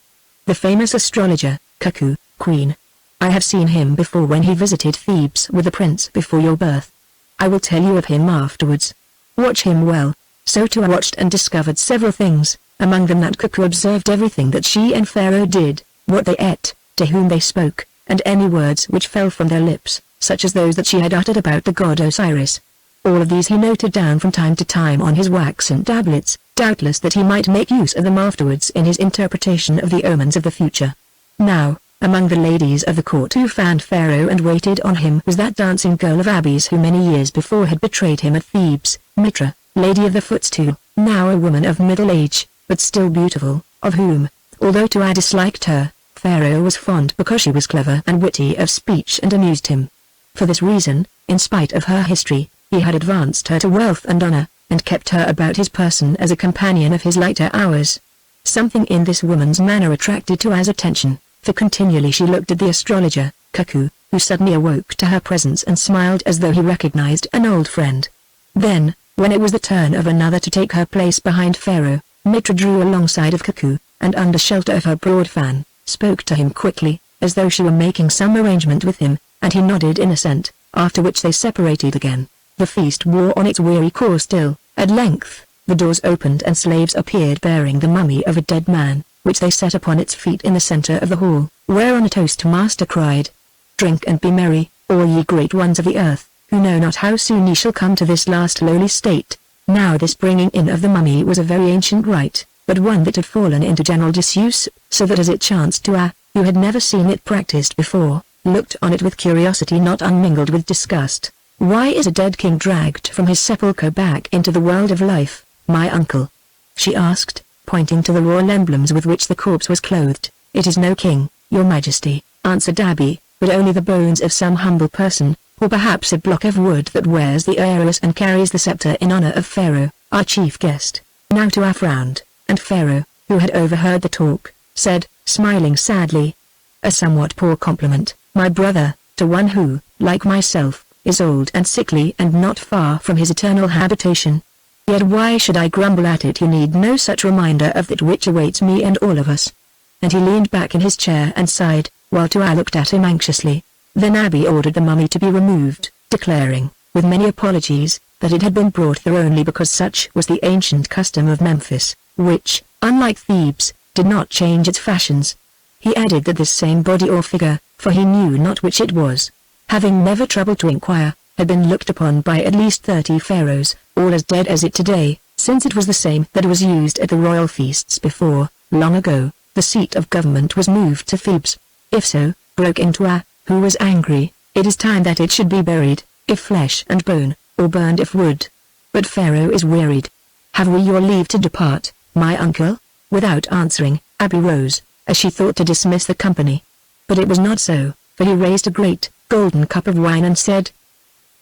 "The famous astrologer, Cuckoo, Queen. I have seen him before when he visited Thebes with the prince before your birth. I will tell you of him afterwards. Watch him well." So Tuah watched and discovered several things, among them that Cuckoo observed everything that she and Pharaoh did, what they ate, to whom they spoke, and any words which fell from their lips, such as those that she had uttered about the god Osiris. All of these he noted down from time to time on his waxen tablets, doubtless that he might make use of them afterwards in his interpretation of the omens of the future. Now, among the ladies of the court who fanned Pharaoh and waited on him was that dancing girl of Abby's who many years before had betrayed him at Thebes, Mitra, lady of the footstool, now a woman of middle age, but still beautiful, of whom, although Tuah disliked her, Pharaoh was fond because she was clever and witty of speech and amused him. For this reason, in spite of her history, he had advanced her to wealth and honor, and kept her about his person as a companion of his lighter hours. Something in this woman's manner attracted Tuah's attention, for continually she looked at the astrologer, Cuckoo, who suddenly awoke to her presence and smiled as though he recognized an old friend. Then, when it was the turn of another to take her place behind Pharaoh, Mitra drew alongside of Cuckoo, and under shelter of her broad fan, spoke to him quickly, as though she were making some arrangement with him, and he nodded in assent, after which they separated again. The feast wore on its weary course till, at length, the doors opened and slaves appeared bearing the mummy of a dead man, which they set upon its feet in the center of the hall, whereon a toastmaster cried, "Drink and be merry, all ye great ones of the earth, who know not how soon ye shall come to this last lowly state." Now this bringing in of the mummy was a very ancient rite, but one that had fallen into general disuse, so that as it chanced Tuah, who had never seen it practiced before, looked on it with curiosity not unmingled with disgust. "Why is a dead king dragged from his sepulchre back into the world of life, my uncle?" she asked, pointing to the royal emblems with which the corpse was clothed. "It is no king, your majesty," answered Abby, "but only the bones of some humble person, or perhaps a block of wood that wears the arras and carries the scepter in honor of Pharaoh, our chief guest." Now Tuah frowned, and Pharaoh, who had overheard the talk, said, smiling sadly, "A somewhat poor compliment, my brother, to one who, like myself, is old and sickly and not far from his eternal habitation. Yet why should I grumble at it? You need no such reminder of that which awaits me and all of us." And he leaned back in his chair and sighed, while Tuah looked at him anxiously. Then Abby ordered the mummy to be removed, declaring, with many apologies, that it had been brought there only because such was the ancient custom of Memphis, which, unlike Thebes, did not change its fashions. He added that this same body or figure, for he knew not which it was, having never troubled to inquire, had been looked upon by at least 30 pharaohs, all as dead as it today, since it was the same that was used at the royal feasts before, long ago, the seat of government was moved to Thebes. "If so," broke in Tuah, who was angry, "it is time that it should be buried, if flesh and bone, or burned if wood. But Pharaoh is wearied. Have we your leave to depart, my uncle?" Without answering, Abby rose, as she thought to dismiss the company. But it was not so, for he raised a great, golden cup of wine and said,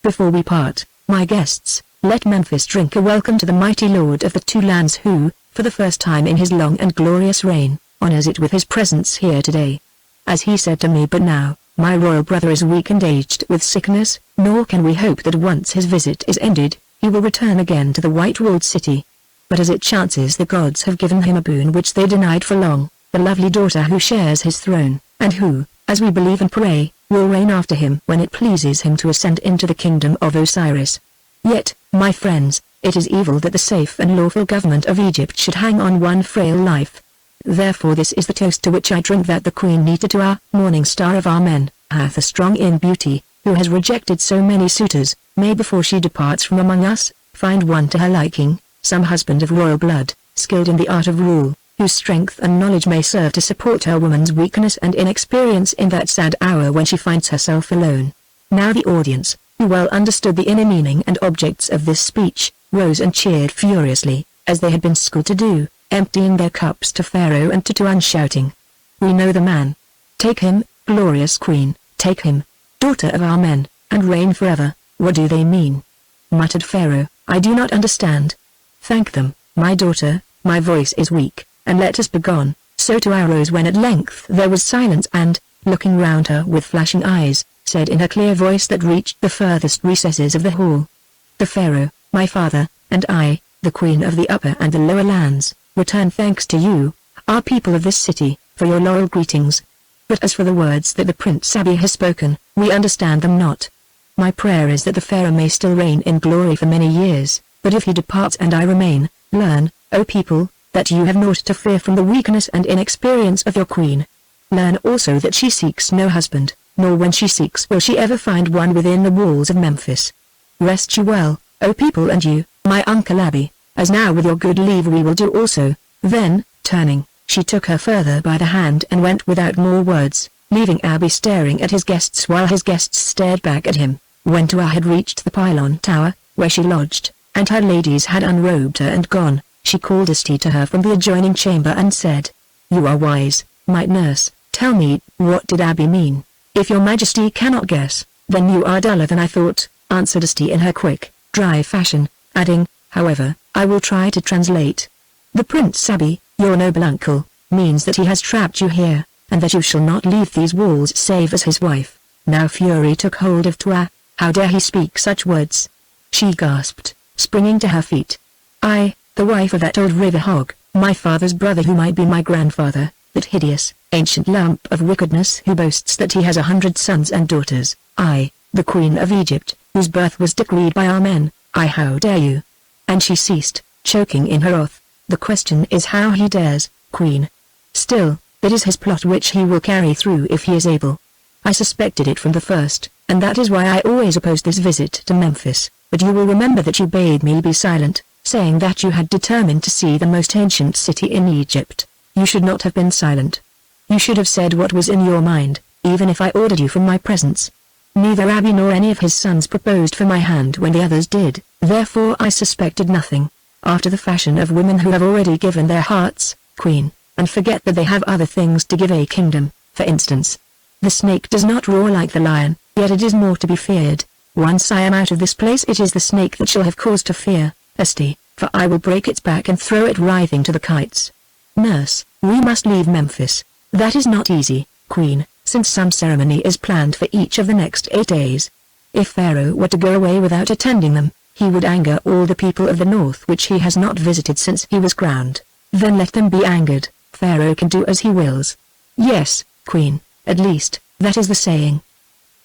"Before we part, my guests, let Memphis drink a welcome to the mighty lord of the two lands who, for the first time in his long and glorious reign, honors it with his presence here today. As he said to me but now, my royal brother is weak and aged with sickness, nor can we hope that once his visit is ended, he will return again to the white-walled city. But as it chances the gods have given him a boon which they denied for long, the lovely daughter who shares his throne, and who, as we believe and pray, will reign after him when it pleases him to ascend into the kingdom of Osiris. Yet, my friends, it is evil that the safe and lawful government of Egypt should hang on one frail life. Therefore this is the toast to which I drink, that the Queen Nita, morning star of our men, hath a strong in beauty, who has rejected so many suitors, may before she departs from among us, find one to her liking, some husband of royal blood, skilled in the art of rule, whose strength and knowledge may serve to support her woman's weakness and inexperience in that sad hour when she finds herself alone." Now the audience, who well understood the inner meaning and objects of this speech, rose and cheered furiously, as they had been schooled to do, emptying their cups to Pharaoh and to Tuah, shouting, "We know the man. Take him, glorious queen, take him, daughter of our men, and reign forever." "What do they mean?" muttered Pharaoh. "I do not understand." "Thank them, my daughter, my voice is weak, and let us begone." So Tuah rose when at length there was silence and, looking round her with flashing eyes, said in her clear voice that reached the furthest recesses of the hall, "The Pharaoh, my father, and I, the queen of the upper and the lower lands, return thanks to you, our people of this city, for your loyal greetings. But as for the words that the Prince Abi has spoken, we understand them not. My prayer is that the Pharaoh may still reign in glory for many years, but if he departs and I remain, learn, O people, that you have naught to fear from the weakness and inexperience of your queen. Learn also that she seeks no husband, nor when she seeks will she ever find one within the walls of Memphis. Rest you well, O people, and you, my uncle Abby, as now with your good leave we will do also." Then, turning, she took her further by the hand and went without more words, leaving Abby staring at his guests while his guests stared back at him. When Tua had reached the pylon tower, where she lodged, and her ladies had unrobed her and gone, she called Asti to her from the adjoining chamber and said, "You are wise, my nurse, tell me, what did Abby mean?" "If your majesty cannot guess, then you are duller than I thought," answered Asti in her quick, dry fashion, adding, "However, I will try to translate. The Prince Abby, your noble uncle, means that he has trapped you here, and that you shall not leave these walls save as his wife." Now fury took hold of Tua. How dare he speak such words? She gasped, springing to her feet. "I, the wife of that old river hog, my father's brother who might be my grandfather, that hideous, ancient lump of wickedness who boasts that he has 100 sons and daughters, I, the Queen of Egypt, whose birth was decreed by our men, I how dare you?" And she ceased, choking in her wrath. "The question is how he dares, Queen. Still, it is his plot which he will carry through if he is able. I suspected it from the first, and that is why I always opposed this visit to Memphis, but you will remember that you bade me be silent, saying that you had determined to see the most ancient city in Egypt. You should not have been silent. You should have said what was in your mind, even if I ordered you from my presence. Neither Abby nor any of his sons proposed for my hand when the others did, therefore I suspected nothing. After the fashion of women who have already given their hearts, Queen, and forget that they have other things to give a kingdom, for instance. The snake does not roar like the lion, yet it is more to be feared. Once I am out of this place it is the snake that shall have cause to fear, Asti, for I will break its back and throw it writhing to the kites. Nurse, we must leave Memphis. That is not easy, Queen, since some ceremony is planned for each of the next 8 days. If Pharaoh were to go away without attending them, he would anger all the people of the north which he has not visited since he was crowned. Then let them be angered, Pharaoh can do as he wills." "Yes, Queen, at least, that is the saying.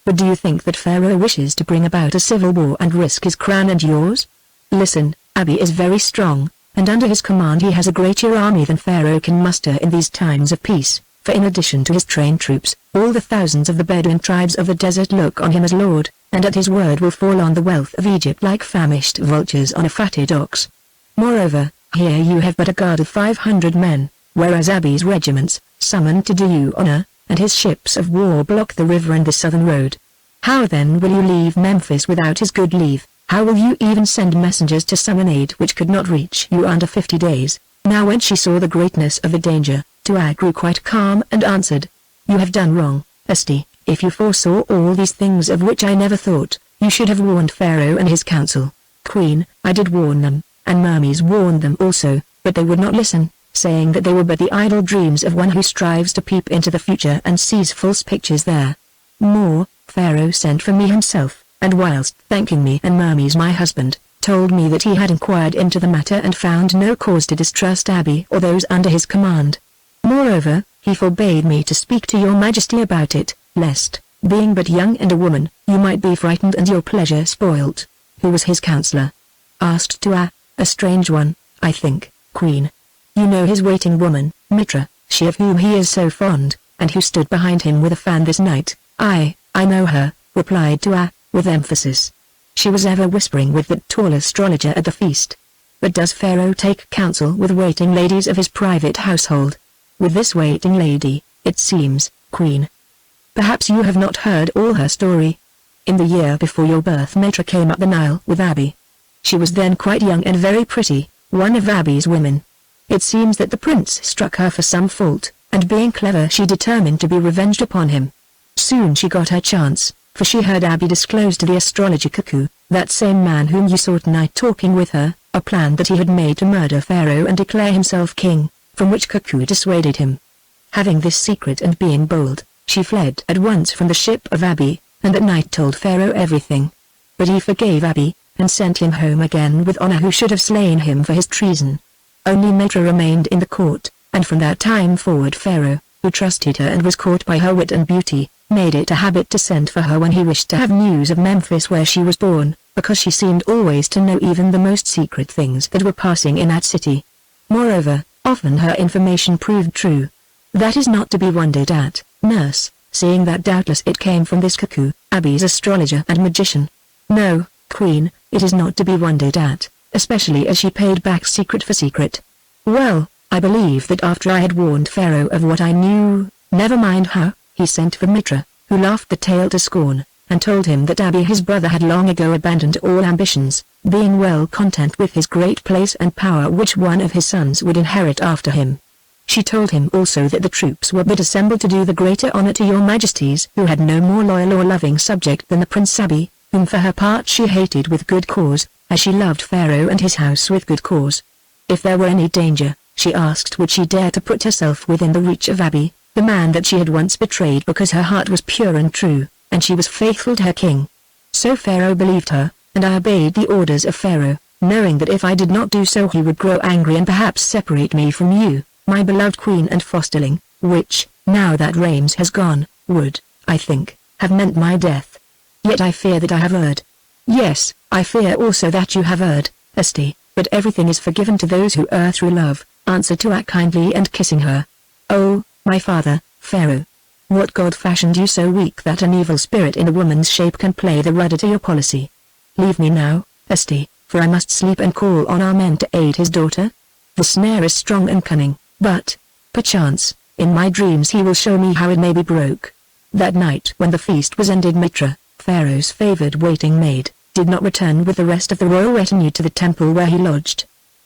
But do you think that Pharaoh wishes to bring about a civil war and risk his crown and yours? Listen, Abby is very strong, and under his command he has a greater army than Pharaoh can muster in these times of peace, for in addition to his trained troops, all the thousands of the Bedouin tribes of the desert look on him as lord, and at his word will fall on the wealth of Egypt like famished vultures on a fatted ox. Moreover, here you have but a guard of 500 men, whereas Abby's regiments, summoned to do you honor, and his ships of war block the river and the southern road. How then will you leave Memphis without his good leave? How will you even send messengers to summon aid which could not reach you under 50 days? Now when she saw the greatness of the danger, Tua grew quite calm and answered, "You have done wrong, Asti. If you foresaw all these things of which I never thought, you should have warned Pharaoh and his council. Queen, I did warn them, and Mermes warned them also, but they would not listen, saying that they were but the idle dreams of one who strives to peep into the future and sees false pictures there. More, Pharaoh sent for me himself, and whilst thanking me and Mermes my husband, told me that he had inquired into the matter and found no cause to distrust Abby or those under his command. Moreover, he forbade me to speak to your majesty about it, lest, being but young and a woman, you might be frightened and your pleasure spoilt." "Who was his counselor?" asked Tua. "A strange one, I think, Queen. You know his waiting woman, Mitra, she of whom he is so fond, and who stood behind him with a fan this night." I know her," replied Tua, with emphasis. "She was ever whispering with that tall astrologer at the feast. But does Pharaoh take counsel with waiting ladies of his private household? With this waiting lady, it seems, Queen. Perhaps you have not heard all her story. In the year before your birth Mitra came up the Nile with Abby. She was then quite young and very pretty, one of Abby's women. It seems that the prince struck her for some fault, and being clever she determined to be revenged upon him. Soon she got her chance, for she heard Abby disclose to the astrologer Cuckoo, that same man whom you saw tonight talking with her, a plan that he had made to murder Pharaoh and declare himself king, from which Cuckoo dissuaded him. Having this secret and being bold, she fled at once from the ship of Abby, and at night told Pharaoh everything. But he forgave Abby, and sent him home again with honor who should have slain him for his treason. Only Mitra remained in the court, and from that time forward Pharaoh, who trusted her and was caught by her wit and beauty, made it a habit to send for her when he wished to have news of Memphis where she was born, because she seemed always to know even the most secret things that were passing in that city. Moreover, Often her information proved true. That is not to be wondered at, nurse, seeing that doubtless it came from this cuckoo, Abby's astrologer and magician. No, Queen, it is not to be wondered at, especially as she paid back secret for secret. Well, I believe that after I had warned Pharaoh of what I knew, never mind how, he sent for Mitra, who laughed the tale to scorn, and told him that Abi his brother had long ago abandoned all ambitions, being well content with his great place and power which one of his sons would inherit after him. She told him also that the troops were but assembled to do the greater honor to your majesties who had no more loyal or loving subject than the Prince Abi, whom for her part she hated with good cause, as she loved Pharaoh and his house with good cause. If there were any danger, she asked would she dare to put herself within the reach of Abi, the man that she had once betrayed because her heart was pure and true, and she was faithful to her king. So Pharaoh believed her, and I obeyed the orders of Pharaoh, knowing that if I did not do so he would grow angry and perhaps separate me from you, my beloved queen and fosterling, which, now that Rames has gone, would, I think, have meant my death. Yet I fear that I have erred. Yes, I fear also that you have erred, Esti, but everything is forgiven to those who err through love, answered Tuat kindly and kissing her. Oh, my father, Pharaoh. What god fashioned you so weak that an evil spirit in a woman's shape can play the rudder to your policy? Leave me now, Esti, for I must sleep and call on our men to aid his daughter. The snare is strong and cunning, but, perchance, in my dreams he will show me how it may be broke. That night when the feast was ended Mitra, Pharaoh's favored waiting maid, did not return with the rest of the royal retinue to the temple where he lodged.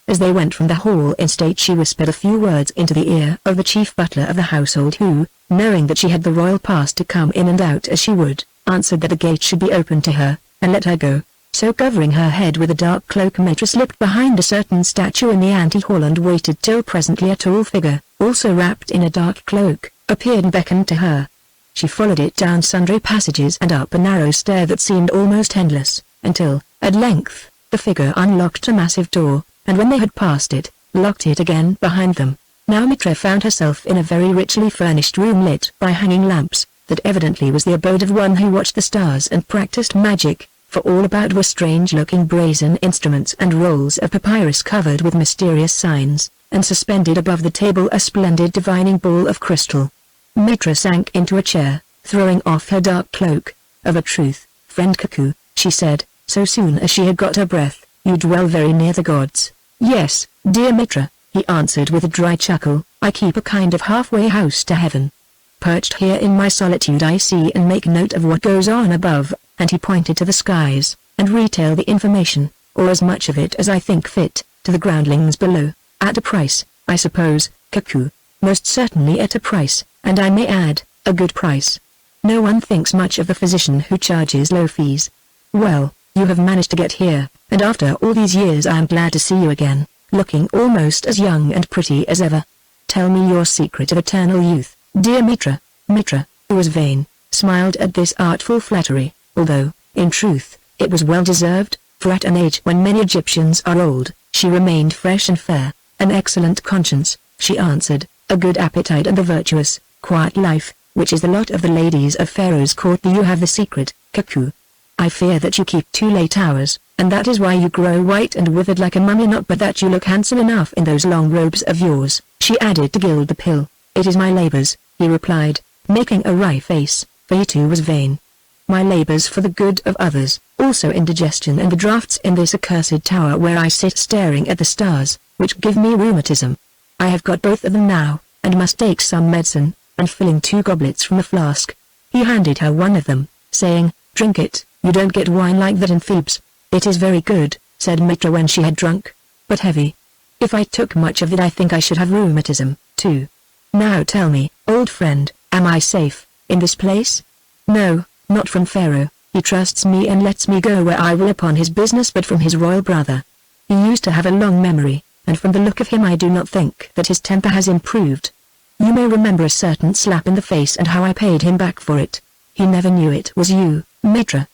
As they went from the hall in state she whispered a few words into the ear of the chief butler of the household who, knowing that she had the royal pass to come in and out as she would, answered that the gate should be opened to her, and let her go. So covering her head with a dark cloak Mitra slipped behind a certain statue in the ante-hall and waited till presently a tall figure, also wrapped in a dark cloak, appeared and beckoned to her. She followed it down sundry passages and up a narrow stair that seemed almost endless, until, at length, the figure unlocked a massive door, and when they had passed it, locked it again behind them. Now Mitra found herself in a very richly furnished room lit by hanging lamps, that evidently was the abode of one who watched the stars and practiced magic, for all about were strange-looking brazen instruments and rolls of papyrus covered with mysterious signs, and suspended above the table a splendid divining ball of crystal. Mitra sank into a chair, throwing off her dark cloak. Of a truth, friend Cuckoo, she said, so soon as she had got her breath, you dwell very near the gods. Yes, dear Mitra, he answered with a dry chuckle, I keep a kind of halfway house to heaven. Perched here in my solitude I see and make note of what goes on above, and he pointed to the skies, and retail the information, or as much of it as I think fit, to the groundlings below, at a price, I suppose, Cuckoo. Most certainly at a price, and I may add, a good price. No one thinks much of the physician who charges low fees. Well, you have managed to get here, and after all these years I am glad to see you again, looking almost as young and pretty as ever. Tell me your secret of eternal youth, dear Mitra. Mitra, who was vain, smiled at this artful flattery, although, in truth, it was well deserved, for at an age when many Egyptians are old, she remained fresh and fair, an excellent conscience, she answered, a good appetite and a virtuous, quiet life, which is the lot of the ladies of Pharaoh's court. Do you have the secret, Cuckoo? I fear that you keep too late hours, and that is why you grow white and withered like a mummy, not but that you look handsome enough in those long robes of yours, she added to gild the pill. It is my labors, he replied, making a wry face, for he too was vain. My labors for the good of others, also indigestion and the draughts in this accursed tower where I sit staring at the stars, which give me rheumatism. I have got both of them now, and must take some medicine, and filling 2 goblets from the flask. He handed her one of them, saying, drink it, you don't get wine like that in Thebes. It is very good, said Mitra when she had drunk, but heavy. If I took much of it I think I should have rheumatism, too. Now tell me, old friend, am I safe, in this place? No, not from Pharaoh, he trusts me and lets me go where I will upon his business, but from his royal brother. He used to have a long memory, and from the look of him I do not think that his temper has improved. You may remember a certain slap in the face and how I paid him back for it. He never knew it was you, Mitra.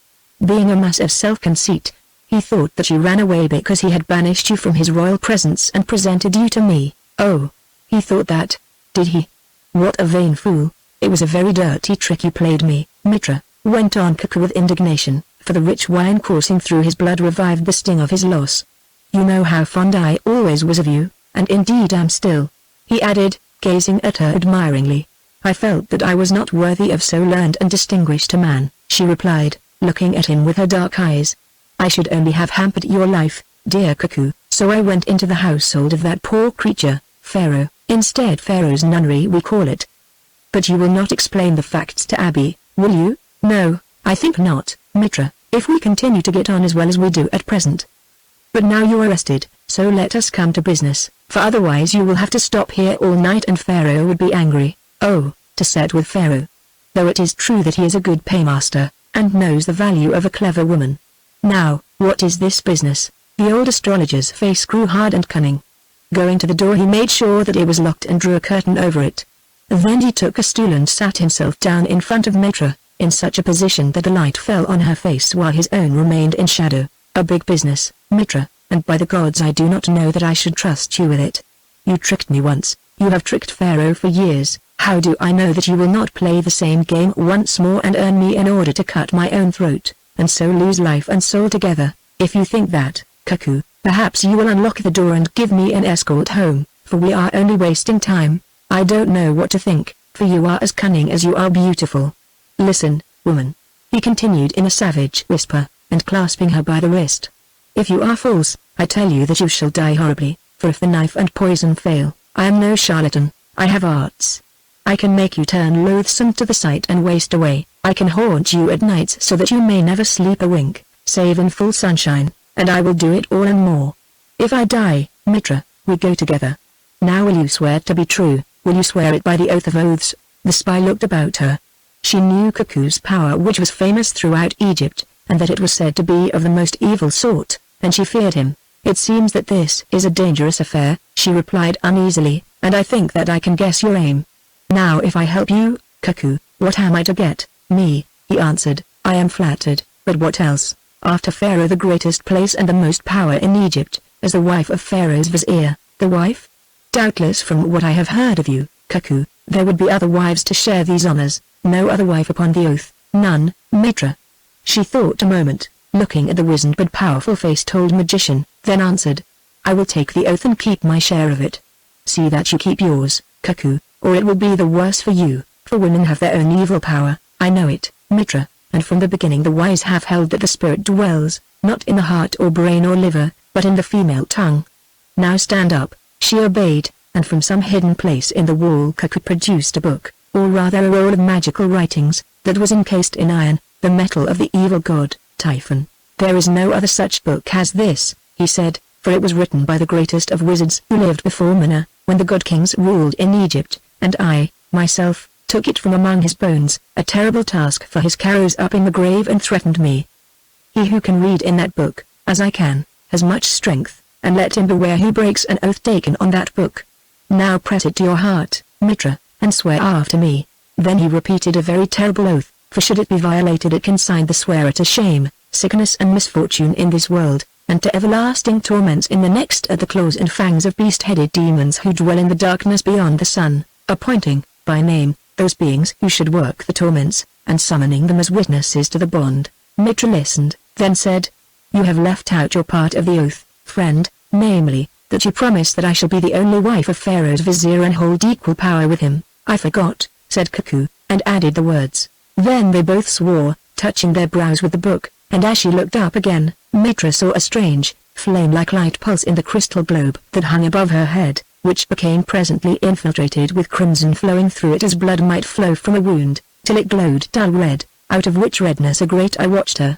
Being a mass of self-conceit, he thought that you ran away because he had banished you from his royal presence and presented you to me. Oh, he thought that, did he? What a vain fool. It was a very dirty trick you played me, Mitra, went on Cuckoo with indignation, for the rich wine coursing through his blood revived the sting of his loss. You know how fond I always was of you, and indeed am still, he added, gazing at her admiringly. I felt that I was not worthy of so learned and distinguished a man, she replied, looking at him with her dark eyes. I should only have hampered your life, dear cuckoo, so I went into the household of that poor creature, Pharaoh, instead Pharaoh's nunnery we call it. But you will not explain the facts to Abby, will you? No, I think not, Mitra, if we continue to get on as well as we do at present. But now you are rested, so let us come to business, for otherwise you will have to stop here all night and Pharaoh would be angry. Oh, to set with Pharaoh. Though it is true that he is a good paymaster, and knows the value of a clever woman. Now, what is this business? The old astrologer's face grew hard and cunning. Going to the door he made sure that it was locked and drew a curtain over it. Then he took a stool and sat himself down in front of Mitra, in such a position that the light fell on her face while his own remained in shadow. A big business, Mitra, and by the gods I do not know that I should trust you with it. You tricked me once, you have tricked Pharaoh for years, how do I know that you will not play the same game once more and earn me in order to cut my own throat, and so lose life and soul together? If you think that, cuckoo, perhaps you will unlock the door and give me an escort home, for we are only wasting time. I don't know what to think, for you are as cunning as you are beautiful. Listen, woman, he continued in a savage whisper, and clasping her by the wrist. If you are false, I tell you that you shall die horribly, for if the knife and poison fail, I am no charlatan, I have arts. I can make you turn loathsome to the sight and waste away, I can haunt you at nights so that you may never sleep a wink, save in full sunshine, and I will do it all and more. If I die, Mitra, we go together. Now will you swear to be true, will you swear it by the oath of oaths? The spy looked about her. She knew Cuckoo's power, which was famous throughout Egypt, and that it was said to be of the most evil sort, and she feared him. It seems that this is a dangerous affair, she replied uneasily, and I think that I can guess your aim. Now if I help you, Cuckoo, what am I to get? Me, he answered. I am flattered, but what else? After Pharaoh the greatest place and the most power in Egypt, as the wife of Pharaoh's vizier. The wife? Doubtless from what I have heard of you, Cuckoo, there would be other wives to share these honors, no other wife upon the oath, none, Mitra. She thought a moment, looking at the wizened but powerful-faced old magician, then answered, I will take the oath and keep my share of it. See that you keep yours, Cuckoo, or it will be the worse for you, for women have their own evil power, I know it, Mitra, and from the beginning the wise have held that the spirit dwells, not in the heart or brain or liver, but in the female tongue. Now stand up. She obeyed, and from some hidden place in the wall Cuckoo produced a book, or rather a roll of magical writings, that was encased in iron, the metal of the evil god, Typhon. There is no other such book as this, he said, for it was written by the greatest of wizards who lived before Mana, when the god kings ruled in Egypt, and I, myself, took it from among his bones, a terrible task for his carrows up in the grave, and threatened me. He who can read in that book, as I can, has much strength, and let him beware who breaks an oath taken on that book. Now press it to your heart, Mitra, and swear after me. Then he repeated a very terrible oath, for should it be violated it consigned the swearer to shame, sickness and misfortune in this world, and to everlasting torments in the next at the claws and fangs of beast-headed demons who dwell in the darkness beyond the sun, appointing, by name, those beings who should work the torments, and summoning them as witnesses to the bond. Mitra listened, then said, You have left out your part of the oath, friend, namely, that you promise that I shall be the only wife of Pharaoh's vizier and hold equal power with him. I forgot, said Cuckoo, and added the words. Then they both swore, touching their brows with the book, and as she looked up again, Mitra saw a strange, flame-like light pulse in the crystal globe that hung above her head, which became presently infiltrated with crimson flowing through it as blood might flow from a wound, till it glowed dull red, out of which redness a great eye watched her.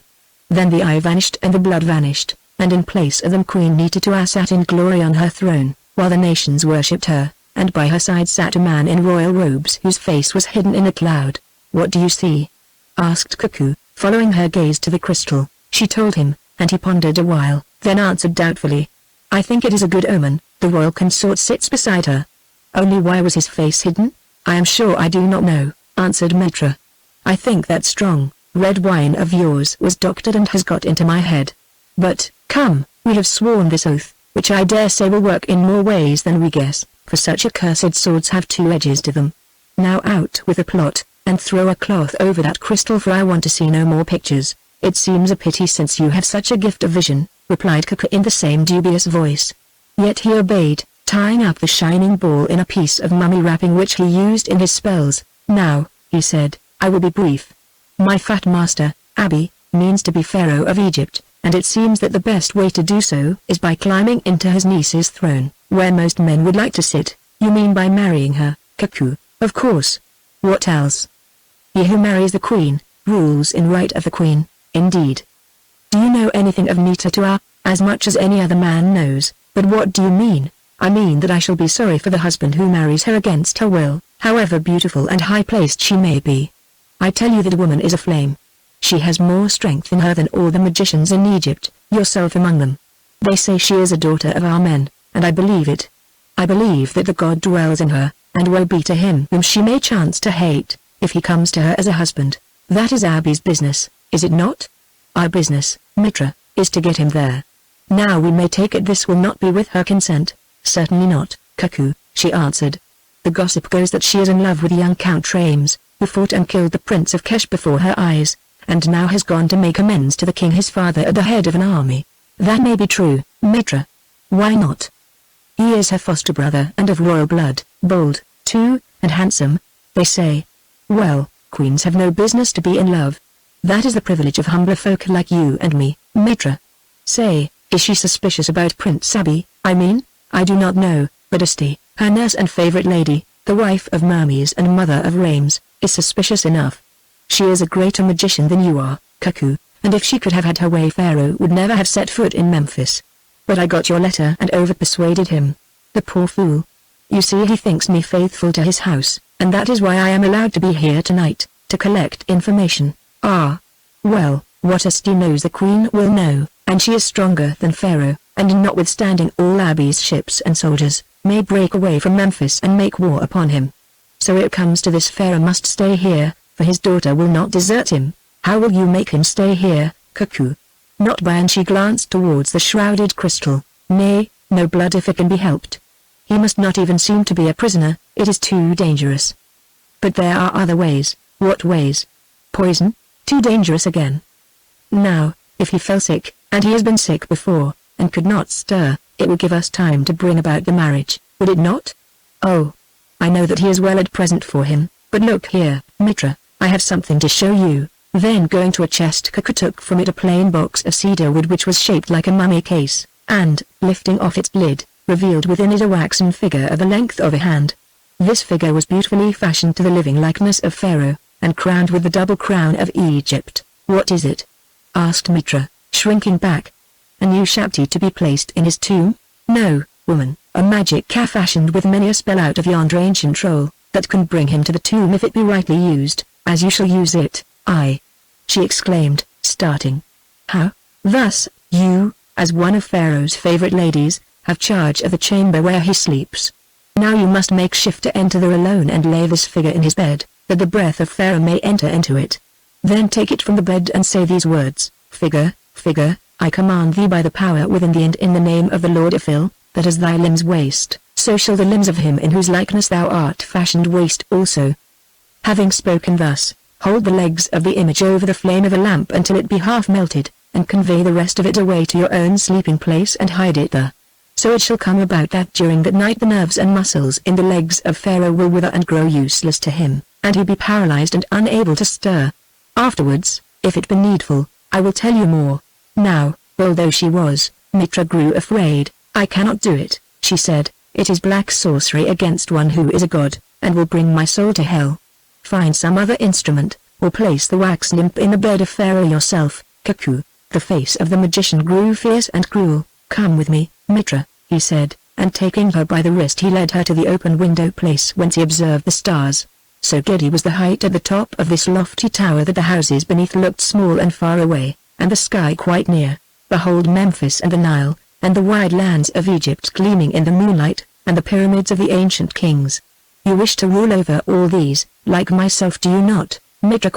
Then the eye vanished and the blood vanished, and in place of them Queen Nititua sat in glory on her throne, while the nations worshipped her, and by her side sat a man in royal robes whose face was hidden in a cloud. What do you see? Asked Cuckoo, following her gaze to the crystal. She told him, and he pondered a while, then answered doubtfully. I think it is a good omen, the royal consort sits beside her. Only why was his face hidden? I am sure I do not know, answered Mitra. I think that strong, red wine of yours was doctored and has got into my head. But, come, we have sworn this oath, which I dare say will work in more ways than we guess, for such accursed swords have two edges to them. Now out with a plot, and throw a cloth over that crystal, for I want to see no more pictures. It seems a pity since you have such a gift of vision, replied Cuckoo in the same dubious voice. Yet he obeyed, tying up the shining ball in a piece of mummy wrapping which he used in his spells. "Now," he said, "I will be brief. My fat master, Abi, means to be Pharaoh of Egypt, and it seems that the best way to do so is by climbing into his niece's throne, where most men would like to sit." "You mean by marrying her, Cuckoo?" "Of course. What else? He who marries the queen, rules in right of the queen." "Indeed. Do you know anything of Nita? "As much as any other man knows, but what do you mean?" "I mean that I shall be sorry for the husband who marries her against her will, however beautiful and high-placed she may be. I tell you that a woman is a flame. She has more strength in her than all the magicians in Egypt, yourself among them. They say she is a daughter of Amen, and I believe it. I believe that the god dwells in her, and woe be to him whom she may chance to hate, if he comes to her as a husband. That is Abi's business, is it not?" "Our business, Mitra, is to get him there. Now we may take it this will not be with her consent." "Certainly not, Cuckoo," she answered. "The gossip goes that she is in love with young Count Rames, who fought and killed the Prince of Kesh before her eyes, and now has gone to make amends to the king his father at the head of an army." "That may be true, Mitra. Why not? He is her foster brother and of royal blood, bold, too, and handsome, they say. Well, queens have no business to be in love. That is the privilege of humbler folk like you and me, Mitra. Say, is she suspicious about Prince Abi? I mean, I do not know, but Asti, her nurse and favorite lady, the wife of Mermes and mother of Rames, is suspicious enough. She is a greater magician than you are, Cuckoo, and if she could have had her way Pharaoh would never have set foot in Memphis. But I got your letter and over-persuaded him. The poor fool. You see, he thinks me faithful to his house, and that is why I am allowed to be here tonight, to collect information. Ah. Well, what Asti knows the queen will know, and she is stronger than Pharaoh, and notwithstanding all Abi's ships and soldiers, may break away from Memphis and make war upon him. So it comes to this: Pharaoh must stay here, for his daughter will not desert him. How will you make him stay here, Cuckoo? Not by. And she glanced towards the shrouded crystal. Nay, no blood if it can be helped. He must not even seem to be a prisoner, it is too dangerous. But there are other ways. What ways? Poison? Too dangerous again. Now, if he fell sick, and he has been sick before, and could not stir, it would give us time to bring about the marriage, would it not? Oh. I know that he is well at present for him, but look here, Mitra, I have something to show you. Then going to a chest, Cuckoo took from it a plain box of cedar wood which was shaped like a mummy case, and, lifting off its lid, revealed within it a waxen figure of the length of a hand. This figure was beautifully fashioned to the living likeness of Pharaoh, and crowned with the double crown of Egypt. What is it? Asked Mitra, shrinking back. A new Shakti to be placed in his tomb? No, woman, a magic calf fashioned with many a spell out of yonder ancient troll, that can bring him to the tomb if it be rightly used, as you shall use it. I. She exclaimed, starting. How? Thus, you, as one of Pharaoh's favorite ladies, have charge of the chamber where he sleeps. Now you must make shift to enter there alone and lay this figure in his bed, that the breath of Pharaoh may enter into it. Then take it from the bed and say these words: Figure, figure, I command thee by the power within thee and in the name of the Lord Ifil, that as thy limbs waste, so shall the limbs of him in whose likeness thou art fashioned waste also. Having spoken thus, hold the legs of the image over the flame of a lamp until it be half melted, and convey the rest of it away to your own sleeping place and hide it there. So it shall come about that during that night the nerves and muscles in the legs of Pharaoh will wither and grow useless to him, and he be paralyzed and unable to stir. Afterwards, if it be needful, I will tell you more. Now, although she was, Mitra grew afraid. I cannot do it, she said. It is black sorcery against one who is a god, and will bring my soul to hell. Find some other instrument, or place the wax nymph in the bed of Pharaoh yourself, Cuckoo. The face of the magician grew fierce and cruel. Come with me, Mitra, he said, and taking her by the wrist he led her to the open window place whence he observed the stars. So giddy was the height at the top of this lofty tower that the houses beneath looked small and far away, and the sky quite near. Behold Memphis and the Nile, and the wide lands of Egypt gleaming in the moonlight, and the pyramids of the ancient kings. You wish to rule over all these, like myself, do you not, Mitra?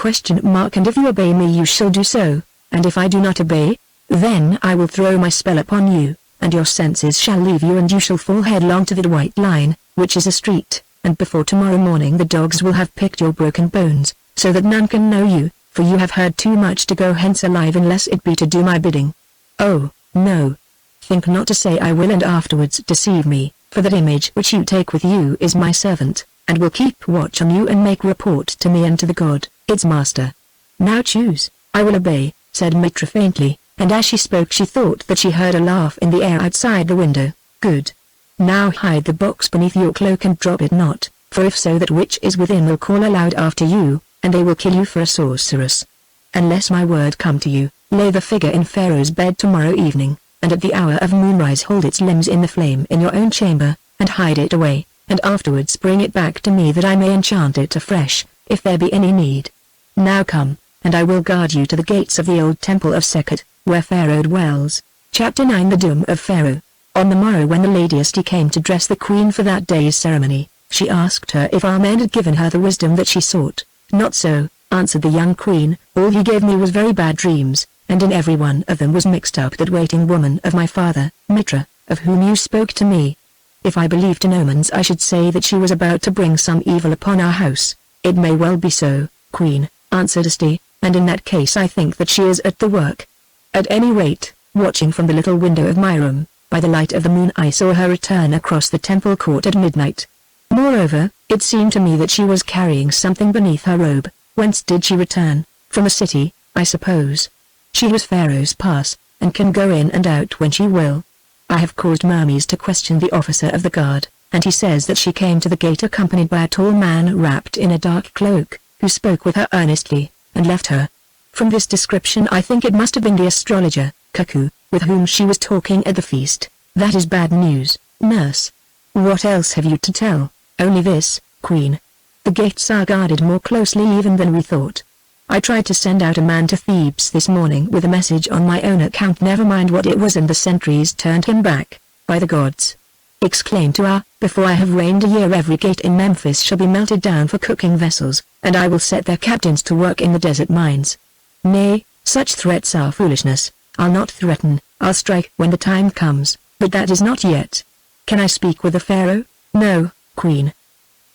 And if you obey me you shall do so, and if I do not obey, then I will throw my spell upon you, and your senses shall leave you and you shall fall headlong to the White Line, which is a street, and before tomorrow morning the dogs will have picked your broken bones, so that none can know you, for you have heard too much to go hence alive unless it be to do my bidding. Oh, no. Think not to say I will and afterwards deceive me, for that image which you take with you is my servant, and will keep watch on you and make report to me and to the god, its master. Now choose." "I will obey," said Mitra faintly, and as she spoke she thought that she heard a laugh in the air outside the window. "Good. Now hide the box beneath your cloak and drop it not, for if so that which is within will call aloud after you, and they will kill you for a sorceress. Unless my word come to you, lay the figure in Pharaoh's bed tomorrow evening, and at the hour of moonrise hold its limbs in the flame in your own chamber, and hide it away, and afterwards bring it back to me that I may enchant it afresh, if there be any need. Now come, and I will guard you to the gates of the old temple of Sekhet, where Pharaoh dwells." Chapter 9 The Doom of Pharaoh. On the morrow when the Lady Esti came to dress the queen for that day's ceremony, she asked her if Amen had given her the wisdom that she sought. "Not so," answered the young queen, "all he gave me was very bad dreams, and in every one of them was mixed up that waiting woman of my father, Mitra, of whom you spoke to me. If I believed in omens I should say that she was about to bring some evil upon our house." "It may well be so, queen," answered Esti, "and in that case I think that she is at the work. At any rate, watching from the little window of my room, by the light of the moon I saw her return across the temple court at midnight. Moreover, it seemed to me that she was carrying something beneath her robe." "Whence did she return?" "From a city, I suppose. She was Pharaoh's pass, and can go in and out when she will. I have caused Mermes to question the officer of the guard, and he says that she came to the gate accompanied by a tall man wrapped in a dark cloak, who spoke with her earnestly, and left her. From this description I think it must have been the astrologer, Cuckoo, with whom she was talking at the feast." "That is bad news, nurse." "What else have you to tell?" "Only this, queen. The gates are guarded more closely even than we thought. I tried to send out a man to Thebes this morning with a message on my own account, never mind what it was, and the sentries turned him back. By the gods!" exclaimed Tua, "before I have reigned a year every gate in Memphis shall be melted down for cooking vessels, and I will set their captains to work in the desert mines." "Nay, such threats are foolishness. I'll not threaten, I'll strike when the time comes, but that is not yet. Can I speak with the pharaoh?" "No, queen.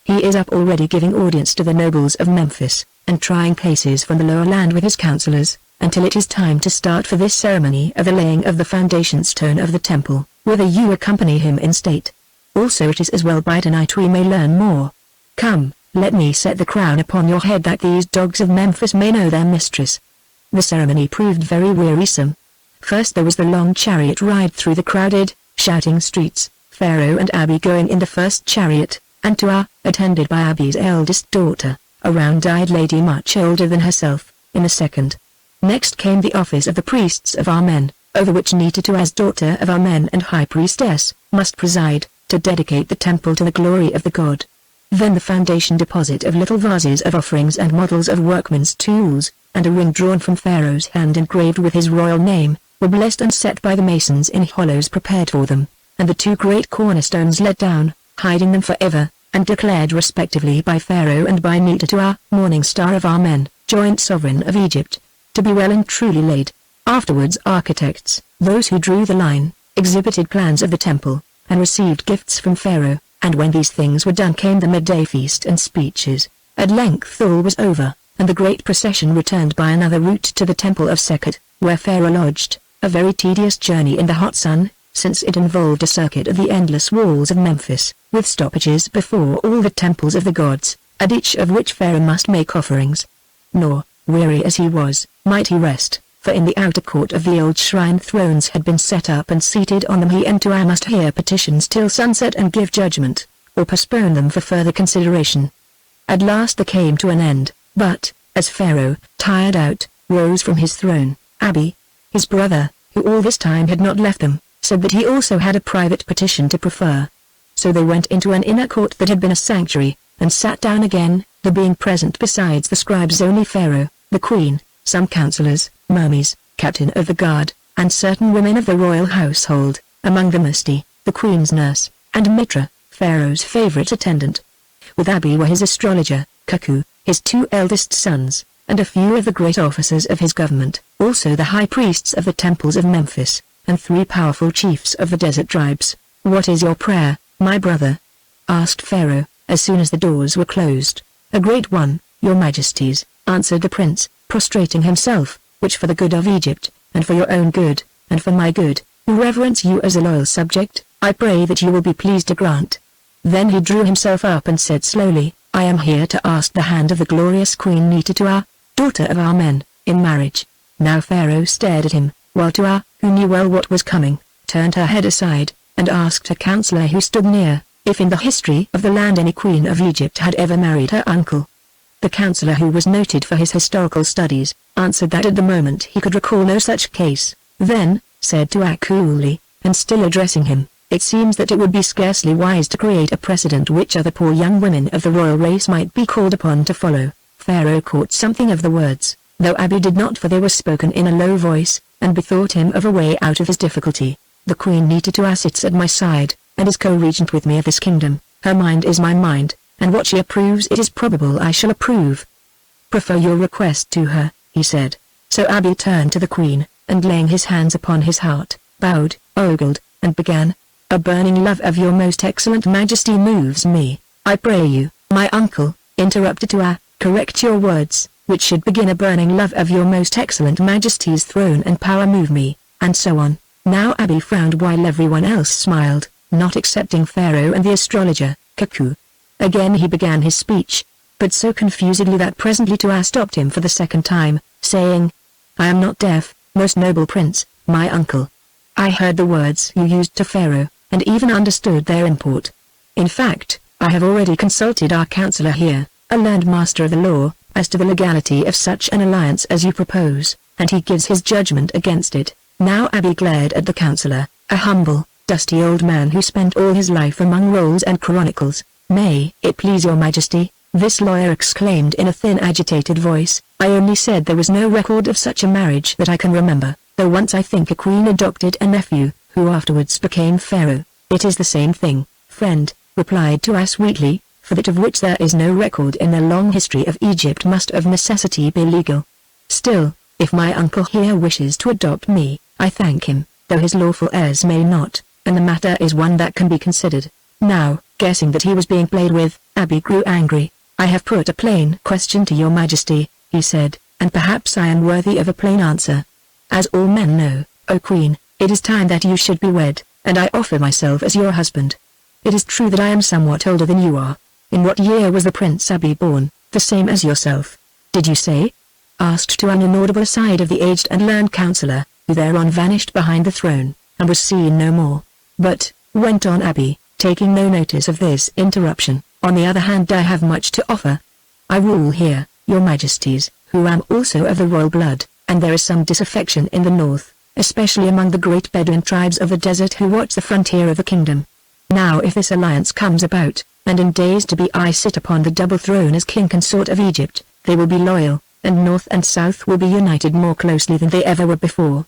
He is up already giving audience to the nobles of Memphis, and trying cases from the lower land with his counselors, until it is time to start for this ceremony of the laying of the foundation stone of the temple, whither you accompany him in state. Also it is as well by tonight we may learn more. Come, let me set the crown upon your head that these dogs of Memphis may know their mistress." The ceremony proved very wearisome. First there was the long chariot ride through the crowded, shouting streets, Pharaoh and Abi going in the first chariot, and Tua, attended by Abi's eldest daughter, a round-eyed lady much older than herself, in the second. Next came the office of the priests of Amen, over which Nita Tua's daughter of Amen and high priestess, must preside, to dedicate the temple to the glory of the god. Then the foundation deposit of little vases of offerings and models of workmen's tools, and a ring drawn from Pharaoh's hand engraved with his royal name, were blessed and set by the masons in hollows prepared for them, and the two great cornerstones let down, hiding them forever, and declared respectively by Pharaoh and by Nita Tua, morning star of Amen, joint sovereign of Egypt, to be well and truly laid. Afterwards architects, those who drew the line, exhibited plans of the temple, and received gifts from Pharaoh, and when these things were done came the midday feast and speeches. At length all was over, and the great procession returned by another route to the temple of Sekhet, where Pharaoh lodged, a very tedious journey in the hot sun, since it involved a circuit of the endless walls of Memphis, with stoppages before all the temples of the gods, at each of which Pharaoh must make offerings. Nor, weary as he was, might he rest, for in the outer court of the old shrine thrones had been set up, and seated on them he and Tua must hear petitions till sunset and give judgment, or postpone them for further consideration. At last they came to an end, but, as Pharaoh, tired out, rose from his throne, Abi, his brother, who all this time had not left them, said that he also had a private petition to prefer. So they went into an inner court that had been a sanctuary, and sat down again, there being present besides the scribes only Pharaoh, the queen, some counselors, Mermes, captain of the guard, and certain women of the royal household, among them Esti, the queen's nurse, and Mitra, Pharaoh's favorite attendant. With Abi were his astrologer, Cuckoo, his two eldest sons, and a few of the great officers of his government, also the high priests of the temples of Memphis, and 3 powerful chiefs of the desert tribes. "What is your prayer, my brother?" asked Pharaoh, as soon as the doors were closed. "A great one, your majesties," answered the prince, prostrating himself, "which for the good of Egypt, and for your own good, and for my good, who reverence you as a loyal subject, I pray that you will be pleased to grant." Then he drew himself up and said slowly, "I am here to ask the hand of the glorious Queen Nitatua, daughter of our men, in marriage." Now Pharaoh stared at him, while Tua, who knew well what was coming, turned her head aside, and asked a counselor who stood near, if in the history of the land any queen of Egypt had ever married her uncle. The counselor, who was noted for his historical studies, answered that at the moment he could recall no such case. Then, said Tua coolly, and still addressing him, "It seems that it would be scarcely wise to create a precedent which other poor young women of the royal race might be called upon to follow." Pharaoh caught something of the words, though Abi did not, for they were spoken in a low voice, and bethought him of a way out of his difficulty. "The Queen Nitatua sits at my side, and is co-regent with me of this kingdom. Her mind is my mind, and what she approves it is probable I shall approve. Prefer your request to her," he said. So Abi turned to the Queen, and laying his hands upon his heart, bowed, ogled, and began, "A burning love of your most excellent majesty moves me." "I pray you, my uncle," interrupted Tua, "correct your words, which should begin, a burning love of your most excellent majesty's throne and power move me," and so on. Now Abi frowned while everyone else smiled, not excepting Pharaoh and the astrologer, Cuckoo. Again he began his speech, but so confusedly that presently Tua stopped him for the second time, saying, "I am not deaf, most noble prince, my uncle. I heard the words you used to Pharaoh, and even understood their import. In fact, I have already consulted our counselor here, a learned master of the law, as to the legality of such an alliance as you propose, and he gives his judgment against it." Now Abi glared at the counselor, a humble, dusty old man who spent all his life among rolls and chronicles. "May it please your majesty," this lawyer exclaimed in a thin agitated voice, "I only said there was no record of such a marriage that I can remember, though once I think a queen adopted a nephew, who afterwards became pharaoh." "It is the same thing, friend," replied Tua sweetly, "for that of which there is no record in the long history of Egypt must of necessity be legal. Still, if my uncle here wishes to adopt me, I thank him, though his lawful heirs may not, and the matter is one that can be considered." Now, guessing that he was being played with, Abi grew angry. "I have put a plain question to your majesty," he said, "and perhaps I am worthy of a plain answer. As all men know, O queen, it is time that you should be wed, and I offer myself as your husband. It is true that I am somewhat older than you are. In what year was the Prince Abi born?" "The same as yourself." "Did you say?" asked to an inaudible aside of the aged and learned counselor, who thereon vanished behind the throne, and was seen no more. "But," went on Abi, taking no notice of this interruption, "on the other hand I have much to offer. I rule here, your majesties, who am also of the royal blood, and there is some disaffection in the north, especially among the great Bedouin tribes of the desert who watch the frontier of the kingdom. Now if this alliance comes about, and in days to be I sit upon the double throne as king consort of Egypt, they will be loyal, and north and south will be united more closely than they ever were before.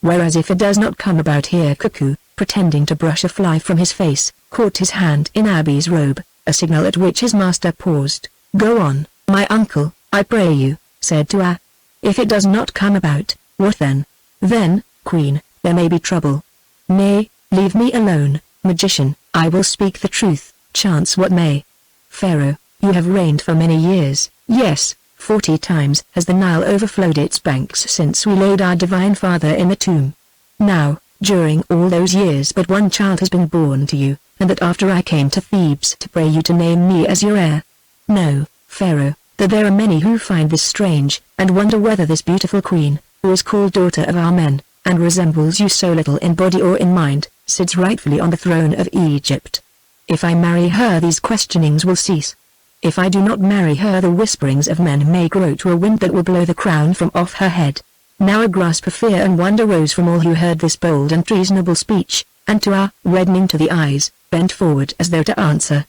Whereas if it does not come about," here Cuckoo, pretending to brush a fly from his face, caught his hand in Abi's robe, a signal at which his master paused. "Go on, my uncle, I pray you," said Tua. "If it does not come about, what then?" "Then, queen, there may be trouble." "Nay, leave me alone, magician, I will speak the truth, chance what may." "Pharaoh, you have reigned for many years." "Yes, 40 times has the Nile overflowed its banks since we laid our divine father in the tomb. Now, during all those years but one child has been born to you, and that after I came to Thebes to pray you to name me as your heir. Know, Pharaoh, that there are many who find this strange, and wonder whether this beautiful queen, who is called daughter of our men, and resembles you so little in body or in mind, sits rightfully on the throne of Egypt. If I marry her these questionings will cease. If I do not marry her the whisperings of men may grow to a wind that will blow the crown from off her head." Now a grasp of fear and wonder rose from all who heard this bold and treasonable speech, and Tua, reddening to the eyes, bent forward as though to answer.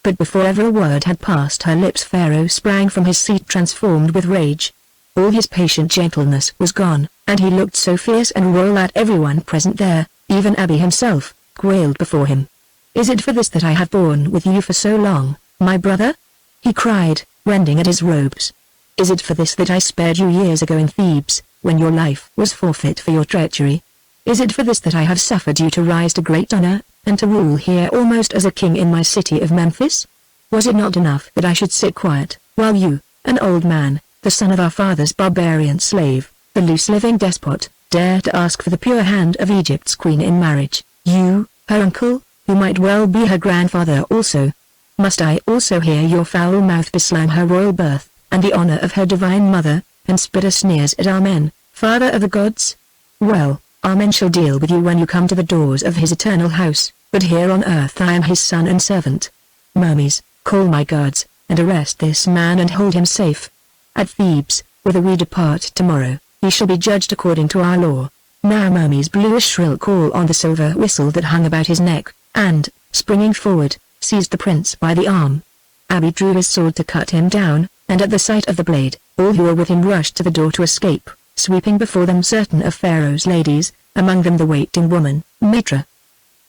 But before ever a word had passed her lips Pharaoh sprang from his seat transformed with rage. All his patient gentleness was gone, and he looked so fierce and royal that everyone present there, even Abi himself, quailed before him. "Is it for this that I have borne with you for so long, my brother?" he cried, rending at his robes. "Is it for this that I spared you years ago in Thebes, when your life was forfeit for your treachery? Is it for this that I have suffered you to rise to great honor, and to rule here almost as a king in my city of Memphis? Was it not enough that I should sit quiet, while you, an old man, the son of our father's barbarian slave, the loose-living despot, dare to ask for the pure hand of Egypt's queen in marriage? You, Her uncle, who might well be her grandfather also. Must I also hear your foul mouth beslam her royal birth, and the honor of her divine mother, and spitter sneers at Amen, father of the gods? Well, Amen shall deal with you when you come to the doors of his eternal house, but here on earth I am his son and servant. Mummies, call my guards, and arrest this man and hold him safe. At Thebes, whither we depart tomorrow, he shall be judged according to our law. Now Mummies blew a shrill call on the silver whistle that hung about his neck, and, springing forward, seized the prince by the arm. Abi drew his sword to cut him down, and at the sight of the blade, all who were with him rushed to the door to escape, sweeping before them certain of Pharaoh's ladies, among them the waiting woman, Mitra.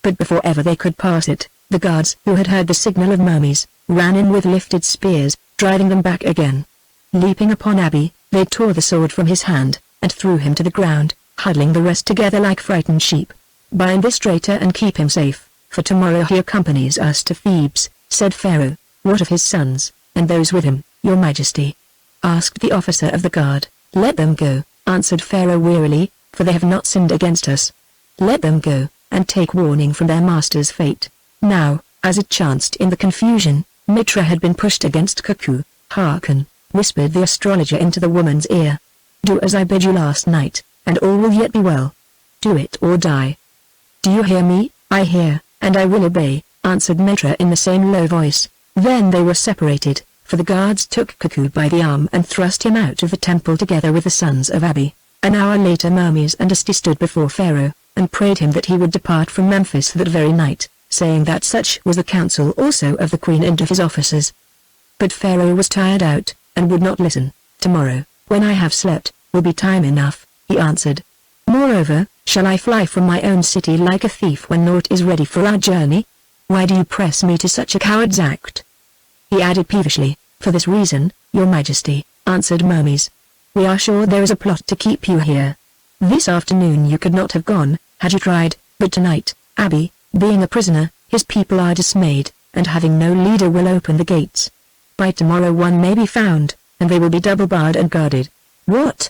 But before ever they could pass it, the guards who had heard the signal of Mummies, ran in with lifted spears, driving them back again. Leaping upon Abi, they tore the sword from his hand, and threw him to the ground, huddling the rest together like frightened sheep. Bind this traitor and keep him safe, for tomorrow he accompanies us to Thebes, said Pharaoh. What of his sons, and those with him, your majesty? Asked the officer of the guard. Let them go, answered Pharaoh wearily, for they have not sinned against us. Let them go, and take warning from their master's fate. Now, as it chanced in the confusion, Mitra had been pushed against Cuckoo. Hearken, whispered the astrologer into the woman's ear. Do as I bid you last night, and all will yet be well. Do it or die. Do you hear me? I hear, and I will obey, answered Mitra in the same low voice. Then they were separated, for the guards took Cuckoo by the arm and thrust him out of the temple together with the sons of Abi. An hour later Mummies and Asti stood before Pharaoh, and prayed him that he would depart from Memphis that very night, saying that such was the counsel also of the queen and of his officers. But Pharaoh was tired out, and would not listen. Tomorrow, when I have slept, will be time enough, he answered. Moreover, shall I fly from my own city like a thief when naught is ready for our journey? Why do you press me to such a coward's act? He added peevishly, for this reason, your majesty, answered Mummies. We are sure there is a plot to keep you here. This afternoon you could not have gone, had you tried, but tonight, Abi, being a prisoner, his people are dismayed, and having no leader will open the gates. By tomorrow one may be found, and they will be double barred and guarded. What?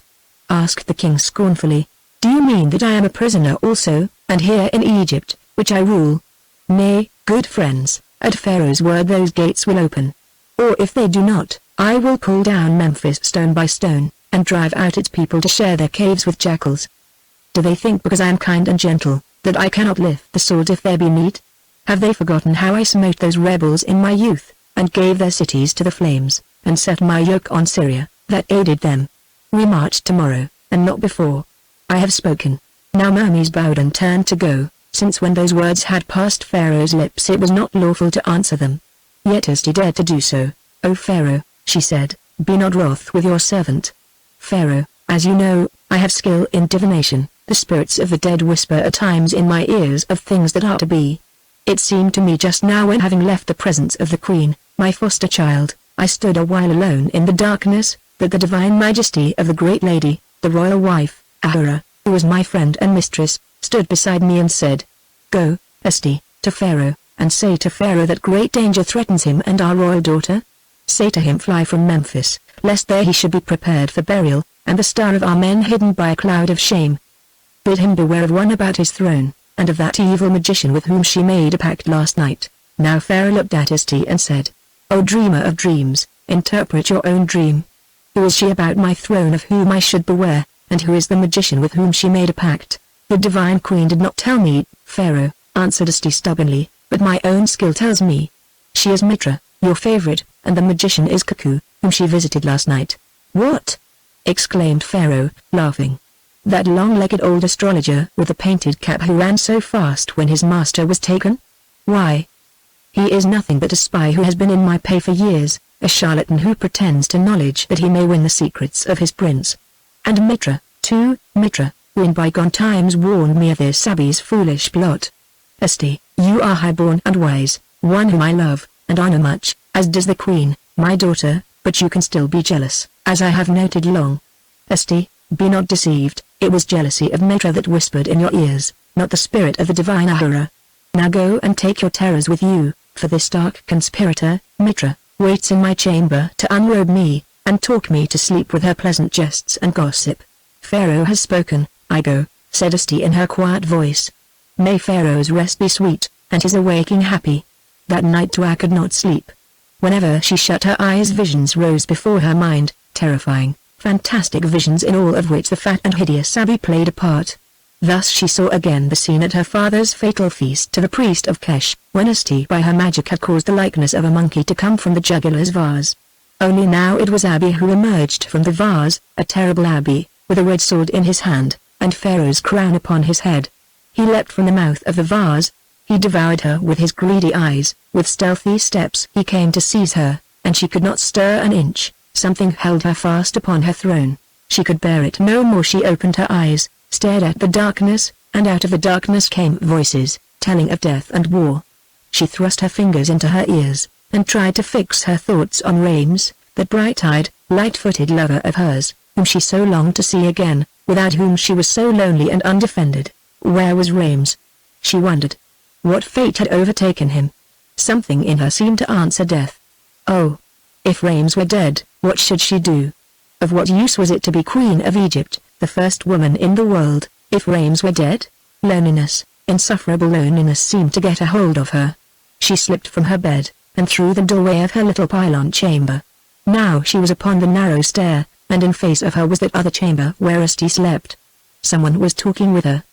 Asked the king scornfully. Do you mean that I am a prisoner also, and here in Egypt, which I rule? Nay, good friends, at Pharaoh's word those gates will open. Or if they do not, I will pull down Memphis stone by stone, and drive out its people to share their caves with jackals. Do they think because I am kind and gentle, that I cannot lift the sword if there be need? Have they forgotten how I smote those rebels in my youth, and gave their cities to the flames, and set my yoke on Syria, that aided them? We march tomorrow, and not before. I have spoken. Now Mummies bowed and turned to go, since when those words had passed Pharaoh's lips it was not lawful to answer them. Yet Asti dared to do so. O Pharaoh, she said, be not wroth with your servant. Pharaoh, as you know, I have skill in divination. The spirits of the dead whisper at times in my ears of things that are to be. It seemed to me just now when having left the presence of the queen, my foster child, I stood a while alone in the darkness, that the divine majesty of the great lady, the royal wife, Ahura, who was my friend and mistress, stood beside me and said, Go, Asti, to Pharaoh, and say to Pharaoh that great danger threatens him and our royal daughter. Say to him fly from Memphis, lest there he should be prepared for burial, and the star of our men hidden by a cloud of shame. Bid him beware of one about his throne, and of that evil magician with whom she made a pact last night. Now Pharaoh looked at Asti and said, O dreamer of dreams, interpret your own dream. Who is she about my throne of whom I should beware, and who is the magician with whom she made a pact? The divine queen did not tell me, Pharaoh, answered Asti stubbornly, but my own skill tells me. She is Mitra, your favorite, and the magician is Cuckoo, whom she visited last night. What? Exclaimed Pharaoh, laughing. That long-legged old astrologer with the painted cap who ran so fast when his master was taken? Why? He is nothing but a spy who has been in my pay for years, a charlatan who pretends to knowledge that he may win the secrets of his prince. And Mitra, too, Mitra, who in bygone times warned me of this Abi's foolish plot. Asti, you are high-born and wise, one whom I love, and honor much, as does the queen, my daughter, but you can still be jealous, as I have noted long. Asti, be not deceived, it was jealousy of Mitra that whispered in your ears, not the spirit of the divine Ahura. Now go and take your terrors with you, for this dark conspirator, Mitra, waits in my chamber to unrobe me, and talk me to sleep with her pleasant jests and gossip. Pharaoh has spoken, I go, said Asti in her quiet voice. May Pharaoh's rest be sweet, and his awaking happy. That night Tua could not sleep. Whenever she shut her eyes, visions rose before her mind, terrifying, fantastic visions in all of which the fat and hideous Abi played a part. Thus she saw again the scene at her father's fatal feast to the priest of Kesh, when Asti by her magic had caused the likeness of a monkey to come from the juggler's vase. Only now it was Abi who emerged from the vase, a terrible Abi, with a red sword in his hand, and Pharaoh's crown upon his head. He leapt from the mouth of the vase. He devoured her with his greedy eyes. With stealthy steps he came to seize her, and she could not stir an inch. Something held her fast upon her throne. She could bear it no more. She opened her eyes, stared at the darkness, and out of the darkness came voices, telling of death and war. She thrust her fingers into her ears, and tried to fix her thoughts on Rames, that bright-eyed, light-footed lover of hers, whom she so longed to see again, without whom she was so lonely and undefended. Where was Rames? She wondered. What fate had overtaken him? Something in her seemed to answer death. Oh! If Rames were dead, what should she do? Of what use was it to be Queen of Egypt, the first woman in the world, if Rames were dead? Loneliness, insufferable loneliness seemed to get a hold of her. She slipped from her bed, and through the doorway of her little pylon chamber. Now she was upon the narrow stair, and in face of her was that other chamber where Asti slept. Someone was talking with her.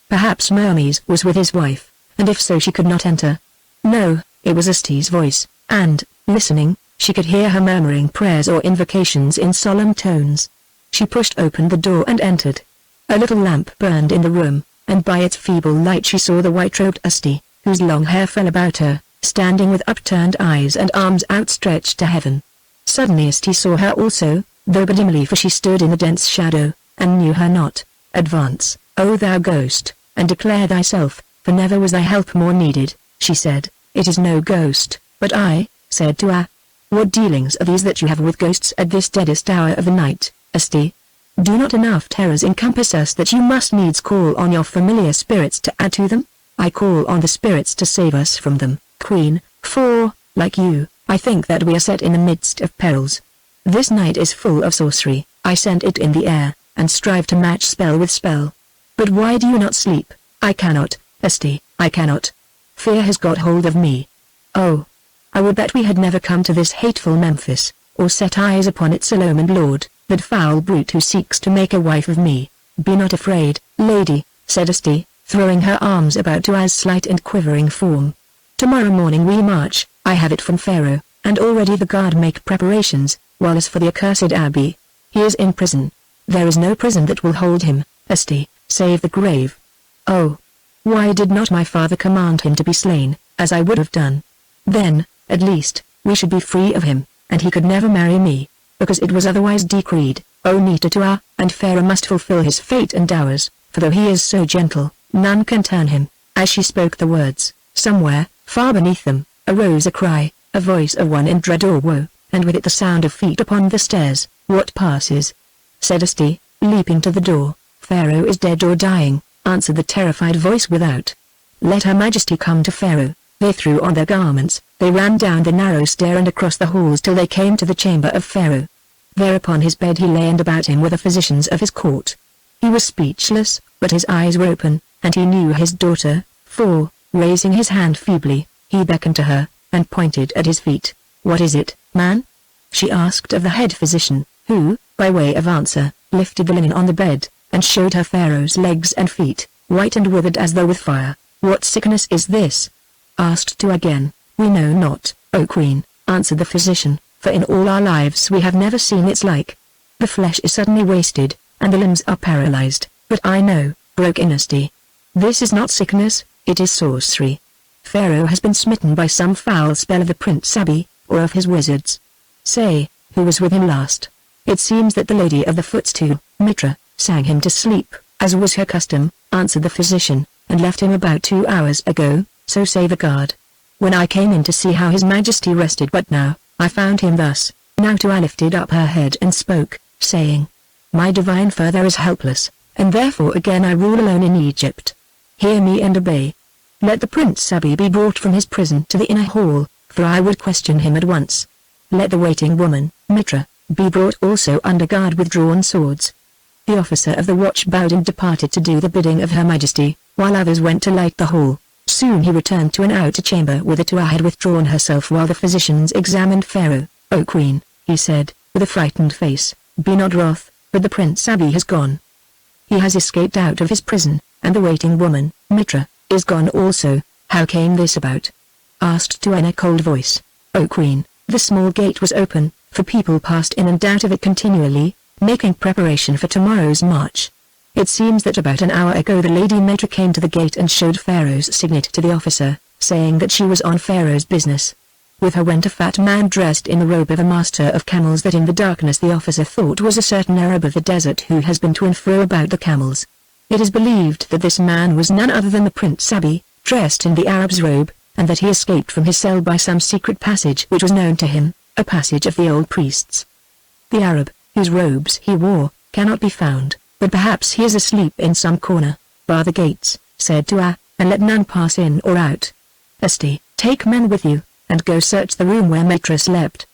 Perhaps Hermes was with his wife, and if so she could not enter. No, it was Asti's voice, and, listening, she could hear her murmuring prayers or invocations in solemn tones. She pushed open the door and entered. A little lamp burned in the room, and by its feeble light she saw the white-robed Asti, whose long hair fell about her, standing with upturned eyes and arms outstretched to heaven. Suddenly Asti saw her also, though but dimly, for she stood in the dense shadow, and knew her not. Advance, O thou ghost, and declare thyself, for never was thy help more needed, she said. It is no ghost, but I, said Tua. What dealings are these that you have with ghosts at this deadest hour of the night, Asti? Do not enough terrors encompass us that you must needs call on your familiar spirits to add to them? I call on the spirits to save us from them, Queen, for, like you, I think that we are set in the midst of perils. This night is full of sorcery. I scent it in the air, and strive to match spell with spell. But why do you not sleep? I cannot, Asti, I cannot. Fear has got hold of me. Oh! I would that we had never come to this hateful Memphis, or set eyes upon its Solomon lord, that foul brute who seeks to make a wife of me. Be not afraid, lady, said Asti, throwing her arms about Tua's slight and quivering form. Tomorrow morning we march. I have it from Pharaoh, and already the guard make preparations, while as for the accursed Abi, he is in prison. There is no prison that will hold him, Asti, save the grave. Oh! Why did not my father command him to be slain, as I would have done? Then, at least, we should be free of him, and he could never marry me, because it was otherwise decreed. O Nita Tua, and Pharaoh must fulfill his fate and ours, for though he is so gentle, none can turn him. As she spoke the words, somewhere, far beneath them, arose a cry, a voice of one in dread or woe, and with it the sound of feet upon the stairs. What passes? Said Asti, leaping to the door. Pharaoh is dead or dying, answered the terrified voice without. Let her majesty come to Pharaoh. They threw on their garments, they ran down the narrow stair and across the halls till they came to the chamber of Pharaoh. There upon his bed he lay, and about him were the physicians of his court. He was speechless, but his eyes were open, and he knew his daughter, for, raising his hand feebly, he beckoned to her, and pointed at his feet. What is it, man? She asked of the head physician, who, by way of answer, lifted the linen on the bed, and showed her Pharaoh's legs and feet, white and withered as though with fire. What sickness is this? Asked Tua again. We know not, O Queen, answered the physician, for in all our lives we have never seen its like. The flesh is suddenly wasted, and the limbs are paralyzed. But I know, broke in Asti. This is not sickness, it is sorcery. Pharaoh has been smitten by some foul spell of the Prince Abi, or of his wizards. Say, who was with him last? It seems that the lady of the footstool, Mitra, sang him to sleep, as was her custom, answered the physician, and left him about 2 hours ago, so say the guard. When I came in to see how his majesty rested, but now, I found him thus. Now Tua lifted up her head and spoke, saying, My divine father is helpless, and therefore again I rule alone in Egypt. Hear me and obey. Let the Prince Abi be brought from his prison to the inner hall, for I would question him at once. Let the waiting woman, Mitra, be brought also under guard with drawn swords. The officer of the watch bowed and departed to do the bidding of Her Majesty. while others went to light the hall. Soon he returned to an outer chamber where the Tua had withdrawn herself while the physicians examined Pharaoh. "O Queen," he said, with a frightened face, "be not wroth, but the Prince Abi has gone. He has escaped out of his prison, and the waiting woman, Mitra, is gone also." "How came this about?" asked Tua in a cold voice. "O Queen, the small gate was open, for people passed in and out of it continually, making preparation for tomorrow's march. It seems that about an hour ago the Lady Mitra came to the gate and showed Pharaoh's signet to the officer, saying that she was on Pharaoh's business. With her went a fat man dressed in the robe of a master of camels that in the darkness the officer thought was a certain Arab of the desert who has been to and fro about the camels. It is believed that this man was none other than the Prince Abi, dressed in the Arab's robe, and that he escaped from his cell by some secret passage which was known to him, a passage of the old priests. The Arab, whose robes he wore, cannot be found, but perhaps he is asleep in some corner. Bar the gates," said Tua, "and let none pass in or out. Asti, take men with you, and go search the room where Mitra slept.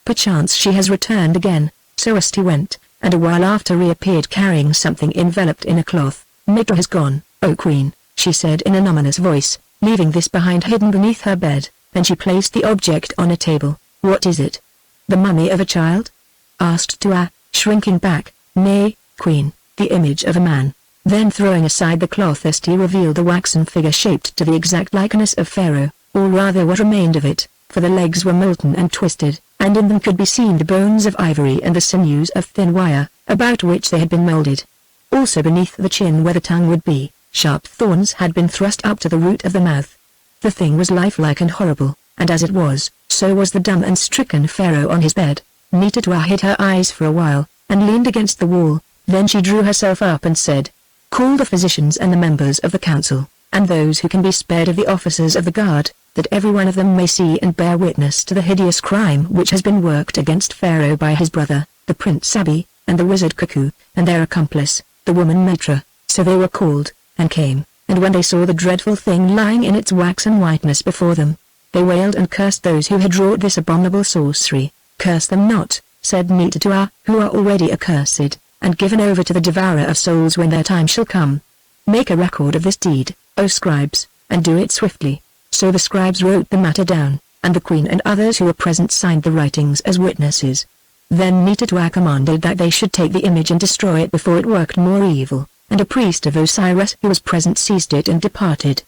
Perchance she has returned again." So Asti went, and a while after reappeared carrying something enveloped in a cloth. "Mitra has gone, O Queen," she said in an ominous voice, leaving this behind hidden beneath her bed. Then she placed the object on a table. "What is it?" "The mummy of a child?" asked Tua, shrinking back. "Nay, Queen, the image of a man." Then throwing aside the cloth Asti revealed a waxen figure shaped to the exact likeness of Pharaoh, or rather what remained of it, for the legs were molten and twisted, and in them could be seen the bones of ivory and the sinews of thin wire, about which they had been molded. Also beneath the chin where the tongue would be, sharp thorns had been thrust up to the root of the mouth. The thing was lifelike and horrible, and as it was, so was the dumb and stricken Pharaoh on his bed. Tua hid her eyes for a while, and leaned against the wall. Then she drew herself up and said, "Call the physicians and the members of the council, and those who can be spared of the officers of the guard, that every one of them may see and bear witness to the hideous crime which has been worked against Pharaoh by his brother, the Prince Abi, and the wizard Cuckoo, and their accomplice, the woman Mitra." So they were called, and came, and when they saw the dreadful thing lying in its waxen whiteness before them, they wailed and cursed those who had wrought this abominable sorcery. "Curse them not," said Tua, "who are already accursed, and given over to the devourer of souls when their time shall come. Make a record of this deed, O scribes, and do it swiftly." So the scribes wrote the matter down, and the queen and others who were present signed the writings as witnesses. Then Tua commanded that they should take the image and destroy it before it worked more evil, and a priest of Osiris who was present seized it and departed.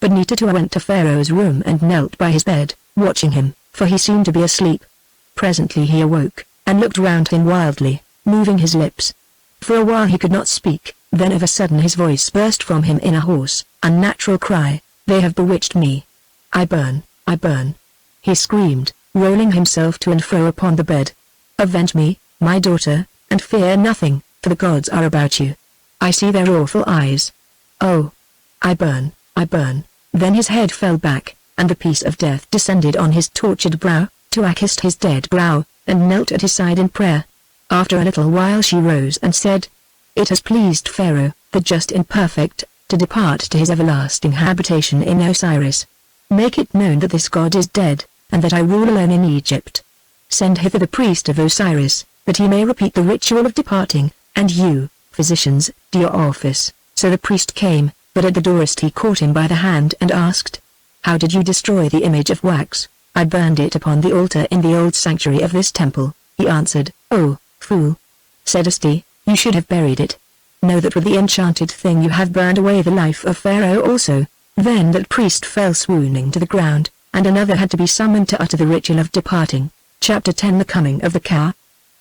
But Tua went to Pharaoh's room and knelt by his bed, watching him, for he seemed to be asleep. Presently he awoke, and looked round him wildly, moving his lips. For a while he could not speak, then of a sudden his voice burst from him in a hoarse, unnatural cry. "They have bewitched me. I burn, I burn," he screamed, rolling himself to and fro upon the bed. "Avenge me, my daughter, and fear nothing, for the gods are about you. I see their awful eyes. Oh, I burn, I burn." Then his head fell back, and the peace of death descended on his tortured brow. Tua kissed his dead brow, and knelt at his side in prayer. After a little while she rose and said, "It has pleased Pharaoh, the just and perfect, to depart to his everlasting habitation in Osiris. Make it known that this god is dead, and that I rule alone in Egypt. Send hither the priest of Osiris, that he may repeat the ritual of departing, and you, physicians, do your office." So the priest came, but at the door Asti caught him by the hand and asked, "How did you destroy the image of wax?" "I burned it upon the altar in the old sanctuary of this temple," he answered. "Oh, fool," said Asti, "you should have buried it. Know that with the enchanted thing you have burned away the life of Pharaoh also." Then that priest fell swooning to the ground, and another had to be summoned to utter the ritual of departing. Chapter 10 The Coming of the Ka.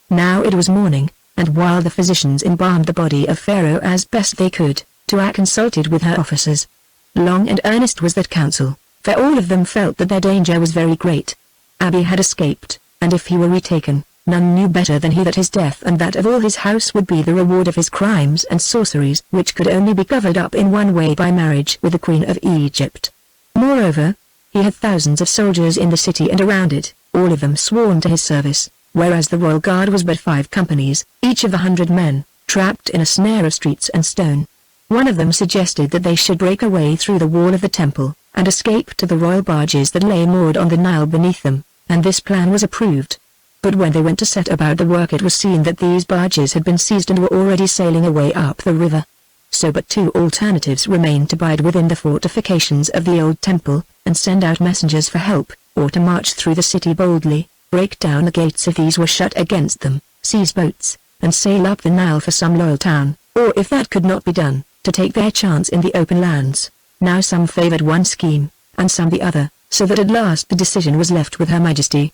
Now it was morning, and while the physicians embalmed the body of Pharaoh as best they could, Tua consulted with her officers. Long and earnest was that council, for all of them felt that their danger was very great. Abi had escaped, and if he were retaken, none knew better than he that his death and that of all his house would be the reward of his crimes and sorceries, which could only be covered up in one way, by marriage with the Queen of Egypt. Moreover, he had thousands of soldiers in the city and around it, all of them sworn to his service, whereas the royal guard was but 5 companies, each of 100 men, trapped in a snare of streets and stone. One of them suggested that they should break a way through the wall of the temple, and escape to the royal barges that lay moored on the Nile beneath them, and this plan was approved. But when they went to set about the work, it was seen that these barges had been seized and were already sailing away up the river. so but two alternatives remained: to bide within the fortifications of the old temple, and send out messengers for help, or to march through the city boldly, break down the gates if these were shut against them, seize boats, and sail up the Nile for some loyal town, or if that could not be done, to take their chance in the open lands. Now some favored one scheme, and some the other, so that at last the decision was left with Her Majesty.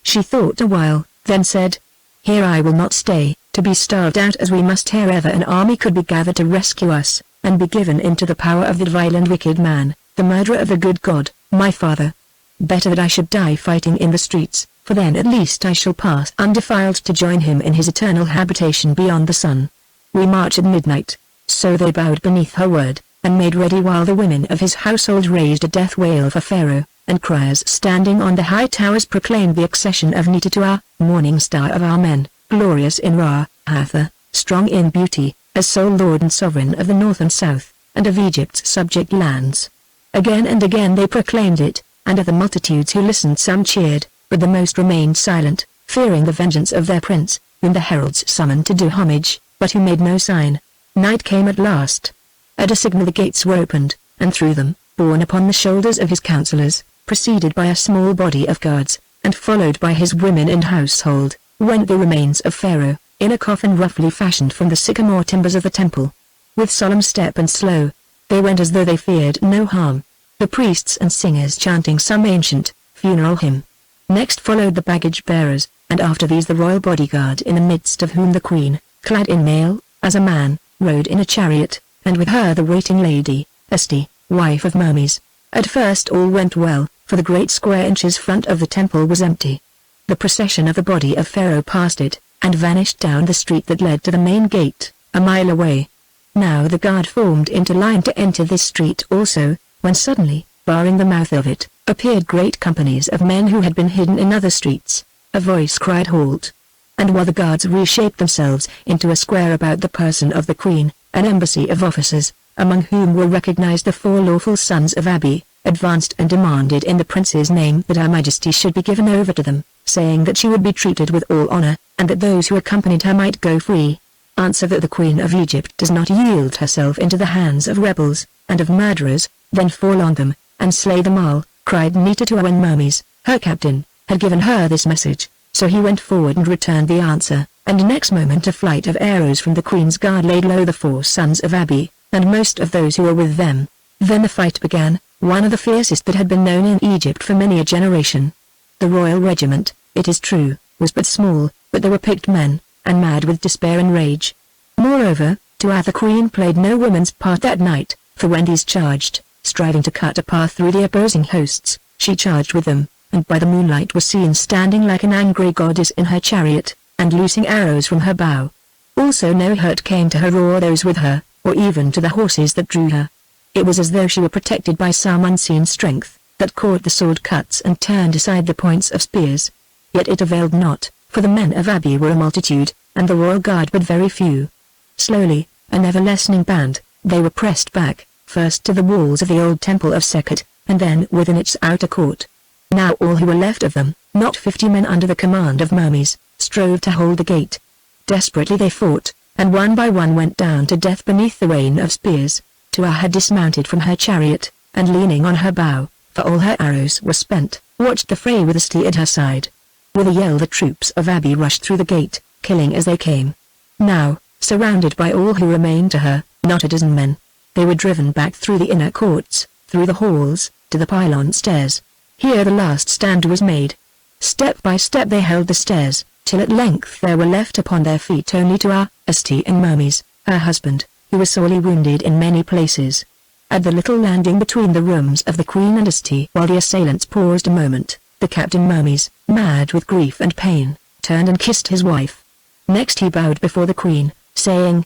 She thought a while, then said, "Here I will not stay, to be starved out as we must wherever an army could be gathered to rescue us, and be given into the power of that vile and wicked man, the murderer of the good God, my father. Better that I should die fighting in the streets, for then at least I shall pass undefiled to join him in his eternal habitation beyond the sun. We march at midnight." So they bowed beneath her word, and made ready while the women of his household raised a death wail for Pharaoh, and criers standing on the high towers proclaimed the accession of Nita to our morning star of our men, glorious in Ra, Hathor, strong in beauty, as sole lord and sovereign of the north and south, and of Egypt's subject lands. Again and again they proclaimed it, and of the multitudes who listened some cheered, but the most remained silent, fearing the vengeance of their prince, whom the heralds summoned to do homage, but who made no sign. Night came at last. At a signal the gates were opened, and through them, borne upon the shoulders of his counselors, preceded by a small body of guards, and followed by his women and household, went the remains of Pharaoh, in a coffin roughly fashioned from the sycamore timbers of the temple. With solemn step and slow, they went as though they feared no harm, the priests and singers chanting some ancient, funeral hymn. Next followed the baggage bearers, and after these the royal bodyguard, in the midst of whom the queen, clad in mail, as a man, rode in a chariot, and with her the waiting lady, Esti, wife of Mermes. At first all went well, for the great square inches front of the temple was empty. The procession of the body of Pharaoh passed it, and vanished down the street that led to the main gate, a mile away. Now the guard formed into line to enter this street also, when suddenly, barring the mouth of it, appeared great companies of men who had been hidden in other streets. A voice cried halt. And while the guards reshaped themselves into a square about the person of the queen, an embassy of officers, among whom were recognized the 4 lawful sons of Abi, advanced and demanded in the prince's name that Her Majesty should be given over to them, saying that she would be treated with all honor, and that those who accompanied her might go free. Answer that the Queen of Egypt does not yield herself into the hands of rebels, and of murderers, then fall on them, and slay them all, cried Nita to when Mermes, her captain, had given her this message. So he went forward and returned the answer, and next moment a flight of arrows from the queen's guard laid low the 4 sons of Abi, and most of those who were with them. Then the fight began, one of the fiercest that had been known in Egypt for many a generation. The royal regiment, it is true, was but small, but there were picked men, and mad with despair and rage. Moreover, Tuatha the queen played no woman's part that night, for when these charged, striving to cut a path through the opposing hosts, she charged with them, and by the moonlight was seen standing like an angry goddess in her chariot, and loosing arrows from her bow. Also no hurt came to her or those with her, or even to the horses that drew her. It was as though she were protected by some unseen strength, that caught the sword cuts and turned aside the points of spears. Yet it availed not, for the men of Abi were a multitude, and the royal guard but very few. Slowly, a never-lessening band, they were pressed back, first to the walls of the old temple of Sekhet, and then within its outer court. Now all who were left of them, not 50 men under the command of Mermes, strove to hold the gate. Desperately they fought, and one by one went down to death beneath the rain of spears. Tuatha had dismounted from her chariot, and leaning on her bow, for all her arrows were spent, watched the fray with Esti at her side. With a yell the troops of Abi rushed through the gate, killing as they came. Now, surrounded by all who remained to her, not a dozen men, they were driven back through the inner courts, through the halls, to the pylon stairs. Here the last stand was made. Step by step they held the stairs, till at length there were left upon their feet only Tuatha, Esti and Mermes, her husband, who was sorely wounded in many places. At the little landing between the rooms of the queen and Esti, while the assailants paused a moment, the captain Mermes, mad with grief and pain, turned and kissed his wife. Next he bowed before the queen, saying,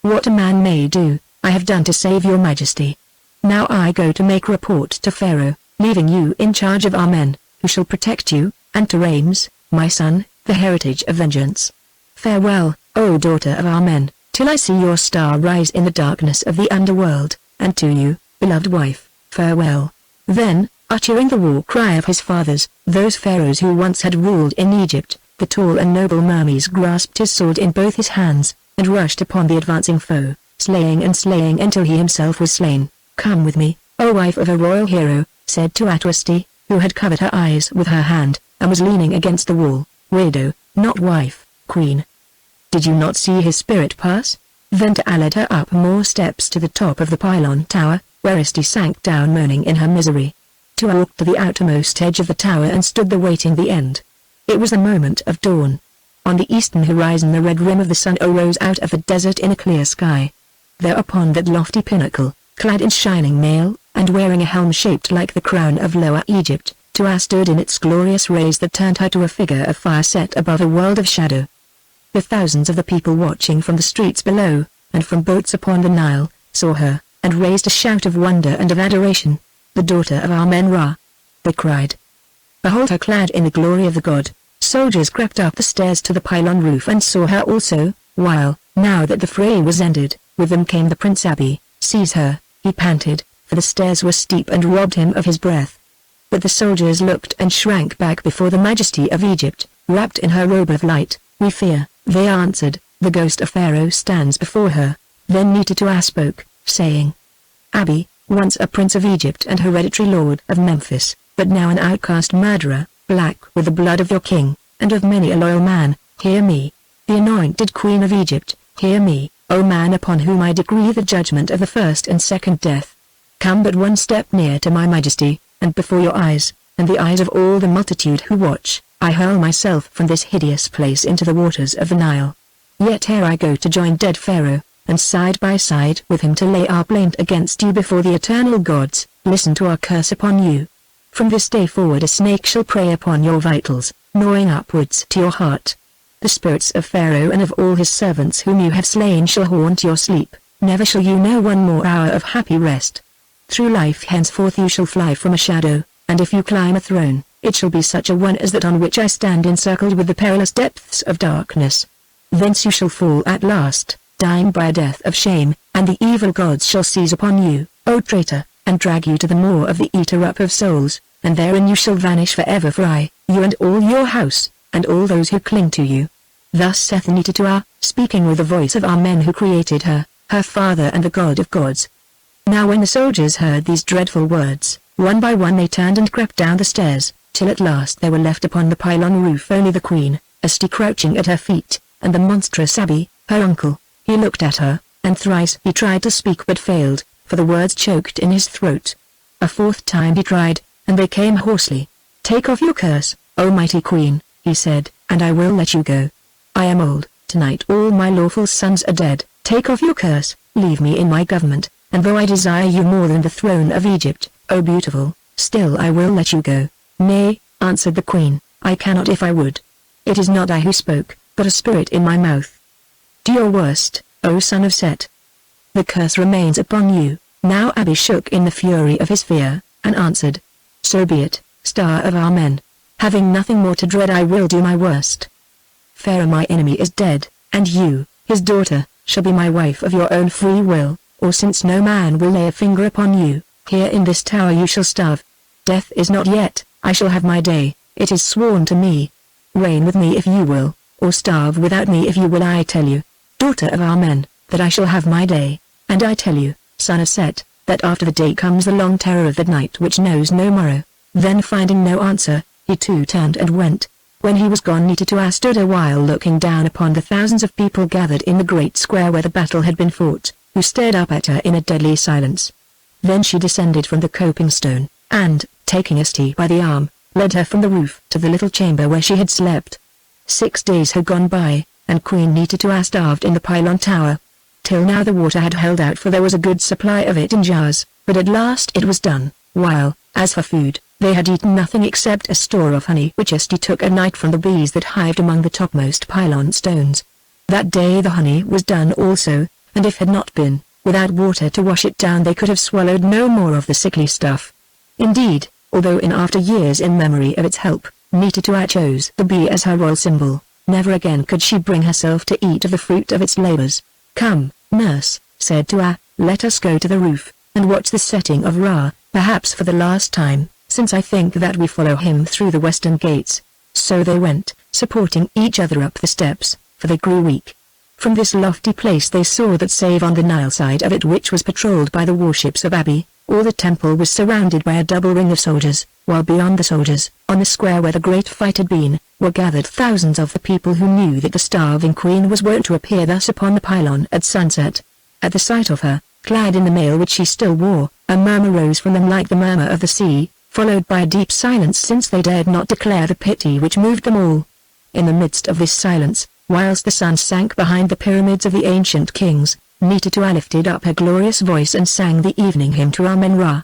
"What a man may do, I have done to save your majesty. Now I go to make report to Pharaoh, leaving you in charge of our men, who shall protect you, and to Rames, my son, the heritage of vengeance. Farewell, O daughter of our men, till I see your star rise in the darkness of the underworld, and to you, beloved wife, farewell." Then, uttering the war cry of his fathers, those pharaohs who once had ruled in Egypt, the tall and noble Mermes grasped his sword in both his hands, and rushed upon the advancing foe. slaying and slaying until he himself was slain. "Come with me, O wife of a royal hero," said Tuatwasti, who had covered her eyes with her hand, and was leaning against the wall. "Widow, not wife, queen. Did you not see his spirit pass?" Then Tua led her up more steps to the top of the pylon tower, where Isti sank down moaning in her misery. Tua walked to the outermost edge of the tower and stood there waiting the end. It was the moment of dawn. On the eastern horizon the red rim of the sun arose out of the desert in a clear sky. There upon that lofty pinnacle, clad in shining mail, and wearing a helm shaped like the crown of Lower Egypt, Tua stood in its glorious rays that turned her to a figure of fire set above a world of shadow. The thousands of the people watching from the streets below, and from boats upon the Nile, saw her, and raised a shout of wonder and of adoration. "The daughter of Amen-Ra!" they cried. "Behold her clad in the glory of the god." Soldiers crept up the stairs to the pylon roof and saw her also, while, now that the fray was ended, with them came the Prince Abi. "Seize her," he panted, for the stairs were steep and robbed him of his breath. But the soldiers looked and shrank back before the majesty of Egypt, wrapped in her robe of light. "We fear," they answered, "the ghost of Pharaoh stands before her." Then Tua spoke, saying, "Abi, once a prince of Egypt and hereditary lord of Memphis, but now an outcast murderer, black with the blood of your king, and of many a loyal man, hear me. The anointed queen of Egypt, hear me, O man upon whom I decree the judgment of the first and second death. Come but one step near to my majesty, and before your eyes, and the eyes of all the multitude who watch, I hurl myself from this hideous place into the waters of the Nile. Yet here I go to join dead Pharaoh, and side by side with him to lay our plaint against you before the eternal gods. Listen to our curse upon you. From this day forward a snake shall prey upon your vitals, gnawing upwards to your heart. The spirits of Pharaoh and of all his servants whom you have slain shall haunt your sleep. Never shall you know one more hour of happy rest. Through life henceforth you shall fly from a shadow, and if you climb a throne, it shall be such a one as that on which I stand encircled with the perilous depths of darkness. Thence you shall fall at last, dying by a death of shame, and the evil gods shall seize upon you, O traitor, and drag you to the maw of the eater up of souls, and therein you shall vanish forever for I, you and all your house, and all those who cling to you." Thus saith Tua, speaking with the voice of Amen who created her, her father and the God of gods. Now when the soldiers heard these dreadful words, one by one they turned and crept down the stairs, till at last there were left upon the pylon roof only the queen, Isti crouching at her feet, and the monstrous Abi, her uncle. He looked at her, and thrice he tried to speak but failed, for the words choked in his throat. A fourth time he tried, and they came hoarsely. "Take off your curse, O mighty queen," he said, "and I will let you go. I am old, tonight all my lawful sons are dead. Take off your curse, leave me in my government, and though I desire you more than the throne of Egypt, O beautiful, still I will let you go." "Nay," answered the queen, "I cannot if I would. It is not I who spoke, but a spirit in my mouth. Do your worst, O son of Set. The curse remains upon you." Now Abi shook in the fury of his fear, and answered, "So be it, star of Amen. Having nothing more to dread I will do my worst. Pharaoh my enemy is dead, and you, his daughter, shall be my wife of your own free will, or since no man will lay a finger upon you, here in this tower you shall starve. Death is not yet, I shall have my day, it is sworn to me. Reign with me if you will, or starve without me if you will. I tell you, daughter of Amen, that I shall have my day, and I tell you, son of Set, that after the day comes the long terror of that night which knows no morrow." Then finding no answer, he too turned and went. When he was gone Tua stood a while looking down upon the thousands of people gathered in the great square where the battle had been fought, who stared up at her in a deadly silence. Then she descended from the coping stone, and, taking Isti by the arm, led her from the roof to the little chamber where she had slept. 6 days had gone by, and Queen Tua starved in the pylon tower. Till now the water had held out for there was a good supply of it in jars, but at last it was done, while, as for food, they had eaten nothing except a store of honey which Isti took at night from the bees that hived among the topmost pylon stones. That day the honey was done also, and if had not been, without water to wash it down they could have swallowed no more of the sickly stuff. Indeed, although in after years in memory of its help, Tua chose the bee as her royal symbol, never again could she bring herself to eat of the fruit of its labors. "Come, nurse," said Tua, "let us go to the roof, and watch the setting of Ra, perhaps for the last time, since I think that we follow him through the western gates." So they went, supporting each other up the steps, for they grew weak. From this lofty place they saw that save on the Nile side of it, which was patrolled by the warships of Abi, all the temple was surrounded by a double ring of soldiers, while beyond the soldiers, on the square where the great fight had been, were gathered thousands of the people who knew that the starving queen was wont to appear thus upon the pylon at sunset. At the sight of her, clad in the mail which she still wore, a murmur rose from them like the murmur of the sea, followed by a deep silence, since they dared not declare the pity which moved them all. In the midst of this silence, whilst the sun sank behind the pyramids of the ancient kings, Nitatua lifted up her glorious voice and sang the evening hymn to Amen-Ra.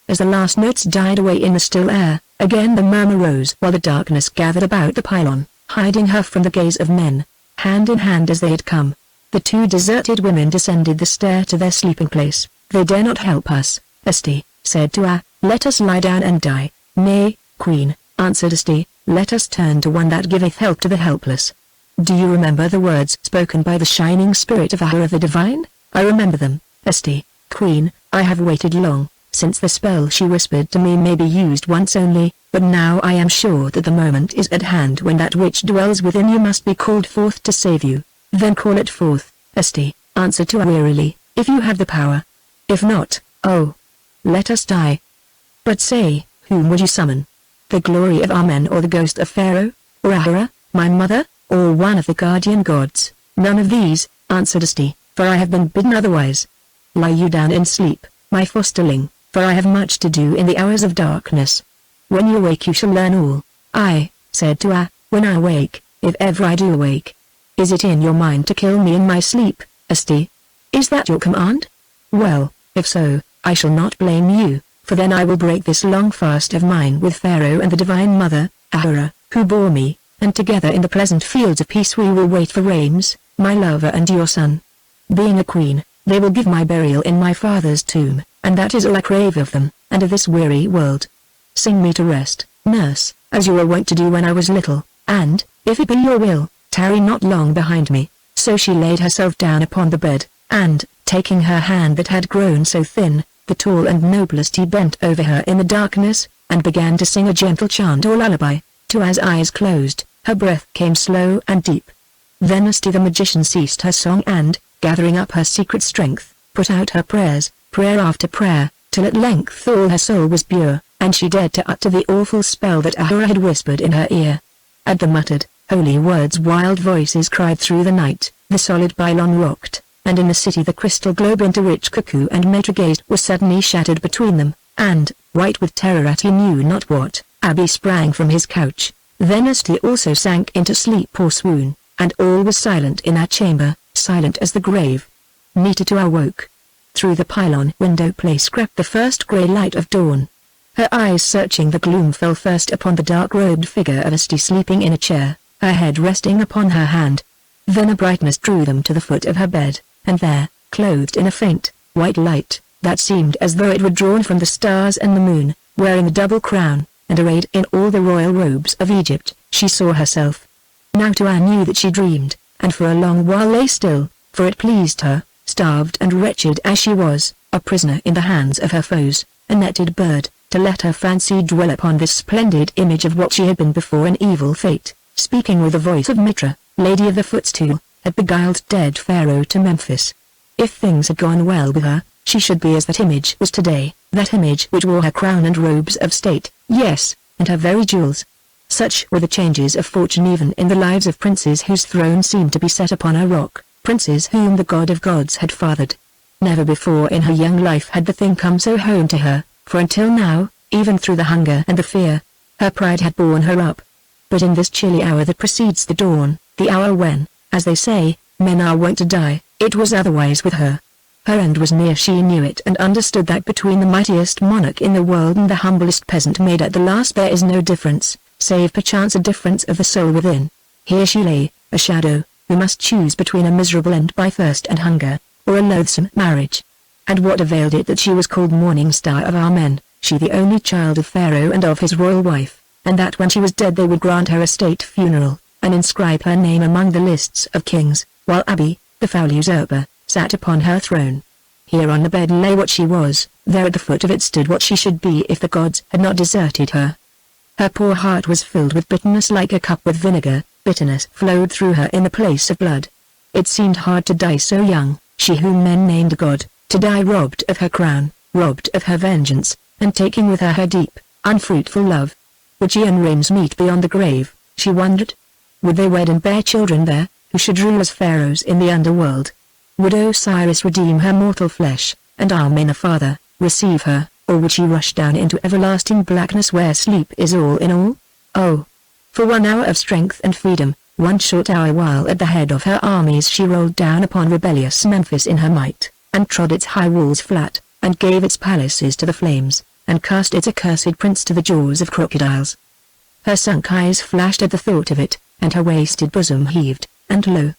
As the last notes died away in the still air, again the murmur rose while the darkness gathered about the pylon, hiding her from the gaze of men. Hand in hand as they had come, the two deserted women descended the stair to their sleeping place. "They dare not help us," Esti said to her. "Let us lie down and die." "Nay, Queen," answered Esti, "let us turn to one that giveth help to the helpless." "Do you remember the words spoken by the shining spirit of Ahura the divine?" "I remember them, Esti, Queen. I have waited long, since the spell she whispered to me may be used once only, but now I am sure that the moment is at hand when that which dwells within you must be called forth to save you." "Then call it forth," Esti answered Tua wearily, "if you have the power. If not, oh, let us die." "But say, whom would you summon? The glory of Amen, or the ghost of Pharaoh, or Ahura, my mother, or one of the guardian gods?" "None of these," answered Esti, "for I have been bidden otherwise. Lie you down and sleep, my fosterling, for I have much to do in the hours of darkness. When you awake you shall learn all." "I," said Tua, "when I awake, if ever I do awake." "Is it in your mind to kill me in my sleep, Esti? Is that your command? Well, if so, I shall not blame you, for then I will break this long fast of mine with Pharaoh and the divine mother, Ahura, who bore me, and together in the pleasant fields of peace we will wait for rains, my lover and your son. Being a queen, they will give my burial in my father's tomb, and that is all I crave of them, and of this weary world. Sing me to rest, nurse, as you were wont to do when I was little, and, if it be your will, tarry not long behind me." So she laid herself down upon the bed, and, taking her hand that had grown so thin, the tall and noble Esti bent over her in the darkness, and began to sing a gentle chant or lullaby. Tua's eyes closed, her breath came slow and deep. Then Esti the magician ceased her song and, gathering up her secret strength, put out her prayers, prayer after prayer, till at length all her soul was pure, and she dared to utter the awful spell that Ahura had whispered in her ear. At the muttered, holy words wild voices cried through the night, the solid pylon rocked, and in the city the crystal globe into which Cuckoo and Matra gazed was suddenly shattered between them, and, white with terror at he knew not what, Abi sprang from his couch. Then Esti also sank into sleep or swoon, and all was silent in that chamber, silent as the grave. Nitatua awoke. Through the pylon window place crept the first grey light of dawn. Her eyes searching the gloom fell first upon the dark-robed figure of Esti sleeping in a chair, her head resting upon her hand. Then a brightness drew them to the foot of her bed, and there, clothed in a faint, white light, that seemed as though it were drawn from the stars and the moon, wearing a double crown, and arrayed in all the royal robes of Egypt, she saw herself. Now Tua knew that she dreamed, and for a long while lay still, for it pleased her, starved and wretched as she was, a prisoner in the hands of her foes, a netted bird, to let her fancy dwell upon this splendid image of what she had been before an evil fate, speaking with the voice of Mitra, Lady of the Footstool, had beguiled dead Pharaoh to Memphis. If things had gone well with her, she should be as that image was today, that image which wore her crown and robes of state, yes, and her very jewels. Such were the changes of fortune even in the lives of princes whose throne seemed to be set upon a rock, princes whom the god of gods had fathered. Never before in her young life had the thing come so home to her, for until now, even through the hunger and the fear, her pride had borne her up. But in this chilly hour that precedes the dawn, the hour when, as they say, men are wont to die, it was otherwise with her. Her end was near, she knew it and understood that between the mightiest monarch in the world and the humblest peasant made at the last there is no difference, save perchance a difference of the soul within. Here she lay, a shadow, who must choose between a miserable end by thirst and hunger, or a loathsome marriage. And what availed it that she was called Morning Star of Amen, she the only child of Pharaoh and of his royal wife, and that when she was dead they would grant her a state funeral, and inscribe her name among the lists of kings, while Abi, the foul usurper, sat upon her throne. Here on the bed lay what she was, there at the foot of it stood what she should be if the gods had not deserted her. Her poor heart was filled with bitterness like a cup with vinegar, bitterness flowed through her in the place of blood. It seemed hard to die so young, she whom men named a god, to die robbed of her crown, robbed of her vengeance, and taking with her deep, unfruitful love. Would she and Rames meet beyond the grave, she wondered? Would they wed and bear children there, who should rule as pharaohs in the underworld? Would Osiris redeem her mortal flesh, and Amen the Father, receive her, or would she rush down into everlasting blackness where sleep is all in all? Oh! For 1 hour of strength and freedom, 1 short hour while at the head of her armies she rolled down upon rebellious Memphis in her might, and trod its high walls flat, and gave its palaces to the flames, and cast its accursed prince to the jaws of crocodiles. Her sunk eyes flashed at the thought of it, and her wasted bosom heaved, and lo!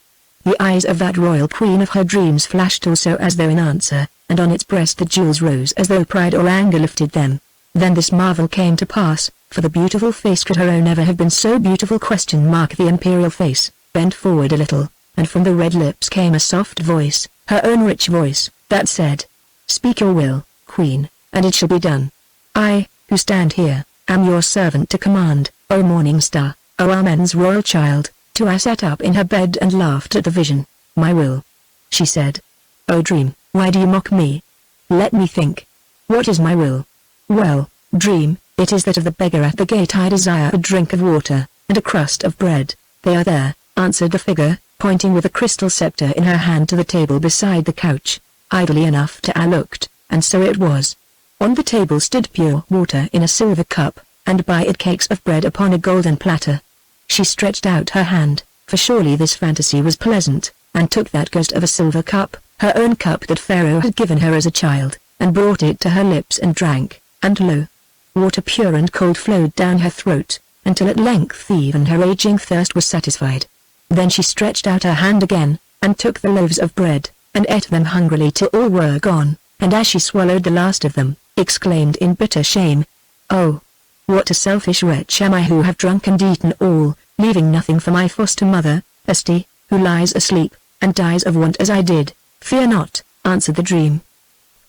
The eyes of that royal queen of her dreams flashed also as though in answer, and on its breast the jewels rose as though pride or anger lifted them. Then this marvel came to pass, for the beautiful face could her own ever have been so beautiful? The imperial face bent forward a little, and from the red lips came a soft voice, her own rich voice, that said, "Speak your will, queen, and it shall be done. I, who stand here, am your servant to command, O morning star, O Amen's royal child." Tua sat up in her bed and laughed at the vision. "My will," she said. "O dream, why do you mock me? Let me think. What is my will?" "Well, dream, it is that of the beggar at the gate. I desire a drink of water, and a crust of bread." "They are there," answered the figure, pointing with a crystal scepter in her hand to the table beside the couch. Idly enough Tua looked, and so it was. On the table stood pure water in a silver cup, and by it cakes of bread upon a golden platter. She stretched out her hand, for surely this fantasy was pleasant, and took that ghost of a silver cup, her own cup that Pharaoh had given her as a child, and brought it to her lips and drank, and lo! Water pure and cold flowed down her throat, until at length even her raging thirst was satisfied. Then she stretched out her hand again, and took the loaves of bread, and ate them hungrily till all were gone, and as she swallowed the last of them, exclaimed in bitter shame, "Oh! What a selfish wretch am I who have drunk and eaten all, leaving nothing for my foster mother, Esti, who lies asleep, and dies of want as I did." "Fear not," answered the dream.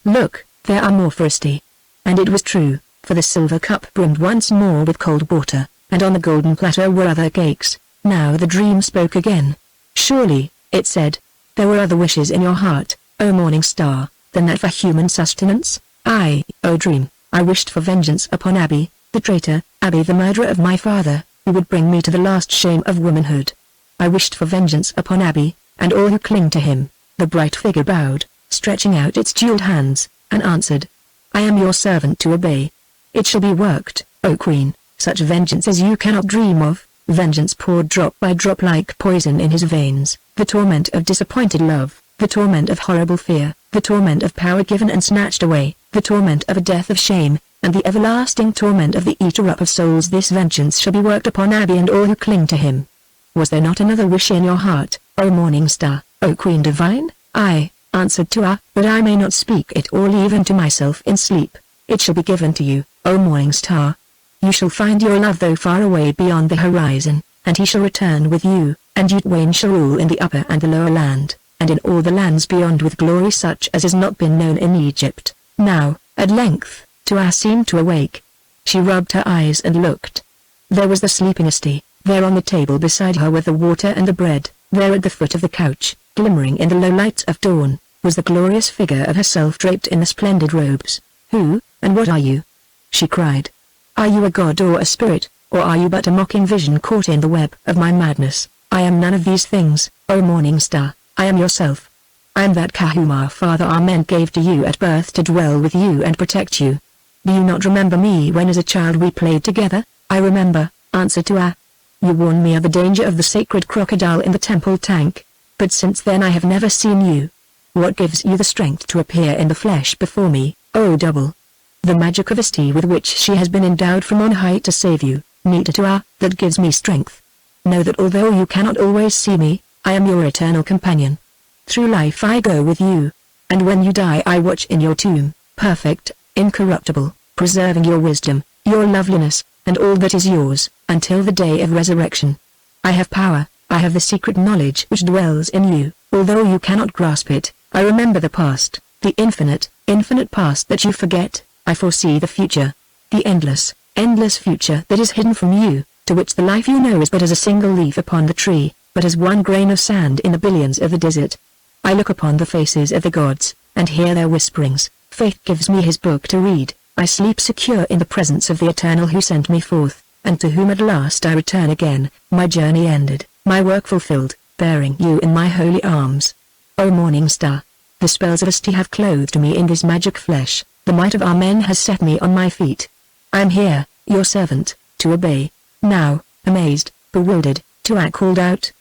"Look, there are more for Esti." And it was true, for the silver cup brimmed once more with cold water, and on the golden platter were other cakes. Now the dream spoke again. "Surely," it said, "there were other wishes in your heart, O morning star, than that for human sustenance?" "I, O dream, I wished for vengeance upon Abi, the traitor, Abi the murderer of my father, who would bring me to the last shame of womanhood. I wished for vengeance upon Abi, and all who cling to him." The bright figure bowed, stretching out its jeweled hands, and answered, "I am your servant to obey. It shall be worked, O queen, such vengeance as you cannot dream of, vengeance poured drop by drop like poison in his veins, the torment of disappointed love, the torment of horrible fear, the torment of power given and snatched away, the torment of a death of shame, and the everlasting torment of the eater up of souls. This vengeance shall be worked upon Abi and all who cling to him. Was there not another wish in your heart, O morning star, O queen divine?" "I," answered Tua, "but I may not speak it all even to myself in sleep. It shall be given to you, O morning star. You shall find your love though far away beyond the horizon, and he shall return with you, and you twain shall rule in the upper and the lower land, and in all the lands beyond with glory such as has not been known in Egypt." Now, at length, Tua seemed to awake. She rubbed her eyes and looked. There was the sleeping Esti, there on the table beside her with the water and the bread, there at the foot of the couch, glimmering in the low light of dawn, was the glorious figure of herself draped in the splendid robes. "Who, and what are you?" she cried. "Are you a god or a spirit, or are you but a mocking vision caught in the web of my madness?" "I am none of these things, O morning star, I am yourself. I am that Ka whom our father Amen gave to you at birth to dwell with you and protect you. Do you not remember me when as a child we played together?" "I remember," answered Tua. "You warned me of the danger of the sacred crocodile in the temple tank, but since then I have never seen you. What gives you the strength to appear in the flesh before me, O double?" "The magic of Esti with which she has been endowed from on high to save you, Nita Tua, that gives me strength. Know that although you cannot always see me, I am your eternal companion. Through life I go with you, and when you die I watch in your tomb, perfect, incorruptible, preserving your wisdom, your loveliness, and all that is yours, until the day of resurrection. I have power, I have the secret knowledge which dwells in you, although you cannot grasp it. I remember the past, the infinite, infinite past that you forget. I foresee the future, the endless, endless future that is hidden from you, to which the life you know is but as a single leaf upon the tree, but as one grain of sand in the billions of the desert. I look upon the faces of the gods, and hear their whisperings. Faith gives me his book to read. I sleep secure in the presence of the Eternal who sent me forth, and to whom at last I return again, my journey ended, my work fulfilled, bearing you in my holy arms. O morning star! The spells of Asti have clothed me in this magic flesh, the might of Amen has set me on my feet. I am here, your servant, to obey. Now, amazed, bewildered, Tua called out.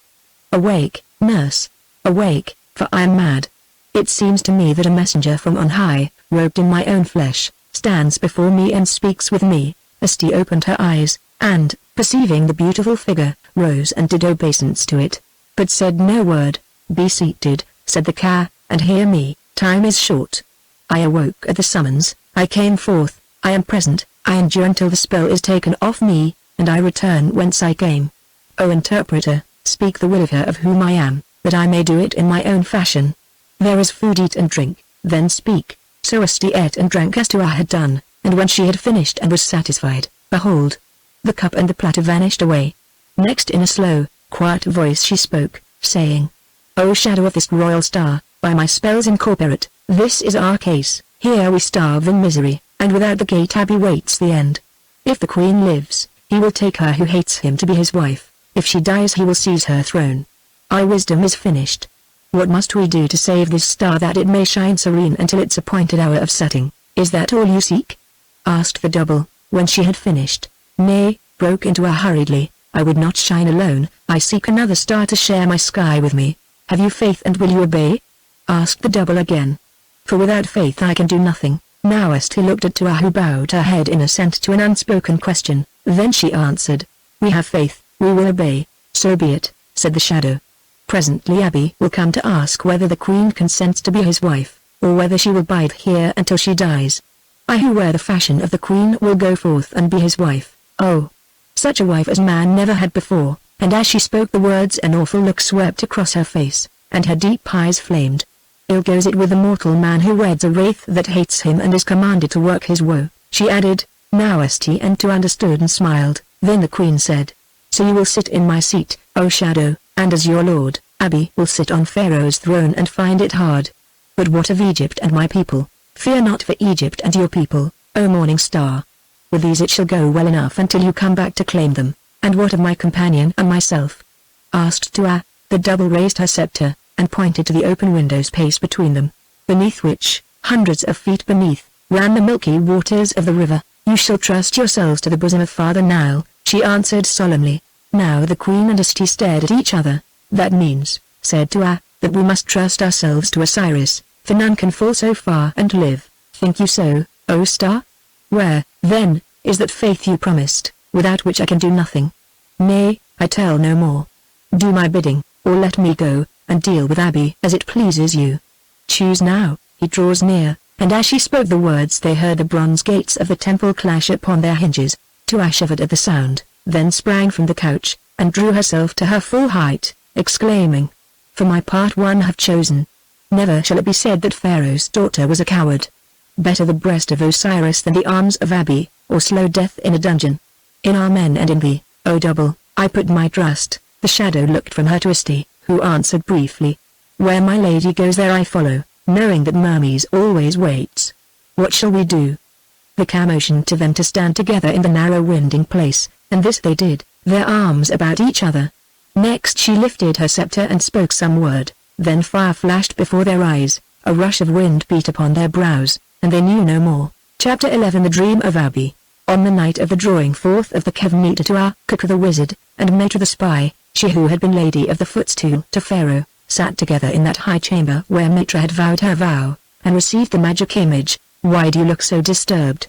Awake, nurse! Awake, for I am mad. It seems to me that a messenger from on high, robed in my own flesh, stands before me and speaks with me. Asti opened her eyes, and, perceiving the beautiful figure, rose and did obeisance to it, but said no word. Be seated, said the Ka, and hear me, time is short. I awoke at the summons, I came forth, I am present, I endure until the spell is taken off me, and I return whence I came. O interpreter, speak the will of her of whom I am, that I may do it in my own fashion. There is food, eat and drink, then speak. So Asti ate and drank as Tua had done, and when she had finished and was satisfied, behold, the cup and the platter vanished away. Next in a slow, quiet voice she spoke, saying, O shadow of this royal star, by my spells incorporate, this is our case. Here we starve in misery, and without the gate Abi waits the end. If the queen lives, he will take her who hates him to be his wife. If she dies he will seize her throne. Our wisdom is finished. What must we do to save this star that it may shine serene until its appointed hour of setting? Is that all you seek? Asked the double, when she had finished. Nay, broke into her hurriedly, I would not shine alone, I seek another star to share my sky with me. Have you faith and will you obey? Asked the double again. For without faith I can do nothing. Now Asti looked at Tua who bowed her head in assent to an unspoken question, then she answered, We have faith, we will obey. So be it, said the shadow. Presently Abi will come to ask whether the queen consents to be his wife, or whether she will bide here until she dies. I who wear the fashion of the queen will go forth and be his wife. Oh! Such a wife as man never had before, and as she spoke the words an awful look swept across her face, and her deep eyes flamed. Ill goes it with the mortal man who weds a wraith that hates him and is commanded to work his woe, she added. Now Asti and Tua understood and smiled, then the queen said, So you will sit in my seat, O shadow, and as your lord, Abi will sit on Pharaoh's throne and find it hard. But what of Egypt and my people? Fear not for Egypt and your people, O morning star. With these it shall go well enough until you come back to claim them. And what of my companion and myself? Asked Tua. The double raised her scepter, and pointed to the open window space between them, beneath which, hundreds of feet beneath, ran the milky waters of the river. You shall trust yourselves to the bosom of Father Nile, she answered solemnly. Now the queen and Asti stared at each other. That means, said Tua, that we must trust ourselves to Osiris, for none can fall so far and live. Think you so, O star? Where, then, is that faith you promised, without which I can do nothing? Nay, I tell no more. Do my bidding, or let me go, and deal with Abi as it pleases you. Choose now. He draws near, and as she spoke the words they heard the bronze gates of the temple clash upon their hinges. Tua shivered at the sound, then sprang from the couch, and drew herself to her full height, exclaiming, For my part one have chosen. Never shall it be said that Pharaoh's daughter was a coward. Better the breast of Osiris than the arms of Abi, or slow death in a dungeon. In Amen and in thee, O double, I put my trust. The shadow looked from her to Asti, who answered briefly, Where my lady goes there I follow, knowing that Mermes always waits. What shall we do? The Ka motioned to them to stand together in the narrow winding place, and this they did, their arms about each other. Next she lifted her scepter and spoke some word, then fire flashed before their eyes, a rush of wind beat upon their brows, and they knew no more. Chapter 11 The Dream of Abi. On the night of the drawing forth of the Kevnita Tua, Kuku the wizard, and Matra the spy, she who had been lady of the footstool to Pharaoh, sat together in that high chamber where Matra had vowed her vow, and received the magic image. Why do you look so disturbed?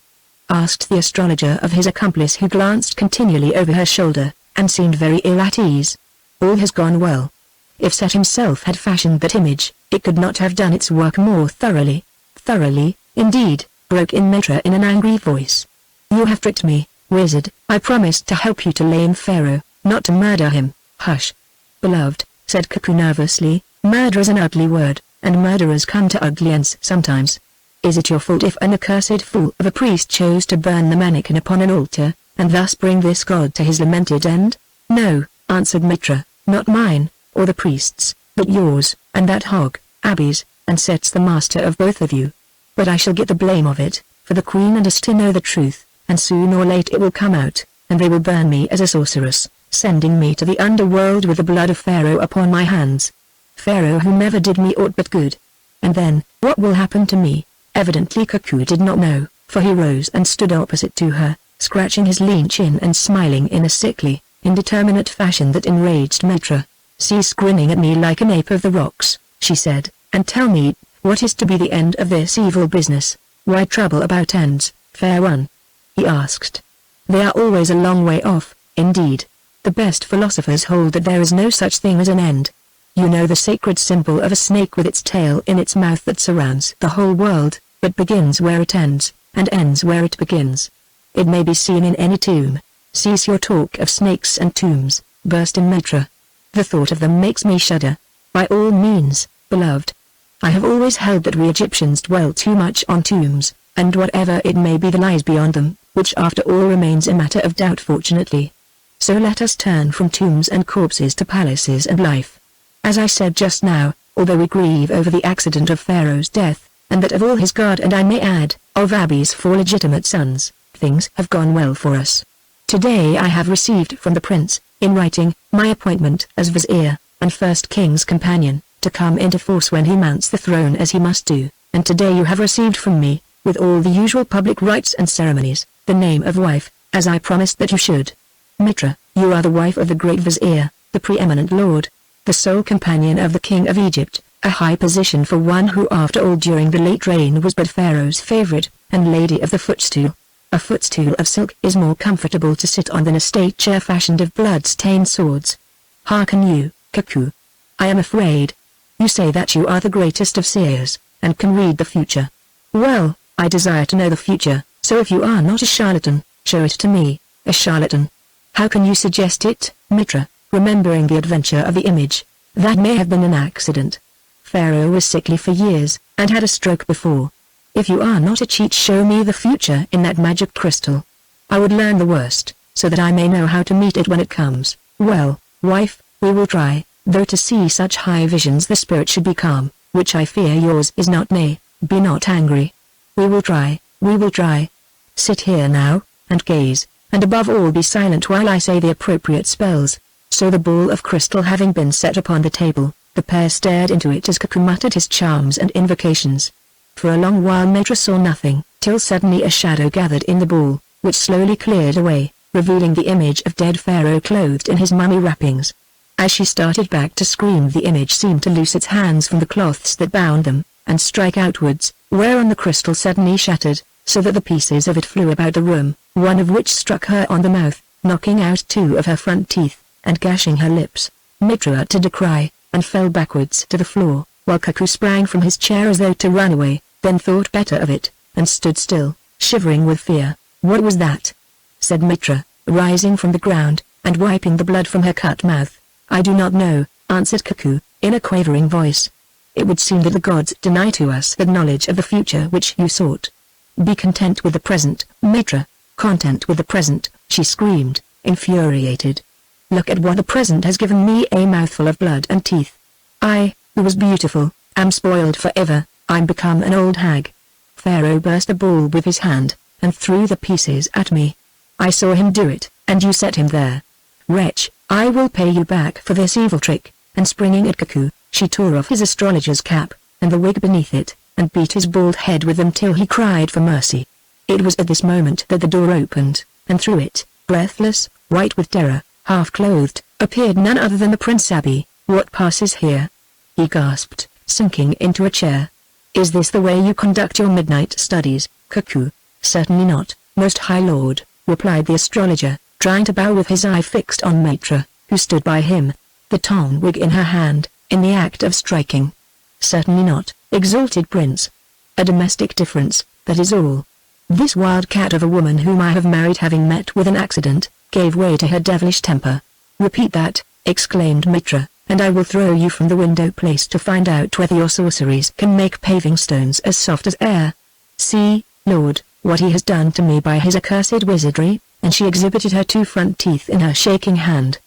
Asked the astrologer of his accomplice who glanced continually over her shoulder, and seemed very ill at ease. All has gone well. If Set himself had fashioned that image, it could not have done its work more thoroughly. Thoroughly, indeed, broke in Matra in an angry voice. You have tricked me, wizard. I promised to help you to lame Pharaoh, not to murder him. Hush. Beloved, said Kuku nervously, murder is an ugly word, and murderers come to ugly ends sometimes. Is it your fault if an accursed fool of a priest chose to burn the mannequin upon an altar, and thus bring this god to his lamented end? No, answered Mitra, not mine. or the priest's, but yours, and that hog, Abby's, and sets the master of both of you. But I shall get the blame of it, for the queen and us to know the truth, and soon or late it will come out, and they will burn me as a sorceress, sending me to the underworld with the blood of Pharaoh upon my hands. Pharaoh who never did me aught but good. And then, what will happen to me? Evidently Cuckoo did not know, for he rose and stood opposite to her, scratching his lean chin and smiling in a sickly, indeterminate fashion that enraged Mitra. "Cease grinning at me like an ape of the rocks," she said, "and tell me, what is to be the end of this evil business? Why trouble about ends, fair one?" he asked. "They are always a long way off, indeed. The best philosophers hold that there is no such thing as an end. You know the sacred symbol of a snake with its tail in its mouth that surrounds the whole world, but begins where it ends, and ends where it begins. It may be seen in any tomb." "Cease your talk of snakes and tombs," burst in Mitra. "The thought of them makes me shudder. By all means, beloved. I have always held that we Egyptians dwell too much on tombs, and whatever it may be that lies beyond them, which after all remains a matter of doubt fortunately. So let us turn from tombs and corpses to palaces and life. As I said just now, although we grieve over the accident of Pharaoh's death, and that of all his guard and I may add, of Abi's 4 legitimate sons, things have gone well for us. Today I have received from the prince, in writing, my appointment as vizier, and first king's companion, to come into force when he mounts the throne as he must do, and today you have received from me, with all the usual public rites and ceremonies, the name of wife, as I promised that you should. Mitra, you are the wife of the great vizier, the preeminent lord, the sole companion of the king of Egypt, a high position for one who after all during the late reign was but Pharaoh's favorite, and lady of the footstool. A footstool of silk is more comfortable to sit on than a state chair fashioned of blood-stained swords. Hearken you, Cuckoo. I am afraid. You say that you are the greatest of seers, and can read the future. Well, I desire to know the future, so if you are not a charlatan, show it to me, a charlatan. How can you suggest it, Mitra, remembering the adventure of the image? That may have been an accident. Pharaoh was sickly for years, and had a stroke before. If you are not a cheat, show me the future in that magic crystal. I would learn the worst, so that I may know how to meet it when it comes. Well, wife, we will try, though to see such high visions the spirit should be calm, which I fear yours is not. Nay, be not angry. We will try, we will try. Sit here now, and gaze, and above all be silent while I say the appropriate spells." So the ball of crystal having been set upon the table, the pair stared into it as Cuckoo muttered his charms and invocations. For a long while Mitra saw nothing, till suddenly a shadow gathered in the ball, which slowly cleared away, revealing the image of dead Pharaoh clothed in his mummy wrappings. As she started back to scream, the image seemed to loose its hands from the cloths that bound them, and strike outwards, whereon the crystal suddenly shattered, so that the pieces of it flew about the room, one of which struck her on the mouth, knocking out 2 of her front teeth, and gashing her lips. Mitra uttered a cry, and fell backwards to the floor, while Cuckoo sprang from his chair as though to run away, then thought better of it, and stood still, shivering with fear. "What was that?" said Mitra, rising from the ground, and wiping the blood from her cut mouth. "I do not know," answered Cuckoo, in a quavering voice. "It would seem that the gods deny to us the knowledge of the future which you sought. Be content with the present, Mitra, content with the present," she screamed, infuriated. "Look at what the present has given me, a mouthful of blood and teeth. I, who was beautiful, am spoiled forever. I'm become an old hag." Pharaoh burst the ball with his hand, and threw the pieces at me. "I saw him do it, and you set him there. Wretch, I will pay you back for this evil trick," and springing at Cuckoo, she tore off his astrologer's cap, and the wig beneath it, and beat his bald head with them till he cried for mercy. It was at this moment that the door opened, and through it, breathless, white with terror, half-clothed, appeared none other than the Prince Abi. "What passes here?" he gasped, sinking into a chair. "Is this the way you conduct your midnight studies, Cuckoo?" "Certainly not, most high lord," replied the astrologer, trying to bow with his eye fixed on Mitra, who stood by him, the tongue wig in her hand, in the act of striking. "Certainly not, exalted prince. A domestic difference, that is all. This wild cat of a woman whom I have married, having met with an accident, gave way to her devilish temper." "Repeat that," exclaimed Mitra, "and I will throw you from the window place to find out whether your sorceries can make paving stones as soft as air. See, lord, what he has done to me by his accursed wizardry," and she exhibited her 2 front teeth in her shaking hand.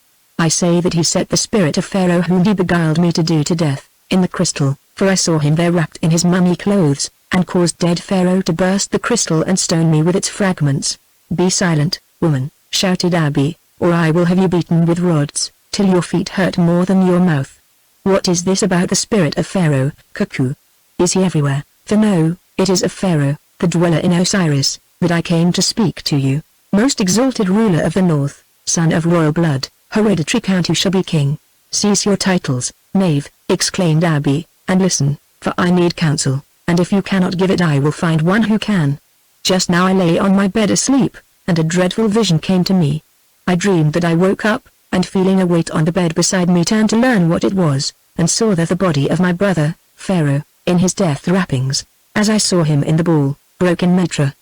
I say that he set the spirit of Pharaoh whom he beguiled me to do to death, in the crystal, for I saw him there wrapped in his mummy clothes, and caused dead Pharaoh to burst the crystal and stone me with its fragments. Be silent, woman, shouted Abby, or I will have you beaten with rods, till your feet hurt more than your mouth. What is this about the spirit of Pharaoh, Cuckoo? Is he everywhere? For no, it is of Pharaoh, the dweller in Osiris, that I came to speak to you. Most exalted ruler of the north, son of royal blood, hereditary count who shall be king. Cease your titles, knave, exclaimed Abby, and listen, for I need counsel, and if you cannot give it I will find one who can. Just now I lay on my bed asleep, and a dreadful vision came to me. I dreamed that I woke up, and feeling a weight on the bed beside me turned to learn what it was, and saw there the body of my brother, Pharaoh, in his death wrappings, as I saw him in the ball, broken mitra.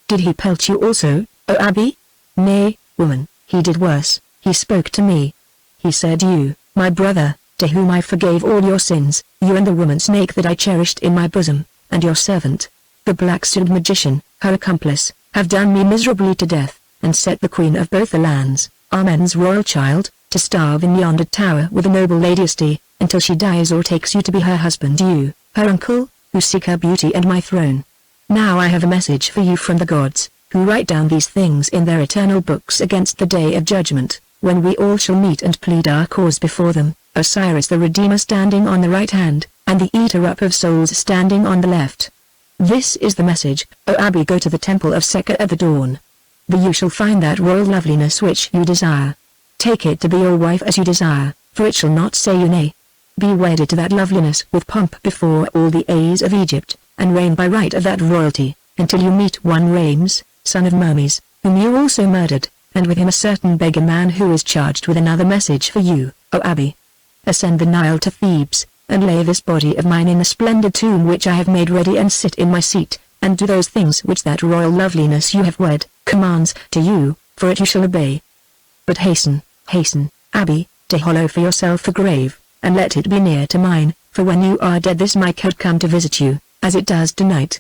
Did he pelt you also, O Abby? Nay, woman, he did worse, he spoke to me. He said you, my brother, to whom I forgave all your sins, you and the woman snake that I cherished in my bosom, and your servant, the black-suited magician, her accomplice, have done me miserably to death, and set the queen of both the lands, Amen's royal child, to starve in yonder tower with a noble ladysty, until she dies or takes you to be her husband, you, her uncle, who seek her beauty and my throne. Now I have a message for you from the gods, who write down these things in their eternal books against the day of judgment, when we all shall meet and plead our cause before them, Osiris the Redeemer standing on the right hand, and the Eater up of souls standing on the left. This is the message, O Abby, go to the temple of Sekar at the dawn. There you shall find that royal loveliness which you desire. Take it to be your wife as you desire, for it shall not say you nay. Be wedded to that loveliness with pomp before all the A's of Egypt, and reign by right of that royalty, until you meet one Rames, son of Mermes, whom you also murdered, and with him a certain beggar man who is charged with another message for you, O Abby. Ascend the Nile to Thebes, and lay this body of mine in the splendid tomb which I have made ready, and sit in my seat, and do those things which that royal loveliness you have wed, commands to you, for it you shall obey. But hasten, hasten, Abby, to hollow for yourself a grave, and let it be near to mine, for when you are dead this might come to visit you, as it does tonight.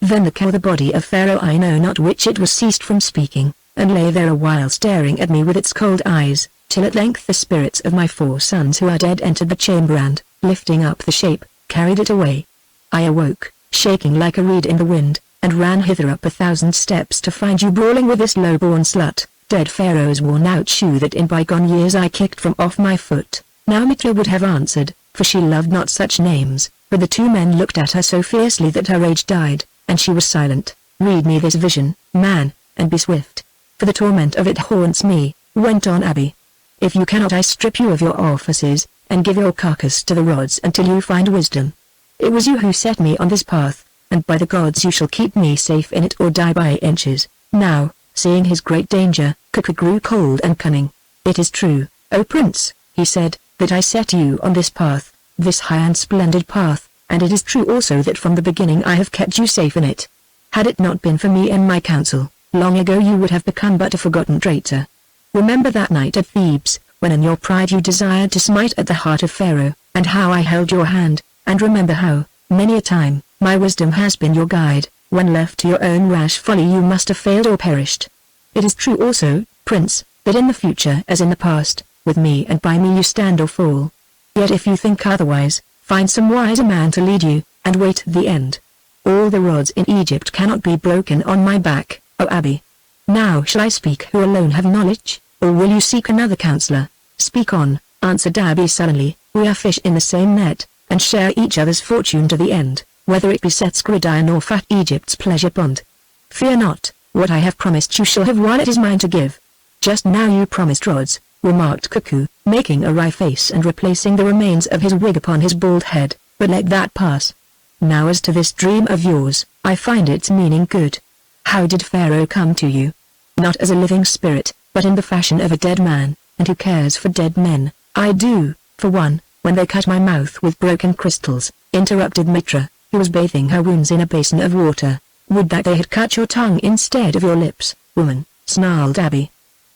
Then the kill the body of Pharaoh, I know not which it was, ceased from speaking, and lay there a while staring at me with its cold eyes, till at length the spirits of my 4 sons who are dead entered the chamber and, lifting up the shape, carried it away. I awoke, shaking like a reed in the wind, and ran hither up 1,000 steps to find you brawling with this low-born slut, dead Pharaoh's worn-out shoe that in bygone years I kicked from off my foot. Now Mitra would have answered, for she loved not such names, but the 2 men looked at her so fiercely that her rage died, and she was silent. Read me this vision, man, and be swift, for the torment of it haunts me, went on Abby. If you cannot I strip you of your offices, and give your carcass to the rods until you find wisdom. It was you who set me on this path, and by the gods you shall keep me safe in it or die by inches. Now, seeing his great danger, Cuckoo grew cold and cunning. It is true, O Prince, he said, that I set you on this path, this high and splendid path, and it is true also that from the beginning I have kept you safe in it. Had it not been for me and my counsel, long ago you would have become but a forgotten traitor. Remember that night at Thebes, when in your pride you desired to smite at the heart of Pharaoh, and how I held your hand, and remember how, many a time, my wisdom has been your guide. When left to your own rash folly you must have failed or perished. It is true also, Prince, that in the future as in the past, with me and by me you stand or fall. Yet if you think otherwise, find some wiser man to lead you, and wait the end. All the rods in Egypt cannot be broken on my back, O Abby. Now shall I speak who alone have knowledge, or will you seek another counselor? Speak on, answered Abby sullenly, we are fish in the same net, and share each other's fortune to the end, whether it be Set's gridiron or fat Egypt's pleasure pond. Fear not, what I have promised you shall have while it is mine to give. Just now you promised rods, remarked Cuckoo, making a wry face and replacing the remains of his wig upon his bald head, but let that pass. Now as to this dream of yours, I find its meaning good. How did Pharaoh come to you? Not as a living spirit, but in the fashion of a dead man, and who cares for dead men? I do, for one, when they cut my mouth with broken crystals, interrupted Mitra, who was bathing her wounds in a basin of water. Would that they had cut your tongue instead of your lips, woman, snarled Abby.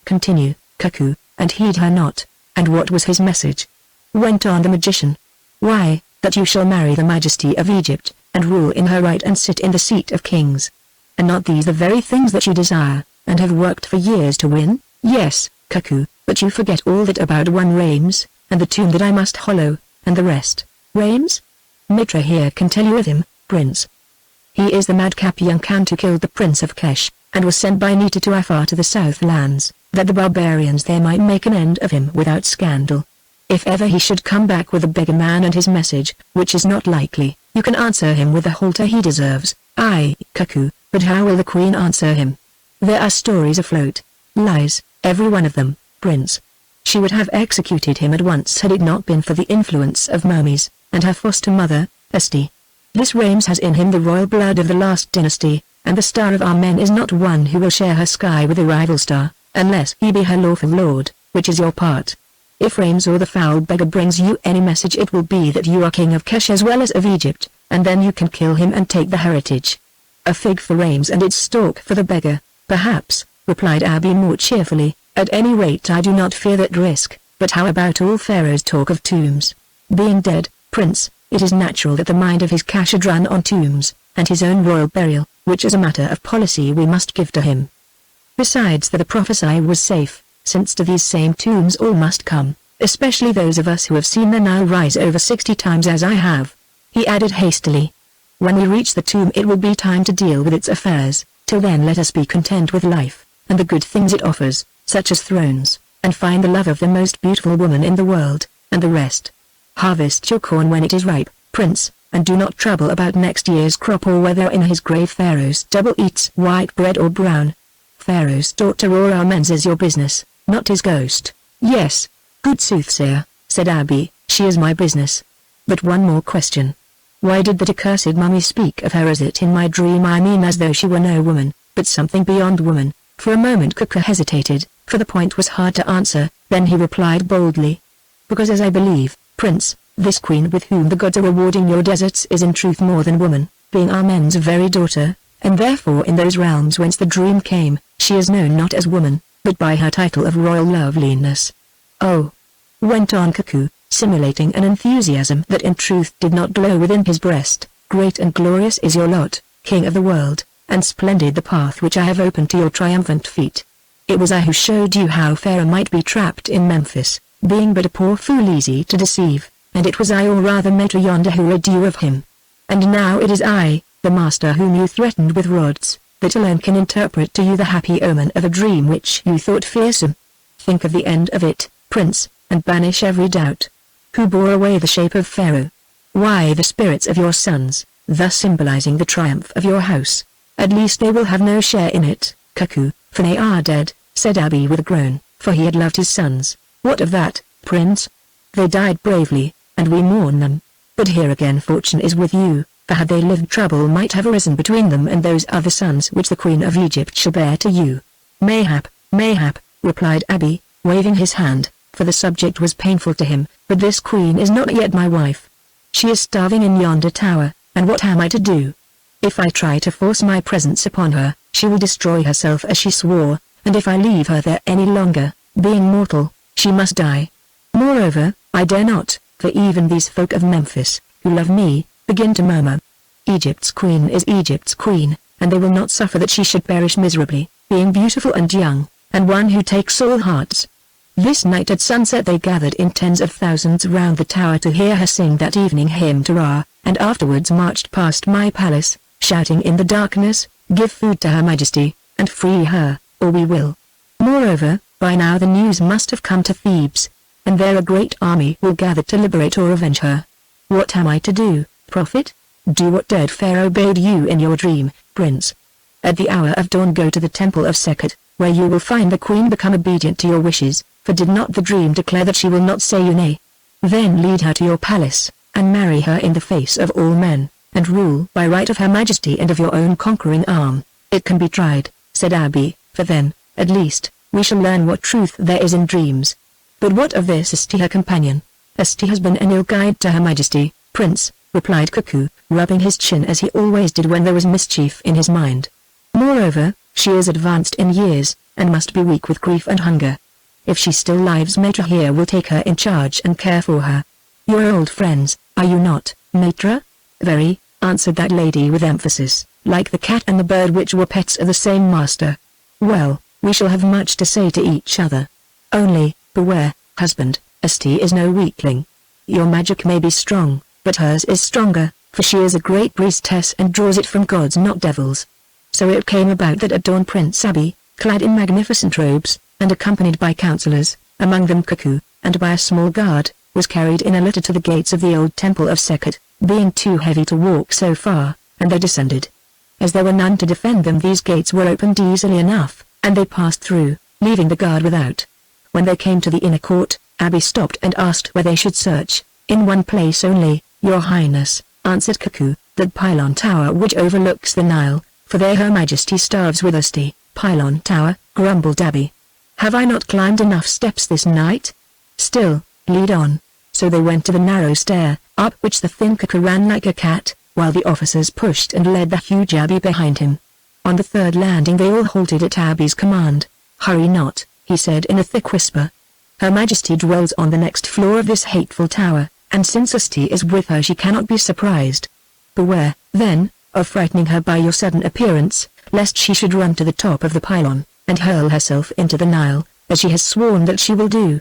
Continue, Cuckoo, and heed her not. And what was his message? Went on the magician. Why, that you shall marry the majesty of Egypt, and rule in her right and sit in the seat of kings. And not these the very things that you desire, and have worked for years to win? Yes, Cuckoo, but but you forget all that about one Rames, and the tomb that I must hollow, and the rest. Rames? Mitra here can tell you of him, Prince. He is the madcap young Count who killed the Prince of Kesh, and was sent by Nita to Afar to the Southlands, that the barbarians there might make an end of him without scandal. If ever he should come back with a beggar man and his message, which is not likely, you can answer him with the halter he deserves. Aye, cuckoo, but how will the Queen answer him? There are stories afloat. Lies, every one of them, Prince. She would have executed him at once had it not been for the influence of Mummies, and her foster mother, Esti. This Rames has in him the royal blood of the last dynasty, and the star of our men is not one who will share her sky with a rival star, unless he be her lawful lord, which is your part. If Rames or the foul beggar brings you any message, it will be that you are king of Kesh as well as of Egypt, and then you can kill him and take the heritage. A fig for Rames and its stalk for the beggar, perhaps, replied Abi more cheerfully. At any rate I do not fear that risk, but how about all Pharaoh's talk of tombs? Being dead, Prince, it is natural that the mind of his cash should run on tombs, and his own royal burial, which as a matter of policy we must give to him. Besides that the prophecy was safe, since to these same tombs all must come, especially those of us who have seen the Nile rise over 60 times as I have. He added hastily. When we reach the tomb it will be time to deal with its affairs, till then let us be content with life, and the good things it offers, such as thrones, and find the love of the most beautiful woman in the world, and the rest. Harvest your corn when it is ripe, Prince, and do not trouble about next year's crop or whether in his grave Pharaoh's double eats white bread or brown. Pharaoh's daughter or our men's is your business, not his ghost. Yes, good soothsayer, said Abi, she is my business. But one more question. Why did that accursed mummy speak of her as it in my dream? I mean as though she were no woman, but something beyond woman. For a moment Kuka hesitated, for the point was hard to answer, then he replied boldly. Because as I believe, Prince, this queen with whom the gods are rewarding your deserts is in truth more than woman, being Amen's very daughter, and therefore in those realms whence the dream came, she is known not as woman, but by her title of royal loveliness. Oh, went on Cuckoo, simulating an enthusiasm that in truth did not glow within his breast, great and glorious is your lot, king of the world, and splendid the path which I have opened to your triumphant feet. It was I who showed you how Pharaoh might be trapped in Memphis, being but a poor fool easy to deceive, and it was I or rather Meta yonder who rid you of him. And now it is I, the master whom you threatened with rods, that alone can interpret to you the happy omen of a dream which you thought fearsome. Think of the end of it, Prince, and banish every doubt. Who bore away the shape of Pharaoh? Why, the spirits of your sons, thus symbolizing the triumph of your house. At least they will have no share in it, Cuckoo, for they are dead, said Abi with a groan, for he had loved his sons. What of that, Prince? They died bravely, and we mourn them. But here again fortune is with you, for had they lived trouble might have arisen between them and those other sons which the Queen of Egypt shall bear to you. Mayhap, replied Abi, waving his hand, for the subject was painful to him, but this queen is not yet my wife. She is starving in yonder tower, and what am I to do? If I try to force my presence upon her, she will destroy herself as she swore, and if I leave her there any longer, being mortal, she must die. Moreover, I dare not, for even these folk of Memphis, who love me, begin to murmur. Egypt's queen is Egypt's queen, and they will not suffer that she should perish miserably, being beautiful and young, and one who takes all hearts. This night at sunset they gathered in tens of thousands round the tower to hear her sing that evening hymn to Ra, and afterwards marched past my palace, shouting in the darkness, "Give food to Her Majesty, and free her, or we will." Moreover, by now the news must have come to Thebes, and there a great army will gather to liberate or avenge her. What am I to do, prophet? Do what dead Pharaoh bade you in your dream, Prince. At the hour of dawn go to the temple of Sekhet, where you will find the queen become obedient to your wishes, for did not the dream declare that she will not say you nay? Then lead her to your palace, and marry her in the face of all men, and rule by right of Her Majesty and of your own conquering arm. It can be tried, said Abi, for then, at least, we shall learn what truth there is in dreams. But what of this Esti her companion? Esti has been an ill guide to Her Majesty, Prince, replied Cuckoo, rubbing his chin as he always did when there was mischief in his mind. Moreover, she is advanced in years, and must be weak with grief and hunger. If she still lives, Matra here will take her in charge and care for her. You are old friends, are you not, Matra? Very, answered that lady with emphasis, like the cat and the bird which were pets of the same master. Well, we shall have much to say to each other. Only, Beware, husband, Asti is no weakling. Your magic may be strong, but hers is stronger, for she is a great priestess and draws it from gods not devils. So it came about that at dawn Prince Abi, clad in magnificent robes, and accompanied by counselors, among them Cuckoo, and by a small guard, was carried in a litter to the gates of the old temple of Sekhet, being too heavy to walk so far, and they descended. As there were none to defend them, these gates were opened easily enough, and they passed through, leaving the guard without. When they came to the inner court, Abi stopped and asked where they should search. In one place only, your highness, answered Cuckoo, that pylon tower which overlooks the Nile, for there her majesty starves with Asti. Pylon tower, grumbled Abi. Have I not climbed enough steps this night? Still, lead on. So they went to the narrow stair, up which the thin Cuckoo ran like a cat, while the officers pushed and led the huge Abi behind him. On the third landing they all halted at Abi's command. Hurry not, he said in a thick whisper. Her majesty dwells on the next floor of this hateful tower, and since Asti is with her she cannot be surprised. Beware, then, of frightening her by your sudden appearance, lest she should run to the top of the pylon, and hurl herself into the Nile, as she has sworn that she will do.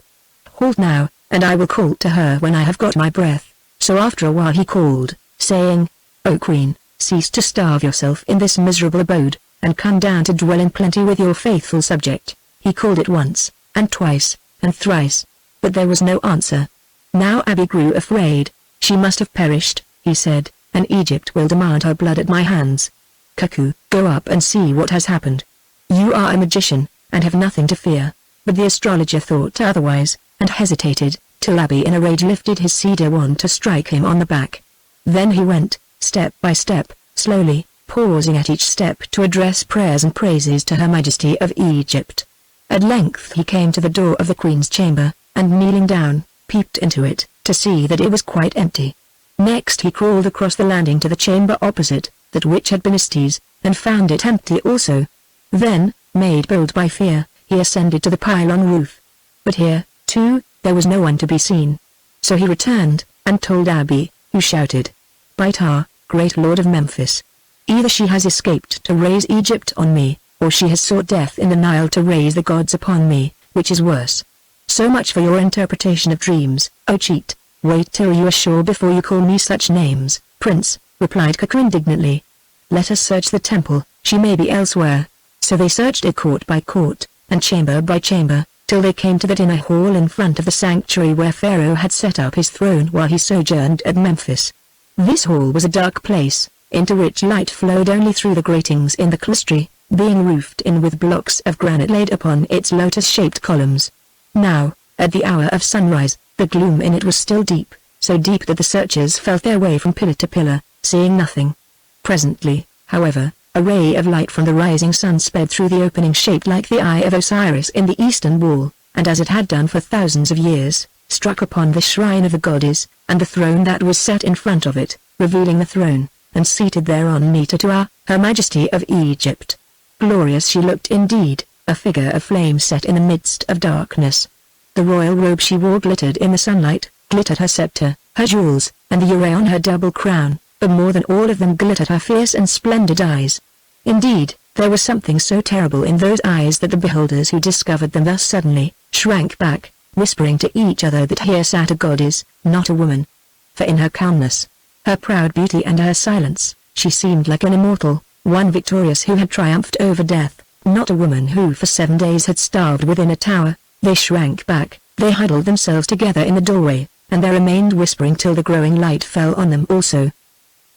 Halt now, and I will call to her when I have got my breath. So after a while he called, saying, O Queen, cease to starve yourself in this miserable abode, and come down to dwell in plenty with your faithful subject. He called it once, and twice, and thrice, but there was no answer. Now Abi grew afraid. She must have perished, he said, and Egypt will demand her blood at my hands. Cuckoo, go up and see what has happened. You are a magician, and have nothing to fear. But the astrologer thought otherwise, and hesitated, till Abi in a rage lifted his cedar wand to strike him on the back. Then he went, step by step, slowly, pausing at each step to address prayers and praises to Her Majesty of Egypt. At length he came to the door of the Queen's chamber, and kneeling down, peeped into it, to see that it was quite empty. Next he crawled across the landing to the chamber opposite, that which had been Asti's, and found it empty also. Then, made bold by fear, he ascended to the pylon roof. But here, too, there was no one to be seen. So he returned, and told Abi, who shouted, By Ptah, great lord of Memphis. Either she has escaped to raise Egypt on me, or she has sought death in the Nile to raise the gods upon me, which is worse. So much for your interpretation of dreams, O cheat. Wait till you are sure before you call me such names, Prince, replied Cuckoo indignantly. Let us search the temple, she may be elsewhere. So they searched it court by court, and chamber by chamber, till they came to that inner hall in front of the sanctuary where Pharaoh had set up his throne while he sojourned at Memphis. This hall was a dark place, into which light flowed only through the gratings in the clerestory, being roofed in with blocks of granite laid upon its lotus-shaped columns. Now, at the hour of sunrise, the gloom in it was still deep, so deep that the searchers felt their way from pillar to pillar, seeing nothing. Presently, however, a ray of light from the rising sun sped through the opening shaped like the eye of Osiris in the eastern wall, and as it had done for thousands of years, struck upon the shrine of the goddess, and the throne that was set in front of it, revealing the throne, and seated thereon Netertua, Her Majesty of Egypt. Glorious she looked indeed, a figure of flame set in the midst of darkness. The royal robe she wore glittered in the sunlight, glittered her scepter, her jewels, and the array on her double crown, but more than all of them glittered her fierce and splendid eyes. Indeed, there was something so terrible in those eyes that the beholders who discovered them thus suddenly, shrank back, whispering to each other that here sat a goddess, not a woman. For in her calmness, her proud beauty and her silence, she seemed like an immortal, one victorious who had triumphed over death, not a woman who for 7 days had starved within a tower. They shrank back, they huddled themselves together in the doorway, and they remained whispering till the growing light fell on them also.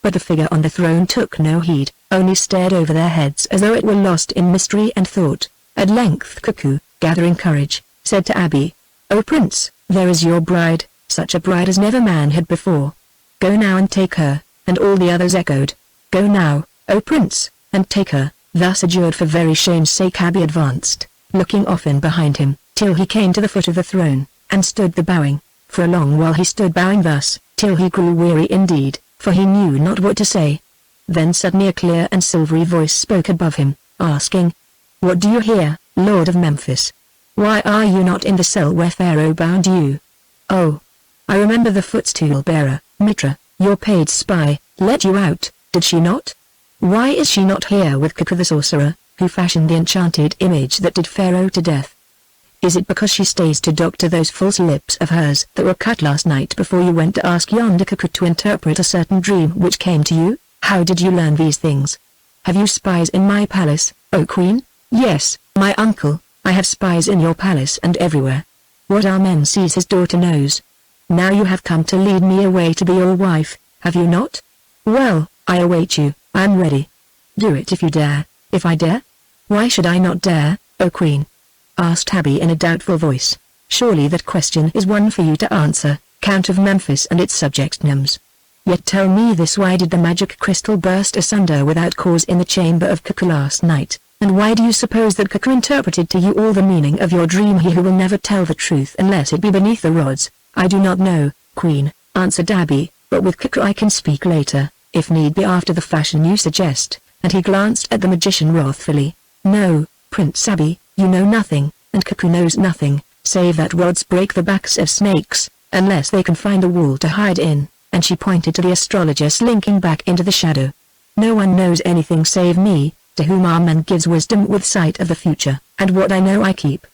But the figure on the throne took no heed, only stared over their heads as though it were lost in mystery and thought. At length Cuckoo, gathering courage, said to Abi, O Prince, there is your bride, such a bride as never man had before. Go now and take her, and all the others echoed, Go now, O Prince, and take her. Thus adjured for very shame's sake Abi advanced, looking often behind him, till he came to the foot of the throne, and stood there bowing. For a long while he stood bowing thus, till he grew weary indeed, for he knew not what to say. Then suddenly a clear and silvery voice spoke above him, asking, What do you hear, Lord of Memphis? Why are you not in the cell where Pharaoh bound you? Oh, I remember the footstool bearer, Mitra, your paid spy, let you out, did she not? Why is she not here with Cuckoo the sorcerer, who fashioned the enchanted image that did Pharaoh to death? Is it because she stays to doctor those false lips of hers that were cut last night before you went to ask yonder cuckoo to interpret a certain dream which came to you? How did you learn these things? Have you spies in my palace, O Queen? Yes, my uncle, I have spies in your palace and everywhere. What our man sees his daughter knows. Now you have come to lead me away to be your wife, have you not? Well, I await you, I am ready. Do it if you dare. If I dare? Why should I not dare, O Queen? Asked Abby in a doubtful voice. Surely that question is one for you to answer, Count of Memphis and its subject Nums. Yet tell me this: why did the magic crystal burst asunder without cause in the chamber of Cuckoo last night, and why do you suppose that Cuckoo interpreted to you all the meaning of your dream? He who will never tell the truth unless it be beneath the rods. I do not know, Queen, answered Abby, but with Cuckoo I can speak later, if need be after the fashion you suggest, and he glanced at the magician wrathfully. No, Prince Abby, you know nothing, and Cuckoo knows nothing, save that rods break the backs of snakes, unless they can find a wall to hide in, and she pointed to the astrologer slinking back into the shadow. No one knows anything save me, to whom our man gives wisdom with sight of the future, and what I know I keep.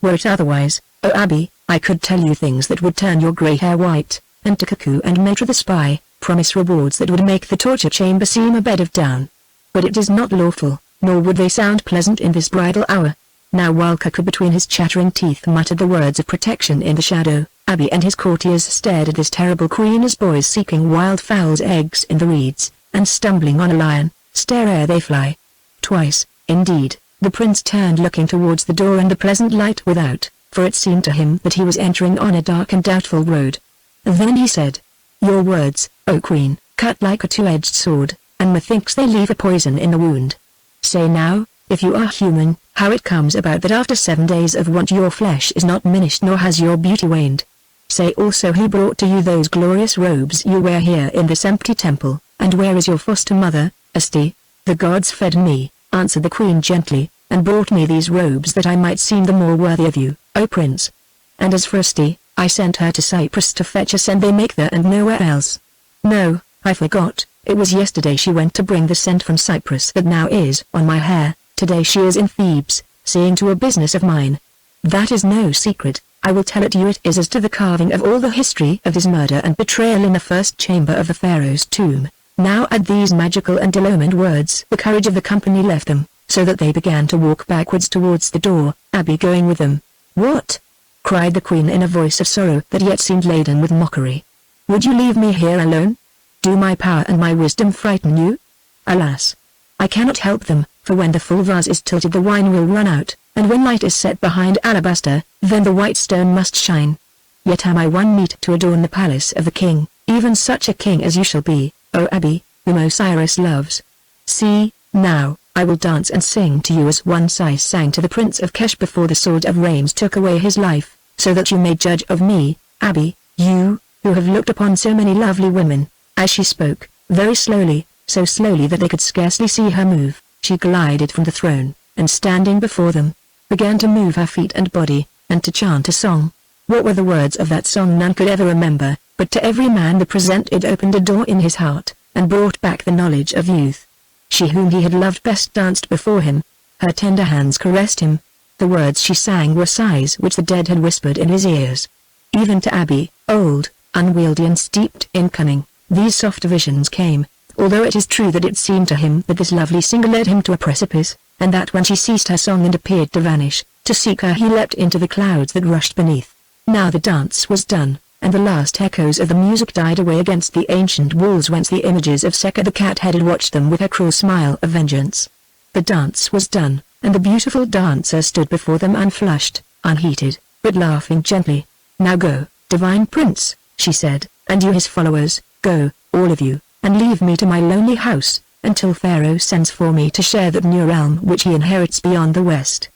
Were it otherwise, O Abby, I could tell you things that would turn your grey hair white, and to Cuckoo and Maitre the spy, promise rewards that would make the torture chamber seem a bed of down. But it is not lawful, nor would they sound pleasant in this bridal hour. Now while Cuckoo between his chattering teeth muttered the words of protection in the shadow, Abby and his courtiers stared at this terrible queen as boys seeking wild fowl's eggs in the reeds, and stumbling on a lion, stare ere they fly. Twice, indeed, the prince turned looking towards the door and the pleasant light without, for it seemed to him that he was entering on a dark and doubtful road. Then he said, Your words, O Queen, cut like a two-edged sword, and methinks they leave a poison in the wound. Say now, if you are human, how it comes about that after 7 days of want your flesh is not diminished nor has your beauty waned. Say also who brought to you those glorious robes you wear here in this empty temple, and where is your foster mother, Asti? The gods fed me, answered the queen gently, and brought me these robes that I might seem the more worthy of you, O prince. And as for Asti, I sent her to Cyprus to fetch us, and they make there and nowhere else. No, I forgot, it was yesterday she went to bring the scent from Cyprus that now is on my hair. Today she is in Thebes, seeing to a business of mine. That is no secret, I will tell it you. It is as to the carving of all the history of his murder and betrayal in the first chamber of the pharaoh's tomb. Now at these magical and ill-omened words the courage of the company left them, so that they began to walk backwards towards the door, Abby going with them. What? Cried the queen in a voice of sorrow that yet seemed laden with mockery. Would you leave me here alone? Do my power and my wisdom frighten you? Alas! I cannot help them, for when the full vase is tilted the wine will run out, and when light is set behind alabaster, then the white stone must shine. Yet am I one meet to adorn the palace of the king, even such a king as you shall be, O Abby, whom Osiris loves. See, now, I will dance and sing to you as one Sis sang to the Prince of Kesh before the sword of Rames took away his life, so that you may judge of me, Abby, you, who have looked upon so many lovely women. As she spoke, very slowly, so slowly that they could scarcely see her move, she glided from the throne, and standing before them, began to move her feet and body, and to chant a song. What were the words of that song none could ever remember, but to every man the present it opened a door in his heart, and brought back the knowledge of youth. She whom he had loved best danced before him. Her tender hands caressed him. The words she sang were sighs which the dead had whispered in his ears. Even to Abby, old, unwieldy and steeped in cunning, these soft visions came, although it is true that it seemed to him that this lovely singer led him to a precipice, and that when she ceased her song and appeared to vanish, to seek her he leapt into the clouds that rushed beneath. Now the dance was done, and the last echoes of the music died away against the ancient walls whence the images of Sekka the cat-headed watched them with her cruel smile of vengeance. The dance was done, and the beautiful dancer stood before them unflushed, unheated, but laughing gently. Now go, divine prince, she said, and you his followers, go, all of you, and leave me to my lonely house, until Pharaoh sends for me to share that new realm which he inherits beyond the west.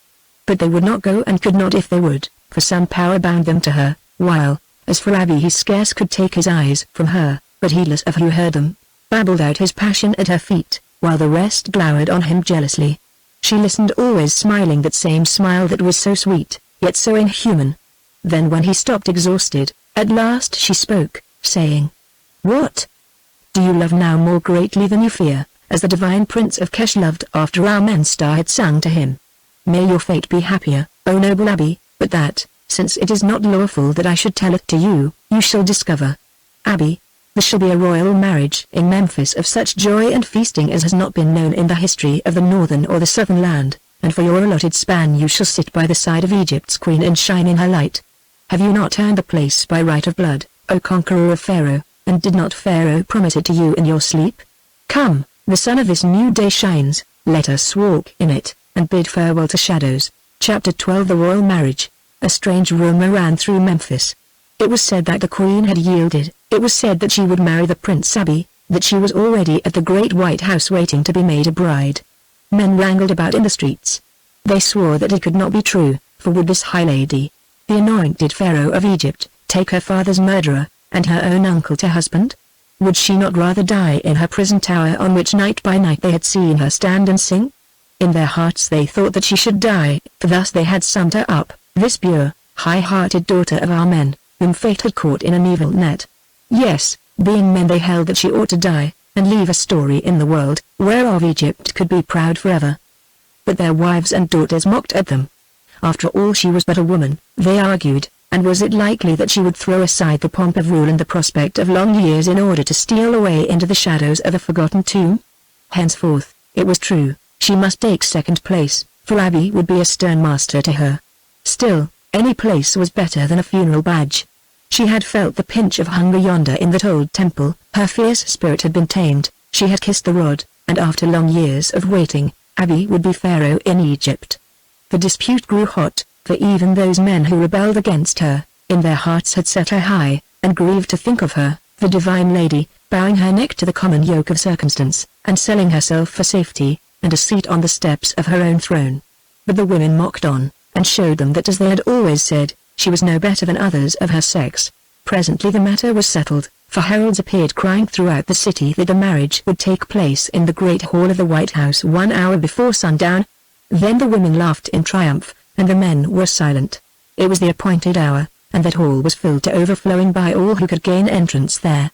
But they would not go and could not if they would, for some power bound them to her, while, as for Abby he scarce could take his eyes from her, but heedless of who heard them, babbled out his passion at her feet, while the rest glowered on him jealously. She listened always smiling that same smile that was so sweet, yet so inhuman. Then when he stopped exhausted, at last she spoke, saying, What? Do you love now more greatly than you fear, as the divine prince of Kesh loved after our men's star had sung to him? May your fate be happier, O noble Abby, but that, since it is not lawful that I should tell it to you, you shall discover. Abby, there shall be a royal marriage in Memphis of such joy and feasting as has not been known in the history of the northern or the southern land, and for your allotted span you shall sit by the side of Egypt's queen and shine in her light. Have you not earned the place by right of blood, O conqueror of Pharaoh, and did not Pharaoh promise it to you in your sleep? Come, the sun of this new day shines, let us walk in it, and bid farewell to shadows. Chapter 12 The Royal Marriage. A strange rumor ran through Memphis. It was said that the queen had yielded, it was said that she would marry the Prince Abby, that she was already at the great White House waiting to be made a bride. Men wrangled about in the streets. They swore that it could not be true, for would this high lady, the anointed Pharaoh of Egypt, take her father's murderer, and her own uncle to husband? Would she not rather die in her prison tower on which night by night they had seen her stand and sing? In their hearts they thought that she should die, for thus they had summed her up, this pure, high-hearted daughter of our men, whom fate had caught in an evil net. Yes, being men they held that she ought to die, and leave a story in the world, whereof Egypt could be proud forever. But their wives and daughters mocked at them. After all she was but a woman, they argued, and was it likely that she would throw aside the pomp of rule and the prospect of long years in order to steal away into the shadows of a forgotten tomb? Henceforth, it was true, she must take second place, for Abby would be a stern master to her. Still, any place was better than a funeral badge. She had felt the pinch of hunger yonder in that old temple, her fierce spirit had been tamed, she had kissed the rod, and after long years of waiting, Abby would be Pharaoh in Egypt. The dispute grew hot, for even those men who rebelled against her, in their hearts had set her high, and grieved to think of her, the divine lady, bowing her neck to the common yoke of circumstance, and selling herself for safety, and a seat on the steps of her own throne. But the women mocked on, and showed them that as they had always said, she was no better than others of her sex. Presently the matter was settled, for heralds appeared crying throughout the city that the marriage would take place in the great hall of the White House 1 hour before sundown. Then the women laughed in triumph, and the men were silent. It was the appointed hour, and that hall was filled to overflowing by all who could gain entrance there.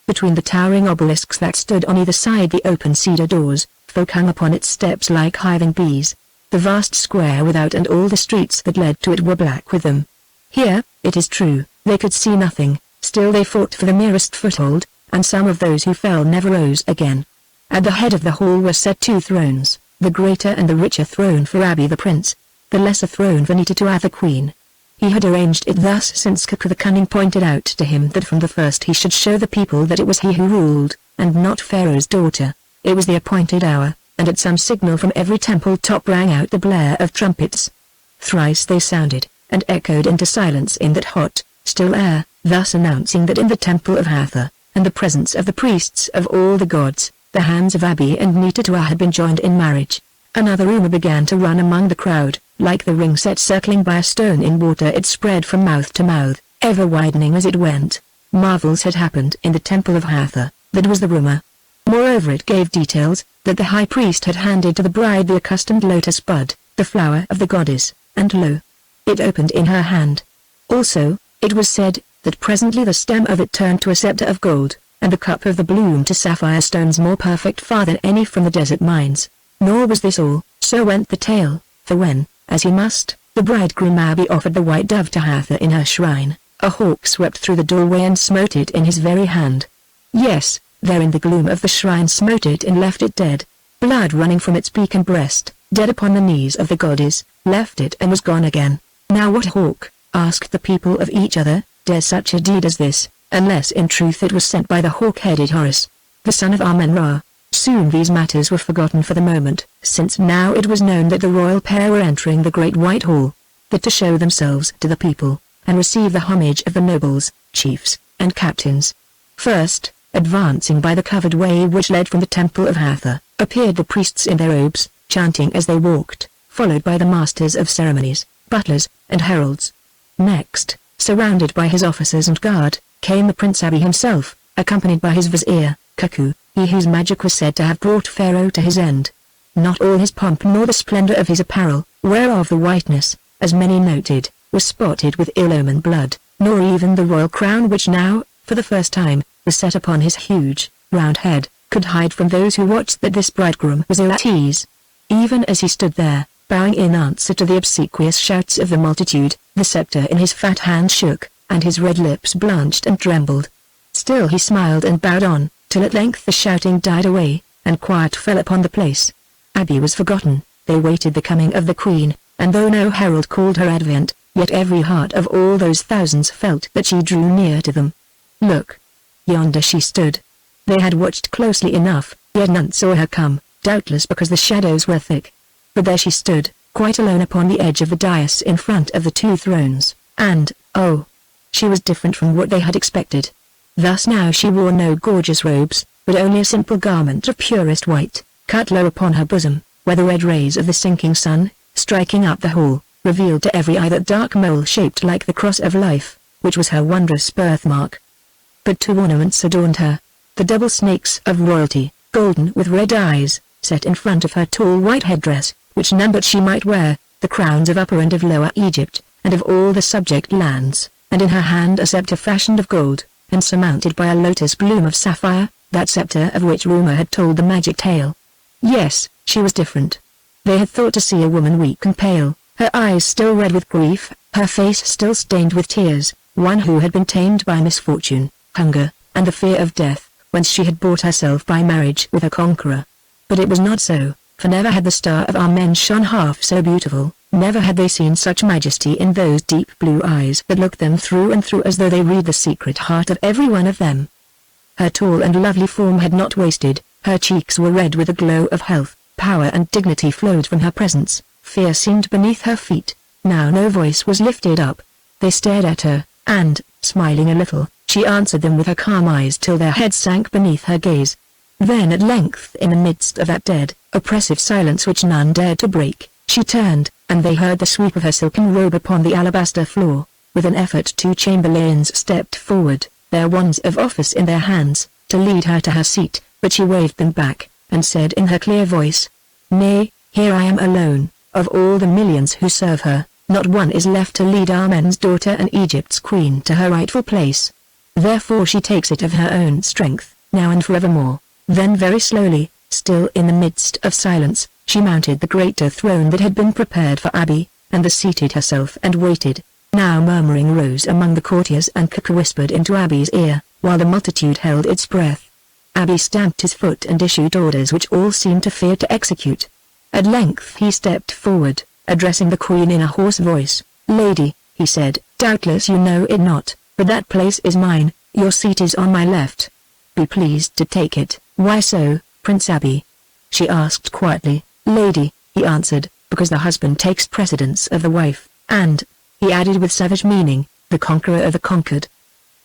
Between the towering obelisks that stood on either side the open cedar doors, folk hung upon its steps like hiving bees. The vast square without and all the streets that led to it were black with them. Here, it is true, they could see nothing, still they fought for the merest foothold, and some of those who fell never rose again. At the head of the hall were set 2 thrones, the greater and the richer throne for Abby the prince, the lesser throne for Nitatuah the queen. He had arranged it thus since Kuku the cunning pointed out to him that from the first he should show the people that it was he who ruled, and not Pharaoh's daughter. It was the appointed hour, and at some signal from every temple top rang out the blare of trumpets. Thrice they sounded, and echoed into silence in that hot, still air, thus announcing that in the temple of Hathor, and the presence of the priests of all the gods, the hands of Abby and Nitatuah had been joined in marriage. Another rumor began to run among the crowd, like the ring set circling by a stone in water it spread from mouth to mouth, ever widening as it went. Marvels had happened in the temple of Hathor, that was the rumor. Moreover it gave details, that the high priest had handed to the bride the accustomed lotus bud, the flower of the goddess, and lo! It opened in her hand. Also, it was said, that presently the stem of it turned to a scepter of gold, and the cup of the bloom to sapphire stones more perfect far than any from the desert mines. Nor was this all, so went the tale, for when, as he must, the bridegroom Abby offered the white dove to Hathor in her shrine, a hawk swept through the doorway and smote it in his very hand. Yes, there in the gloom of the shrine smote it and left it dead, blood running from its beak and breast, dead upon the knees of the goddess, left it and was gone again. Now what hawk, asked the people of each other, dares such a deed as this, unless in truth it was sent by the hawk-headed Horus, the son of Amen-Ra? Soon these matters were forgotten for the moment, since now it was known that the royal pair were entering the great white hall, that to show themselves to the people, and receive the homage of the nobles, chiefs, and captains. First, advancing by the covered way which led from the temple of Hathor, appeared the priests in their robes, chanting as they walked, followed by the masters of ceremonies, butlers, and heralds. Next, surrounded by his officers and guard, came the Prince Abby himself, accompanied by his vizier, Kuku, he whose magic was said to have brought Pharaoh to his end. Not all his pomp nor the splendor of his apparel, whereof the whiteness, as many noted, was spotted with ill-omened blood, nor even the royal crown which now, for the first time, was set upon his huge, round head, could hide from those who watched that this bridegroom was ill at ease. Even as he stood there, bowing in answer to the obsequious shouts of the multitude. The scepter in his fat hand shook, and his red lips blanched and trembled. Still he smiled and bowed on, till at length the shouting died away, and quiet fell upon the place. Abby was forgotten. They waited the coming of the queen, and though no herald called her advent, yet every heart of all those thousands felt that she drew near to them. Look! Yonder she stood. They had watched closely enough, yet none saw her come, doubtless because the shadows were thick. But there she stood, quite alone upon the edge of the dais in front of the two thrones, and, oh! she was different from what they had expected. Thus now she wore no gorgeous robes, but only a simple garment of purest white, cut low upon her bosom, where the red rays of the sinking sun, striking up the hall, revealed to every eye that dark mole shaped like the cross of life, which was her wondrous birthmark. But two ornaments adorned her. The double snakes of royalty, golden with red eyes, set in front of her tall white headdress, which none but she might wear, the crowns of Upper and of Lower Egypt, and of all the subject lands, and in her hand a scepter fashioned of gold, and surmounted by a lotus bloom of sapphire, that scepter of which rumor had told the magic tale. Yes, she was different. They had thought to see a woman weak and pale, her eyes still red with grief, her face still stained with tears, one who had been tamed by misfortune, hunger, and the fear of death, whence she had bought herself by marriage with a conqueror. But it was not so, for never had the star of our men shone half so beautiful, never had they seen such majesty in those deep blue eyes that looked them through and through as though they read the secret heart of every one of them. Her tall and lovely form had not wasted, her cheeks were red with a glow of health, power and dignity flowed from her presence, fear seemed beneath her feet, now no voice was lifted up. They stared at her, and, smiling a little, she answered them with her calm eyes till their heads sank beneath her gaze. Then at length in the midst of that dead, oppressive silence which none dared to break, she turned, and they heard the sweep of her silken robe upon the alabaster floor. With an effort two chamberlains stepped forward, their wands of office in their hands, to lead her to her seat, but she waved them back, and said in her clear voice, "Nay, here I am alone, of all the millions who serve her, not one is left to lead our men's daughter and Egypt's queen to her rightful place. Therefore she takes it of her own strength, now and forevermore." Then very slowly, still in the midst of silence, she mounted the greater throne that had been prepared for Abby, and seated herself and waited. Now murmuring rose among the courtiers and Cuckoo whispered into Abby's ear, while the multitude held its breath. Abby stamped his foot and issued orders which all seemed to fear to execute. At length he stepped forward, addressing the queen in a hoarse voice. "Lady," he said, "doubtless you know it not, but that place is mine, your seat is on my left. Be pleased to take it." "Why so, Prince Abby?" she asked quietly. "Lady," he answered, "because the husband takes precedence of the wife, and," he added with savage meaning, "the conqueror of the conquered."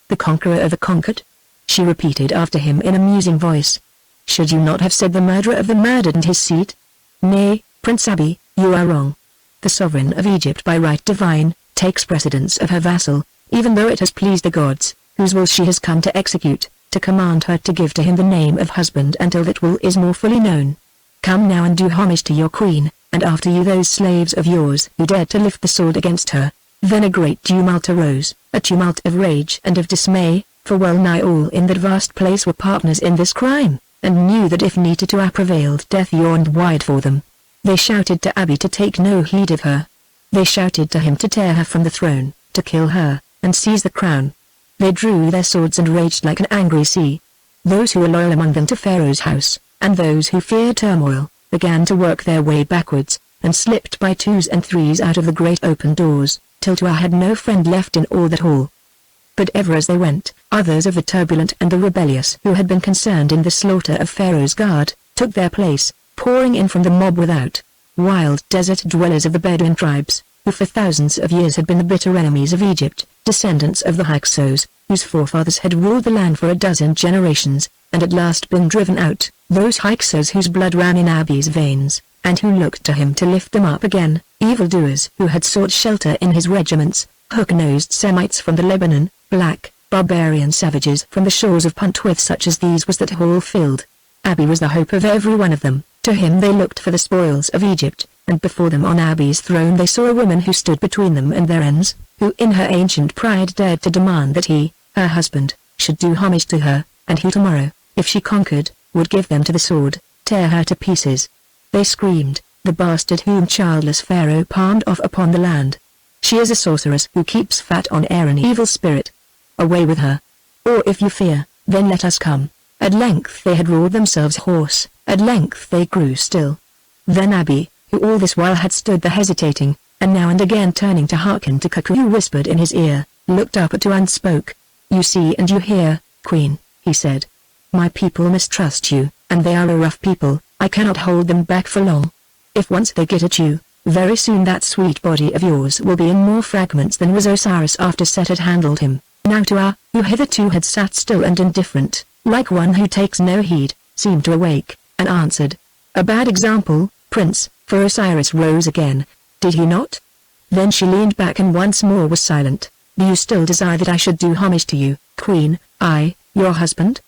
"The conqueror of the conquered?" she repeated after him in a musing voice. "Should you not have said the murderer of the murdered and his seat?" "Nay, Prince Abby, you are wrong. The sovereign of Egypt by right divine, takes precedence of her vassal, even though it has pleased the gods, whose will she has come to execute, to command her to give to him the name of husband until that will is more fully known. Come now and do homage to your queen, and after you those slaves of yours who dared to lift the sword against her." Then a great tumult arose, a tumult of rage and of dismay, for well nigh all in that vast place were partners in this crime, and knew that if needed to have prevailed death yawned wide for them. They shouted to Abby to take no heed of her. They shouted to him to tear her from the throne, to kill her, and seize the crown. They drew their swords and raged like an angry sea. Those who were loyal among them to Pharaoh's house, and those who feared turmoil, began to work their way backwards, and slipped by twos and threes out of the great open doors, till Tua had no friend left in all that hall. But ever as they went, others of the turbulent and the rebellious who had been concerned in the slaughter of Pharaoh's guard, took their place, pouring in from the mob without. Wild desert dwellers of the Bedouin tribes, who for thousands of years had been the bitter enemies of Egypt, descendants of the Hyksos, whose forefathers had ruled the land for a dozen generations, and at last been driven out, those Hyksos whose blood ran in Abby's veins, and who looked to him to lift them up again, evildoers who had sought shelter in his regiments, hook-nosed Semites from the Lebanon, black, barbarian savages from the shores of Punt. With such as these was that hall filled. Abby was the hope of every one of them. To him they looked for the spoils of Egypt, and before them on Abby's throne they saw a woman who stood between them and their ends, who in her ancient pride dared to demand that he, her husband, should do homage to her, and who tomorrow, if she conquered, would give them to the sword, tear her to pieces. They screamed, the bastard whom childless Pharaoh palmed off upon the land. She is a sorceress who keeps fat on air, an evil spirit. Away with her. Or if you fear, then let us come. At length they had roared themselves hoarse, at length they grew still. Then Abi, who all this while had stood there hesitating, and now and again turning to hearken to Cuckoo who whispered in his ear, looked up at her and spoke. You see and you hear, Queen, he said. My people mistrust you, and they are a rough people. I cannot hold them back for long. If once they get at you, very soon that sweet body of yours will be in more fragments than was Osiris after Set had handled him. Now Tuaa, who hitherto had sat still and indifferent, like one who takes no heed, seemed to awake, and answered. A bad example, Prince, for Osiris rose again, did he not? Then she leaned back and once more was silent. Do you still desire that I should do homage to you, Queen, I, your husband?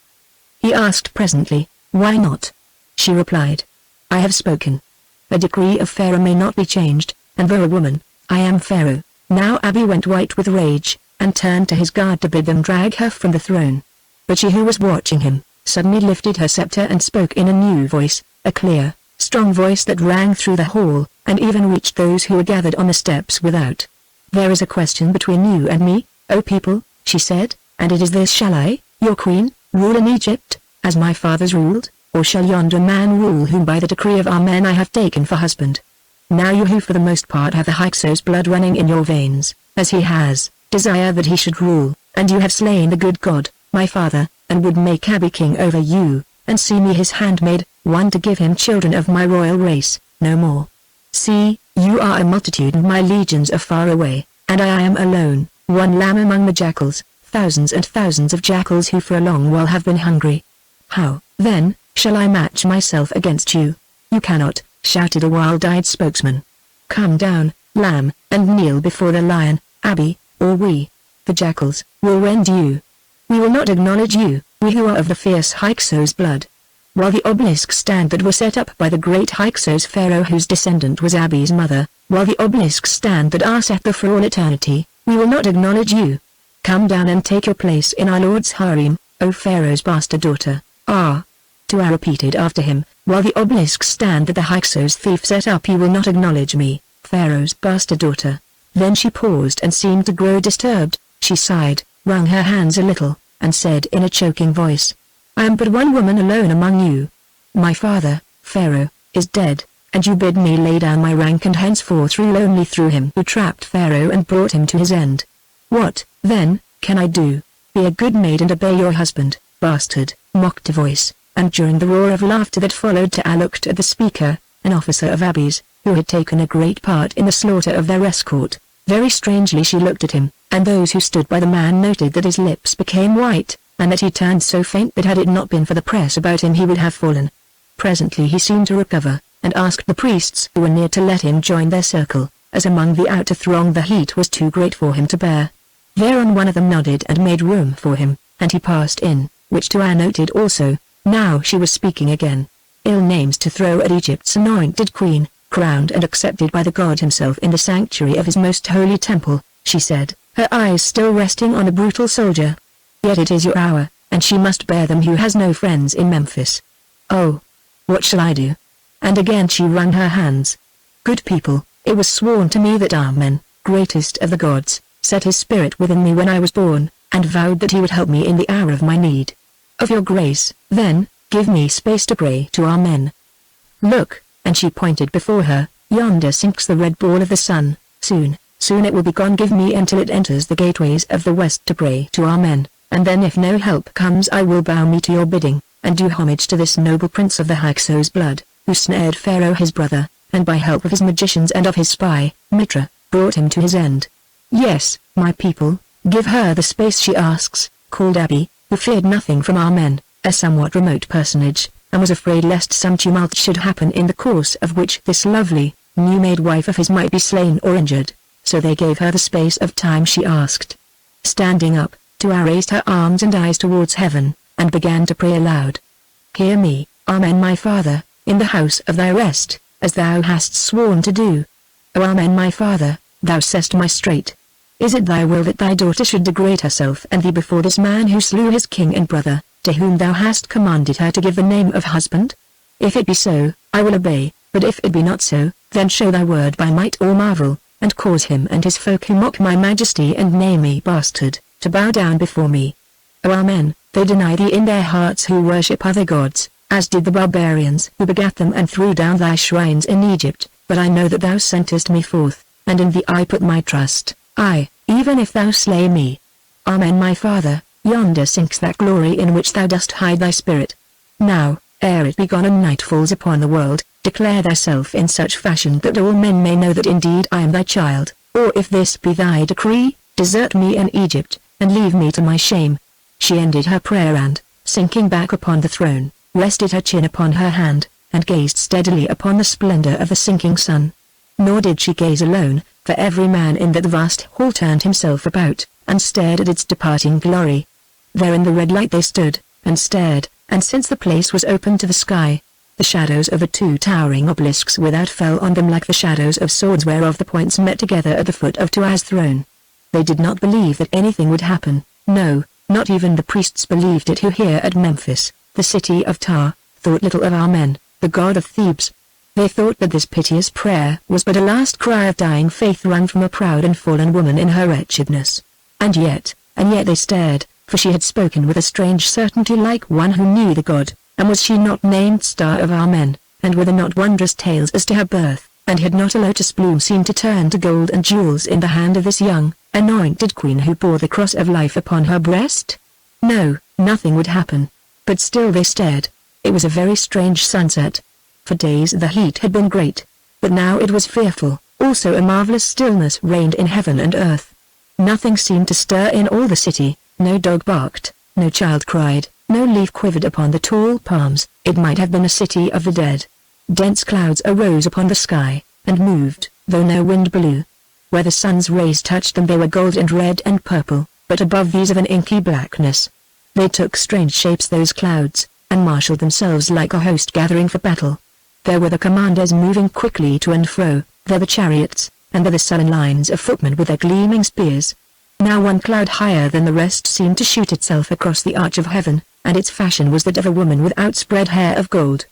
He asked presently. Why not? She replied. I have spoken. A decree of Pharaoh may not be changed, and though a woman, I am Pharaoh. Now Abi went white with rage, and turned to his guard to bid them drag her from the throne. But she who was watching him, suddenly lifted her scepter and spoke in a new voice, a clear, strong voice that rang through the hall, and even reached those who were gathered on the steps without. There is a question between you and me, O people, she said, and it is this: shall I, your queen, rule in Egypt, as my fathers ruled, or shall yonder man rule whom by the decree of our men I have taken for husband? Now you who for the most part have the Hyksos blood running in your veins, as he has, desire that he should rule, and you have slain the good god, my father, and would make Abi king over you, and see me his handmaid, one to give him children of my royal race, no more. See, you are a multitude and my legions are far away, and I am alone, one lamb among the jackals, thousands and thousands of jackals who for a long while have been hungry. How, then, shall I match myself against you? You cannot, shouted a wild-eyed spokesman. Come down, lamb, and kneel before the lion, Abi, or we, the jackals, will rend you. We will not acknowledge you, we who are of the fierce Hyksos blood. While the obelisks stand that were set up by the great Hyksos Pharaoh whose descendant was Abi's mother, while the obelisks stand that are set there for all eternity, we will not acknowledge you. Come down and take your place in our lord's harem, O Pharaoh's bastard daughter. Ah! Tuaa repeated after him, while the obelisks stand that the Hyksos thief set up, you will not acknowledge me, Pharaoh's bastard daughter. Then she paused and seemed to grow disturbed. She sighed, wrung her hands a little, and said in a choking voice, I am but one woman alone among you. My father, Pharaoh, is dead, and you bid me lay down my rank and henceforth rule only through him who trapped Pharaoh and brought him to his end. What, then, can I do? Be a good maid and obey your husband, bastard, mocked a voice, and during the roar of laughter that followed Tuaa looked at the speaker, an officer of Abi's, who had taken a great part in the slaughter of their escort. Very strangely she looked at him, and those who stood by the man noted that his lips became white, and that he turned so faint that had it not been for the press about him he would have fallen. Presently he seemed to recover, and asked the priests who were near to let him join their circle, as among the outer throng the heat was too great for him to bear. Thereon one of them nodded and made room for him, and he passed in, which Tuaa noted also. Now she was speaking again. Ill names to throw at Egypt's anointed queen, crowned and accepted by the god himself in the sanctuary of his most holy temple, she said, her eyes still resting on a brutal soldier. Yet it is your hour, and she must bear them who has no friends in Memphis. Oh! What shall I do? And again she wrung her hands. Good people, it was sworn to me that Amen, greatest of the gods, set his spirit within me when I was born, and vowed that he would help me in the hour of my need. Of your grace, then, give me space to pray to Amen. Look, and she pointed before her, yonder sinks the red ball of the sun, soon it will be gone. Give me until it enters the gateways of the west to pray to Amen, and then if no help comes I will bow me to your bidding, and do homage to this noble prince of the Hyksos blood, who snared Pharaoh his brother, and by help of his magicians and of his spy, Mitra, brought him to his end. Yes, my people, give her the space she asks, called Abi, who feared nothing from Amen, a somewhat remote personage, and was afraid lest some tumult should happen in the course of which this lovely, new-made wife of his might be slain or injured, so they gave her the space of time she asked. Standing up, Tuaa raised her arms and eyes towards heaven, and began to pray aloud. Hear me, Amen my Father, in the house of thy rest, as thou hast sworn to do. O Amen my Father, thou seest my strait. Is it thy will that thy daughter should degrade herself and thee before this man who slew his king and brother, to whom thou hast commanded her to give the name of husband? If it be so, I will obey, But if it be not so, then show thy word by might or marvel, and cause him and his folk who mock my majesty and name me bastard, to bow down before me. O Amen, they deny thee in their hearts who worship other gods, as did the barbarians who begat them and threw down thy shrines in Egypt, but I know that thou sentest me forth, and in thee I put my trust, aye, even if thou slay me. Amen my Father, yonder sinks that glory in which thou dost hide thy spirit. Now, ere it be gone and night falls upon the world, declare thyself in such fashion that all men may know that indeed I am thy child, or if this be thy decree, desert me in Egypt, and leave me to my shame. She ended her prayer and, sinking back upon the throne, rested her chin upon her hand, and gazed steadily upon the splendor of the sinking sun. Nor did she gaze alone, for every man in that vast hall turned himself about, and stared at its departing glory. There in the red light they stood, and stared, and since the place was open to the sky, the shadows of the two towering obelisks without fell on them like the shadows of swords whereof the points met together at the foot of Tua's throne. They did not believe that anything would happen, no, not even the priests believed it who here at Memphis, the city of Ptah, thought little of Amen, the god of Thebes. They thought that this piteous prayer was but a last cry of dying faith wrung from a proud and fallen woman in her wretchedness. And yet they stared, for she had spoken with a strange certainty like one who knew the god, and was she not named Star of Amen, and were there not wondrous tales as to her birth, and had not a lotus bloom seemed to turn to gold and jewels in the hand of this young, anointed queen who bore the cross of life upon her breast? No, nothing would happen. But still they stared. It was a very strange sunset. For days the heat had been great, but now it was fearful, also a marvelous stillness reigned in heaven and earth. Nothing seemed to stir in all the city, no dog barked, no child cried, no leaf quivered upon the tall palms. It might have been a city of the dead. Dense clouds arose upon the sky, and moved, though no wind blew. Where the sun's rays touched them they were gold and red and purple, but above these of an inky blackness. They took strange shapes those clouds, and marshaled themselves like a host gathering for battle. There were the commanders moving quickly to and fro, there the chariots, and there the sullen lines of footmen with their gleaming spears. Now one cloud higher than the rest seemed to shoot itself across the arch of heaven, and its fashion was that of a woman with outspread hair of gold.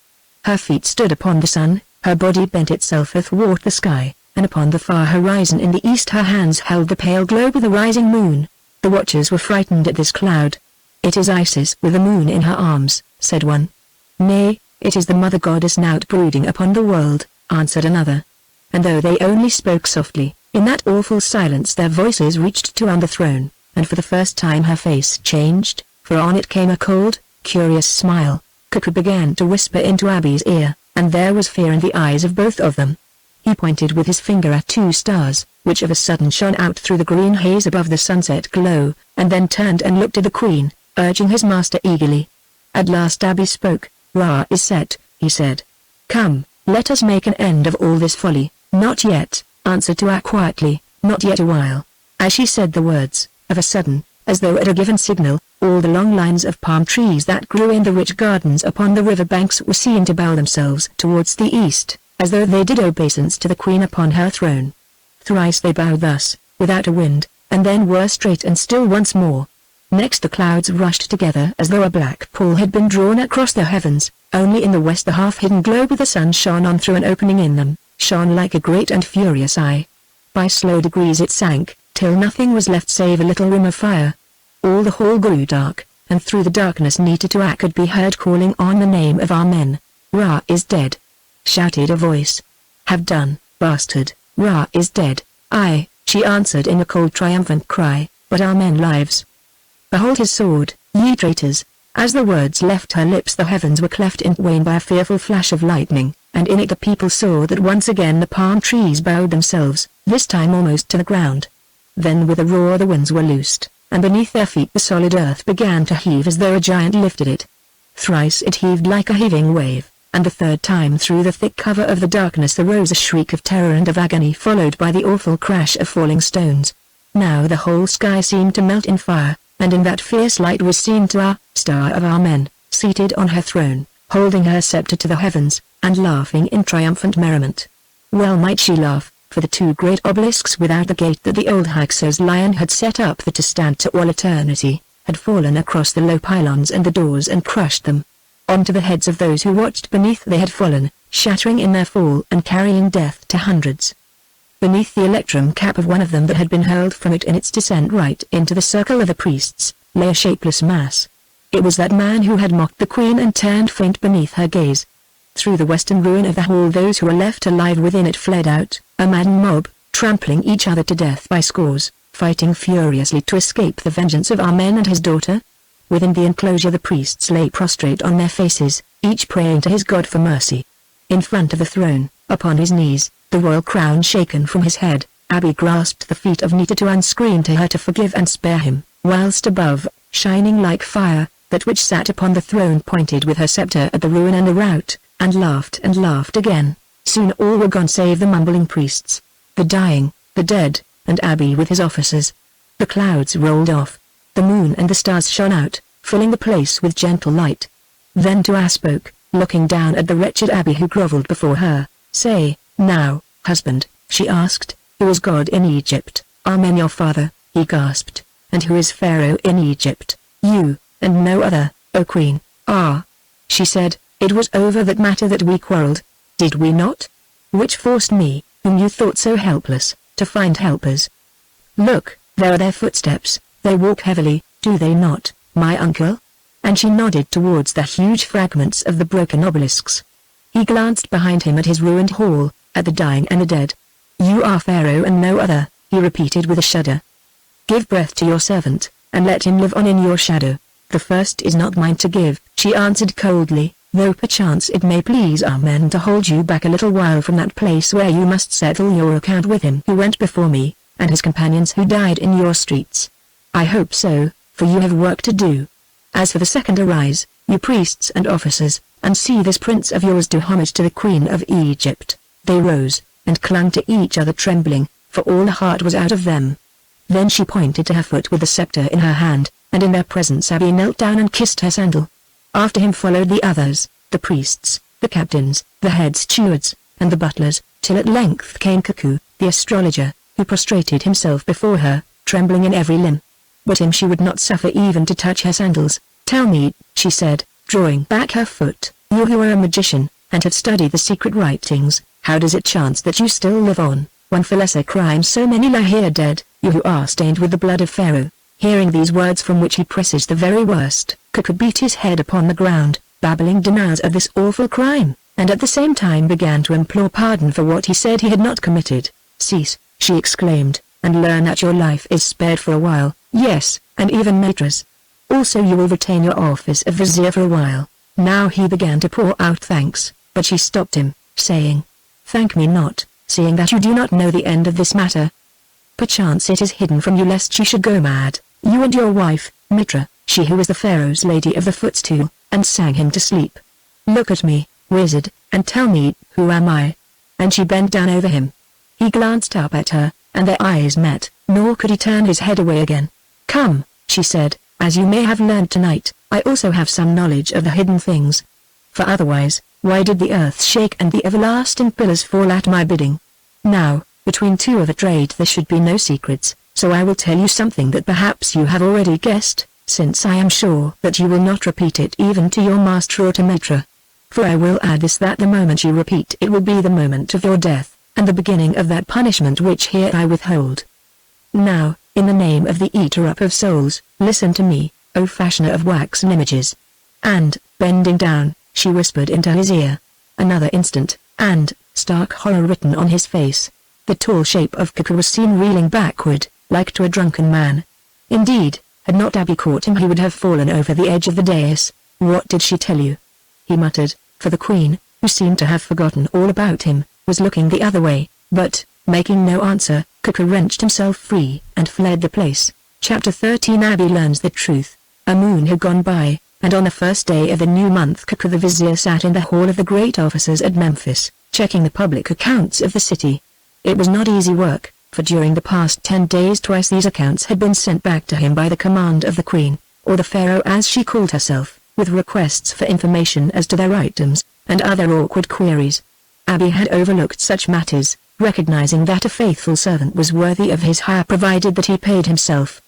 Her feet stood upon the sun, her body bent itself athwart the sky, and upon the far horizon in the east her hands held the pale globe of the rising moon. The watchers were frightened at this cloud. "It is Isis with the moon in her arms," said one. "Nay, it is the mother goddess now brooding upon the world," answered another. And though they only spoke softly, in that awful silence their voices reached to on the throne, and for the first time her face changed, for on it came a cold, curious smile. Cuckoo began to whisper into Abby's ear, and there was fear in the eyes of both of them. He pointed with his finger at two stars, which of a sudden shone out through the green haze above the sunset glow, and then turned and looked at the queen, urging his master eagerly. At last Abby spoke. "Ra is set," he said. "Come, let us make an end of all this folly." "Not yet," answered Tua quietly, "not yet a while." As she said the words, of a sudden, as though at a given signal, all the long lines of palm trees that grew in the rich gardens upon the river banks were seen to bow themselves towards the east, as though they did obeisance to the queen upon her throne. Thrice they bowed thus, without a wind, and then were straight and still once more. Next the clouds rushed together as though a black pall had been drawn across the heavens. Only in the west the half-hidden globe of the sun shone on through an opening in them, shone like a great and furious eye. By slow degrees it sank, till nothing was left save a little rim of fire. All the hall grew dark, and through the darkness Nita could be heard calling on the name of Amen. "Ra is dead!" shouted a voice. "Have done, bastard, Ra is dead." "Aye," she answered in a cold triumphant cry, "but Amen lives. Behold his sword, ye traitors." As the words left her lips the heavens were cleft in twain by a fearful flash of lightning, and in it the people saw that once again the palm trees bowed themselves, this time almost to the ground. Then with a roar the winds were loosed, and beneath their feet the solid earth began to heave as though a giant lifted it. Thrice it heaved like a heaving wave, and the third time through the thick cover of the darkness there rose a shriek of terror and of agony followed by the awful crash of falling stones. Now the whole sky seemed to melt in fire, and in that fierce light was seen Tua, Star of Amen, seated on her throne, holding her scepter to the heavens, and laughing in triumphant merriment. Well might she laugh, for the two great obelisks without the gate that the old Hyksos lion had set up there to stand to all eternity, had fallen across the low pylons and the doors and crushed them. Onto the heads of those who watched beneath they had fallen, shattering in their fall and carrying death to hundreds. Beneath the electrum cap of one of them that had been hurled from it in its descent right into the circle of the priests, lay a shapeless mass. It was that man who had mocked the queen and turned faint beneath her gaze. Through the western ruin of the hall those who were left alive within it fled out, a maddened mob, trampling each other to death by scores, fighting furiously to escape the vengeance of Amen and his daughter. Within the enclosure the priests lay prostrate on their faces, each praying to his God for mercy. In front of the throne, upon his knees, the royal crown shaken from his head, Abi grasped the feet of Nita to unscream to her to forgive and spare him, whilst above, shining like fire, that which sat upon the throne pointed with her scepter at the ruin and the rout, and laughed again. Soon all were gone save the mumbling priests, the dying, the dead, and Abi with his officers. The clouds rolled off. The moon and the stars shone out, filling the place with gentle light. Then Tuah spoke, looking down at the wretched Abi who grovelled before her. "Say, now, husband," she asked, "who is God in Egypt?" "Amen, your father," he gasped. "And who is Pharaoh in Egypt?" "You, and no other, O queen." "Ah," she said, "it was over that matter that we quarrelled, did we not? Which forced me, whom you thought so helpless, to find helpers. Look, there are their footsteps, they walk heavily, do they not, my uncle?" And she nodded towards the huge fragments of the broken obelisks. He glanced behind him at his ruined hall, at the dying and the dead. "You are Pharaoh and no other," he repeated with a shudder. "Give breath to your servant, and let him live on in your shadow." "The first is not mine to give," she answered coldly, "though perchance it may please Amen to hold you back a little while from that place where you must settle your account with him who went before me, and his companions who died in your streets. I hope so, for you have work to do. As for the second, arise, you priests and officers, and see this prince of yours do homage to the queen of Egypt." They rose, and clung to each other trembling, for all the heart was out of them. Then she pointed to her foot with the scepter in her hand, and in their presence Abi knelt down and kissed her sandal. After him followed the others, the priests, the captains, the head stewards, and the butlers, till at length came Cuckoo, the astrologer, who prostrated himself before her, trembling in every limb. But him she would not suffer even to touch her sandals. "Tell me," she said, drawing back her foot, "you who are a magician, and have studied the secret writings, how does it chance that you still live on, when for lesser crimes so many lie here dead, you who are stained with the blood of Pharaoh?" Hearing these words from which he presaged the very worst, Cuckoo beat his head upon the ground, babbling denials of this awful crime, and at the same time began to implore pardon for what he said he had not committed. "Cease," she exclaimed, "and learn that your life is spared for a while, yes, and even Matra's. Also you will retain your office of vizier for a while." Now he began to pour out thanks, but she stopped him, saying, "Thank me not, seeing that you do not know the end of this matter. Perchance it is hidden from you lest you should go mad, you and your wife, Mitra, she who was the Pharaoh's lady of the footstool, and sang him to sleep. Look at me, wizard, and tell me, who am I?" And she bent down over him. He glanced up at her, and their eyes met, nor could he turn his head away again. "Come," she said, "as you may have learned tonight, I also have some knowledge of the hidden things. For otherwise, why did the earth shake and the everlasting pillars fall at my bidding? Now, between two of a trade there should be no secrets, so I will tell you something that perhaps you have already guessed, since I am sure that you will not repeat it even to your master or to Mitra. For I will add this, that the moment you repeat it will be the moment of your death, and the beginning of that punishment which here I withhold. Now, in the name of the Eater up of souls, listen to me, O fashioner of waxen images." And, bending down, she whispered into his ear. Another instant, and, stark horror written on his face, the tall shape of Cuckoo was seen reeling backward, like to a drunken man. Indeed, had not Abi caught him he would have fallen over the edge of the dais. "What did she tell you?" he muttered, for the queen, who seemed to have forgotten all about him, was looking the other way, but, making no answer, Cuckoo wrenched himself free and fled the place. Chapter 13 Abi learns the truth. A moon had gone by, and on the first day of the new month Cuckoo the vizier sat in the hall of the great officers at Memphis, checking the public accounts of the city. It was not easy work, for during the past 10 days twice these accounts had been sent back to him by the command of the queen, or the pharaoh as she called herself, with requests for information as to their items, and other awkward queries. Abi had overlooked such matters, recognizing that a faithful servant was worthy of his hire provided that he paid himself.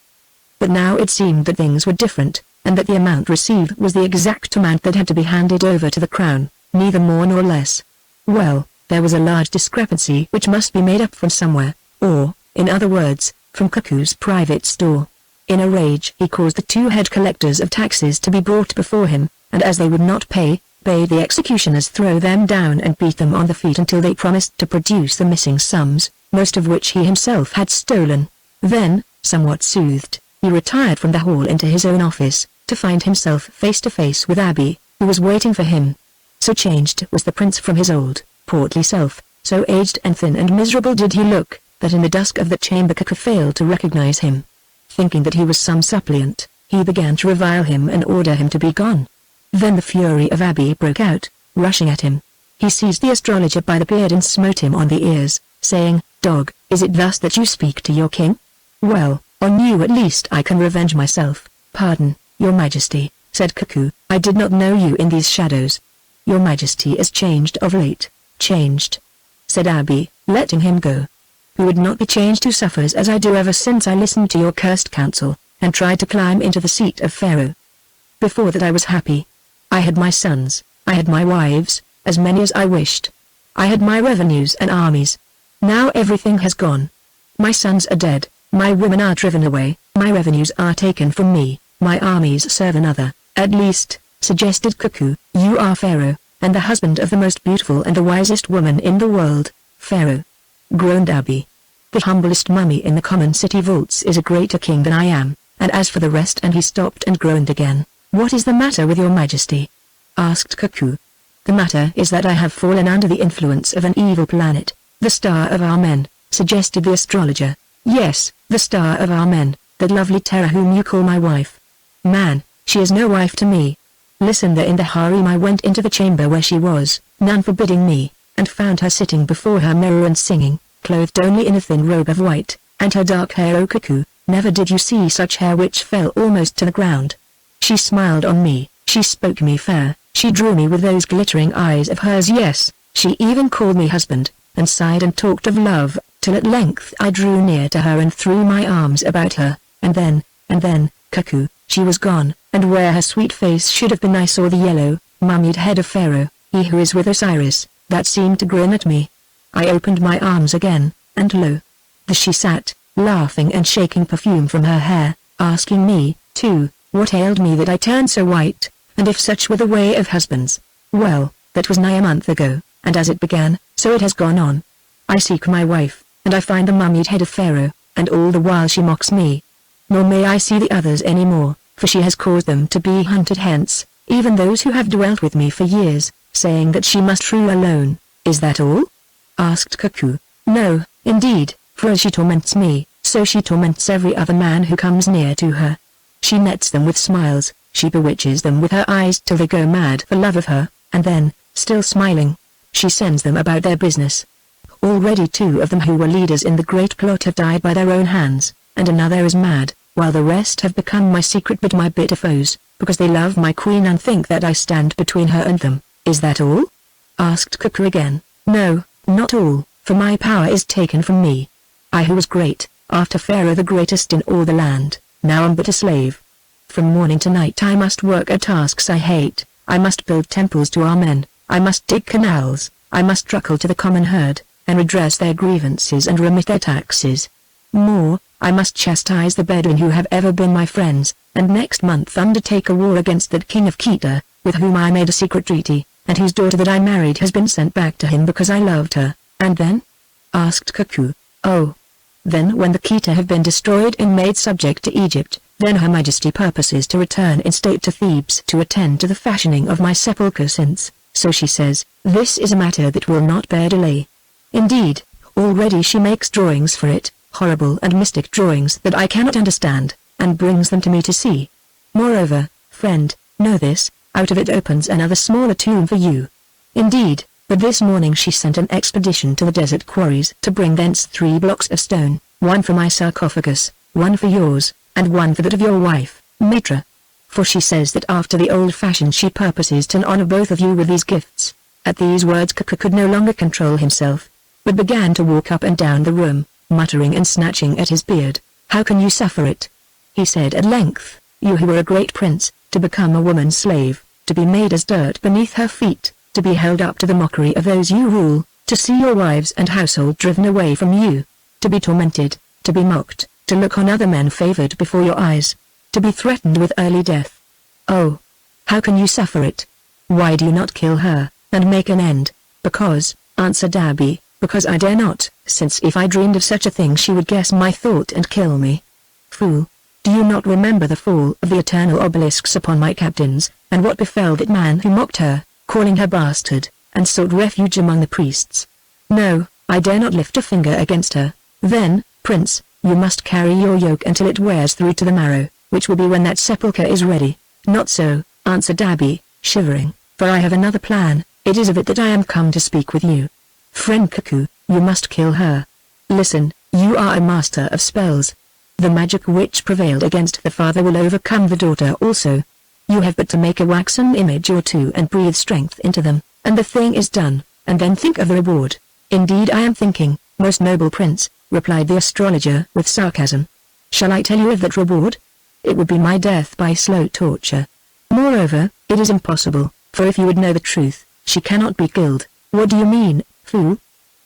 But now it seemed that things were different, and that the amount received was the exact amount that had to be handed over to the crown, neither more nor less. Well, there was a large discrepancy which must be made up from somewhere, or, in other words, from Cuckoo's private store. In a rage he caused the two head collectors of taxes to be brought before him, and as they would not pay, bade the executioners throw them down and beat them on the feet until they promised to produce the missing sums, most of which he himself had stolen. Then, somewhat soothed, he retired from the hall into his own office, to find himself face to face with Abby, who was waiting for him. So changed was the prince from his old, portly self, so aged and thin and miserable did he look, that in the dusk of the chamber Cuckoo failed to recognize him. Thinking that he was some suppliant, he began to revile him and order him to be gone. Then the fury of Abby broke out, rushing at him. He seized the astrologer by the beard and smote him on the ears, saying, "Dog, is it thus that you speak to your king? Well, on you at least I can revenge myself." "Pardon, your majesty," said Cuckoo, "I did not know you in these shadows." "Your majesty is changed of late." "Changed?" said Abby, letting him go. "Who would not be changed who suffers as I do ever since I listened to your cursed counsel, and tried to climb into the seat of Pharaoh. Before that I was happy. I had my sons, I had my wives, as many as I wished. I had my revenues and armies. Now everything has gone. My sons are dead, my women are driven away, my revenues are taken from me, my armies serve another." "At least," suggested Cuckoo, "you are Pharaoh, and the husband of the most beautiful and the wisest woman in the world." "Pharaoh," groaned Abby. "The humblest mummy in the common city vaults is a greater king than I am, and as for the rest," and he stopped and groaned again. "What is the matter with your majesty?" asked Cuckoo. "The matter is that I have fallen under the influence of an evil planet, the star of our men," suggested the astrologer. "Yes, the star of our men, that lovely Terra whom you call my wife." "Man, she is no wife to me. Listen, there in the harem I went into the chamber where she was, none forbidding me, and found her sitting before her mirror and singing, clothed only in a thin robe of white, and her dark hair, O Cuckoo, never did you see such hair, which fell almost to the ground. She smiled on me, she spoke me fair, she drew me with those glittering eyes of hers, yes, she even called me husband, and sighed and talked of love, till at length I drew near to her and threw my arms about her, and then, Cuckoo, she was gone, and where her sweet face should have been I saw the yellow, mummied head of Pharaoh, he who is with Osiris, that seemed to grin at me. I opened my arms again, and lo! There she sat, laughing and shaking perfume from her hair, asking me, too, what ailed me that I turned so white, and if such were the way of husbands. Well, that was nigh a month ago, and as it began, so it has gone on. I seek my wife, and I find the mummied head of Pharaoh, and all the while she mocks me. Nor may I see the others any more, for she has caused them to be hunted hence, even those who have dwelt with me for years, saying that she must rule alone." "Is that all?" asked Cuckoo. "No, indeed, for as she torments me, so she torments every other man who comes near to her. She nets them with smiles, she bewitches them with her eyes till they go mad for love of her, and then, still smiling, she sends them about their business. Already 2 of them who were leaders in the great plot have died by their own hands, and another is mad, while the rest have become my secret but my bitter foes, because they love my queen and think that I stand between her and them." "Is that all?" asked Cuckoo again. "No, not all, for my power is taken from me. I who was great, after Pharaoh the greatest in all the land, now am but a slave. From morning to night I must work at tasks I hate, I must build temples to our men, I must dig canals, I must truckle to the common herd, and redress their grievances and remit their taxes. More, I must chastise the Bedouin who have ever been my friends, and next month undertake a war against that king of Kheta, with whom I made a secret treaty, and whose daughter that I married has been sent back to him because I loved her." "And then?" asked Cuckoo. "Oh. Then when the Kheta have been destroyed and made subject to Egypt, then Her Majesty purposes to return in state to Thebes to attend to the fashioning of my sepulchre since, so she says, this is a matter that will not bear delay. Indeed, already she makes drawings for it, horrible and mystic drawings that I cannot understand, and brings them to me to see. Moreover, friend, know this, out of it opens another smaller tomb for you. Indeed, but this morning she sent an expedition to the desert quarries to bring thence 3 blocks of stone, one for my sarcophagus, one for yours, and one for that of your wife, Mitra. For she says that after the old fashion she purposes to honor both of you with these gifts." At these words Kaka could no longer control himself, but began to walk up and down the room, muttering and snatching at his beard. "How can you suffer it?" he said at length, "you who were a great prince, to become a woman's slave, to be made as dirt beneath her feet. to be held up to the mockery of those you rule, to see your wives and household driven away from you, to be tormented, to be mocked, to look on other men favored before your eyes, to be threatened with early death. Oh! How can you suffer it? Why do you not kill her, and make an end? Because, answered Abby, because I dare not, since if I dreamed of such a thing she would guess my thought and kill me. Fool! Do you not remember the fall of the eternal obelisks upon my captains, and what befell that man who mocked her, calling her bastard, and sought refuge among the priests? No, I dare not lift a finger against her. Then, Prince, you must carry your yoke until it wears through to the marrow, which will be when that sepulchre is ready. Not so, answered Abby, shivering, for I have another plan. It is of it that I am come to speak with you. Friend Cuckoo, you must kill her. Listen, you are a master of spells. The magic which prevailed against the father will overcome the daughter also. You have but to make a waxen image or two and breathe strength into them, and the thing is done, and then think of the reward. Indeed I am thinking, most noble prince, replied the astrologer with sarcasm. Shall I tell you of that reward? It would be my death by slow torture. Moreover, it is impossible, for if you would know the truth, she cannot be killed. What do you mean, fool?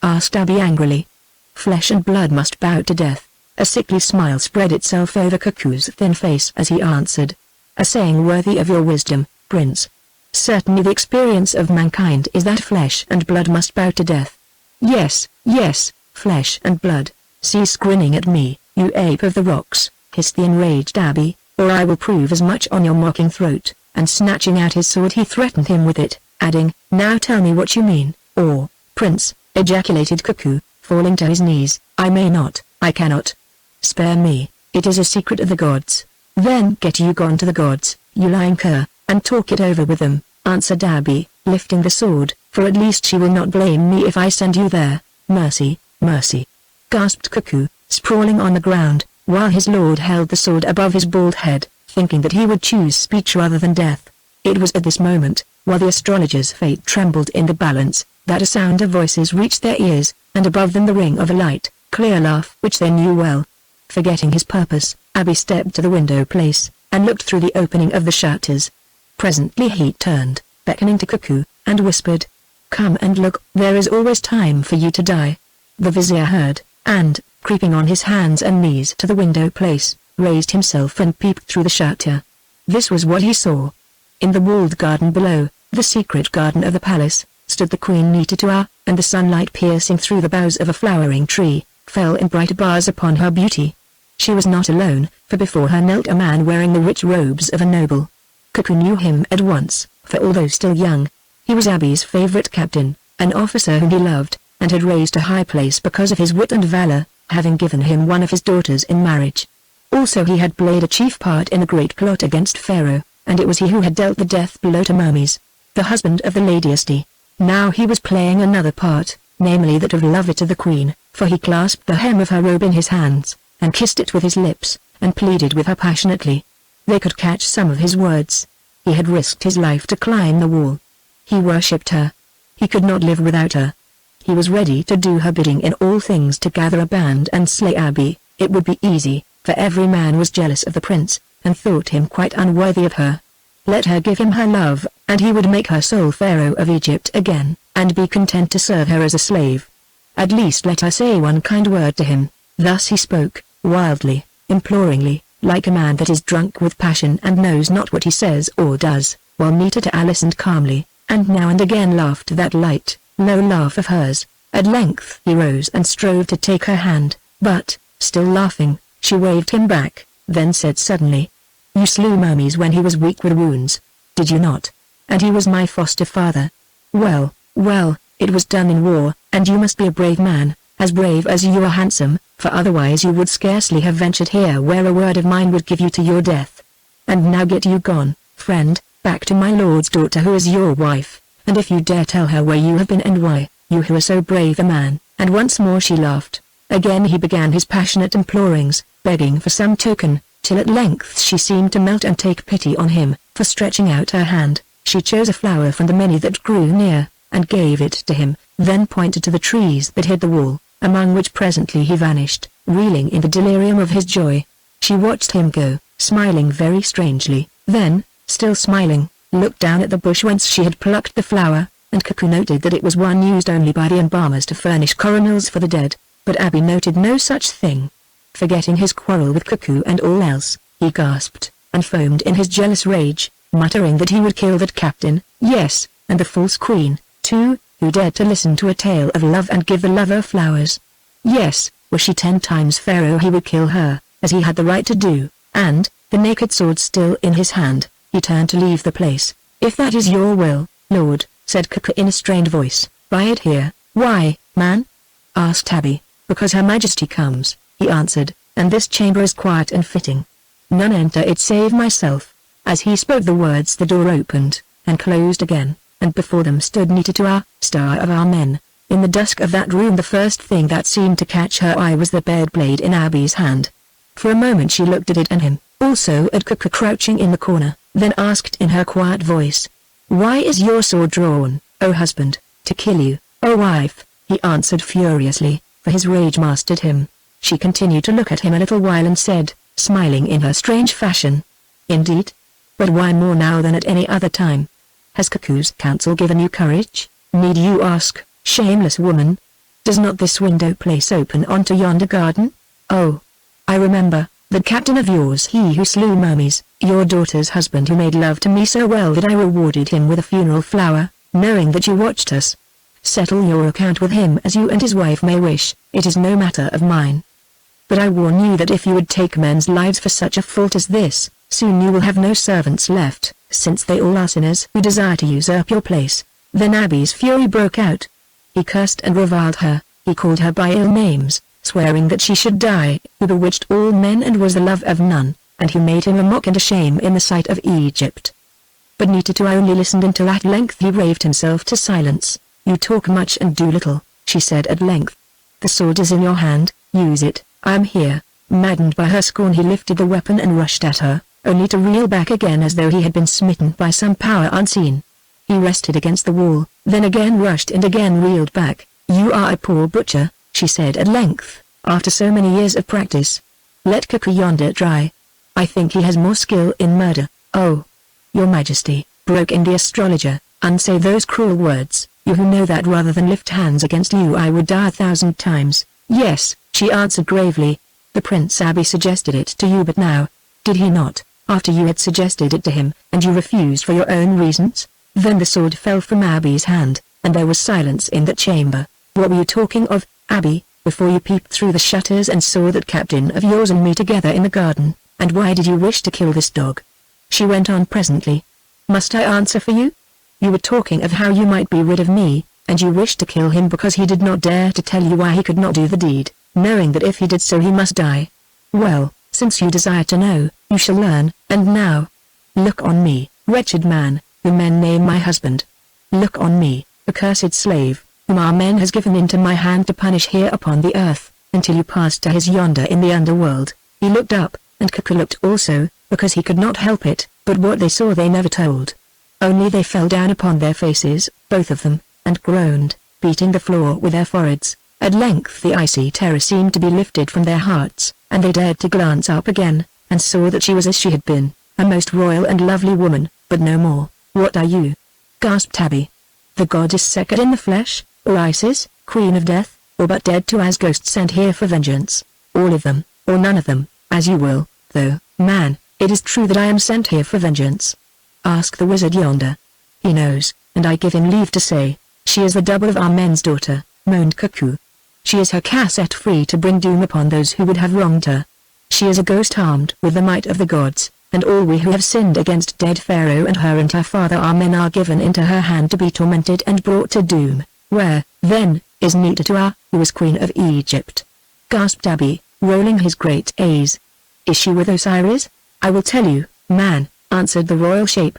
Asked Abby angrily. Flesh and blood must bow to death. A sickly smile spread itself over Cuckoo's thin face as he answered. A saying worthy of your wisdom, Prince. Certainly the experience of mankind is that flesh and blood must bow to death. Yes, yes, flesh and blood. Cease grinning at me, you ape of the rocks, hissed the enraged Abby, or I will prove as much on your mocking throat, and snatching out his sword he threatened him with it, adding, now tell me what you mean, or, Prince, ejaculated Cuckoo, falling to his knees, I may not, I cannot. Spare me, it is a secret of the gods. Then get you gone to the gods, you lying cur, and talk it over with them, answered Abby, lifting the sword, for at least she will not blame me if I send you there. Mercy, mercy, gasped Cuckoo, sprawling on the ground, while his lord held the sword above his bald head, thinking that he would choose speech rather than death. It was at this moment, while the astrologer's fate trembled in the balance, that a sound of voices reached their ears, and above them the ring of a light, clear laugh which they knew well. Forgetting his purpose, Abby stepped to the window place, and looked through the opening of the shutters. Presently he turned, beckoning to Cuckoo, and whispered, Come and look, there is always time for you to die. The vizier heard, and, creeping on his hands and knees to the window place, raised himself and peeped through the shutter. This was what he saw. In the walled garden below, the secret garden of the palace, stood the queen Nititatua, and the sunlight piercing through the boughs of a flowering tree, fell in bright bars upon her beauty. She was not alone, for before her knelt a man wearing the rich robes of a noble. Cuckoo knew him at once, for although still young, he was Abby's favorite captain, an officer whom he loved, and had raised to high place because of his wit and valor, having given him one of his daughters in marriage. Also he had played a chief part in a great plot against Pharaoh, and it was he who had dealt the death blow to Hermes, the husband of the Lady Esti. Now he was playing another part, namely that of lover to the queen, for he clasped the hem of her robe in his hands, and kissed it with his lips, and pleaded with her passionately. They could catch some of his words. He had risked his life to climb the wall. He worshipped her. He could not live without her. He was ready to do her bidding in all things to gather a band and slay Abby. It would be easy, for every man was jealous of the prince, and thought him quite unworthy of her. Let her give him her love, and he would make her sole pharaoh of Egypt again, and be content to serve her as a slave. At least let her say one kind word to him. Thus he spoke, wildly, imploringly, like a man that is drunk with passion and knows not what he says or does, while Nititatua listened calmly, and now and again laughed that light, low laugh of hers. At length he rose and strove to take her hand, but, still laughing, she waved him back, then said suddenly, You slew Hermes when he was weak with wounds, did you not? And he was my foster father. Well, well, it was done in war, and you must be a brave man, as brave as you are handsome, for otherwise you would scarcely have ventured here where a word of mine would give you to your death. And now get you gone, friend, back to my lord's daughter who is your wife, and if you dare tell her where you have been and why, you who are so brave a man, and once more she laughed. Again he began his passionate implorings, begging for some token, till at length she seemed to melt and take pity on him, for stretching out her hand, she chose a flower from the many that grew near, and gave it to him, then pointed to the trees that hid the wall, among which presently he vanished, reeling in the delirium of his joy. She watched him go, smiling very strangely, then, still smiling, looked down at the bush whence she had plucked the flower, and Cuckoo noted that it was one used only by the embalmers to furnish coronals for the dead, but Abby noted no such thing. Forgetting his quarrel with Cuckoo and all else, he gasped, and foamed in his jealous rage, muttering that he would kill that captain, yes, and the false queen, too, who dared to listen to a tale of love and give the lover flowers. Yes, were she 10 times fairer he would kill her, as he had the right to do, and, the naked sword still in his hand, he turned to leave the place. "If that is your will, Lord," said Cuckoo in a strained voice, "bide here." "Why, man?" asked Abby. "Because Her Majesty comes," he answered, "and this chamber is quiet and fitting. None enter it save myself." As he spoke the words the door opened, and closed again, and before them stood Nita to our Star of our Men. In the dusk of that room the first thing that seemed to catch her eye was the bared blade in Abby's hand. For a moment she looked at it and him, also at Cuckoo crouching in the corner, then asked in her quiet voice, "Why is your sword drawn, O husband?" "To kill you, O wife," he answered furiously, for his rage mastered him. She continued to look at him a little while and said, smiling in her strange fashion, "Indeed? But why more now than at any other time? Has Cuckoo's counsel given you courage? Need you ask, shameless woman? Does not this window place open onto yonder garden? Oh, I remember, that captain of yours, he who slew mummies, your daughter's husband, who made love to me so well that I rewarded him with a funeral flower, knowing that you watched us. Settle your account with him as you and his wife may wish, it is no matter of mine. But I warn you that if you would take men's lives for such a fault as this, soon you will have no servants left, since they all are sinners who desire to usurp your place." Then Abby's fury broke out. He cursed and reviled her, he called her by ill names, swearing that she should die, who bewitched all men and was the love of none, and who made him a mock and a shame in the sight of Egypt. But Nita only listened until at length he raved himself to silence. "You talk much and do little," she said at length. "The sword is in your hand, use it, I am here." Maddened by her scorn he lifted the weapon and rushed at her, only to reel back again as though he had been smitten by some power unseen. He rested against the wall, then again rushed and again reeled back. "You are a poor butcher," she said at length, after so many years of practice. "Let Cuckoo yonder try. I think he has more skill in murder." "Oh, your Majesty," broke in the astrologer, "unsay those cruel words. You who know that rather than lift hands against you I would die 1,000 times. "Yes," she answered gravely. "The Prince Abby suggested it to you, but now, did he not, after you had suggested it to him, and you refused for your own reasons?" Then the sword fell from Abby's hand, and there was silence in that chamber. "What were you talking of, Abby, before you peeped through the shutters and saw that captain of yours and me together in the garden, and why did you wish to kill this dog?" She went on presently. "Must I answer for you? You were talking of how you might be rid of me, and you wished to kill him because he did not dare to tell you why he could not do the deed, knowing that if he did so he must die. Well, since you desire to know, you shall learn, and now. Look on me, wretched man, whom men name my husband. Look on me, accursed slave, whom our men has given into my hand to punish here upon the earth, until you pass to his yonder in the underworld." He looked up, and Cuckoo looked also, because he could not help it, but what they saw they never told. Only they fell down upon their faces, both of them, and groaned, beating the floor with their foreheads. At length the icy terror seemed to be lifted from their hearts, and they dared to glance up again, and saw that she was as she had been, a most royal and lovely woman, but no more. "What are you?" gasped Abby. "The goddess Sekhet in the flesh, or Isis, queen of death, or but dead too as ghosts sent here for vengeance? All of them, or none of them, as you will, though, man, it is true that I am sent here for vengeance. Ask the wizard yonder. He knows, and I give him leave to say, she is the double of our men's daughter," moaned Cuckoo. "She is her cassette free to bring doom upon those who would have wronged her. She is a ghost armed with the might of the gods, and all we who have sinned against dead Pharaoh and her father our men are given into her hand to be tormented and brought to doom. Where, then, is Nita, who was queen of Egypt?" gasped Abby, rolling his great A's. "Is she with Osiris?" "I will tell you, man," answered the royal shape.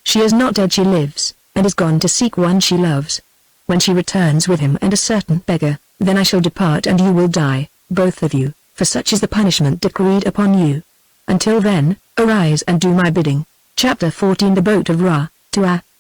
"She is not dead, she lives, and is gone to seek one she loves. When she returns with him and a certain beggar, then I shall depart and you will die, both of you, for such is the punishment decreed upon you. Until then, arise and do my bidding." Chapter 14 The boat of Ra,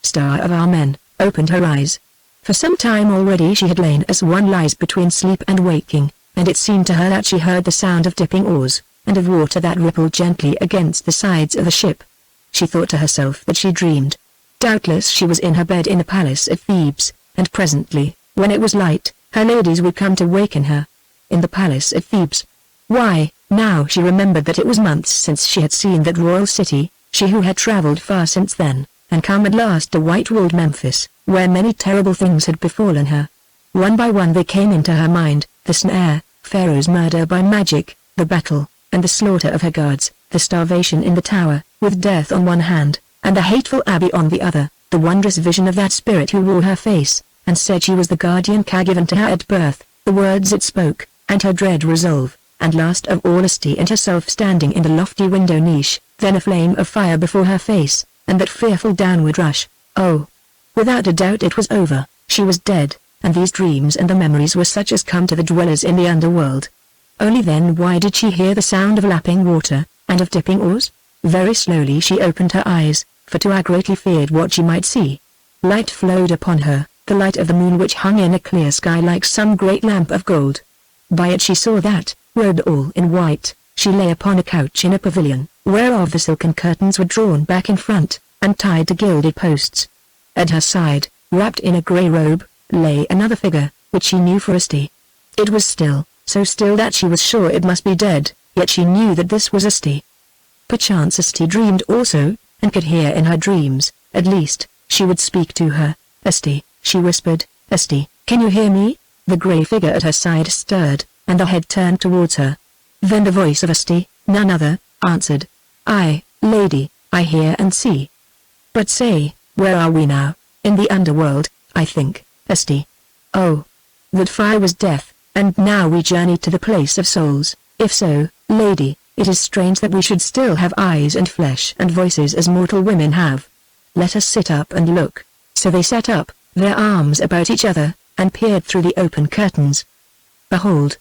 Star of our Men, opened her eyes. For some time already she had lain as one lies between sleep and waking, and it seemed to her that she heard the sound of dipping oars, and of water that rippled gently against the sides of the ship. She thought to herself that she dreamed. Doubtless she was in her bed in the palace at Thebes, and presently, when it was light, her ladies would come to waken her. In the palace at Thebes. Why, now she remembered that it was months since she had seen that royal city, she who had travelled far since then, and come at last to white-walled Memphis, where many terrible things had befallen her. One by one they came into her mind, the snare, Pharaoh's murder by magic, the battle, and the slaughter of her guards, the starvation in the tower, with death on one hand, and the hateful abbey on the other, the wondrous vision of that spirit who wore her face, and said she was the guardian care given to her at birth, the words it spoke, and her dread resolve, and last of all Asti and herself standing in the lofty window niche, then a flame of fire before her face, and that fearful downward rush. Oh! Without a doubt it was over, she was dead, and these dreams and the memories were such as come to the dwellers in the underworld. Only then why did she hear the sound of lapping water, and of dipping oars? Very slowly she opened her eyes, for Tua greatly feared what she might see. Light flowed upon her, the light of the moon which hung in a clear sky like some great lamp of gold. By it she saw that, robed all in white, she lay upon a couch in a pavilion, whereof the silken curtains were drawn back in front, and tied to gilded posts. At her side, wrapped in a grey robe, lay another figure, which she knew for Asti. It was still, so still that she was sure it must be dead, yet she knew that this was Asti. Perchance Asti dreamed also, and could hear in her dreams, at least, she would speak to her. Asti, she whispered, Asti, can you hear me? The grey figure at her side stirred, and the head turned towards her. Then the voice of Asti, none other, answered, I, lady, I hear and see. But say, where are we now? In the underworld, I think, Asti. Oh! That fire was death, and now we journey to the place of souls. If so, lady, it is strange that we should still have eyes and flesh and voices as mortal women have. Let us sit up and look. So they sat up, their arms about each other, and peered through the open curtains. Behold!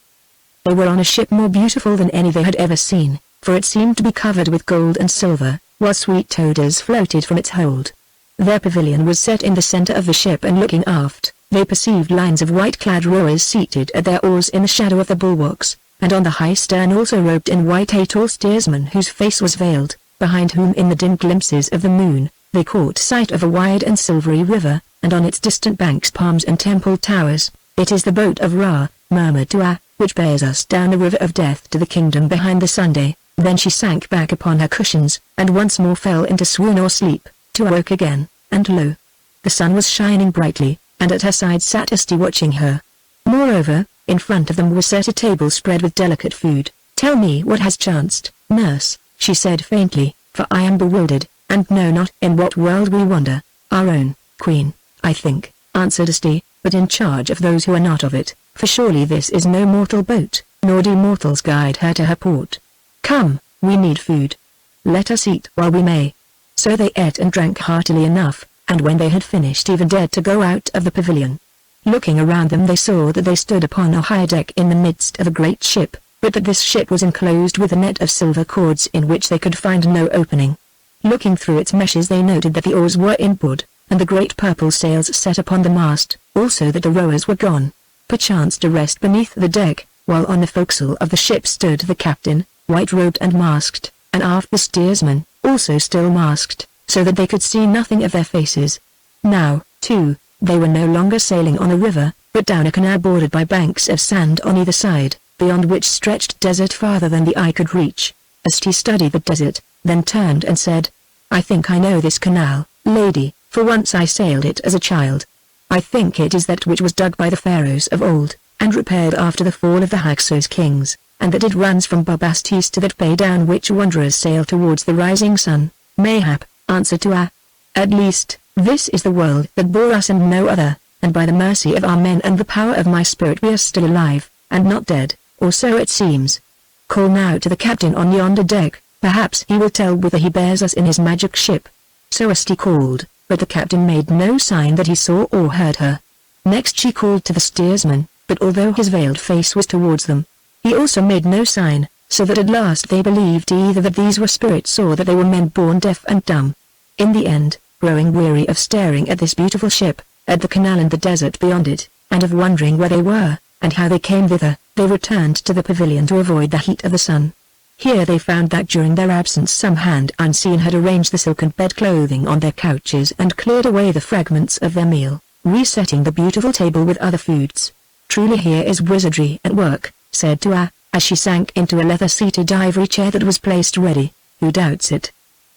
They were on a ship more beautiful than any they had ever seen, for it seemed to be covered with gold and silver, while sweet odors floated from its hold. Their pavilion was set in the center of the ship, and looking aft, they perceived lines of white-clad rowers seated at their oars in the shadow of the bulwarks, and on the high stern also robed in white a tall steersman whose face was veiled, behind whom in the dim glimpses of the moon, they caught sight of a wide and silvery river, and on its distant banks palms and temple towers. It is the boat of Ra, murmured Tua, which bears us down the river of death to the kingdom behind the Sunday. Then she sank back upon her cushions, and once more fell into swoon or sleep. Tua woke again, and lo! The sun was shining brightly, and at her side sat Asti watching her. Moreover, in front of them was set a table spread with delicate food. Tell me what has chanced, nurse, she said faintly, for I am bewildered, and know not in what world we wander. Our own, queen, I think, answered Asti, but in charge of those who are not of it, for surely this is no mortal boat, nor do mortals guide her to her port. Come, we need food. Let us eat while we may. So they ate and drank heartily enough, and when they had finished even dared to go out of the pavilion. Looking around them they saw that they stood upon a high deck in the midst of a great ship, but that this ship was enclosed with a net of silver cords in which they could find no opening. Looking through its meshes they noted that the oars were inboard, and the great purple sails set upon the mast, also that the rowers were gone. Perchance to rest beneath the deck, while on the forecastle of the ship stood the captain, white-robed and masked, and aft the steersman, also still masked, so that they could see nothing of their faces. Now, too, they were no longer sailing on a river, but down a canal bordered by banks of sand on either side, beyond which stretched desert farther than the eye could reach. Asti studied the desert, then turned and said, I think I know this canal, lady, for once I sailed it as a child. I think it is that which was dug by the pharaohs of old, and repaired after the fall of the Hyksos kings, and that it runs from Bubastis to that bay down which wanderers sail towards the rising sun. Mayhap, answered Tua. At least, this is the world that bore us and no other, and by the mercy of our men and the power of my spirit we are still alive, and not dead, or so it seems. Call now to the captain on yonder deck, perhaps he will tell whither he bears us in his magic ship. So Asti called, but the captain made no sign that he saw or heard her. Next she called to the steersman, but although his veiled face was towards them, he also made no sign, so that at last they believed either that these were spirits or that they were men born deaf and dumb. In the end, growing weary of staring at this beautiful ship, at the canal and the desert beyond it, and of wondering where they were, and how they came thither, they returned to the pavilion to avoid the heat of the sun. Here they found that during their absence some hand unseen had arranged the silken bed clothing on their couches and cleared away the fragments of their meal, resetting the beautiful table with other foods. "Truly here is wizardry at work," said Tua, as she sank into a leather-seated ivory chair that was placed ready. "Who doubts it?"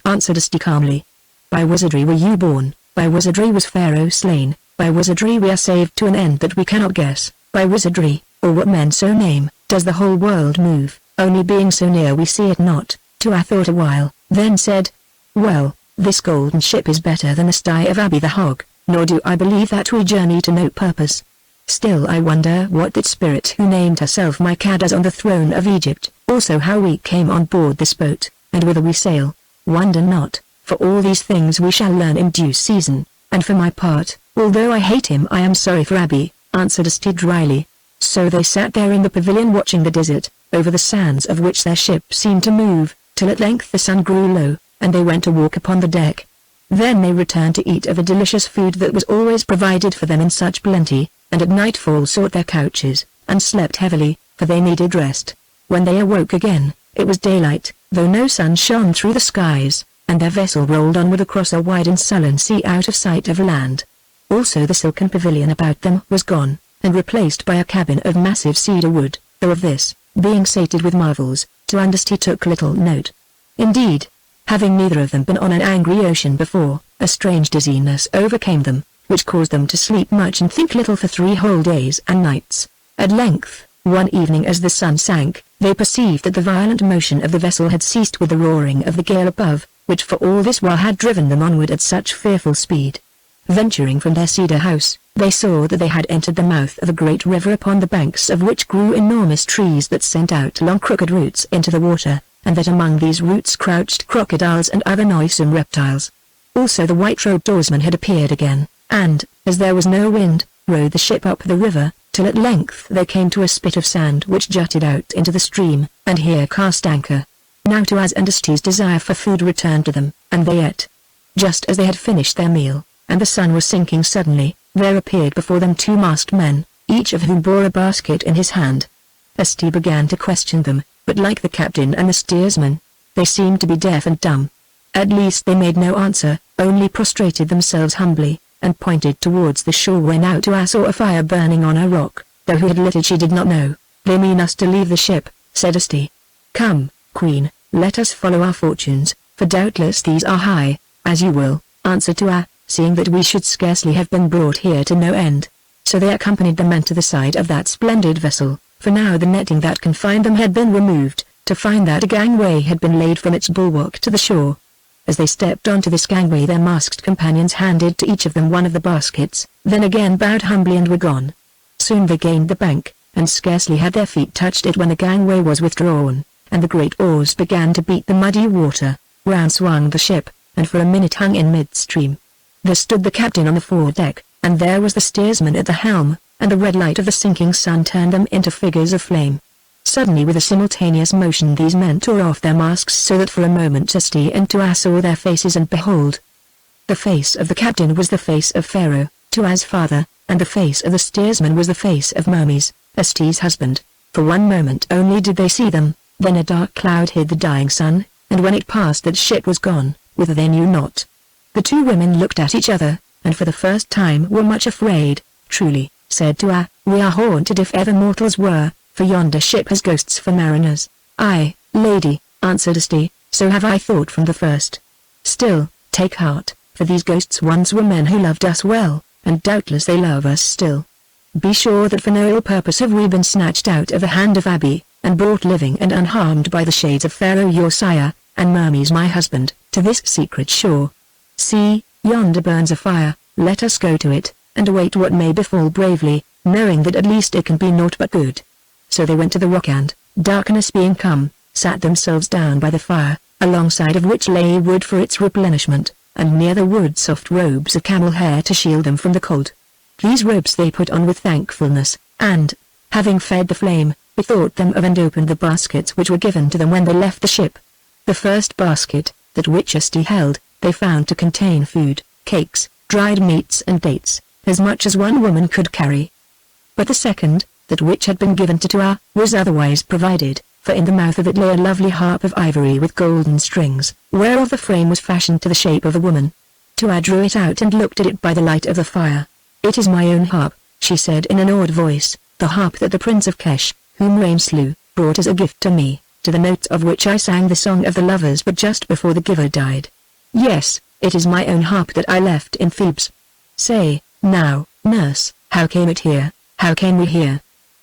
answered Asti calmly. "By wizardry were you born, by wizardry was Pharaoh slain, by wizardry we are saved to an end that we cannot guess, by wizardry, or what men so name, does the whole world move, only being so near we see it not." Tua thought a while, then said, "Well, this golden ship is better than the sty of Abi the Hog, nor do I believe that we journey to no purpose. Still I wonder what that spirit who named herself Maika does on the throne of Egypt, also how we came on board this boat, and whither we sail. Wonder not, for all these things we shall learn in due season, and for my part, although I hate him I am sorry for Abi," answered Asti dryly. So they sat there in the pavilion watching the desert, over the sands of which their ship seemed to move, till at length the sun grew low, and they went to walk upon the deck. Then they returned to eat of the delicious food that was always provided for them in such plenty, and at nightfall sought their couches, and slept heavily, for they needed rest. When they awoke again, it was daylight, though no sun shone through the skies, and their vessel rolled onward across a wide and sullen sea out of sight of land. Also the silken pavilion about them was gone, and replaced by a cabin of massive cedar wood, though of this, being sated with marvels, Asti took little note. Indeed, having neither of them been on an angry ocean before, a strange dizziness overcame them, which caused them to sleep much and think little for 3 whole days and nights. At length, one evening as the sun sank, they perceived that the violent motion of the vessel had ceased with the roaring of the gale above, which for all this while had driven them onward at such fearful speed. Venturing from their cedar house, they saw that they had entered the mouth of a great river upon the banks of which grew enormous trees that sent out long crooked roots into the water, and that among these roots crouched crocodiles and other noisome reptiles. Also the white-robed oarsman had appeared again, and, as there was no wind, rowed the ship up the river, till at length they came to a spit of sand which jutted out into the stream, and here cast anchor. Now Tua's and Asti's desire for food returned to them, and they ate. Just as they had finished their meal, and the sun was sinking suddenly, there appeared before them 2 masked men, each of whom bore a basket in his hand. Asti began to question them, but like the captain and the steersman, they seemed to be deaf and dumb. At least they made no answer, only prostrated themselves humbly, and pointed towards the shore where now Tua saw a fire burning on a rock, though who had lit it she did not know. "They mean us to leave the ship," said Asti. "Come, Queen, let us follow our fortunes, for doubtless these are high." "As you will," answered Tua, seeing that we should scarcely have been brought here to no end. So they accompanied the men to the side of that splendid vessel, for now the netting that confined them had been removed, to find that a gangway had been laid from its bulwark to the shore. As they stepped onto this gangway their masked companions handed to each of them one of the baskets, then again bowed humbly and were gone. Soon they gained the bank, and scarcely had their feet touched it when the gangway was withdrawn, and the great oars began to beat the muddy water. Round swung the ship, and for a minute hung in midstream. There stood the captain on the foredeck, and there was the steersman at the helm, and the red light of the sinking sun turned them into figures of flame. Suddenly with a simultaneous motion these men tore off their masks so that for a moment Asti and Tua saw their faces, and behold! The face of the captain was the face of Pharaoh, Tua's father, and the face of the steersman was the face of Hermes, Asti's husband. For one moment only did they see them, then a dark cloud hid the dying sun, and when it passed that ship was gone, whither they knew not. The 2 women looked at each other, and for the first time were much afraid. "Truly," said Tua, "we are haunted if ever mortals were, for yonder ship has ghosts for mariners." "Aye, lady," answered Asti, "so have I thought from the first. Still, take heart, for these ghosts once were men who loved us well, and doubtless they love us still. Be sure that for no ill purpose have we been snatched out of the hand of Abi, and brought living and unharmed by the shades of Pharaoh your sire, and Hermes my husband, to this secret shore. See, yonder burns a fire, let us go to it, and await what may befall bravely, knowing that at least it can be naught but good." So they went to the rock and, darkness being come, sat themselves down by the fire, alongside of which lay wood for its replenishment, and near the wood soft robes of camel hair to shield them from the cold. These robes they put on with thankfulness, and, having fed the flame, bethought them of and opened the baskets which were given to them when they left the ship. The first basket, that which Asti held, they found to contain food, cakes, dried meats and dates, as much as one woman could carry. But the second, that which had been given to Tua, was otherwise provided. for in the mouth of it lay a lovely harp of ivory with golden strings, whereof the frame was fashioned to the shape of a woman. Tua drew it out and looked at it by the light of the fire. "It is my own harp," she said in an awed voice, "the harp that the Prince of Kesh, whom Rain slew, brought as a gift to me, to the notes of which I sang the song of the lovers but just before the giver died. Yes, it is my own harp that I left in Thebes. Say, now, nurse, how came it here? How came we here?"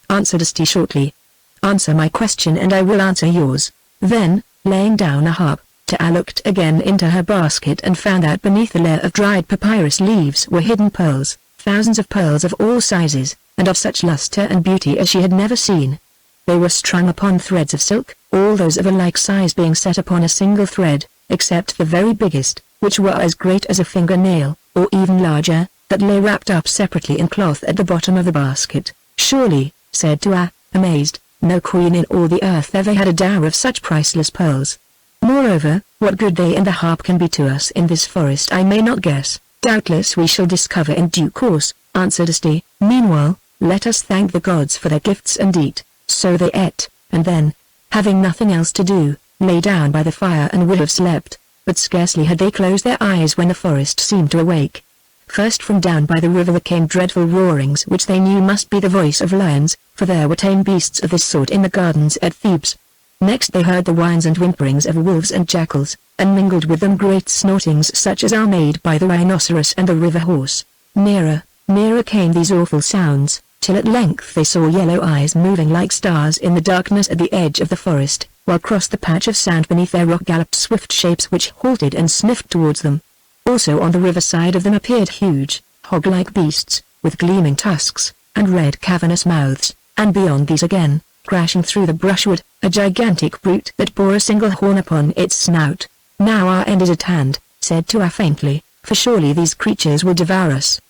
answered Asti shortly. "Answer my question and I will answer yours." Then, laying down a harp, Tua looked again into her basket and found that beneath a layer of dried papyrus leaves were hidden pearls, thousands of pearls of all sizes, and of such luster and beauty as she had never seen. They were strung upon threads of silk, all those of a like size being set upon a single thread, except the very biggest, which were as great as a fingernail, or even larger, that lay wrapped up separately in cloth at the bottom of the basket. "Surely," said Tua, amazed, "no queen in all the earth ever had a dower of such priceless pearls. Moreover, what good they and the harp can be to us in this forest I may not guess. Doubtless we shall discover in due course," answered Asti. "Meanwhile, let us thank the gods for their gifts and eat." So they ate, and then, having nothing else to do, lay down by the fire and would have slept, but scarcely had they closed their eyes when the forest seemed to awake. First from down by the river there came dreadful roarings which they knew must be the voice of lions, for there were tame beasts of this sort in the gardens at Thebes. Next they heard the whines and whimperings of wolves and jackals, and mingled with them great snortings such as are made by the rhinoceros and the river horse. Nearer, nearer came these awful sounds, till at length they saw yellow eyes moving like stars in the darkness at the edge of the forest, while across the patch of sand beneath their rock galloped swift shapes which halted and sniffed towards them. Also on the river side of them appeared huge, hog-like beasts, with gleaming tusks, and red cavernous mouths, and beyond these again, crashing through the brushwood, a gigantic brute that bore a single horn upon its snout. "Now our end is at hand," said Tua faintly, "for surely these creatures will devour us."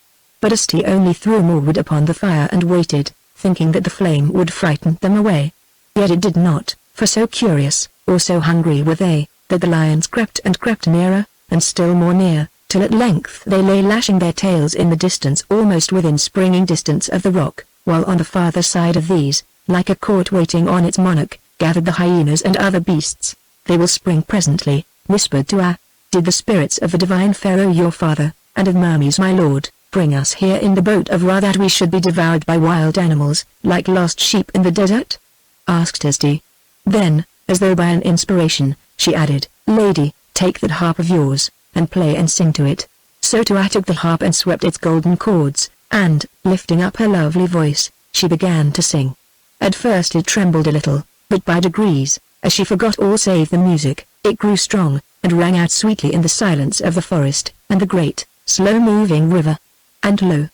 But Asti only threw more wood upon the fire and waited, thinking that the flame would frighten them away. Yet it did not, for so curious, or so hungry were they, that the lions crept and crept nearer, and still more near, till at length they lay lashing their tails in the distance almost within springing distance of the rock, while on the farther side of these, like a court waiting on its monarch, gathered the hyenas and other beasts. "They will spring presently," whispered Tua. "Did the spirits of the divine pharaoh your father, and of Mermes my lord, bring us here in the boat of Ra that we should be devoured by wild animals, like lost sheep in the desert?" asked Asti. Then, as though by an inspiration, she added, "Lady, take that harp of yours, and play and sing to it." So Tua took the harp and swept its golden chords, and, lifting up her lovely voice, she began to sing. At first it trembled a little, but by degrees, as she forgot all save the music, it grew strong, and rang out sweetly in the silence of the forest, and the great, slow-moving river. And lo!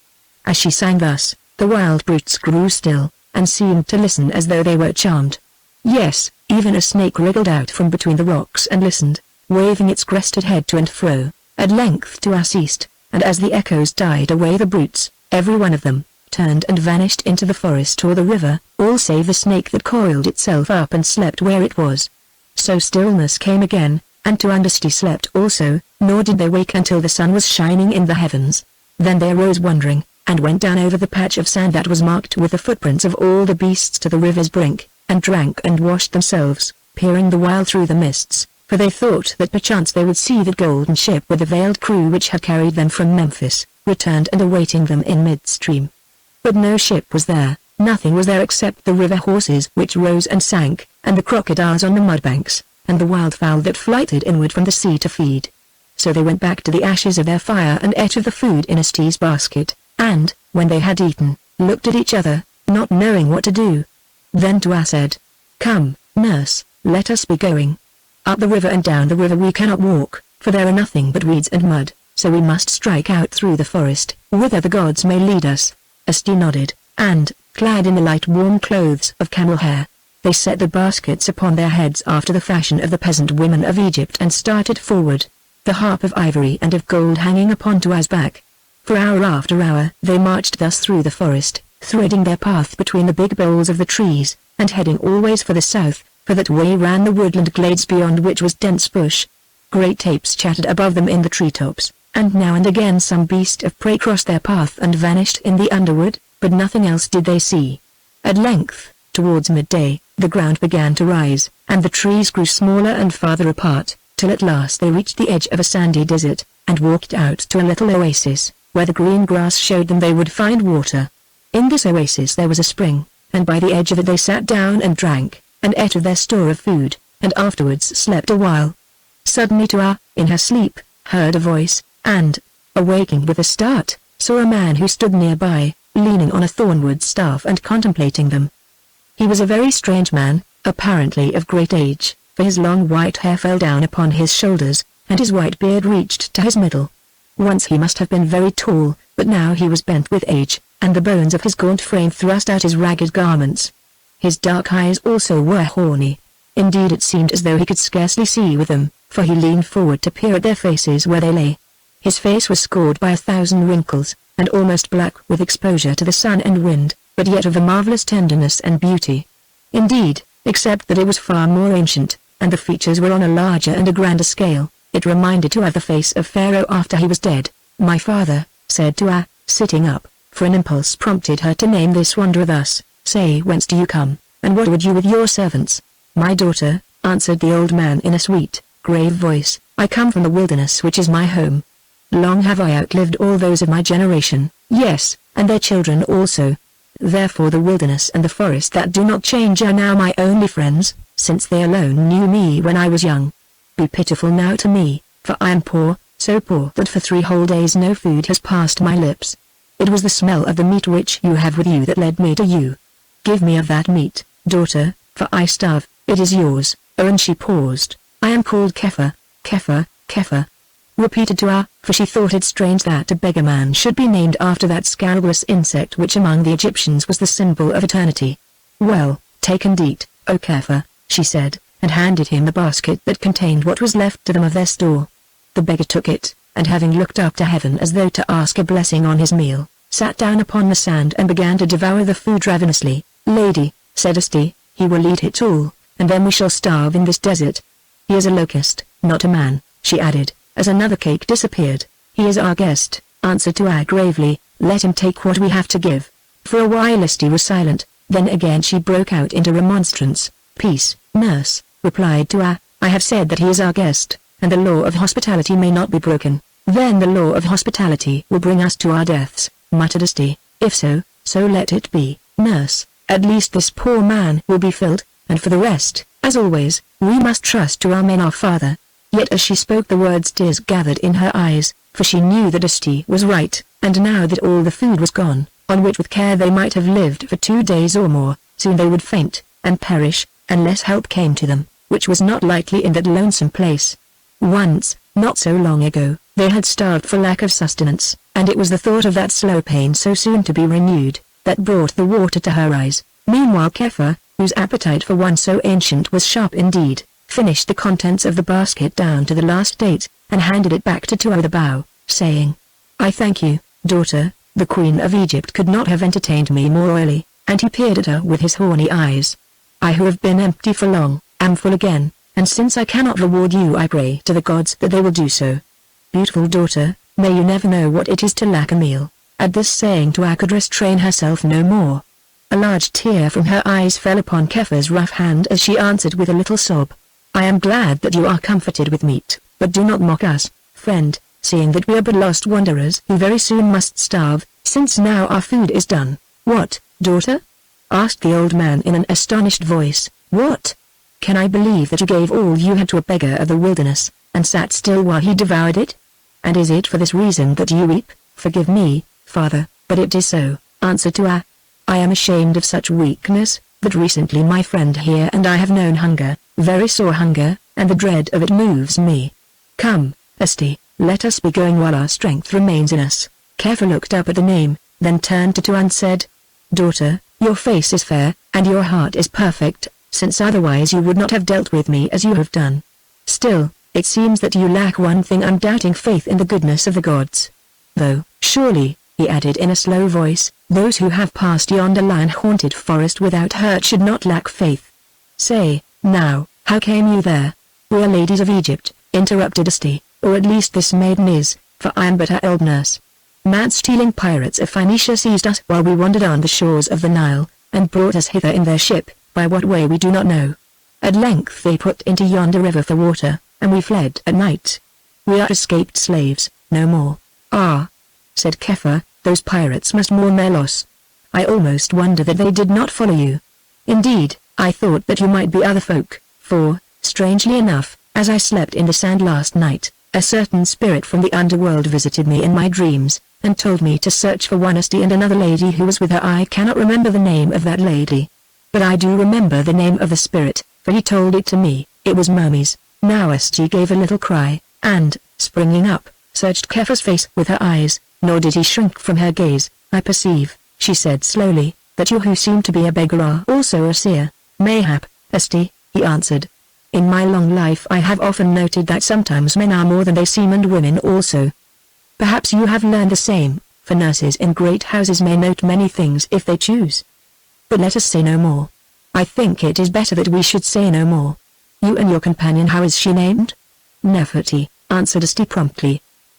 As she sang thus, the wild brutes grew still, and seemed to listen as though they were charmed. Yes, even a snake wriggled out from between the rocks and listened, waving its crested head to and fro. At length Tua ceased, and as the echoes died away the brutes, every one of them, turned and vanished into the forest or the river, all save the snake that coiled itself up and slept where it was. So stillness came again, and Tua and Asti slept also, nor did they wake until the sun was shining in the heavens. Then they arose wondering, and went down over the patch of sand that was marked with the footprints of all the beasts to the river's brink, and drank and washed themselves, peering the while through the mists, for they thought that perchance they would see the golden ship with the veiled crew which had carried them from Memphis, returned and awaiting them in midstream. But no ship was there, nothing was there except the river horses which rose and sank, and the crocodiles on the mudbanks, and the wildfowl that flighted inward from the sea to feed. So they went back to the ashes of their fire and ate of the food in Asti's basket, and, when they had eaten, looked at each other, not knowing what to do. Then Tua said, "Come, nurse, let us be going. Up the river and down the river we cannot walk, for there are nothing but weeds and mud, so we must strike out through the forest, whither the gods may lead us." Asti nodded, and, clad in the light warm clothes of camel hair, they set the baskets upon their heads after the fashion of the peasant women of Egypt and started forward, the harp of ivory and of gold hanging upon Tua's back. For hour after hour they marched thus through the forest, threading their path between the big boles of the trees, and heading always for the south, for that way ran the woodland glades beyond which was dense bush. Great apes chattered above them in the treetops, and now and again some beast of prey crossed their path and vanished in the underwood, but nothing else did they see. At length, towards midday, The ground began to rise, and the trees grew smaller and farther apart, till at last they reached the edge of a sandy desert, and walked out to a little oasis, where the green grass showed them they would find water. In this oasis there was a spring, and by the edge of it they sat down and drank, and ate of their store of food, and afterwards slept a while. Suddenly Tua, in her sleep, heard a voice, and, awaking with a start, saw a man who stood nearby, leaning on a thornwood staff and contemplating them. He was a very strange man, apparently of great age, for his long white hair fell down upon his shoulders, and his white beard reached to his middle. Once he must have been very tall, but now he was bent with age, and the bones of his gaunt frame thrust out his ragged garments. His dark eyes also were horny. Indeed it seemed as though he could scarcely see with them, for he leaned forward to peer at their faces where they lay. His face was scored by 1,000 wrinkles, and almost black with exposure to the sun and wind, but yet of a marvelous tenderness and beauty. Indeed, except that it was far more ancient, and the features were on a larger and a grander scale, it reminded Tua of the face of Pharaoh after he was dead. "My father," said Tua, sitting up, for an impulse prompted her to name this wanderer thus, "say whence do you come, and what would you with your servants?" "My daughter," answered the old man in a sweet, grave voice, "I come from the wilderness which is my home. Long have I outlived all those of my generation, yes, and their children also. Therefore the wilderness and the forest that do not change are now my only friends, since they alone knew me when I was young. Be pitiful now to me, for I am poor, so poor that for 3 whole days no food has passed my lips. It was the smell of the meat which you have with you that led me to you. Give me of that meat, daughter, for I starve. It is yours." Oh, and she paused. "I am called Kepha, Kepha, Kepha," repeated Tua, for she thought it strange that a beggar man should be named after that scarabeus insect which among the Egyptians was the symbol of eternity. "Well, take and eat, O Kepha," she said, and handed him the basket that contained what was left to them of their store. The beggar took it, and having looked up to heaven as though to ask a blessing on his meal, sat down upon the sand and began to devour the food ravenously. "Lady," said Asti, "he will eat it all, and then we shall starve in this desert. He is a locust, not a man," she added, as another cake disappeared. "He is our guest," answered Tua gravely, "let him take what we have to give." For a while Asti was silent, then again she broke out into remonstrance. "Peace, nurse," replied Tua, "I have said that he is our guest, and the law of hospitality may not be broken." "Then the law of hospitality will bring us to our deaths," muttered Asti. "If so, so let it be, nurse. At least this poor man will be filled, and for the rest, as always, we must trust to our men our father." Yet as she spoke the words tears gathered in her eyes, for she knew that Asti was right, and now that all the food was gone, on which with care they might have lived for 2 days or more, soon they would faint, and perish, unless help came to them, which was not likely in that lonesome place. Once, not so long ago, they had starved for lack of sustenance, and it was the thought of that slow pain so soon to be renewed, that brought the water to her eyes. Meanwhile Kepha, whose appetite for one so ancient was sharp indeed, finished the contents of the basket down to the last date, and handed it back to Tua with a bow, saying, "I thank you, daughter, the Queen of Egypt could not have entertained me more royally," and he peered at her with his horny eyes. "I who have been empty for long, am full again, and since I cannot reward you I pray to the gods that they will do so. Beautiful daughter, may you never know what it is to lack a meal." At this saying Tua could restrain herself no more. A large tear from her eyes fell upon Kepha's rough hand as she answered with a little sob, "I am glad that you are comforted with meat, but do not mock us, friend, seeing that we are but lost wanderers who very soon must starve, since now our food is done." "What, daughter?" asked the old man in an astonished voice. "What? Can I believe that you gave all you had to a beggar of the wilderness, and sat still while he devoured it? And is it for this reason that you weep? Forgive me, father, but it is so," answered Tua. "I am ashamed of such weakness, but recently my friend here and I have known hunger, very sore hunger, and the dread of it moves me. Come, Asti, let us be going while our strength remains in us." Kepha looked up at the name, then turned to Tua and said, "Daughter, your face is fair, and your heart is perfect, since otherwise you would not have dealt with me as you have done. Still, it seems that you lack one thing, undoubting faith in the goodness of the gods. Though, surely, he added in a slow voice, those who have passed yonder lion-haunted forest without hurt should not lack faith. Say, now, how came you there?" "We are ladies of Egypt," interrupted Asti, "or at least this maiden is, for I am but her old nurse. Man-stealing pirates of Phoenicia seized us while we wandered on the shores of the Nile, and brought us hither in their ship, by what way we do not know. At length they put into yonder river for water, and we fled at night. We are escaped slaves, no more." "Ah," said Kepha, "those pirates must mourn their loss. I almost wonder that they did not follow you. Indeed, I thought that you might be other folk, for, strangely enough, as I slept in the sand last night, a certain spirit from the underworld visited me in my dreams, and told me to search for one Esti and another lady who was with her. I cannot remember the name of that lady. But I do remember the name of the spirit, for he told it to me. It was Mermes." Now Esti gave a little cry, and, springing up, searched Kepha's face with her eyes, nor did he shrink from her gaze. "I perceive," she said slowly, "that you who seem to be a beggar are also a seer." "Mayhap, Esti," he answered. "In my long life I have often noted that sometimes men are more than they seem, and women also. Perhaps you have learned the same, for nurses in great houses may note many things if they choose. But let us say no more. I think it is better that we should say no more. You and your companion, how is she named?" "Nefertiti," answered Esti promptly.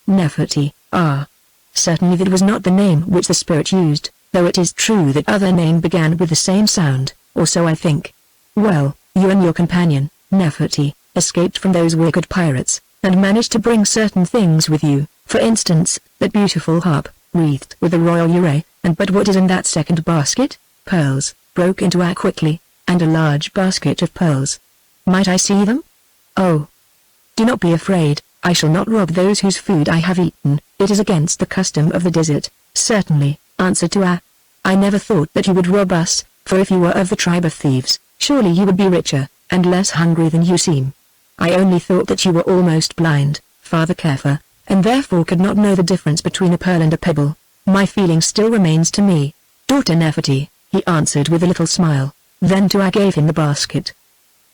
"Nefertiti, ah. Certainly that was not the name which the spirit used, though it is true that other name began with the same sound, or so I think. Well, you and your companion, Nefertiti, escaped from those wicked pirates, and managed to bring certain things with you, for instance, that beautiful harp, wreathed with the royal urae, and but what is in that second basket?" "Pearls," broke into A quickly, "and a large basket of pearls. Might I see them?" "Oh. Do not be afraid, I shall not rob those whose food I have eaten. It is against the custom of the desert." "Certainly," answered Tua. "I never thought that you would rob us, for if you were of the tribe of thieves, surely you would be richer, and less hungry than you seem. I only thought that you were almost blind, Father Kepha, and therefore could not know the difference between a pearl and a pebble. My feeling still remains to me." "Daughter Nefertiti," he answered with a little smile. Then Tua gave him the basket.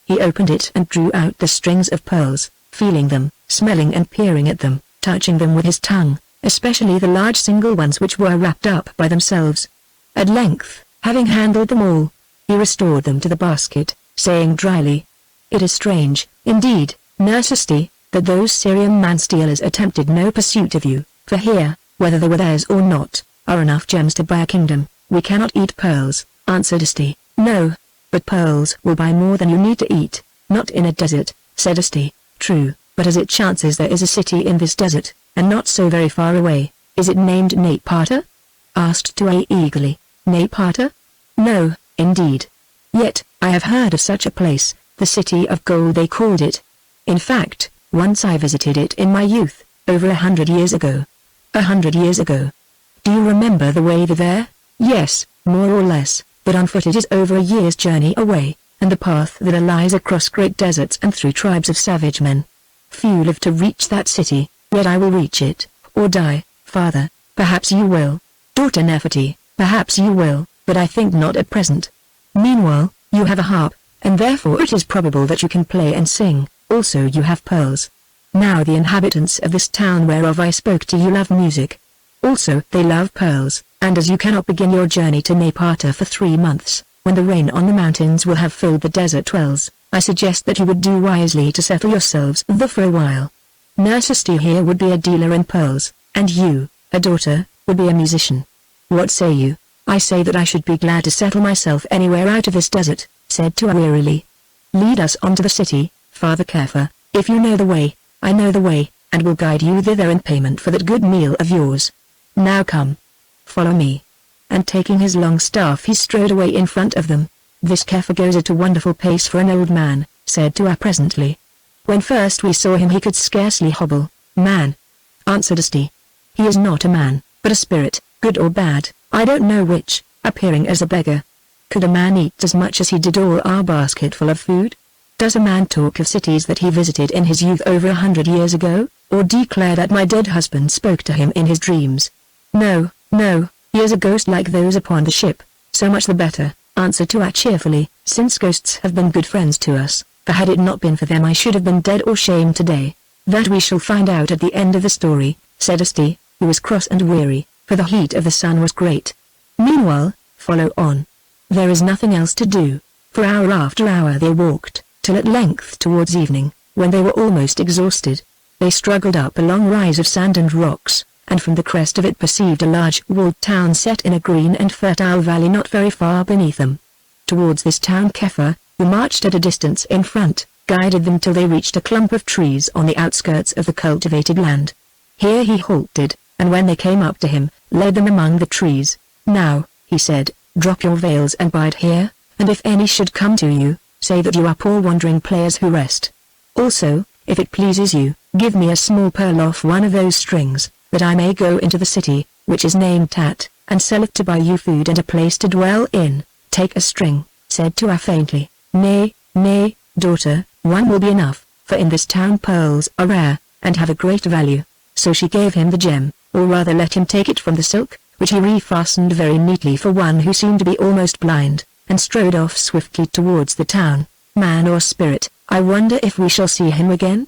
He opened it and drew out the strings of pearls, feeling them, smelling and peering at them, touching them with his tongue, especially the large single ones which were wrapped up by themselves. At length, having handled them all, he restored them to the basket, saying dryly, "It is strange, indeed, Nurse Esti, that those Syrian man-stealers attempted no pursuit of you, for here, whether they were theirs or not, are enough gems to buy a kingdom." "We cannot eat pearls," answered Esti. "No, but pearls will buy more than you need to eat." "Not in a desert," said Esti. "True, but as it chances there is a city in this desert, and not so very far away." "Is it named Napata?" asked Tua eagerly. "Napata? No, indeed. Yet, I have heard of such a place, the City of Gold they called it. In fact, once I visited it in my youth, over 100 years ago." "100 years ago? Do you remember the way there?" "Yes, more or less, but on foot it is over a year's journey away, and the path there lies across great deserts and through tribes of savage men. Few live to reach that city, yet I will reach it, or die." "Father, perhaps you will." "Daughter Nefertiti, perhaps you will, but I think not at present. Meanwhile, you have a harp, and therefore it is probable that you can play and sing, also you have pearls. Now the inhabitants of this town whereof I spoke to you love music. Also they love pearls, and as you cannot begin your journey to Napata for 3 months, when the rain on the mountains will have filled the desert wells, I suggest that you would do wisely to settle yourselves there for a while. Nurse Esti here would be a dealer in pearls, and you, a daughter, would be a musician. What say you?" "I say that I should be glad to settle myself anywhere out of this desert," said Tua wearily. "Lead us on to the city, Father Kepha. If you know the way, I know the way, and will guide you thither in payment for that good meal of yours. Now come. Follow me." And taking his long staff he strode away in front of them. "This Kepha goes at a wonderful pace for an old man," said Tua presently. "When first we saw him he could scarcely hobble." "Man," answered Esti. "He is not a man, but a spirit, good or bad, I don't know which, appearing as a beggar. Could a man eat as much as he did all our basketful of food? Does a man talk of cities that he visited in his youth over 100 years ago, or declare that my dead husband spoke to him in his dreams? No, no, he is a ghost like those upon the ship." "So much the better," answered Tua cheerfully, "since ghosts have been good friends to us, for had it not been for them I should have been dead or shamed today." "That we shall find out at the end of the story," said Esti, who was cross and weary, for the heat of the sun was great. "Meanwhile, follow on. There is nothing else to do." For hour after hour they walked, till at length towards evening, when they were almost exhausted, they struggled up a long rise of sand and rocks, and from the crest of it perceived a large walled town set in a green and fertile valley not very far beneath them. towards this town. Kefir, who marched at a distance in front, guided them till they reached a clump of trees on the outskirts of the cultivated land. Here he halted, and when they came up to him, led them among the trees. "Now," he said, "drop your veils and bide here, and if any should come to you, say that you are poor wandering players who rest. Also, if it pleases you, give me a small pearl off one of those strings, that I may go into the city, which is named Tat, and sell it to buy you food and a place to dwell in." "Take a string," said Tua faintly. Nay, daughter, one will be enough, for in this town pearls are rare, and have a great value." So she gave him the gem, or rather let him take it from the silk, which he refastened very neatly for one who seemed to be almost blind, and strode off swiftly towards the town. "Man or spirit, I wonder if we shall see him again?"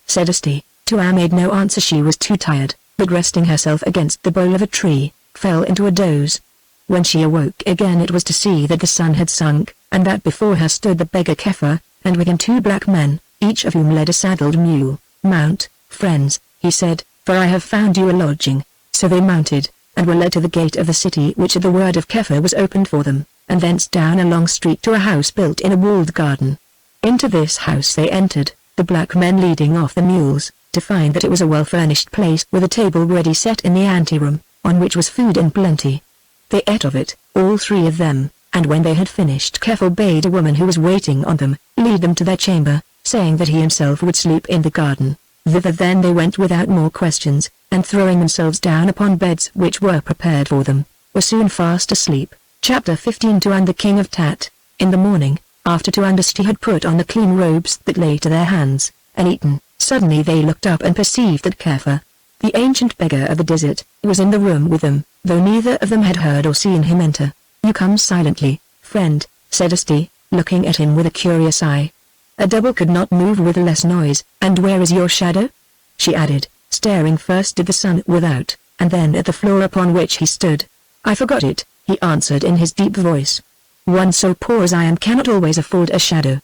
said Asti. Tua made no answer. She was too tired, but resting herself against the bole of a tree, fell into a doze. When she awoke again it was to see that the sun had sunk, and that before her stood the beggar Kefir, and with him 2 black men, each of whom led a saddled mule. "Mount, friends," he said, "for I have found you a lodging." So they mounted, and were led to the gate of the city, which at the word of Kefir was opened for them, and thence down a long street to a house built in a walled garden. Into this house they entered, the black men leading off the mules, to find that it was a well-furnished place with a table ready set in the anteroom, on which was food in plenty. They ate of it, all 3 of them, and when they had finished Kefir bade a woman who was waiting on them, lead them to their chamber, saying that he himself would sleep in the garden. Thither then they went without more questions, and throwing themselves down upon beds which were prepared for them, were soon fast asleep. Chapter 15. Tua and the King of Tat. In the morning, after Tua and Asti had put on the clean robes that lay to their hands, and eaten, suddenly they looked up and perceived that Kefir, the ancient beggar of the desert, was in the room with them, though neither of them had heard or seen him enter. "You come silently, friend," said Asti, looking at him with a curious eye. "A double could not move with less noise. And where is your shadow?" she added, staring first at the sun without, and then at the floor upon which he stood. "I forgot it," he answered in his deep voice. "One so poor as I am cannot always afford a shadow.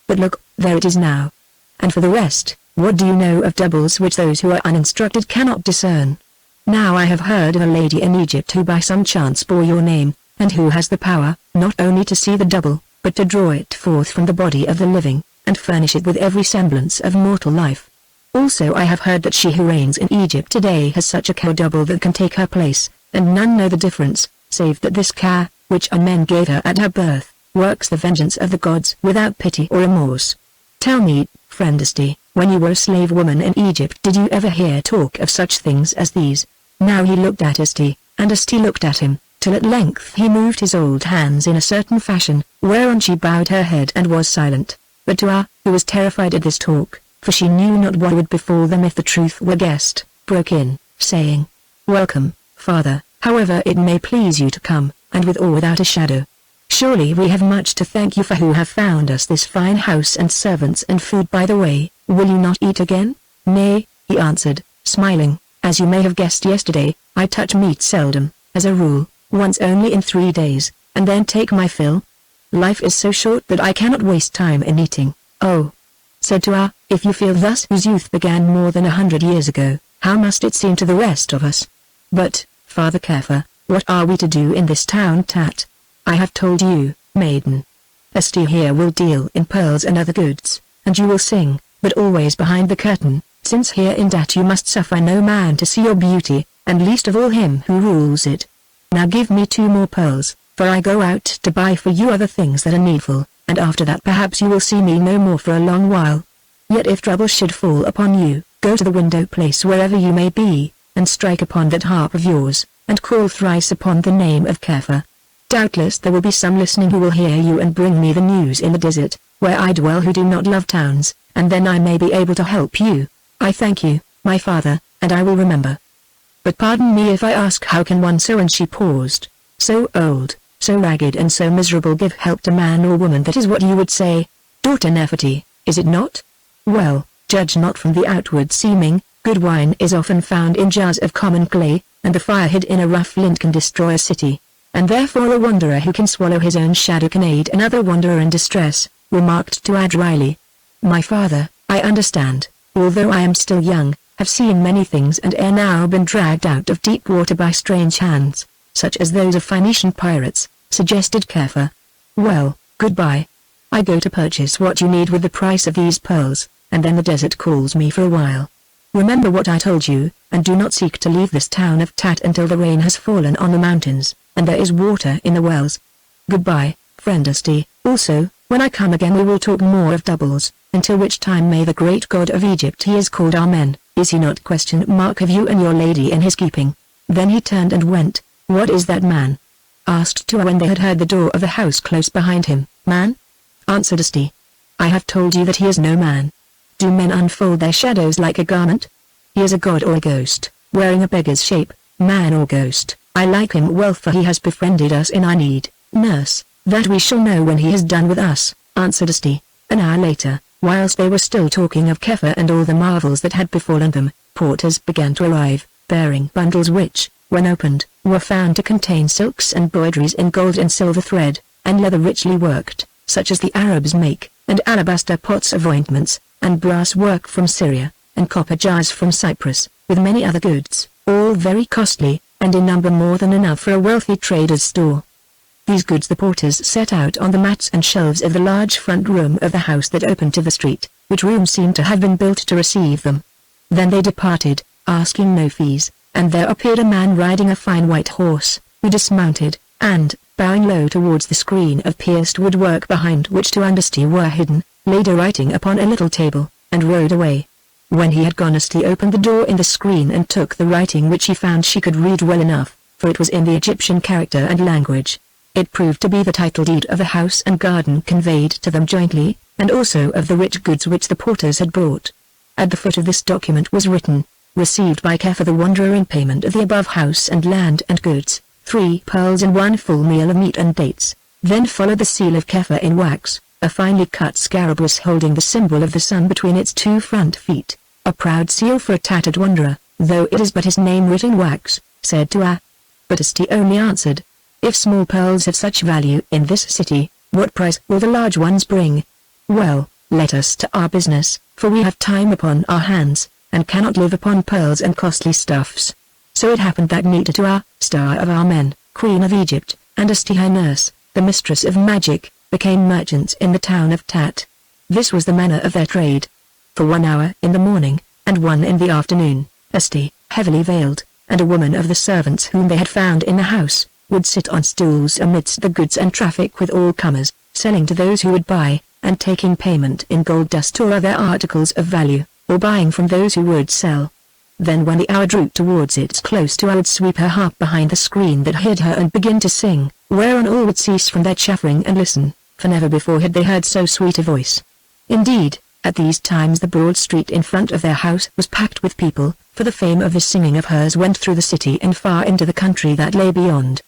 But look, there it is now. And for the rest, what do you know of doubles which those who are uninstructed cannot discern? Now I have heard of a lady in Egypt who by some chance bore your name, and who has the power, not only to see the double, but to draw it forth from the body of the living, and furnish it with every semblance of mortal life. Also I have heard that she who reigns in Egypt today has such a cow-double that can take her place, and none know the difference, save that this cow, which a men gave her at her birth, works the vengeance of the gods without pity or remorse. Tell me, friend Asti, when you were a slave woman in Egypt, did you ever hear talk of such things as these?" Now he looked at Asti, and Asti looked at him, till at length he moved his old hands in a certain fashion, whereon she bowed her head and was silent. But Tua, who was terrified at this talk, for she knew not what would befall them if the truth were guessed, broke in, saying, "Welcome, father, however it may please you to come, and with or without a shadow. Surely we have much to thank you for who have found us this fine house and servants and food. By the way, will you not eat again?" "Nay," he answered, smiling, "as you may have guessed yesterday, I touch meat seldom, as a rule, once only in 3 days, and then take my fill. Life is so short that I cannot waste time in eating." "Oh," said Tua, "if you feel thus whose youth began more than 100 years ago, how must it seem to the rest of us? But, Father Kefir, what are we to do in this town Tat? I have told you, maiden. Asti here will deal in pearls and other goods, and you will sing, but always behind the curtain, since here in Tat you must suffer no man to see your beauty, and least of all him who rules it. Now give me 2 more pearls, for I go out to buy for you other things that are needful, and after that perhaps you will see me no more for a long while. Yet if trouble should fall upon you, go to the window place wherever you may be, and strike upon that harp of yours, and call thrice upon the name of Kefir. Doubtless there will be some listening who will hear you and bring me the news in the desert, where I dwell, who do not love towns, and then I may be able to help you. I thank you, my father, and I will remember. But pardon me if I ask, how can one so," and she paused, "so old, so ragged and so miserable give help to man or woman?" "That is what you would say, daughter Nefertiti, is it not? Well, judge not from the outward seeming. Good wine is often found in jars of common clay, and the fire hid in a rough flint can destroy a city. And therefore a wanderer who can swallow his own shadow can aid another wanderer in distress," remarked Tua dryly. "My father, I understand, although I am still young, have seen many things and ere now been dragged out of deep water by strange hands, such as those of Phoenician pirates," suggested Kefir. Well, goodbye. I go to purchase what you need with the price of these pearls, and then the desert calls me for a while. Remember what I told you, and do not seek to leave this town of Tat until the rain has fallen on the mountains, and there is water in the wells. Goodbye, friend Asti. Also, when I come again we will talk more of doubles, until which time may the great god of Egypt, he is called Amen, is he not, have you and your lady in his keeping? Then he turned and went. What is that man? Asked Tua when they had heard the door of the house close behind him. Man? Answered Asti. I have told you that he is no man. Do men unfold their shadows like a garment? He is a god or a ghost, wearing a beggar's shape, man or ghost. I like him well, for he has befriended us in our need. Nurse, that we shall know when he has done with us, answered Asti. An hour later, whilst they were still talking of Kepha and all the marvels that had befallen them, porters began to arrive, bearing bundles which, when opened, were found to contain silks and broideries in gold and silver thread, and leather richly worked, such as the Arabs make, and alabaster pots of ointments, and brass work from Syria, and copper jars from Cyprus, with many other goods, all very costly, and in number more than enough for a wealthy trader's store. These goods the porters set out on the mats and shelves of the large front room of the house that opened to the street, which room seemed to have been built to receive them. Then they departed, asking no fees, and there appeared a man riding a fine white horse, who dismounted, and, bowing low towards the screen of pierced woodwork behind which two Asti were hidden, laid a writing upon a little table, and rode away. When he had gone, Asti opened the door in the screen and took the writing, which he found she could read well enough, for it was in the Egyptian character and language. It proved to be the title deed of the house and garden conveyed to them jointly, and also of the rich goods which the porters had brought. At the foot of this document was written, received by Kepha the Wanderer in payment of the above house and land and goods, 3 pearls and 1 full meal of meat and dates. Then followed the seal of Kepha in wax, a finely cut scarabæus holding the symbol of the sun between its 2 front feet, a proud seal for a tattered wanderer, though it is but his name written in wax, said Tua. But Asti only answered, if small pearls have such value in this city, what price will the large ones bring? Well, let us to our business, for we have time upon our hands, and cannot live upon pearls and costly stuffs. So it happened that Tua, star of our men, queen of Egypt, and Asti her nurse, the mistress of magic, became merchants in the town of Tat. This was the manner of their trade. For 1 hour in the morning, and 1 in the afternoon, Asti, heavily veiled, and a woman of the servants whom they had found in the house, would sit on stools amidst the goods and traffic with all comers, selling to those who would buy, and taking payment in gold dust or other articles of value, or buying from those who would sell. Then when the hour drew towards its close, Tua would sweep her harp behind the screen that hid her and begin to sing, whereon all would cease from their chaffering and listen, for never before had they heard so sweet a voice. Indeed, at these times the broad street in front of their house was packed with people, for the fame of this singing of hers went through the city and far into the country that lay beyond.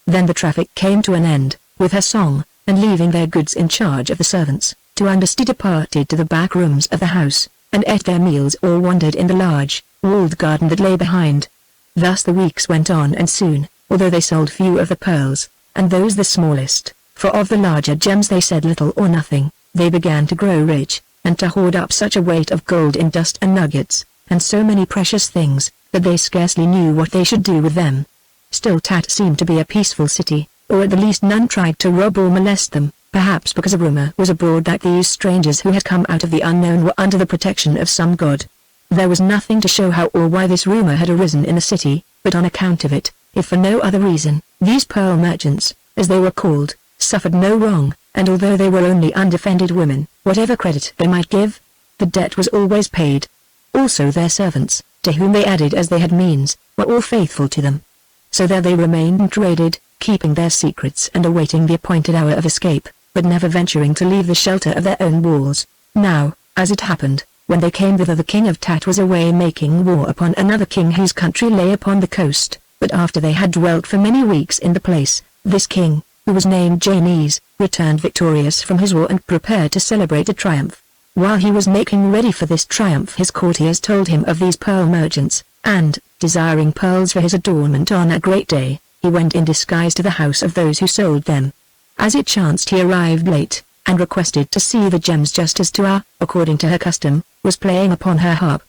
Then the traffic came to an end, with her song, and leaving their goods in charge of the servants, Tua and Asti departed to the back rooms of the house, and ate their meals or wandered in the large, walled garden that lay behind. Thus the weeks went on, and soon, although they sold few of the pearls, and those the smallest, for of the larger gems they said little or nothing, they began to grow rich, and to hoard up such a weight of gold in dust and nuggets, and so many precious things, that they scarcely knew what they should do with them. Still Tat seemed to be a peaceful city, or at the least none tried to rob or molest them, perhaps because a rumor was abroad that these strangers who had come out of the unknown were under the protection of some god. There was nothing to show how or why this rumor had arisen in the city, but on account of it, if for no other reason, these pearl merchants, as they were called, suffered no wrong, and although they were only undefended women, whatever credit they might give, the debt was always paid. Also their servants, to whom they added as they had means, were all faithful to them. So there they remained and traded, keeping their secrets and awaiting the appointed hour of escape, but never venturing to leave the shelter of their own walls. Now, as it happened, when they came thither the king of Tat was away making war upon another king whose country lay upon the coast, but after they had dwelt for many weeks in the place, this king, who was named Jannes, returned victorious from his war and prepared to celebrate a triumph. While he was making ready for this triumph his courtiers told him of these pearl merchants, and, desiring pearls for his adornment on that great day, he went in disguise to the house of those who sold them. As it chanced he arrived late, and requested to see the gems just as Tua, according to her custom, was playing upon her harp.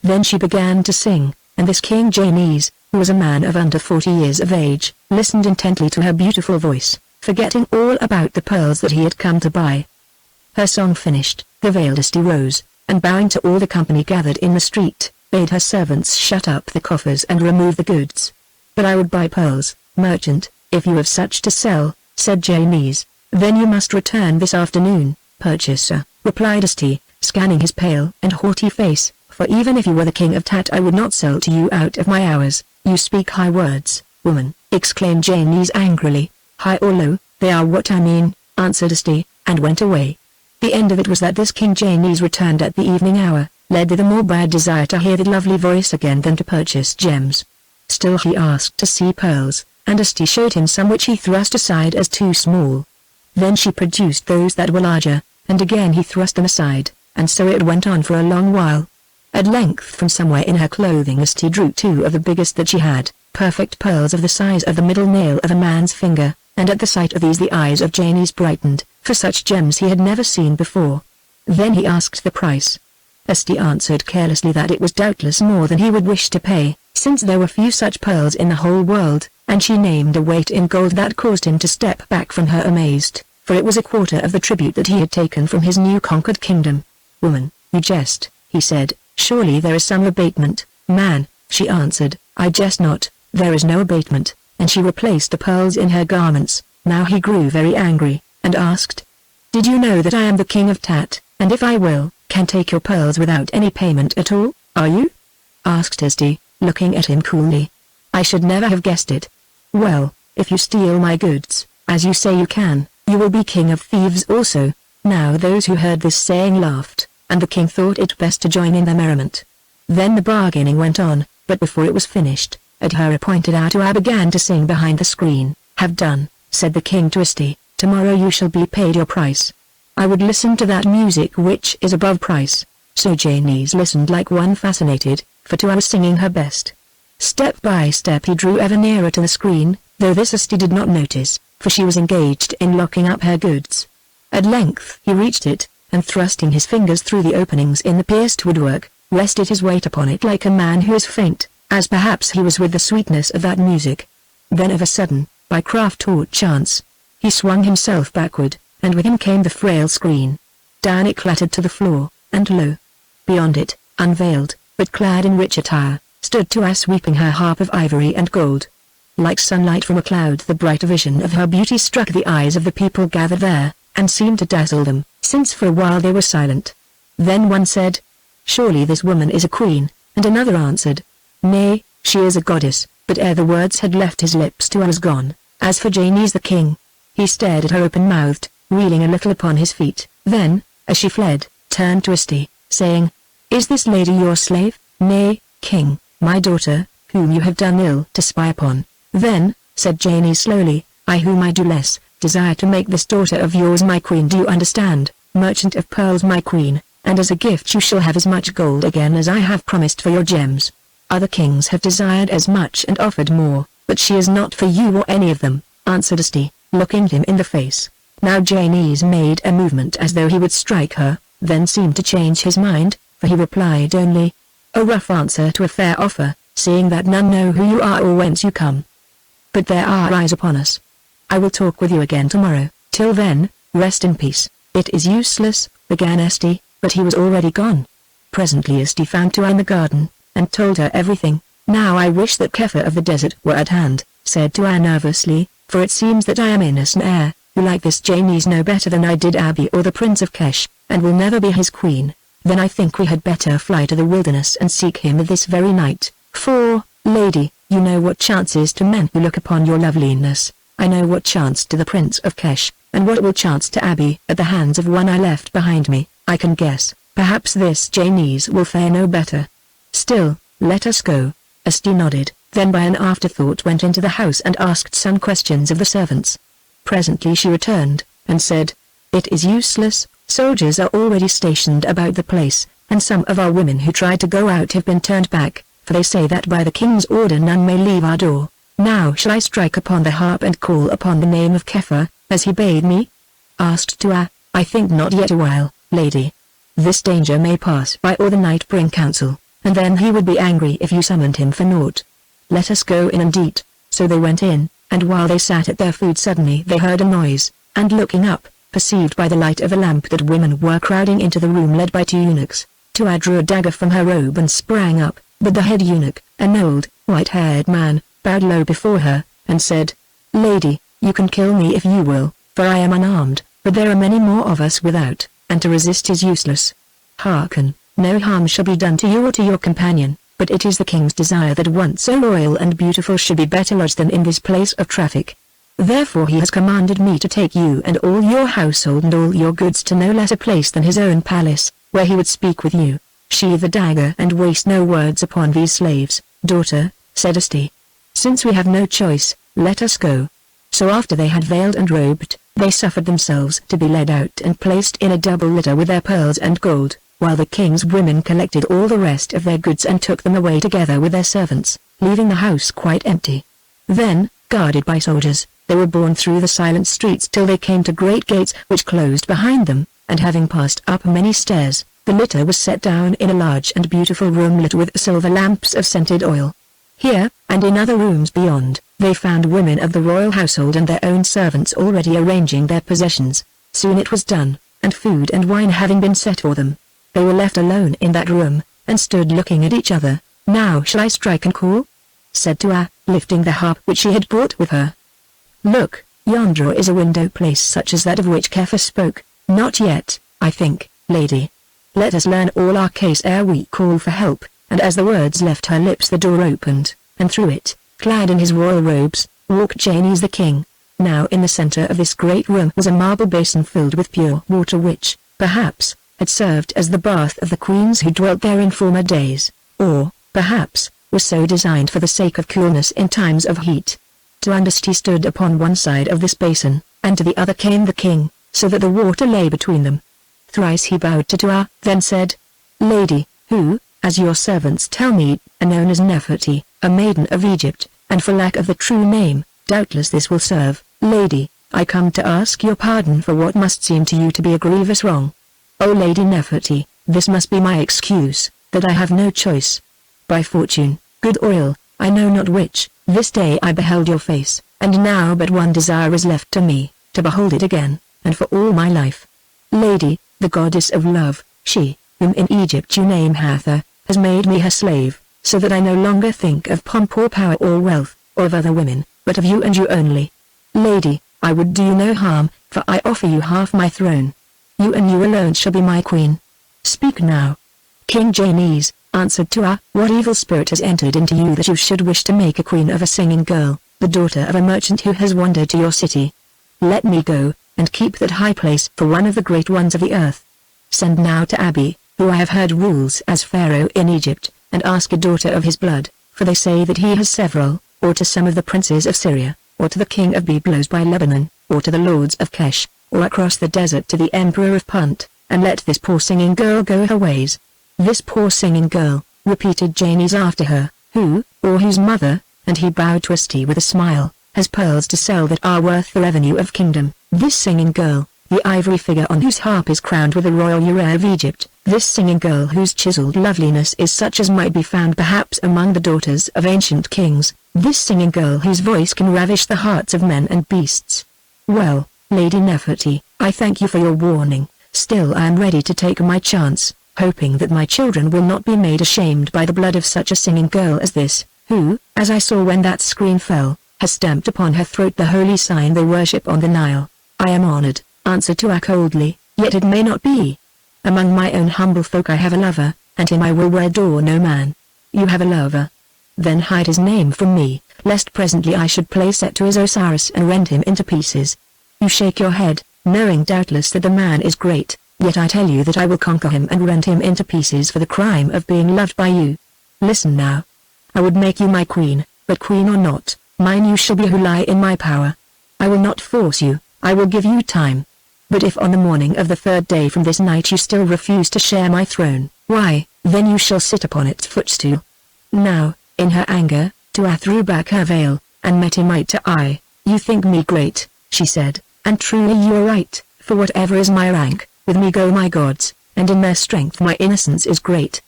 Then she began to sing, and this King Jannes, who was a man of under 40 years of age, listened intently to her beautiful voice, forgetting all about the pearls that he had come to buy. Her song finished, the veiled Esti rose, and bowing to all the company gathered in the street, bade her servants shut up the coffers and remove the goods. "But I would buy pearls, merchant, if you have such to sell," said Janice. "Then you must return this afternoon, purchaser," replied Esti, scanning his pale and haughty face, "for even if you were the king of Tat I would not sell to you out of my hours." "You speak high words, woman," exclaimed Janice angrily. "High or low, they are what I mean," answered Esti, and went away. The end of it was that this King Janice returned at the evening hour, led thither more by a desire to hear the lovely voice again than to purchase gems. Still he asked to see pearls, and Esti showed him some which he thrust aside as too small. Then she produced those that were larger, and again he thrust them aside, and so it went on for a long while. At length from somewhere in her clothing Esti drew two of the biggest that she had, perfect pearls of the size of the middle nail of a man's finger, and at the sight of these the eyes of Janice brightened, for such gems he had never seen before. Then he asked the price. Esti answered carelessly that it was doubtless more than he would wish to pay, since there were few such pearls in the whole world, and she named a weight in gold that caused him to step back from her amazed, for it was a quarter of the tribute that he had taken from his new conquered kingdom. "Woman, you jest," he said, "surely there is some abatement." "Man," she answered, "I jest not, there is no abatement," and she replaced the pearls in her garments. Now he grew very angry, and asked, "Did you know that I am the king of Tat, and if I will, can take your pearls without any payment at all, are you?" asked Esti, looking at him coolly. "I should never have guessed it." "Well, if you steal my goods, as you say you can, you will be king of thieves also." Now those who heard this saying laughed, and the king thought it best to join in the merriment. Then the bargaining went on, but before it was finished, Adhara pointed out Ua began to sing behind the screen. "Have done," said the king to Esti, "tomorrow you shall be paid your price." "I would listen to that music which is above price." So Janice listened like one fascinated, for Tua was singing her best. Step by step he drew ever nearer to the screen, though this Esti did not notice, for she was engaged in locking up her goods. At length he reached it, and thrusting his fingers through the openings in the pierced woodwork, rested his weight upon it like a man who is faint, as perhaps he was with the sweetness of that music. Then of a sudden, by craft or chance, he swung himself backward, and with him came the frail screen. Down it clattered to the floor, and lo! Beyond it, unveiled, but clad in rich attire, stood Tua sweeping her harp of ivory and gold. Like sunlight from a cloud the bright vision of her beauty struck the eyes of the people gathered there, and seemed to dazzle them, since for a while they were silent. Then one said, "Surely this woman is a queen," and another answered, "Nay, she is a goddess," but ere the words had left his lips Tua was gone. As for Janice the king, he stared at her open-mouthed, reeling a little upon his feet, then, as she fled, turned to Esti, saying, "Is this lady your slave?" "Nay, king, my daughter, whom you have done ill to spy upon." "Then," said Janice slowly, "I whom I do less, desire to make this daughter of yours my queen. Do you understand, merchant of pearls my queen, and as a gift you shall have as much gold again as I have promised for your gems. Other kings have desired as much and offered more, but she is not for you or any of them," answered Esti, looking him in the face. Now Janice made a movement as though he would strike her, then seemed to change his mind, for he replied only, "A rough answer to a fair offer, seeing that none know who you are or whence you come. But there are eyes upon us. I will talk with you again tomorrow. Till then, rest in peace." "It is useless," began Esti, but he was already gone. Presently Esti found Tua in the garden, and told her everything. "Now I wish that Kepha of the desert were at hand," said Tua nervously, "for it seems that I am in an heir, who like this Janice know better than I did Abi or the Prince of Kesh, and will never be his queen. Then I think we had better fly to the wilderness and seek him this very night, for, lady, you know what chance is to men who look upon your loveliness. I know what chance to the Prince of Kesh, and what will chance to Abi at the hands of one I left behind me. I can guess, perhaps this Janice will fare no better. Still, let us go." Esti nodded, then by an afterthought went into the house and asked some questions of the servants. Presently she returned, and said, "It is useless, soldiers are already stationed about the place, and some of our women who tried to go out have been turned back, for they say that by the king's order none may leave our door. Now shall I strike upon the harp and call upon the name of Kepha, as he bade me?" Asked Tua, "I think not yet awhile, lady. This danger may pass by or the night bring counsel, and then he would be angry if you summoned him for naught. Let us go in and eat." So they went in, and while they sat at their food suddenly they heard a noise, and looking up, perceived by the light of a lamp that women were crowding into the room led by two eunuchs. Tua drew a dagger from her robe and sprang up, but the head eunuch, an old, white-haired man, bowed low before her, and said, "Lady, you can kill me if you will, for I am unarmed, but there are many more of us without, and to resist is useless. Hearken, no harm shall be done to you or to your companion, but it is the king's desire that one so royal and beautiful should be better lodged than in this place of traffic. Therefore he has commanded me to take you and all your household and all your goods to no less a place than his own palace, where he would speak with you. Sheathe the dagger and waste no words upon these slaves." "Daughter," said Asti, "since we have no choice, let us go." So after they had veiled and robed, they suffered themselves to be led out and placed in a double litter with their pearls and gold, while the king's women collected all the rest of their goods and took them away together with their servants, leaving the house quite empty. Then, guarded by soldiers, they were borne through the silent streets till they came to great gates which closed behind them, and having passed up many stairs, the litter was set down in a large and beautiful room lit with silver lamps of scented oil. Here, and in other rooms beyond, they found women of the royal household and their own servants already arranging their possessions. Soon it was done, and food and wine having been set for them, they were left alone in that room, and stood looking at each other. "Now shall I strike and call?" said Tua, lifting the harp which she had brought with her. "Look, yonder is a window place such as that of which Kepha spoke." "Not yet, I think, lady. Let us learn all our case ere we call for help," and as the words left her lips the door opened, and through it, clad in his royal robes, walked Janus the king. Now in the center of this great room was a marble basin filled with pure water which, perhaps, had served as the bath of the queens who dwelt there in former days, or, perhaps, was so designed for the sake of coolness in times of heat. Tuandasti stood upon one side of this basin, and to the other came the king, so that the water lay between them. Thrice he bowed to Tua, then said, "Lady, who, as your servants tell me, are known as Neferti, a maiden of Egypt, and for lack of the true name, doubtless this will serve. Lady, I come to ask your pardon for what must seem to you to be a grievous wrong. O Lady Neferti, this must be my excuse, that I have no choice. By fortune, good or ill, I know not which, this day I beheld your face, and now but one desire is left to me, to behold it again, and for all my life. Lady, the goddess of love, she, whom in Egypt you name Hathor, has made me her slave, so that I no longer think of pomp or power or wealth, or of other women, but of you and you only. Lady, I would do you no harm, for I offer you half my throne. You and you alone shall be my queen. Speak now." "King Janus," answered Tua, "what evil spirit has entered into you that you should wish to make a queen of a singing girl, the daughter of a merchant who has wandered to your city? Let me go, and keep that high place for one of the great ones of the earth. Send now to Abi, who I have heard rules as pharaoh in Egypt, and ask a daughter of his blood, for they say that he has several, or to some of the princes of Syria, or to the king of Byblos by Lebanon, or to the lords of Kesh, or across the desert to the emperor of Punt, and let this poor singing girl go her ways." "This poor singing girl," repeated Janus after her, "who, or whose mother," and he bowed to Asti with a smile, "has pearls to sell that are worth the revenue of kingdom. This singing girl, the ivory figure on whose harp is crowned with the royal urare of Egypt, this singing girl whose chiseled loveliness is such as might be found perhaps among the daughters of ancient kings, this singing girl whose voice can ravish the hearts of men and beasts. Well, Lady Neferti, I thank you for your warning, still I am ready to take my chance, hoping that my children will not be made ashamed by the blood of such a singing girl as this, who, as I saw when that scream fell, has stamped upon her throat the holy sign they worship on the Nile." "I am honored," answered Tua coldly, "yet it may not be. Among my own humble folk I have a lover, and him I will wed or no man." "You have a lover? Then hide his name from me, lest presently I should place it to his Osiris and rend him into pieces. You shake your head, knowing doubtless that the man is great, yet I tell you that I will conquer him and rend him into pieces for the crime of being loved by you. Listen now. I would make you my queen, but queen or not, mine you shall be who lie in my power. I will not force you, I will give you time. But if on the morning of the third day from this night you still refuse to share my throne, why, then you shall sit upon its footstool." Now, in her anger, Tua threw back her veil, and met him eye to eye. "You think me great," she said, "and truly you are right, for whatever is my rank, with me go my gods, and in their strength my innocence is great.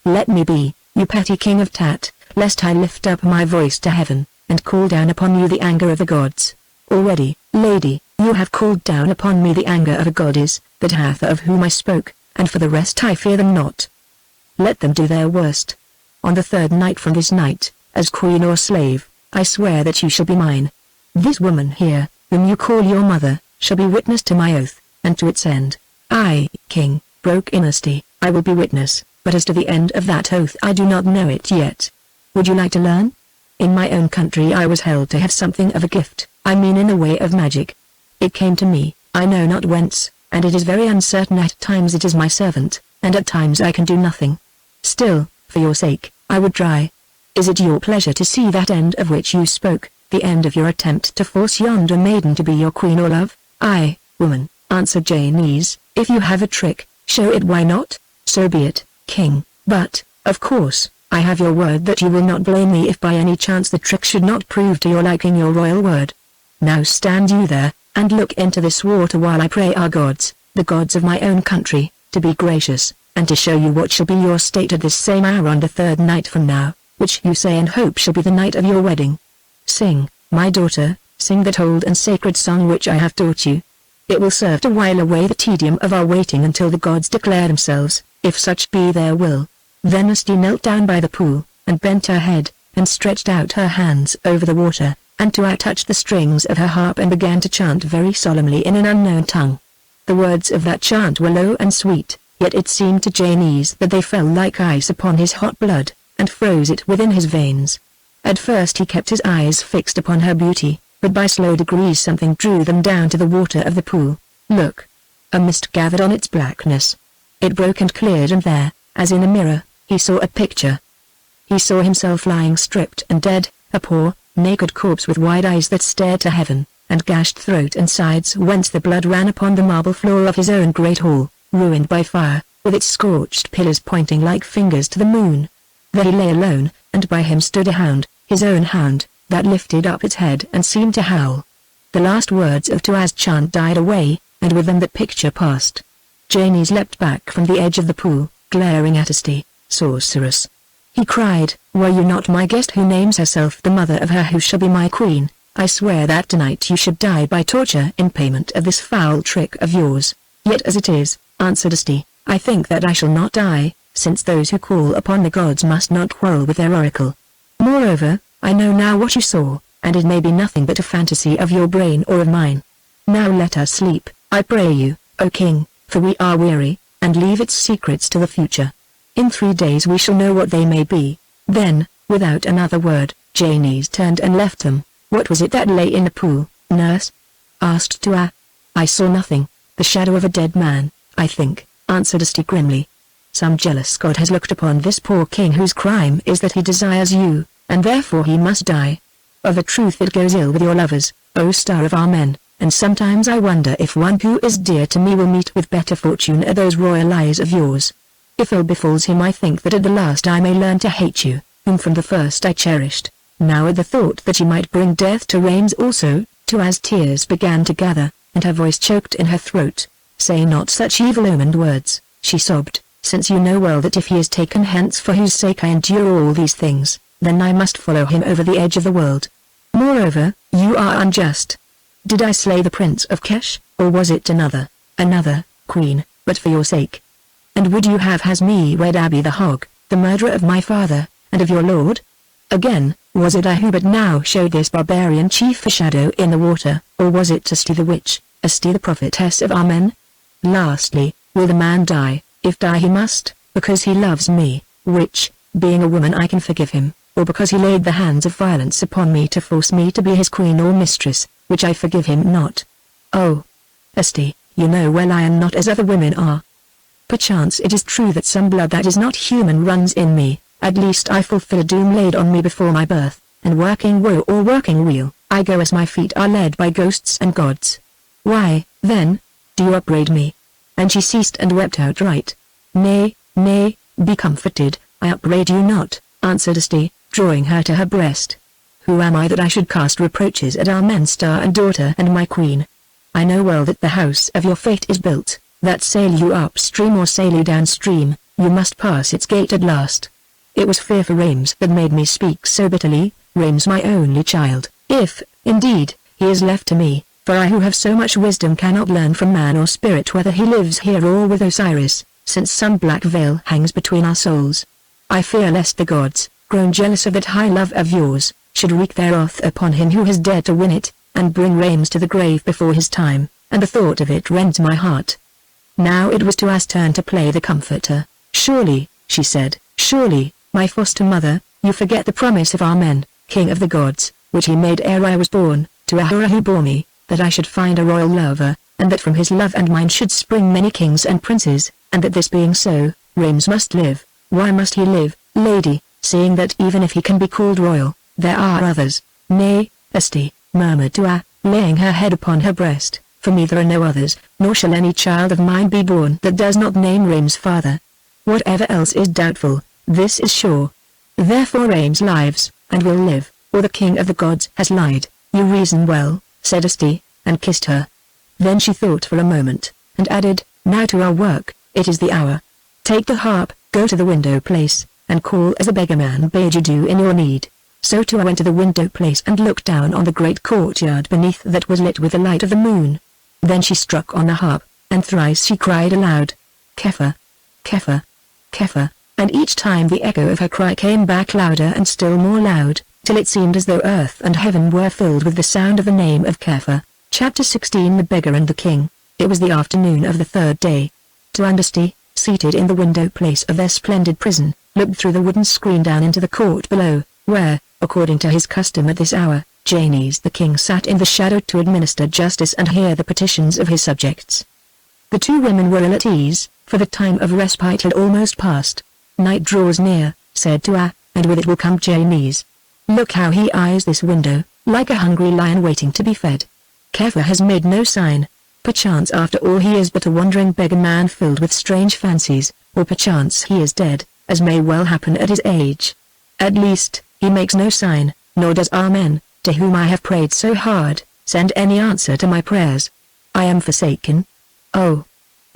Let me be, you petty king of Tat, lest I lift up my voice to heaven, and call down upon you the anger of the gods. Already, lady, you have called down upon me the anger of a goddess, that hath of whom I spoke, and for the rest I fear them not. Let them do their worst. On the third night from this night, as queen or slave, I swear that you shall be mine. This woman here, whom you call your mother, shall be witness to my oath, and to its end. I, king, broke in Asti, I will be witness, but as to the end of that oath I do not know it yet. Would you like to learn? In my own country I was held to have something of a gift, I mean in the way of magic. It came to me, I know not whence, and it is very uncertain. At times it is my servant, and at times I can do nothing. Still, for your sake, I would try. Is it your pleasure to see that end of which you spoke, the end of your attempt to force yonder maiden to be your queen or love? Aye, woman, answered Janus, if you have a trick, show it. Why not? So be it, king, but, of course, I have your word that you will not blame me if by any chance the trick should not prove to your liking. Your royal word. Now stand you there, and look into this water while I pray our gods, the gods of my own country, to be gracious, and to show you what shall be your state at this same hour on the third night from now, which you say and hope shall be the night of your wedding. Sing, my daughter, sing that old and sacred song which I have taught you. It will serve to while away the tedium of our waiting until the gods declare themselves, if such be their will. Then Asti knelt down by the pool, and bent her head, and stretched out her hands over the water, and Tua touched the strings of her harp and began to chant very solemnly in an unknown tongue. The words of that chant were low and sweet, yet it seemed to Janus that they fell like ice upon his hot blood, and froze it within his veins. At first he kept his eyes fixed upon her beauty, but by slow degrees something drew them down to the water of the pool. Look! A mist gathered on its blackness. It broke and cleared, and there, as in a mirror, he saw a picture. He saw himself lying stripped and dead, a poor, naked corpse with wide eyes that stared to heaven, and gashed throat and sides whence the blood ran upon the marble floor of his own great hall, ruined by fire, with its scorched pillars pointing like fingers to the moon. There he lay alone, and by him stood a hound, his own hound, that lifted up its head and seemed to howl. The last words of Tua's chant died away, and with them that picture passed. Janus leapt back from the edge of the pool, glaring at Asti. Sorceress! He cried, were you not my guest who names herself the mother of her who shall be my queen? I swear that tonight you should die by torture in payment of this foul trick of yours. Yet as it is, answered Asti, I think that I shall not die, since those who call upon the gods must not quarrel with their oracle. Moreover, I know now what you saw, and it may be nothing but a fantasy of your brain or of mine. Now let us sleep, I pray you, O king, for we are weary, and leave its secrets to the future. In 3 days we shall know what they may be. Then, without another word, Janus turned and left them. What was it that lay in the pool, nurse? Asked Tua. I saw nothing, the shadow of a dead man, I think, answered Asti grimly. Some jealous god has looked upon this poor king whose crime is that he desires you, and therefore he must die. Of a truth it goes ill with your lovers, O star of our men, and sometimes I wonder if one who is dear to me will meet with better fortune at those royal eyes of yours. If ill befalls him I think that at the last I may learn to hate you, whom from the first I cherished. Now at the thought that you might bring death to reigns also, Tua's tears began to gather, and her voice choked in her throat. Say not such evil-omened words, she sobbed, since you know well that if he is taken hence for whose sake I endure all these things, then I must follow him over the edge of the world. Moreover, you are unjust. Did I slay the Prince of Kesh, or was it another, queen, but for your sake? And would you have has me wed Abi the hog, the murderer of my father, and of your lord? Again, was it I who but now showed this barbarian chief a shadow in the water, or was it Asti the witch, Asti the prophetess of our men? Lastly, will the man die, if die he must, because he loves me, which, being a woman I can forgive him, or because he laid the hands of violence upon me to force me to be his queen or mistress, which I forgive him not? Oh! Asti, you know well I am not as other women are. Perchance it is true that some blood that is not human runs in me, at least I fulfill a doom laid on me before my birth, and working woe or working weal, I go as my feet are led by ghosts and gods. Why, then, do you upbraid me? And she ceased and wept outright. Nay, nay, be comforted, I upbraid you not, answered Asti, drawing her to her breast. Who am I that I should cast reproaches at our men star and daughter and my queen? I know well that the house of your fate is built, that sail you upstream or sail you downstream, you must pass its gate at last. It was fear for Reims that made me speak so bitterly, Rames my only child, if, indeed, he is left to me, for I who have so much wisdom cannot learn from man or spirit whether he lives here or with Osiris, since some black veil hangs between our souls. I fear lest the gods, grown jealous of that high love of yours, should wreak their wrath upon him who has dared to win it, and bring Rames to the grave before his time, and the thought of it rends my heart." Now it was Tua's turn to play the comforter. "Surely," she said, "surely, my foster mother, you forget the promise of Amen, king of the gods, which he made ere I was born, to Ahura who bore me, that I should find a royal lover, and that from his love and mine should spring many kings and princes, and that this being so, Rames must live. Why must he live, lady, seeing that even if he can be called royal, there are others?" "Nay, Asti," murmured Tua, laying her head upon her breast, "for me there are no others, nor shall any child of mine be born that does not name Rames father. Whatever else is doubtful, this is sure. Therefore Rames lives, and will live, or the king of the gods has lied." "You reason well," said Asti, and kissed her. Then she thought for a moment, and added, "Now to our work, it is the hour. Take the harp, go to the window place, and call as the beggar man bade you do in your need." So Tua went to the window place and looked down on the great courtyard beneath that was lit with the light of the moon. Then she struck on the harp, and thrice she cried aloud, "Kepha! Kepha! Kepha!" and each time the echo of her cry came back louder and still more loud, till it seemed as though earth and heaven were filled with the sound of the name of Kepha. Chapter 16 The Beggar and the King. It was the afternoon of the third day. Tua and Asti, seated in the window place of their splendid prison, looked through the wooden screen down into the court below, where, according to his custom at this hour, Janus the king sat in the shadow to administer justice and hear the petitions of his subjects. The two women were ill at ease, for the time of respite had almost passed. "Night draws near," said Tua, "and with it will come Janus. Look how he eyes this window, like a hungry lion waiting to be fed. Kepha has made no sign. Perchance after all he is but a wandering beggar man filled with strange fancies, or perchance he is dead, as may well happen at his age. At least, he makes no sign, nor does Amen, to whom I have prayed so hard, send any answer to my prayers. I am forsaken. Oh,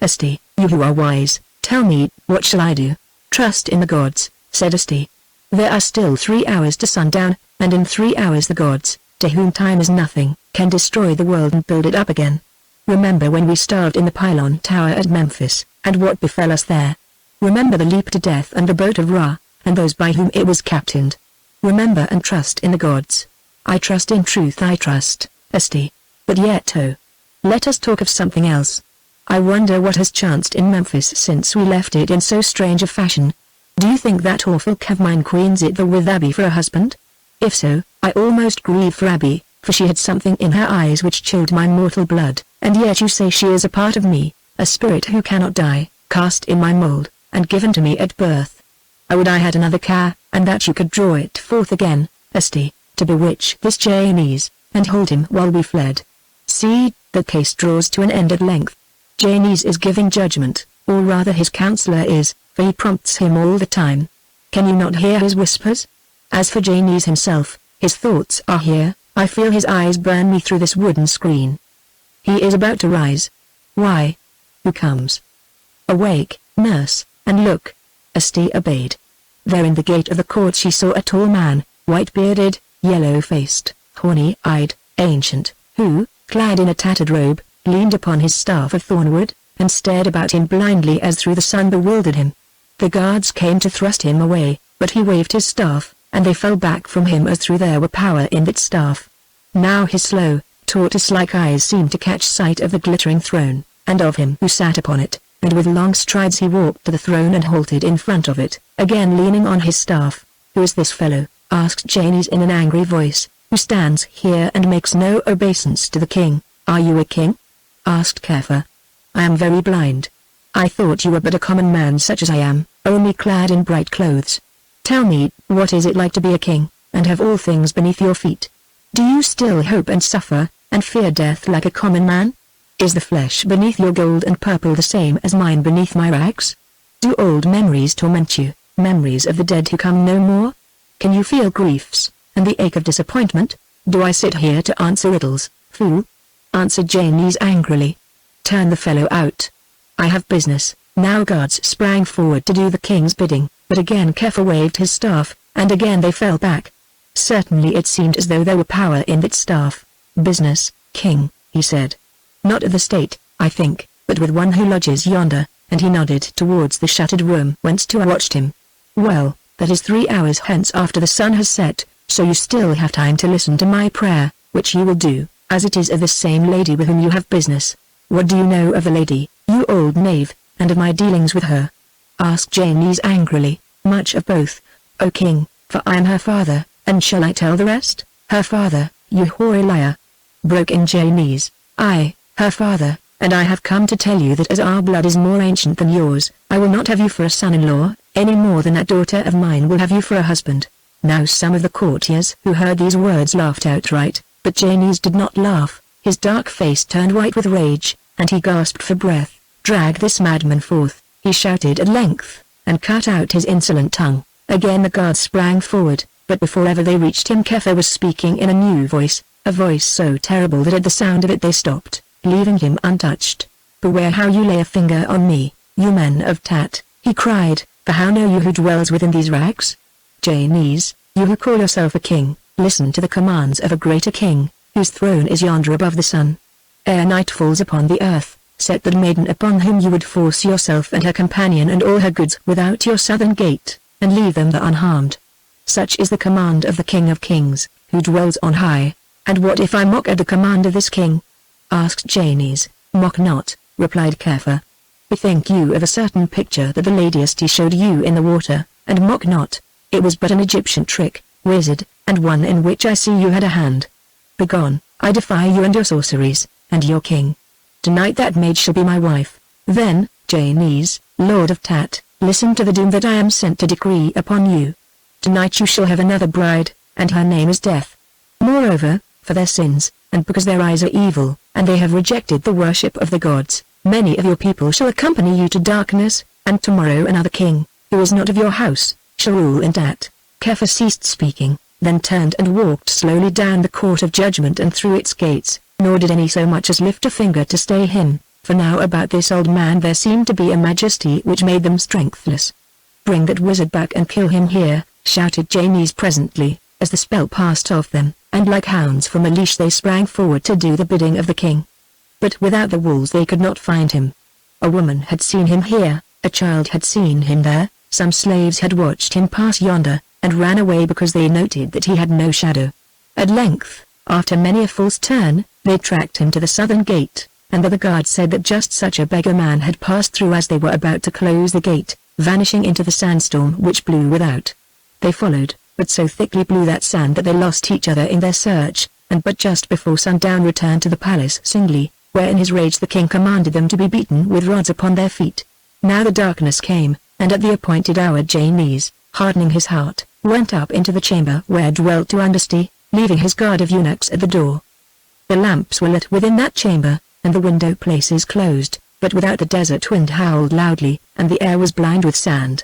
Asti, you who are wise, tell me, what shall I do?" "Trust in the gods," said Asti. "There are still 3 hours to sundown, and in 3 hours the gods, to whom time is nothing, can destroy the world and build it up again. Remember when we starved in the pylon tower at Memphis, and what befell us there. Remember the leap to death and the boat of Ra, and those by whom it was captained. Remember and trust in the gods." "I trust in truth, I trust, Asti. But yet let us talk of something else. I wonder what has chanced in Memphis since we left it in so strange a fashion. Do you think that awful Kevmine queen's it the with Abby for a husband? If so, I almost grieve for Abby, for she had something in her eyes which chilled my mortal blood, and yet you say she is a part of me, a spirit who cannot die, cast in my mold, and given to me at birth. I would I had another and that you could draw it forth again, Asti, to bewitch this Janus, and hold him while we fled. See, the case draws to an end at length. Janus is giving judgment, or rather his counselor is, for he prompts him all the time. Can you not hear his whispers? As for Janus himself, his thoughts are here, I feel his eyes burn me through this wooden screen. He is about to rise. Why? Who comes? Awake, nurse, and look." Asti obeyed. There in the gate of the court she saw a tall man, white-bearded, yellow-faced, horny-eyed, ancient, who, clad in a tattered robe, leaned upon his staff of thornwood, and stared about him blindly as through the sun bewildered him. The guards came to thrust him away, but he waved his staff, and they fell back from him as through there were power in that staff. Now his slow, tortoise-like eyes seemed to catch sight of the glittering throne, and of him who sat upon it, and with long strides he walked to the throne and halted in front of it, again leaning on his staff. "Who is this fellow?" asked Janus in an angry voice, "who stands here and makes no obeisance to the king?" "Are you a king?" asked Kepha. "I am very blind. I thought you were but a common man such as I am, only clad in bright clothes. Tell me, what is it like to be a king, and have all things beneath your feet? Do you still hope and suffer, and fear death like a common man? Is the flesh beneath your gold and purple the same as mine beneath my rags? Do old memories torment you, memories of the dead who come no more? Can you feel griefs, and the ache of disappointment? Do I sit here to answer riddles, fool?" answered Janus angrily. "Turn the fellow out. I have business." Now guards sprang forward to do the king's bidding, but again Kepha waved his staff, and again they fell back. Certainly it seemed as though there were power in that staff. "Business, king," he said. "Not of the state, I think, but with one who lodges yonder," and he nodded towards the shuttered room whence Tua watched him. "Well, that is 3 hours hence after the sun has set, so you still have time to listen to my prayer, which you will do, as it is of the same lady with whom you have business." "What do you know of the lady, you old knave, and of my dealings with her?" asked Janus angrily. "Much of both, O king, for I am her father, and shall I tell the rest?" "Her father, you hoary liar!" broke in Janus. "I, her father, and I have come to tell you that as our blood is more ancient than yours, I will not have you for a son-in-law, any more than that daughter of mine will have you for a husband." Now some of the courtiers who heard these words laughed outright, but Janus did not laugh. His dark face turned white with rage, and he gasped for breath. "Drag this madman forth," he shouted at length, and cut out his insolent tongue. Again the guards sprang forward, but before ever they reached him Kepha was speaking in a new voice, a voice so terrible that at the sound of it they stopped, leaving him untouched. "Beware how you lay a finger on me, you men of Tat," he cried, "for how know you who dwells within these rags? Janus, you who call yourself a king, listen to the commands of a greater king, whose throne is yonder above the sun. Ere night falls upon the earth, set that maiden upon whom you would force yourself and her companion and all her goods without your southern gate, and leave them there unharmed. Such is the command of the King of Kings, who dwells on high." "And what if I mock at the command of this king?" asked Janus. "Mock not," replied Kepha. "Bethink you of a certain picture that the Lady Asti showed you in the water, and mock not. It was but an Egyptian trick, wizard, and one in which I see you had a hand. Begone, I defy you and your sorceries, and your king. Tonight that maid shall be my wife. Then, Janus, Lord of Tat, listen to the doom that I am sent to decree upon you. Tonight you shall have another bride, and her name is Death. Moreover, for their sins, and because their eyes are evil, and they have rejected the worship of the gods, many of your people shall accompany you to darkness, and tomorrow another king, who is not of your house, shall rule in Tat." Kepha ceased speaking, then turned and walked slowly down the court of judgment and through its gates, nor did any so much as lift a finger to stay him, for now about this old man there seemed to be a majesty which made them strengthless. "Bring that wizard back and kill him here," shouted Janus presently, as the spell passed off them, and like hounds from a leash they sprang forward to do the bidding of the king. But without the walls they could not find him. A woman had seen him here, a child had seen him there, some slaves had watched him pass yonder, and ran away because they noted that he had no shadow. At length, after many a false turn, they tracked him to the southern gate, and the guard said that just such a beggar man had passed through as they were about to close the gate, vanishing into the sandstorm which blew without. They followed, but so thickly blew that sand that they lost each other in their search, and but just before sundown returned to the palace singly, where in his rage the king commanded them to be beaten with rods upon their feet. Now the darkness came, and at the appointed hour Janus, hardening his heart, went up into the chamber where dwelt Tuandasti, leaving his guard of eunuchs at the door. The lamps were lit within that chamber, and the window places closed, but without the desert wind howled loudly, and the air was blind with sand.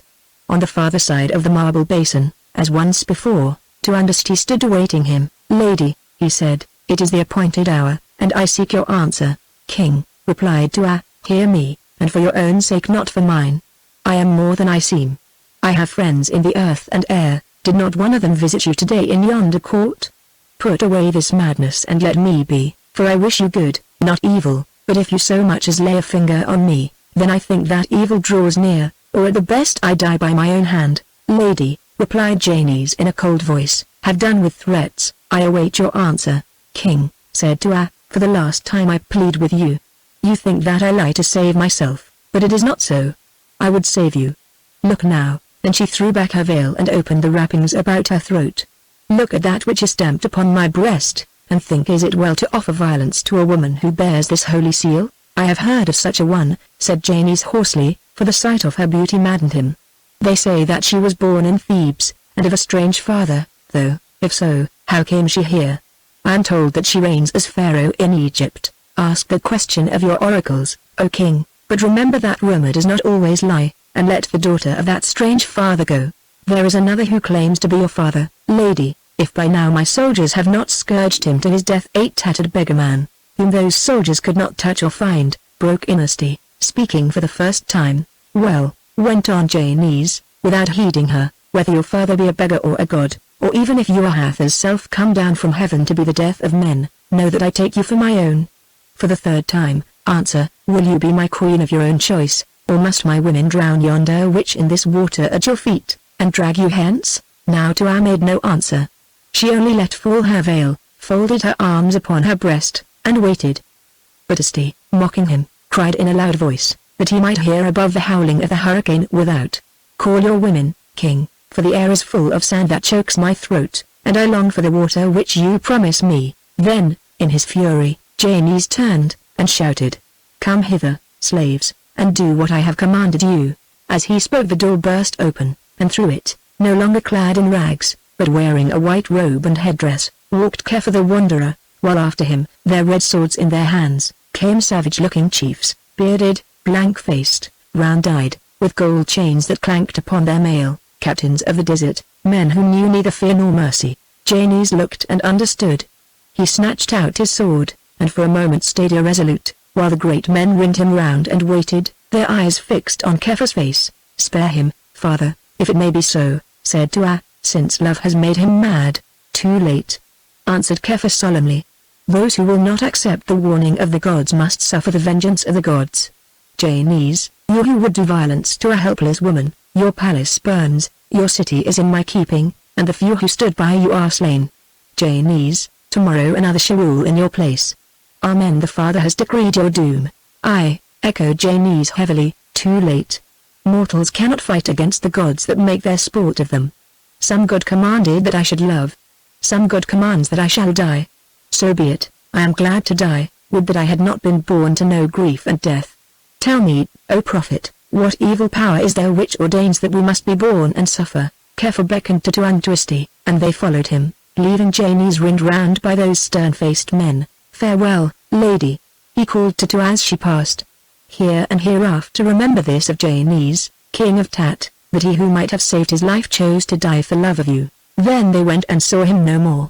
On the farther side of the marble basin, as once before, Tuandasti stood awaiting him. "Lady," he said, "it is the appointed hour, and I seek your answer." "King," replied Tua, "hear me, and for your own sake not for mine. I am more than I seem. I have friends in the earth and air. Did not one of them visit you today in yonder court? Put away this madness and let me be, for I wish you good, not evil, but if you so much as lay a finger on me, then I think that evil draws near, or at the best I die by my own hand." "Lady," replied Janus in a cold voice, "have done with threats, I await your answer." "King," said Tua, "for the last time I plead with you. You think that I lie to save myself, but it is not so. I would save you. Look now," and she threw back her veil and opened the wrappings about her throat. "Look at that which is stamped upon my breast, and think is it well to offer violence to a woman who bears this holy seal?" "I have heard of such a one," said Janus hoarsely, for the sight of her beauty maddened him. "They say that she was born in Thebes, and of a strange father, though, if so, how came she here? I am told that she reigns as Pharaoh in Egypt. Ask the question of your oracles, O king, but remember that rumor does not always lie, and let the daughter of that strange father go. There is another who claims to be your father." "Lady, if by now my soldiers have not scourged him to his death," a tattered beggar man, whom those soldiers could not touch or find, broke in Asti, speaking for the first time. "Well," went on Janus, without heeding her, "whether your father be a beggar or a god, or even if you hath as self come down from heaven to be the death of men, know that I take you for my own. For the third time, answer, will you be my queen of your own choice, or must my women drown yonder witch in this water at your feet, and drag you hence? Now Tua made no answer. She only let fall her veil, folded her arms upon her breast, and waited. But Asti, mocking him, cried in a loud voice, that he might hear above the howling of the hurricane without, call your women, king, for the air is full of sand that chokes my throat, and I long for the water which you promise me. Then, in his fury, Janus turned, and shouted, come hither, slaves, and do what I have commanded you. As he spoke the door burst open, and through it, no longer clad in rags, but wearing a white robe and headdress, walked Kepha the Wanderer, while after him, their red swords in their hands, came savage-looking chiefs, bearded, blank-faced, round-eyed, with gold chains that clanked upon their mail, captains of the desert, men who knew neither fear nor mercy. Janus looked and understood. He snatched out his sword, and for a moment stayed irresolute, while the great men ringed him round and waited, their eyes fixed on Kepha's face. Spare him, father, if it may be so, said Tua, since love has made him mad. Too late, answered Kepha solemnly. Those who will not accept the warning of the gods must suffer the vengeance of the gods. Janus, you who would do violence to a helpless woman, your palace burns, your city is in my keeping, and the few who stood by you are slain. Janus, tomorrow another shall rule in your place. Amen. The Father has decreed your doom. I, echoed Janus heavily, too late. Mortals cannot fight against the gods that make their sport of them. Some god commanded that I should love. Some god commands that I shall die. So be it, I am glad to die, would that I had not been born to know grief and death. Tell me, O prophet, what evil power is there which ordains that we must be born and suffer? Kepha beckoned to Tua and Asti, and they followed him, leaving Janus ringed round by those stern-faced men. Farewell, lady, he called to Tua as she passed. Hear and hereafter remember this of Janus, king of Tat, that he who might have saved his life chose to die for love of you. Then they went and saw him no more.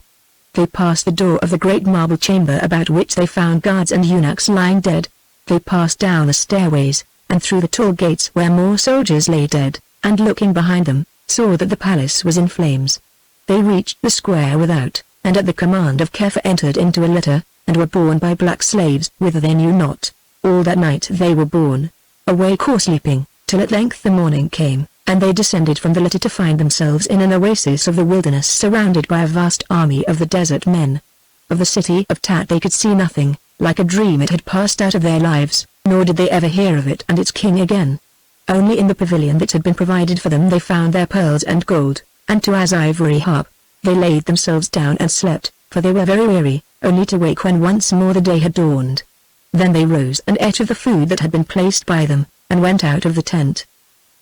They passed the door of the great marble chamber about which they found guards and eunuchs lying dead. They passed down the stairways, and through the tall gates where more soldiers lay dead, and looking behind them, saw that the palace was in flames. They reached the square without, and at the command of Kepha entered into a litter, and were borne by black slaves whither they knew not. All that night they were borne, awake or sleeping, till at length the morning came, and they descended from the litter to find themselves in an oasis of the wilderness surrounded by a vast army of the desert men. Of the city of Tat they could see nothing, like a dream it had passed out of their lives, nor did they ever hear of it and its king again. Only in the pavilion that had been provided for them they found their pearls and gold, and Tua's ivory harp. They laid themselves down and slept, for they were very weary, only to wake when once more the day had dawned. Then they rose and ate of the food that had been placed by them, and went out of the tent.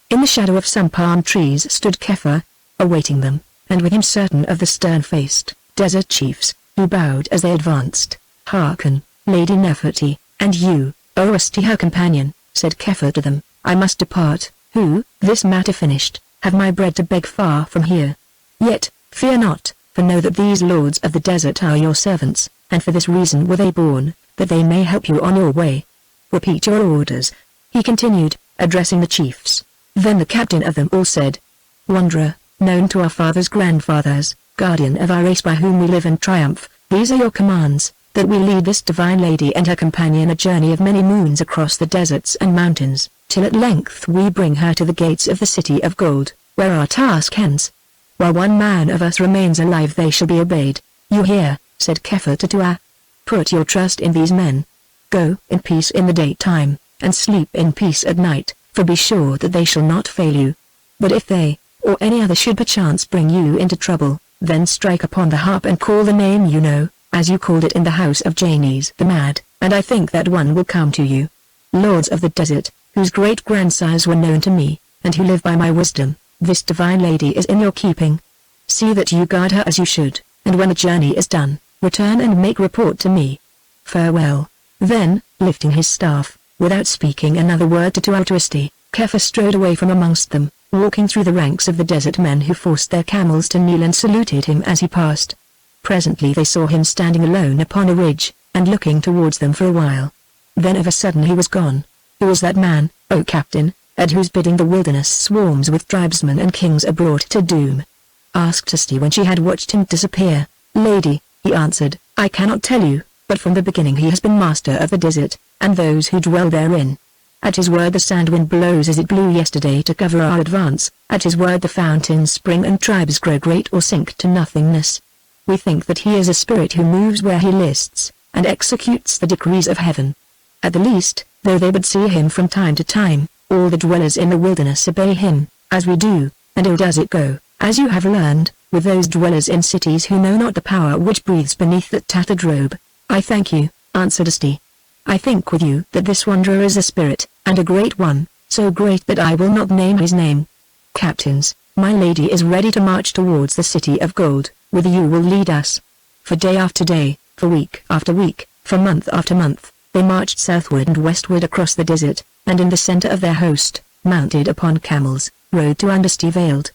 In the shadow of some palm trees stood Kepha, awaiting them, and with him certain of the stern-faced desert chiefs, who bowed as they advanced. Hearken, Lady Nefertiti, and you, O Asti her companion, said Kepha to them, I must depart, who, this matter finished, have my bread to beg far from here. Yet, fear not, for know that these lords of the desert are your servants, and for this reason were they born, that they may help you on your way. Repeat your orders, he continued, addressing the chiefs. Then the captain of them all said, Wanderer, known to our fathers' grandfathers, guardian of our race by whom we live and triumph, these are your commands, that we lead this divine lady and her companion a journey of many moons across the deserts and mountains, till at length we bring her to the gates of the city of gold, where our task ends. While one man of us remains alive they shall be obeyed. You hear, said Kepha to Tua. Put your trust in these men. Go in peace in the daytime, and sleep in peace at night, for be sure that they shall not fail you. But if they, or any other should perchance bring you into trouble, then strike upon the harp and call the name you know, as you called it in the house of Janus the Mad, and I think that one will come to you. Lords of the desert, whose great-grandsires were known to me, and who live by my wisdom, this divine lady is in your keeping. See that you guard her as you should, and when the journey is done, return and make report to me. Farewell. Then, lifting his staff, without speaking another word to Asti, Kepha strode away from amongst them, walking through the ranks of the desert men who forced their camels to kneel and saluted him as he passed. Presently they saw him standing alone upon a ridge, and looking towards them for a while. Then of a sudden he was gone. Who was that man, O captain, at whose bidding the wilderness swarms with tribesmen and kings are brought to doom? asked Asti when she had watched him disappear. "Lady," he answered, "I cannot tell you, but from the beginning he has been master of the desert, and those who dwell therein. At his word the sand wind blows as it blew yesterday to cover our advance, at his word the fountains spring and tribes grow great or sink to nothingness. We think that he is a spirit who moves where he lists, and executes the decrees of heaven. At the least, though they but see him from time to time, all the dwellers in the wilderness obey him, as we do, and ill does it go, as you have learned, with those dwellers in cities who know not the power which breathes beneath that tattered robe." "I thank you," answered Asti. "I think with you that this wanderer is a spirit, and a great one, so great that I will not name his name. Captains, my lady is ready to march towards the city of gold, whither you will lead us." For day after day, for week after week, for month after month, they marched southward and westward across the desert, and in the center of their host, mounted upon camels, rode to Understi Veiled.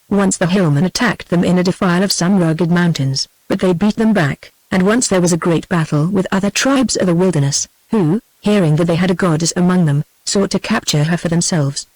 Once the hillmen attacked them in a defile of some rugged mountains, but they beat them back, and once there was a great battle with other tribes of the wilderness, who, hearing that they had a goddess among them, sought to capture her for themselves.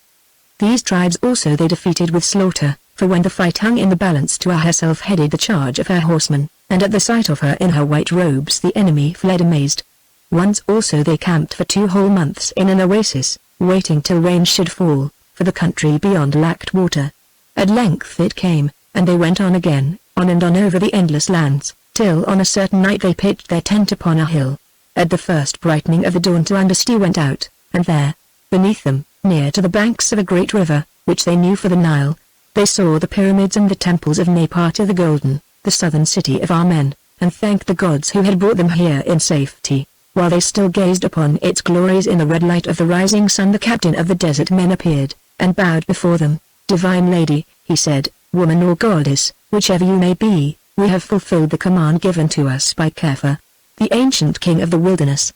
These tribes also they defeated with slaughter, for when the fight hung in the balance Tua herself headed the charge of her horsemen, and at the sight of her in her white robes the enemy fled amazed. Once also they camped for 2 whole months in an oasis, waiting till rain should fall, for the country beyond lacked water. At length it came, and they went on again, on and on over the endless lands, till on a certain night they pitched their tent upon a hill. At the first brightening of the dawn Tua went out, and there, beneath them, near to the banks of a great river, which they knew for the Nile, they saw the pyramids and the temples of Napata the Golden, the southern city of Amen, and thanked the gods who had brought them here in safety. While they still gazed upon its glories in the red light of the rising sun, the captain of the desert men appeared, and bowed before them. "Divine Lady," he said, "woman or goddess, whichever you may be, we have fulfilled the command given to us by Kepha, the ancient king of the wilderness.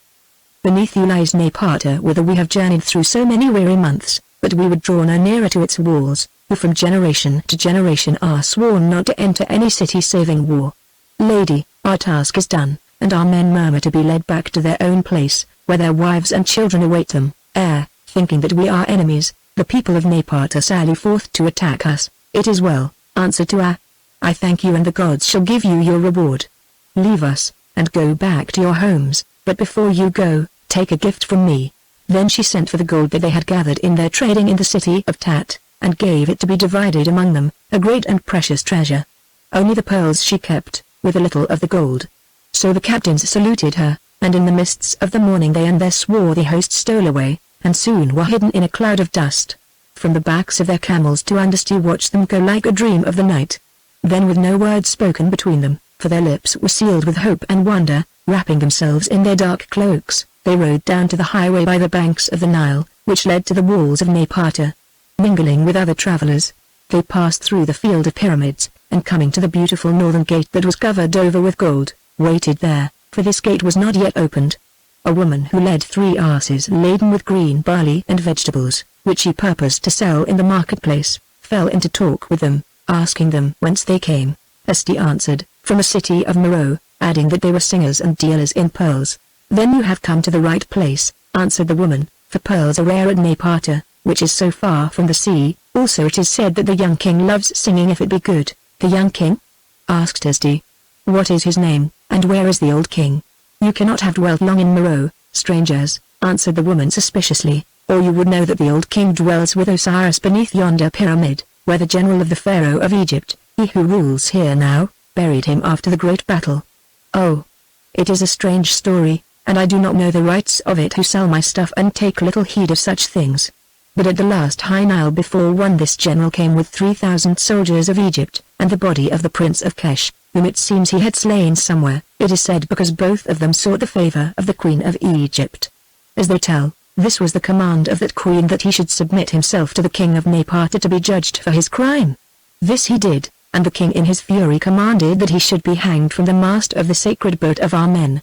Beneath you lies Napata, whither we have journeyed through so many weary months, but we would draw no nearer to its walls, who from generation to generation are sworn not to enter any city saving war. Lady, our task is done, and our men murmur to be led back to their own place, where their wives and children await them. Thinking that we are enemies, the people of Napata sally forth to attack us. It is well," answered Tua. "I thank you, and the gods shall give you your reward. Leave us, and go back to your homes, but before you go, take a gift from me." Then she sent for the gold that they had gathered in their trading in the city of Tat, and gave it to be divided among them, a great and precious treasure. Only the pearls she kept, with a little of the gold. So the captains saluted her, and in the mists of the morning they and their swarthy host stole away, and soon were hidden in a cloud of dust. From the backs of their camels Tua watched them go like a dream of the night. Then with no word spoken between them, for their lips were sealed with hope and wonder, wrapping themselves in their dark cloaks, they rode down to the highway by the banks of the Nile, which led to the walls of Napata. Mingling with other travelers, they passed through the field of pyramids, and coming to the beautiful northern gate that was covered over with gold, waited there, for this gate was not yet opened. A woman who led 3 asses laden with green barley and vegetables, which she purposed to sell in the marketplace, fell into talk with them, asking them whence they came. Asti answered, "From a city of Meroe," adding that they were singers and dealers in pearls. "Then you have come to the right place," answered the woman, "for pearls are rare at Napata, which is so far from the sea. Also it is said that the young king loves singing if it be good." "The young king?" asked Asti. "What is his name, and where is the old king?" "You cannot have dwelt long in Meroe, strangers," answered the woman suspiciously, "or you would know that the old king dwells with Osiris beneath yonder pyramid, where the general of the Pharaoh of Egypt, he who rules here now, buried him after the great battle." "Oh, it is a strange story, and I do not know the rights of it who sell my stuff and take little heed of such things. But at the last high Nile before one this general came with 3,000 soldiers of Egypt, and the body of the prince of Kesh, whom it seems he had slain somewhere, it is said because both of them sought the favor of the queen of Egypt. As they tell, this was the command of that queen that he should submit himself to the king of Napata to be judged for his crime. This he did, and the king in his fury commanded that he should be hanged from the mast of the sacred boat of Amen.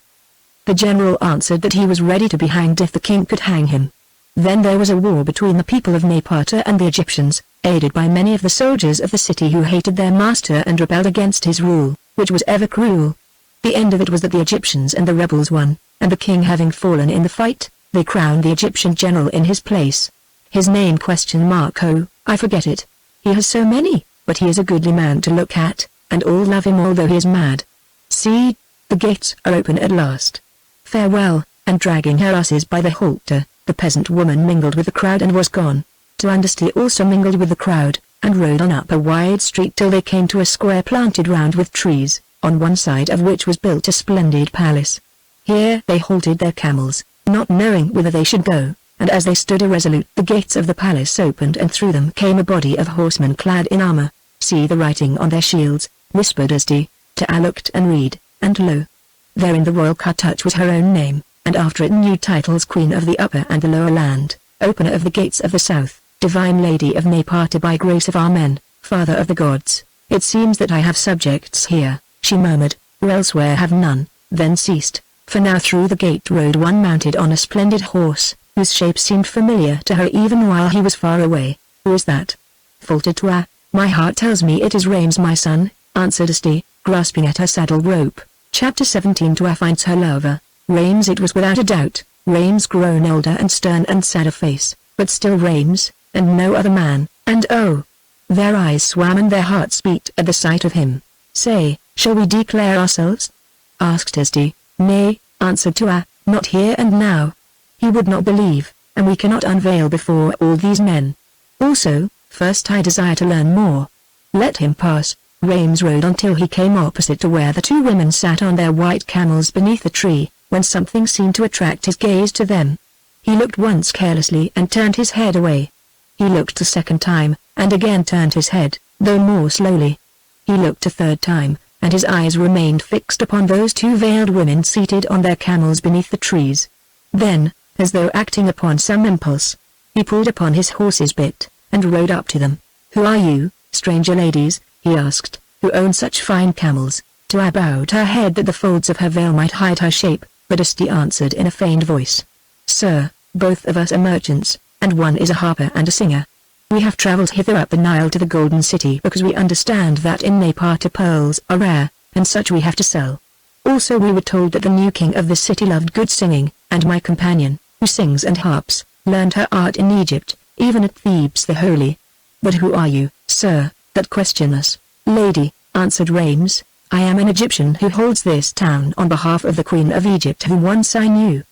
The general answered that he was ready to be hanged if the king could hang him. Then there was a war between the people of Napata and the Egyptians, aided by many of the soldiers of the city who hated their master and rebelled against his rule, which was ever cruel. The end of it was that the Egyptians and the rebels won, and the king having fallen in the fight, they crowned the Egyptian general in his place. His name ? I forget it. He has so many. but he is a goodly man to look at, and all love him although he is mad. See, the gates are open at last. Farewell," and dragging her asses by the halter, the peasant woman mingled with the crowd and was gone. Tuandasti also mingled with the crowd, and rode on up a wide street till they came to a square planted round with trees, on one side of which was built a splendid palace. Here they halted their camels, not knowing whither they should go, and as they stood irresolute the gates of the palace opened and through them came a body of horsemen clad in armor. "See the writing on their shields," whispered Asti. Taa looked and read, and lo! Therein the royal Kartuch was her own name, and after it new titles Queen of the Upper and the Lower Land, Opener of the Gates of the South, Divine Lady of Napata by grace of Amen, Father of the Gods. "It seems that I have subjects here," she murmured, "or elsewhere have none," then ceased, for now through the gate rode one mounted on a splendid horse, whose shape seemed familiar to her even while he was far away. "Who is that?" faltered Tua. "My heart tells me it is Rames my son," answered Asti, grasping at her saddle rope. Chapter 17 Tua finds her lover. Rames it was without a doubt, Rames grown older and stern and sad of face, but still Rames, and no other man, and oh! Their eyes swam and their hearts beat at the sight of him. "Say, shall we declare ourselves?" asked Asti. "Nay," answered Tua, "not here and now. He would not believe, and we cannot unveil before all these men. Also, first I desire to learn more." "Let him pass." Rames rode until he came opposite to where the two women sat on their white camels beneath a tree, when something seemed to attract his gaze to them. He looked once carelessly and turned his head away. He looked a second time, and again turned his head, though more slowly. He looked a third time, and his eyes remained fixed upon those two veiled women seated on their camels beneath the trees. Then, as though acting upon some impulse, he pulled upon his horse's bit, and rode up to them. "Who are you, stranger ladies?" he asked, "who own such fine camels?" Tua bowed her head that the folds of her veil might hide her shape, but Asti answered in a feigned voice. "Sir, both of us are merchants, and one is a harper and a singer. We have traveled hither up the Nile to the Golden City because we understand that in Napata pearls are rare, and such we have to sell. Also we were told that the new king of the city loved good singing, and my companion, who sings and harps, learned her art in Egypt, even at Thebes the Holy. But who are you, sir, that question us?" "Lady," answered Rames, "I am an Egyptian who holds this town on behalf of the Queen of Egypt whom once I knew.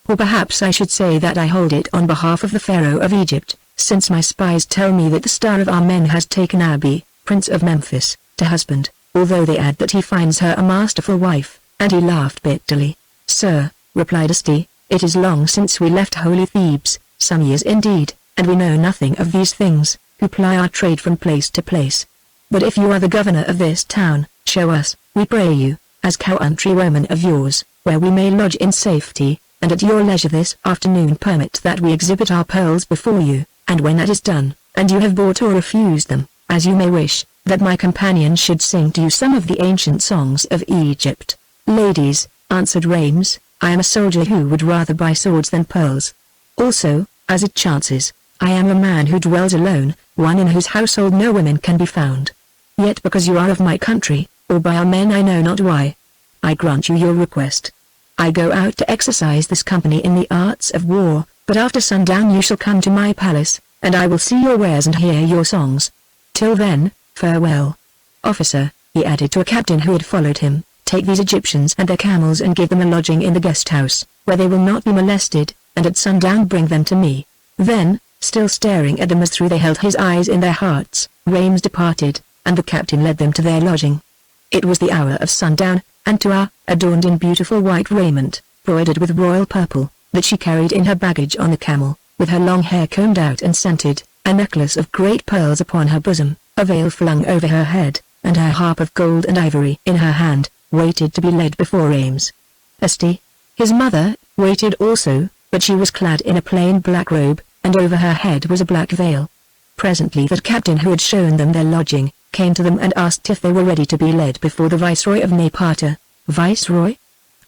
Or perhaps I should say that I hold it on behalf of the Pharaoh of Egypt, since my spies tell me that the Star of Amen has taken Abi, Prince of Memphis, to husband, although they add that he finds her a masterful wife," and he laughed bitterly. "Sir," replied Asti, "it is long since we left holy Thebes, some years indeed, and we know nothing of these things, who ply our trade from place to place. But if you are the governor of this town, show us, we pray you, as countrywomen of yours, where we may lodge in safety, and at your leisure this afternoon permit that we exhibit our pearls before you, and when that is done, and you have bought or refused them, as you may wish, that my companion should sing to you some of the ancient songs of Egypt." "Ladies," answered Rames, "I am a soldier who would rather buy swords than pearls. Also, as it chances, I am a man who dwells alone, one in whose household no women can be found. Yet because you are of my country, or by our men I know not why, I grant you your request. I go out to exercise this company in the arts of war, but after sundown you shall come to my palace, and I will see your wares and hear your songs. Till then, farewell. Officer," he added to a captain who had followed him, "take these Egyptians and their camels and give them a lodging in the guest house, where they will not be molested, and at sundown bring them to me." Then, still staring at them as through they held his eyes in their hearts, Rames departed, and the captain led them to their lodging. It was the hour of sundown, and Tua, adorned in beautiful white raiment, broidered with royal purple, that she carried in her baggage on the camel, with her long hair combed out and scented, a necklace of great pearls upon her bosom, a veil flung over her head, and her harp of gold and ivory in her hand, waited to be led before Rames. Asti, his mother, waited also, but she was clad in a plain black robe, and over her head was a black veil. Presently that captain who had shown them their lodging, came to them and asked if they were ready to be led before the Viceroy of Napata. "Viceroy?"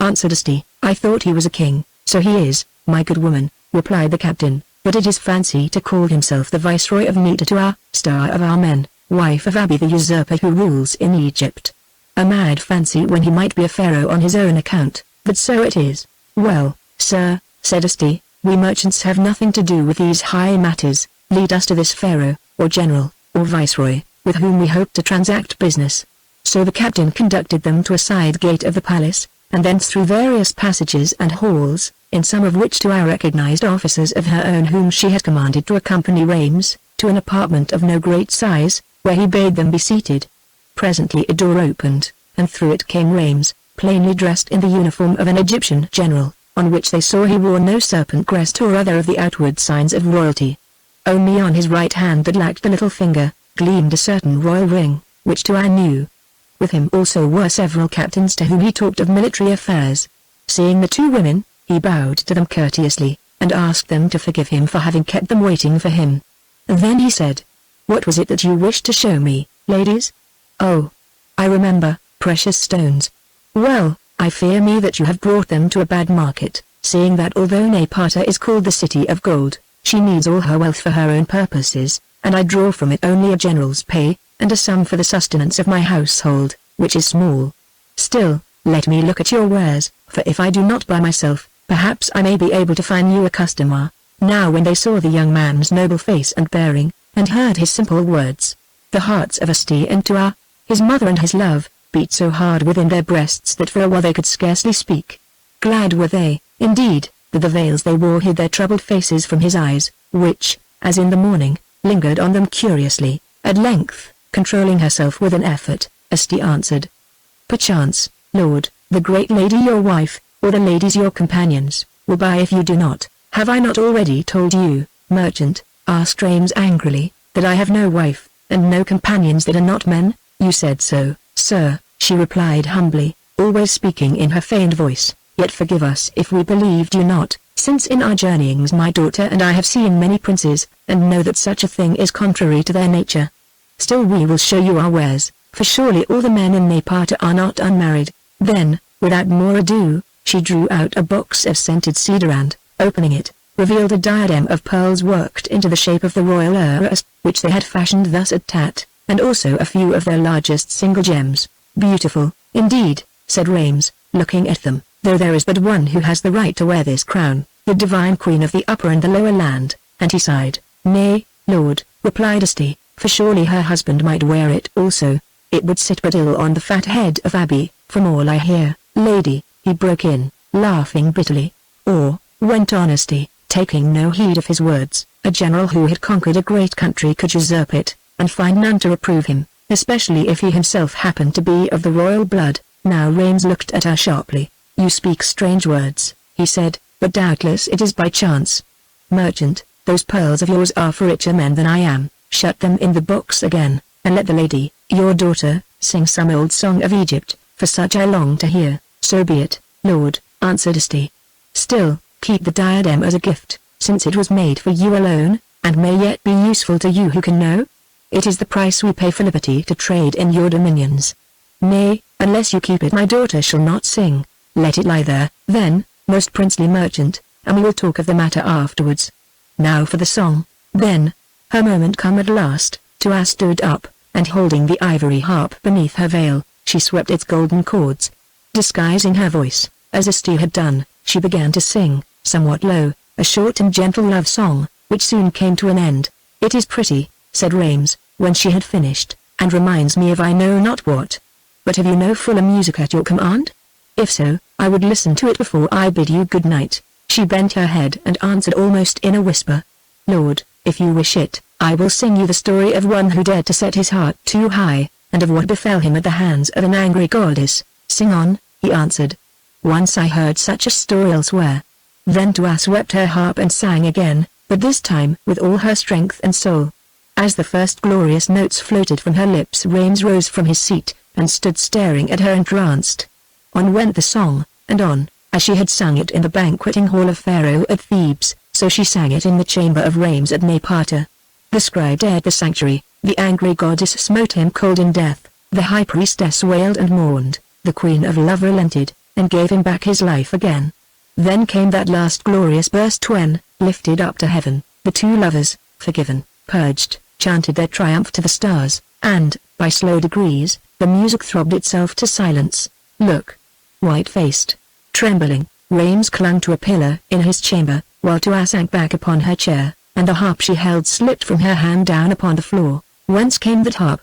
answered Asti, "I thought he was a king." "So he is, my good woman," replied the captain, "but it is fancy to call himself the Viceroy of Napata, Star of Amen, wife of Abi the usurper who rules in Egypt. A mad fancy when he might be a pharaoh on his own account, but so it is." "Well, sir," said Asti, "we merchants have nothing to do with these high matters. Lead us to this pharaoh, or general, or viceroy, with whom we hope to transact business." So the captain conducted them to a side gate of the palace, and then through various passages and halls, in some of which two I recognized officers of her own whom she had commanded to accompany Rames, to an apartment of no great size, where he bade them be seated. Presently a door opened, and through it came Rames, plainly dressed in the uniform of an Egyptian general, on which they saw he wore no serpent crest or other of the outward signs of royalty. Only on his right hand that lacked the little finger, gleamed a certain royal ring, which too I knew. With him also were several captains to whom he talked of military affairs. Seeing the two women, he bowed to them courteously, and asked them to forgive him for having kept them waiting for him. Then he said, "What was it that you wished to show me, ladies?" "Oh, I remember, precious stones. Well, I fear me that you have brought them to a bad market, seeing that although Napata is called the City of Gold, she needs all her wealth for her own purposes, and I draw from it only a general's pay, and a sum for the sustenance of my household, which is small. Still, let me look at your wares, for if I do not buy myself, perhaps I may be able to find you a customer." Now when they saw the young man's noble face and bearing, and heard his simple words, the hearts of Asti and Tua, his mother and his love, beat so hard within their breasts that for a while they could scarcely speak. Glad were they, indeed, that the veils they wore hid their troubled faces from his eyes, which, as in the morning, lingered on them curiously. At length, controlling herself with an effort, Asti answered, "Perchance, Lord, the great lady your wife, or the ladies your companions, will buy if you do not." "Have I not already told you, merchant," asked Rames angrily, "that I have no wife, and no companions that are not men?" "You said so, sir," she replied humbly, always speaking in her feigned voice, "yet forgive us if we believed you not, since in our journeyings my daughter and I have seen many princes, and know that such a thing is contrary to their nature. Still we will show you our wares, for surely all the men in Napata are not unmarried." Then, without more ado, she drew out a box of scented cedar and, opening it, revealed a diadem of pearls worked into the shape of the royal urus, which they had fashioned thus at Tat, and also a few of their largest single gems. "Beautiful, indeed," said Rames, looking at them, "though there is but one who has the right to wear this crown, the divine queen of the upper and the lower land," and he sighed. "Nay, lord," replied Asti, "for surely her husband might wear it also. It would sit but ill on the fat head of Abi, from all I hear." "Lady," he broke in, laughing bitterly. "Or," went on Asti, taking no heed of his words, "a general who had conquered a great country could usurp it, and find none to reprove him, especially if he himself happened to be of the royal blood." Now Rames looked at her sharply. "You speak strange words," he said, "but doubtless it is by chance. Merchant, those pearls of yours are for richer men than I am. Shut them in the box again, and let the lady, your daughter, sing some old song of Egypt, for such I long to hear." "So be it, lord," answered Asti. "Still, keep the diadem as a gift, since it was made for you alone, and may yet be useful to you who can know. It is the price we pay for liberty to trade in your dominions. Nay, unless you keep it my daughter shall not sing. Let it lie there, then, most princely merchant, and we will talk of the matter afterwards. Now for the song." Then, her moment come at last, Tua stood up, and holding the ivory harp beneath her veil, she swept its golden chords. Disguising her voice, as Asti had done, she began to sing, somewhat low, a short and gentle love song, which soon came to an end. "It is pretty," said Rames, when she had finished, "and reminds me of I know not what. But have you no fuller music at your command? If so, I would listen to it before I bid you good night." She bent her head and answered almost in a whisper, "Lord, if you wish it, I will sing you the story of one who dared to set his heart too high, and of what befell him at the hands of an angry goddess." "Sing on," he answered. "Once I heard such a story elsewhere." Then Tua swept her harp and sang again, but this time with all her strength and soul. As the first glorious notes floated from her lips, Rames rose from his seat, and stood staring at her entranced. On went the song, and on, as she had sung it in the banqueting hall of Pharaoh at Thebes, so she sang it in the chamber of Rames at Napata. The scribe dared the sanctuary, the angry goddess smote him cold in death, the high priestess wailed and mourned, the queen of love relented, and gave him back his life again. Then came that last glorious burst when, lifted up to heaven, the two lovers, forgiven, purged, chanted their triumph to the stars, and, by slow degrees, the music throbbed itself to silence. Look. White-faced, trembling, Rames clung to a pillar in his chamber, while Tua sank back upon her chair, and the harp she held slipped from her hand down upon the floor. Whence came that harp?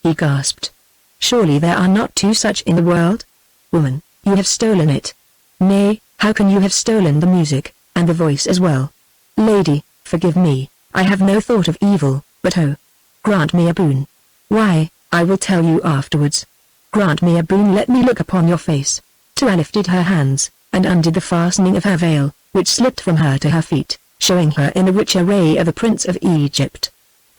he gasped. Surely there are not two such in the world? Woman, you have stolen it. Nay, how can you have stolen the music, and the voice as well? Lady, forgive me, I have no thought of evil, but oh, grant me a boon. Why, I will tell you afterwards. Grant me a boon, let me look upon your face. Tua lifted her hands, and undid the fastening of her veil, which slipped from her to her feet, showing her in the rich array of the Prince of Egypt.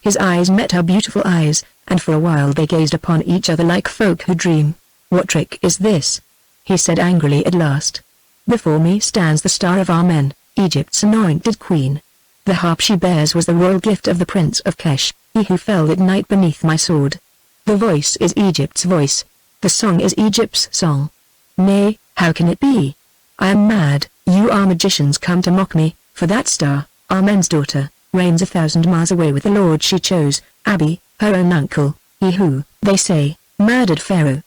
His eyes met her beautiful eyes, and for a while they gazed upon each other like folk who dream. What trick is this? He said angrily at last. Before me stands the star of Amen, Egypt's anointed queen. The harp she bears was the royal gift of the Prince of Kesh, he who fell at night beneath my sword. The voice is Egypt's voice. The song is Egypt's song. Nay, how can it be? I am mad, you are magicians come to mock me, for that star, Amen's daughter, reigns 1,000 miles away with the lord she chose, Abi, her own uncle, he who, they say, murdered Pharaoh.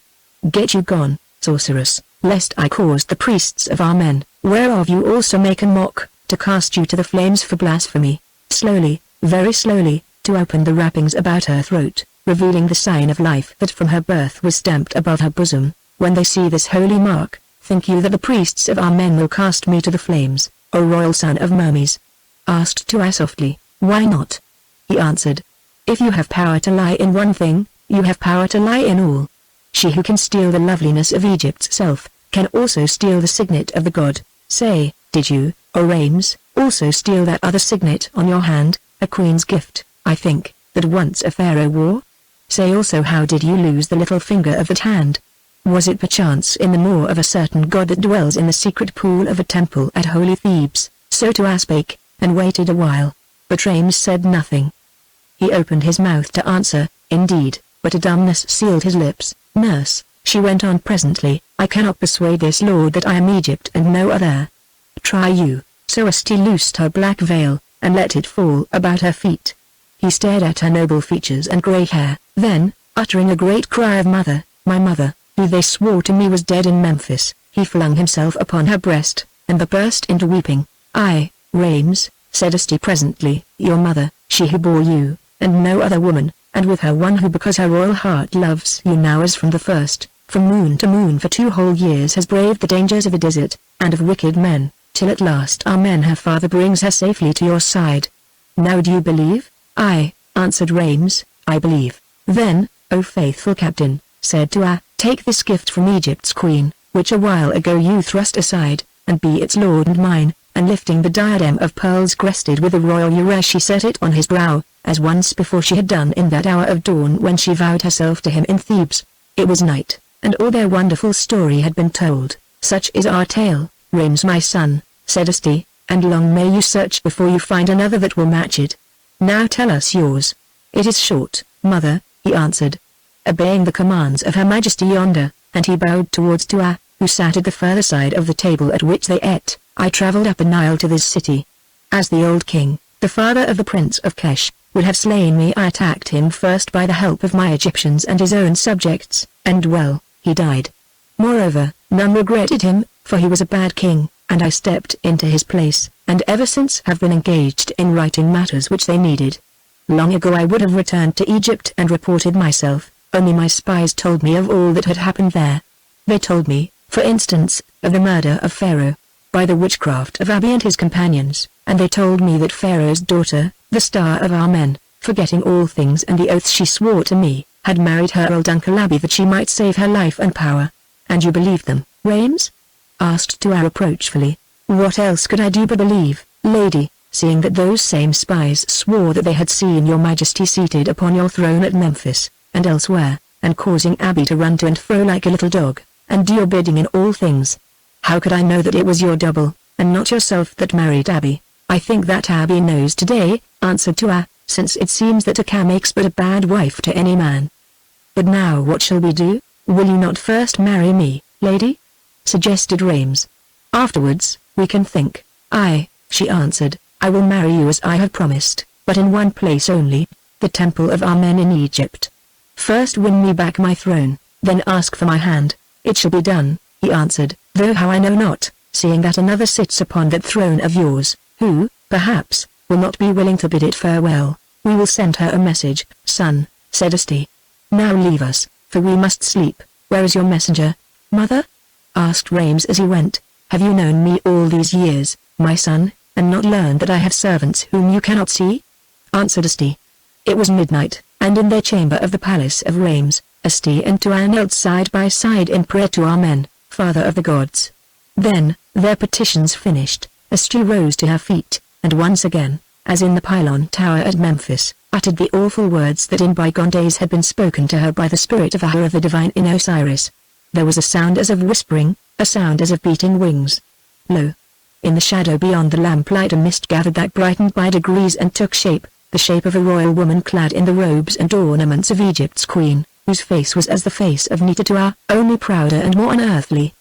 Get you gone, sorceress, lest I cause the priests of Amen, whereof you also make a mock, to cast you to the flames for blasphemy. Slowly, very slowly, to open the wrappings about her throat, revealing the sign of life that from her birth was stamped above her bosom. When they see this holy mark, think you that the priests of Amen will cast me to the flames, O royal son of Mermes? Asked Tua softly, why not? He answered, if you have power to lie in one thing, you have power to lie in all. She who can steal the loveliness of Egypt's self, can also steal the signet of the god. Say, did you, O Rames, also steal that other signet on your hand, a queen's gift, I think, that once a pharaoh wore? Say also how did you lose the little finger of that hand? Was it perchance in the maw of a certain god that dwells in the secret pool of a temple at holy Thebes? So Tua spake, and waited a while, but Rames said nothing. He opened his mouth to answer, indeed, but a dumbness sealed his lips. Nurse, she went on presently, I cannot persuade this lord that I am Egypt and no other. Try you. So Asti loosed her black veil, and let it fall about her feet. He stared at her noble features and grey hair, then, uttering a great cry of mother, my mother, who they swore to me was dead in Memphis, he flung himself upon her breast, and burst into weeping. I, Rames, said Asti presently, your mother, she who bore you, and no other woman, and with her one who because her royal heart loves you now as from the first, from moon to moon for 2 whole years has braved the dangers of a desert, and of wicked men, till at last Amen her father brings her safely to your side. Now do you believe? I, answered Rames, I believe. Then, O faithful captain, said Tua, take this gift from Egypt's queen, which a while ago you thrust aside, and be its lord and mine, and lifting the diadem of pearls crested with a royal urez she set it on his brow, as once before she had done in that hour of dawn when she vowed herself to him in Thebes. It was night, and all their wonderful story had been told. Such is our tale, Rames my son, said Asti, and long may you search before you find another that will match it. Now tell us yours. It is short, mother, he answered, obeying the commands of Her Majesty yonder, and he bowed towards Tua, who sat at the further side of the table at which they ate. I travelled up the Nile to this city. As the old king, the father of the Prince of Kesh, would have slain me, I attacked him first by the help of my Egyptians and his own subjects, and well, he died. Moreover, none regretted him, for he was a bad king, and I stepped into his place, and ever since have been engaged in writing matters which they needed. Long ago I would have returned to Egypt and reported myself, only my spies told me of all that had happened there. They told me, for instance, of the murder of Pharaoh, by the witchcraft of Abi and his companions, and they told me that Pharaoh's daughter, the star of Amen, forgetting all things and the oaths she swore to me, had married her old uncle Abi that she might save her life and power. And you believed them, Rames? Asked Tua reproachfully. What else could I do but believe, lady, seeing that those same spies swore that they had seen your majesty seated upon your throne at Memphis, and elsewhere, and causing Abi to run to and fro like a little dog, and do your bidding in all things? How could I know that it was your double, and not yourself that married Abi? I think that Abi knows today, answered Tua, since it seems that Aka makes but a bad wife to any man. But now what shall we do? Will you not first marry me, lady? Suggested Rames. Afterwards, we can think. Aye, she answered, I will marry you as I have promised, but in one place only, the temple of Amen in Egypt. First win me back my throne, then ask for my hand. It shall be done, he answered, though how I know not, seeing that another sits upon that throne of yours, who, perhaps, will not be willing to bid it farewell. We will send her a message, son, said Asti. Now leave us, for we must sleep. Where is your messenger, mother?" asked Rames as he went. "Have you known me all these years, my son, and not learned that I have servants whom you cannot see?" answered Asti. It was midnight, and in their chamber of the palace of Rames, Asti and Tuan knelt side by side in prayer to Amen, Father of the gods. Then, their petitions finished, Asti rose to her feet, and once again, as in the pylon tower at Memphis, uttered the awful words that in bygone days had been spoken to her by the spirit of Ahura the divine in Osiris. There was a sound as of whispering, a sound as of beating wings. Lo! In the shadow beyond the lamplight a mist gathered that brightened by degrees and took shape, the shape of a royal woman clad in the robes and ornaments of Egypt's queen, whose face was as the face of Netertua, only prouder and more unearthly.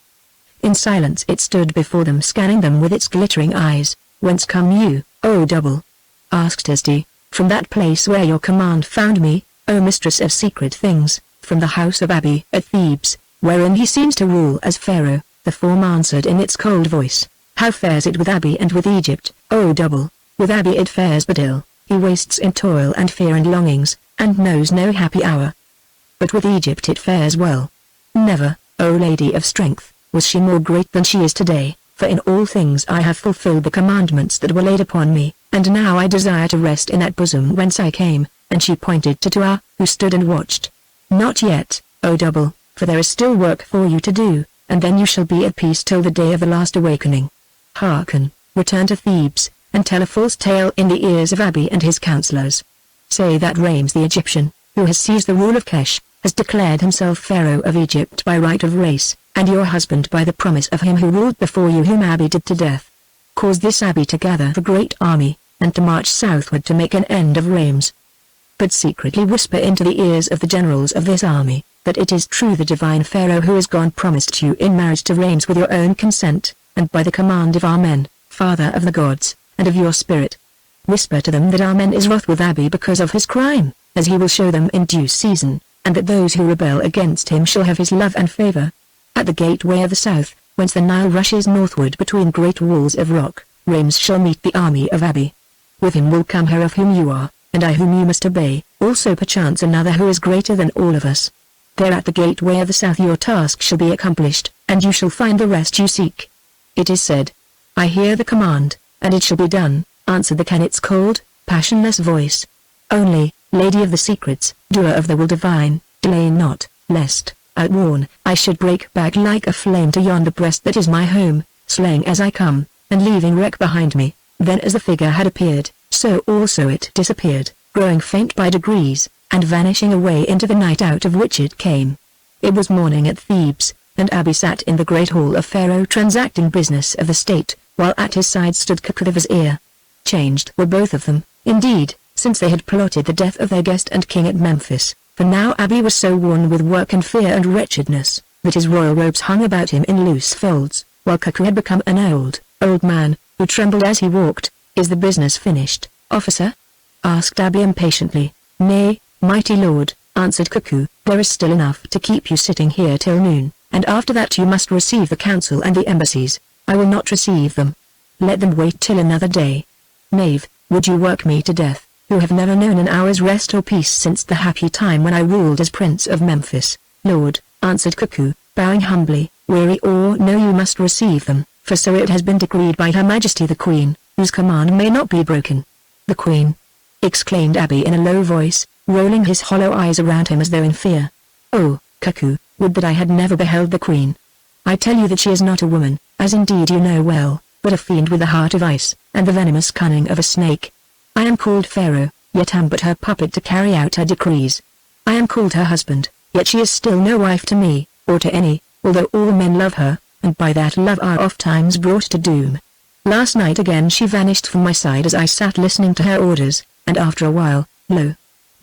In silence it stood before them, scanning them with its glittering eyes. "Whence come you, O double?" asked Asti. "From that place where your command found me, O mistress of secret things, from the house of Abi at Thebes, wherein he seems to rule as Pharaoh," the form answered in its cold voice. "How fares it with Abi and with Egypt, O double?" "With Abi it fares but ill, he wastes in toil and fear and longings, and knows no happy hour. But with Egypt it fares well. Never, O lady of strength, was she more great than she is today, for in all things I have fulfilled the commandments that were laid upon me, and now I desire to rest in that bosom whence I came," and she pointed to Tua, who stood and watched. "Not yet, O double, for there is still work for you to do, and then you shall be at peace till the day of the last awakening. Hearken, return to Thebes, and tell a false tale in the ears of Abi and his counselors. Say that Rames the Egyptian, who has seized the rule of Kesh, has declared himself Pharaoh of Egypt by right of race, and your husband by the promise of him who ruled before you, whom Abi did to death. Cause this Abi to gather a great army, and to march southward to make an end of Rames. But secretly whisper into the ears of the generals of this army, that it is true the divine Pharaoh who has gone promised you in marriage to Rames with your own consent, and by the command of Amen, Father of the gods, and of your spirit. Whisper to them that Amen is wroth with Abi because of his crime, as he will show them in due season, and that those who rebel against him shall have his love and favor. At the gateway of the south, whence the Nile rushes northward between great walls of rock, Rames shall meet the army of Abi. With him will come her of whom you are, and I whom you must obey, also perchance another who is greater than all of us. There at the gateway of the south your task shall be accomplished, and you shall find the rest you seek. It is said. I hear the command, and it shall be done, answered the Khan's cold, passionless voice. Only, Lady of the Secrets, doer of the will divine, delay not, lest, outworn, I should break back like a flame to yonder breast that is my home, slaying as I come, and leaving wreck behind me. Then as the figure had appeared, so also it disappeared, growing faint by degrees, and vanishing away into the night out of which it came. It was morning at Thebes, and Abi sat in the great hall of Pharaoh transacting business of the state, while at his side stood Cuckoo the vizier. Changed were both of them, indeed, since they had plotted the death of their guest and king at Memphis, for now Abi was so worn with work and fear and wretchedness, that his royal robes hung about him in loose folds, while Cuckoo had become an old man, who trembled as he walked. Is the business finished, officer? asked Abi impatiently. Nay, mighty lord, answered Cuckoo, there is still enough to keep you sitting here till noon, and after that you must receive the council and the embassies. I will not receive them. Let them wait till another day. Knave, would you work me to death, who have never known an hour's rest or peace since the happy time when I ruled as Prince of Memphis? Lord, answered Cuckoo, bowing humbly, weary or no you must receive them, for so it has been decreed by Her Majesty the Queen, whose command may not be broken. The Queen! exclaimed Abi in a low voice, rolling his hollow eyes around him as though in fear. Oh, Cuckoo, would that I had never beheld the Queen. I tell you that she is not a woman, as indeed you know well, but a fiend with the heart of ice, and the venomous cunning of a snake. I am called Pharaoh, yet am but her puppet to carry out her decrees. I am called her husband, yet she is still no wife to me, or to any, although all men love her, and by that love are oft times brought to doom. Last night again she vanished from my side as I sat listening to her orders, and after a while, lo!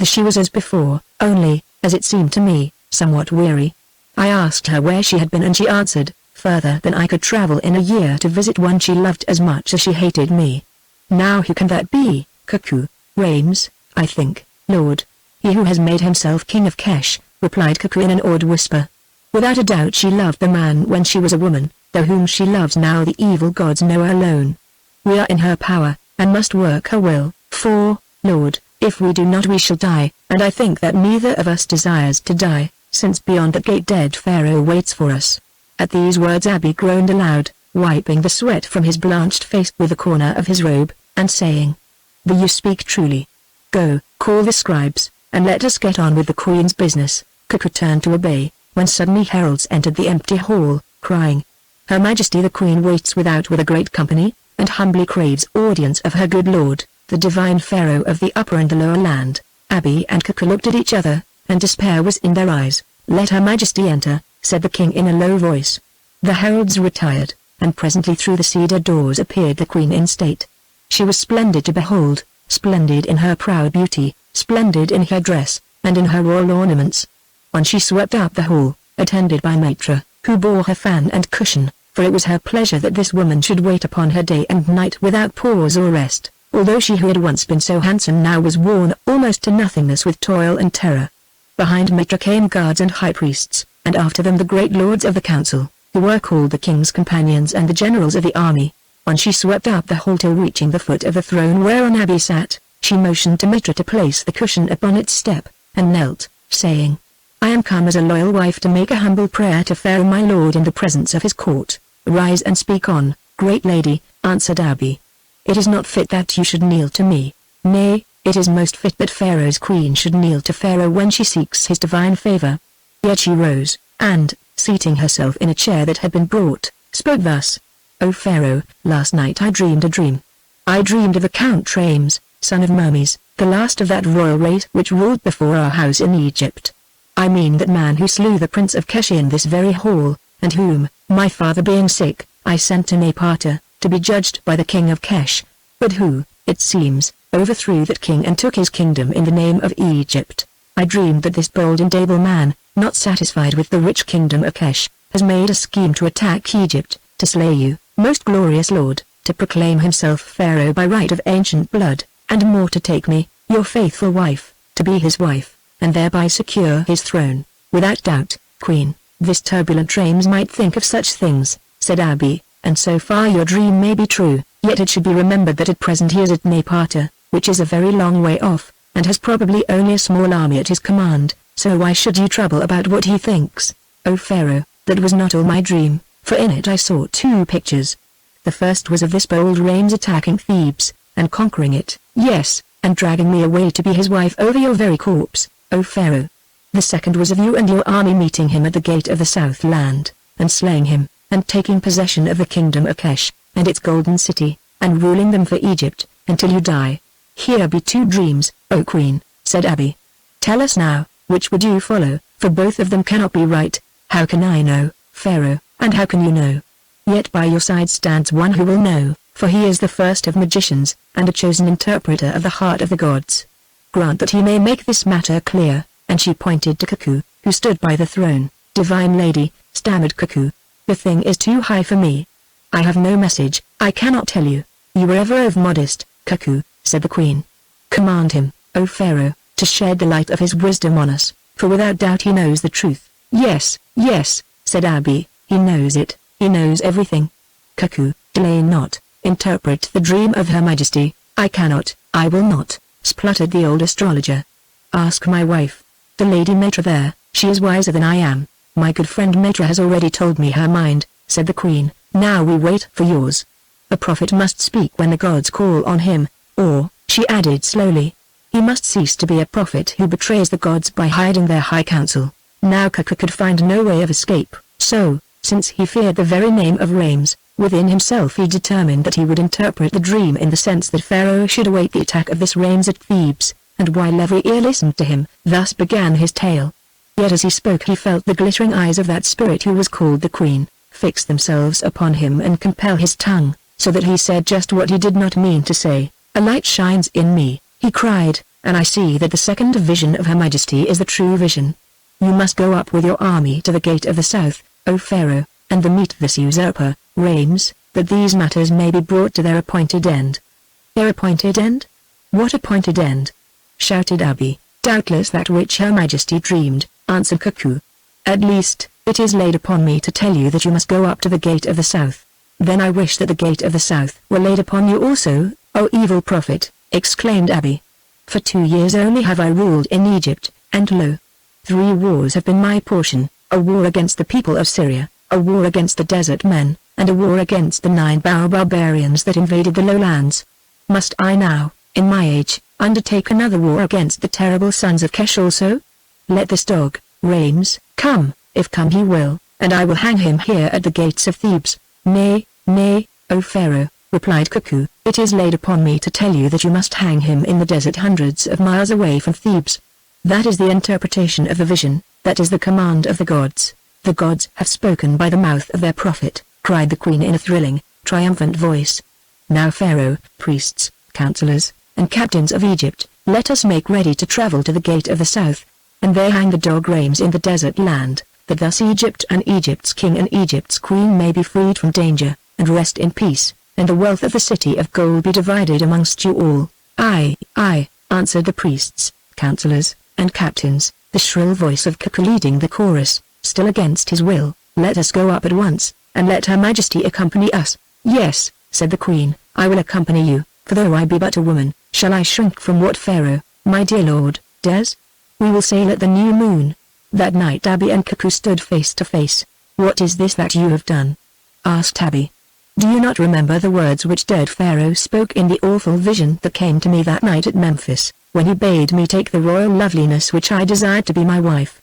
She was as before, only, as it seemed to me, somewhat weary. I asked her where she had been and she answered, further than I could travel in a year to visit one she loved as much as she hated me. Now who can that be, Cuckoo? Rames, I think, Lord. He who has made himself king of Kesh, replied Cuckoo in an awed whisper. Without a doubt she loved the man when she was a woman, though whom she loves now the evil gods know alone. We are in her power, and must work her will, for, Lord, if we do not we shall die, and I think that neither of us desires to die, since beyond that gate dead Pharaoh waits for us." At these words Abi groaned aloud, wiping the sweat from his blanched face with a corner of his robe, and saying, "The you speak truly. Go, call the scribes, and let us get on with the queen's business." Cuckoo turned to obey, when suddenly heralds entered the empty hall, crying, "Her Majesty the Queen waits without with a great company, and humbly craves audience of her good lord, the divine Pharaoh of the upper and the lower land." Abi and Cuckoo looked at each other, and despair was in their eyes. "Let Her Majesty enter," said the king in a low voice. The heralds retired, and presently through the cedar doors appeared the queen in state. She was splendid to behold, splendid in her proud beauty, splendid in her dress, and in her royal ornaments. On she swept up the hall, attended by Mitra, who bore her fan and cushion, for it was her pleasure that this woman should wait upon her day and night without pause or rest, although she who had once been so handsome now was worn almost to nothingness with toil and terror. Behind Mitra came guards and high priests, and after them the great lords of the council, who were called the king's companions and the generals of the army. On she swept up the hall till reaching the foot of the throne whereon Abi sat, she motioned to Mitra to place the cushion upon its step, and knelt, saying, "I am come as a loyal wife to make a humble prayer to Pharaoh my lord in the presence of his court." "Rise and speak on, great lady," answered Abi. "It is not fit that you should kneel to me. Nay, it is most fit that Pharaoh's queen should kneel to Pharaoh when she seeks his divine favor." Yet she rose, and, seating herself in a chair that had been brought, spoke thus. "O Pharaoh, last night I dreamed a dream. I dreamed of the Count Rames, son of Mermes, the last of that royal race which ruled before our house in Egypt. I mean that man who slew the Prince of Kesh in this very hall, and whom, my father being sick, I sent to Napata, to be judged by the king of Kesh, but who, it seems, overthrew that king and took his kingdom in the name of Egypt. I dreamed that this bold and able man, not satisfied with the rich kingdom of Kesh, has made a scheme to attack Egypt, to slay you, most glorious lord, to proclaim himself Pharaoh by right of ancient blood, and more to take me, your faithful wife, to be his wife, and thereby secure his throne. Without doubt, queen, this turbulent Rames might think of such things," said Abi, "and so far your dream may be true, yet it should be remembered that at present he is at Napata, which is a very long way off, and has probably only a small army at his command, so why should you trouble about what he thinks? O Pharaoh, that was not all my dream, for in it I saw two pictures. The first was of this bold Rames attacking Thebes, and conquering it, yes, and dragging me away to be his wife over your very corpse, O Pharaoh. The second was of you and your army meeting him at the gate of the south land, and slaying him, and taking possession of the kingdom of Kesh, and its golden city, and ruling them for Egypt, until you die. Here be two dreams, O queen," said Abi. "Tell us now, which would you follow, for both of them cannot be right." "How can I know, Pharaoh, and how can you know? Yet by your side stands one who will know, for he is the first of magicians, and a chosen interpreter of the heart of the gods. Grant that he may make this matter clear," and she pointed to Cuckoo, who stood by the throne. "Divine lady," stammered Cuckoo, "the thing is too high for me. I have no message, I cannot tell you." "You were ever of modest, Cuckoo," said the queen. "Command him, O Pharaoh, to shed the light of his wisdom on us, for without doubt he knows the truth." "Yes, yes," said Abi, "he knows it, he knows everything." "Cuckoo, delay not, interpret the dream of Her Majesty." "I cannot, I will not," spluttered the old astrologer. "Ask my wife, the Lady Matra there, she is wiser than I am." "My good friend Matra has already told me her mind," said the queen. "Now we wait for yours. A prophet must speak when the gods call on him, or," she added slowly, "he must cease to be a prophet who betrays the gods by hiding their high council." Now Cuckoo could find no way of escape, so, since he feared the very name of Rames, within himself he determined that he would interpret the dream in the sense that Pharaoh should await the attack of this Rames at Thebes, and while every ear listened to him, thus began his tale. Yet as he spoke he felt the glittering eyes of that spirit who was called the queen, fix themselves upon him and compel his tongue, so that he said just what he did not mean to say. "A light shines in me," he cried, "and I see that the second vision of Her Majesty is the true vision. You must go up with your army to the gate of the south, O Pharaoh, and meet this usurper, Rames, that these matters may be brought to their appointed end." "Their appointed end? What appointed end?" shouted Abi. "Doubtless that which Her Majesty dreamed," answered Cuckoo. "At least, it is laid upon me to tell you that you must go up to the gate of the south." "Then I wish that the gate of the south were laid upon you also, O evil prophet," exclaimed Abi. For 2 years only have I ruled in Egypt, and lo, 3 wars have been my portion, a war against the people of Syria, a war against the desert men, and a war against the 9 barbarians that invaded the lowlands. Must I now, in my age, undertake another war against the terrible sons of Kesh also? Let this dog, Rames, come, if come he will, and I will hang him here at the gates of Thebes. Nay, nay, O Pharaoh, replied Cuckoo, it is laid upon me to tell you that you must hang him in the desert hundreds of miles away from Thebes. That is the interpretation of the vision, that is the command of the gods. The gods have spoken by the mouth of their prophet, cried the queen in a thrilling, triumphant voice. Now Pharaoh, priests, counselors, and captains of Egypt, let us make ready to travel to the gate of the south, and there hang the dog Rames in the desert land, that thus Egypt and Egypt's king and Egypt's queen may be freed from danger, and rest in peace, and the wealth of the city of gold be divided amongst you all. Aye, aye, answered the priests, counselors, and captains, the shrill voice of Cuckoo leading the chorus, still against his will. Let us go up at once, and let Her Majesty accompany us. Yes, said the queen, I will accompany you, for though I be but a woman, shall I shrink from what Pharaoh, my dear lord, does? We will sail at the new moon. That night Abby and Cuckoo stood face to face. What is this that you have done? Asked Abby. Do you not remember the words which dead Pharaoh spoke in the awful vision that came to me that night at Memphis, when he bade me take the royal loveliness which I desired to be my wife?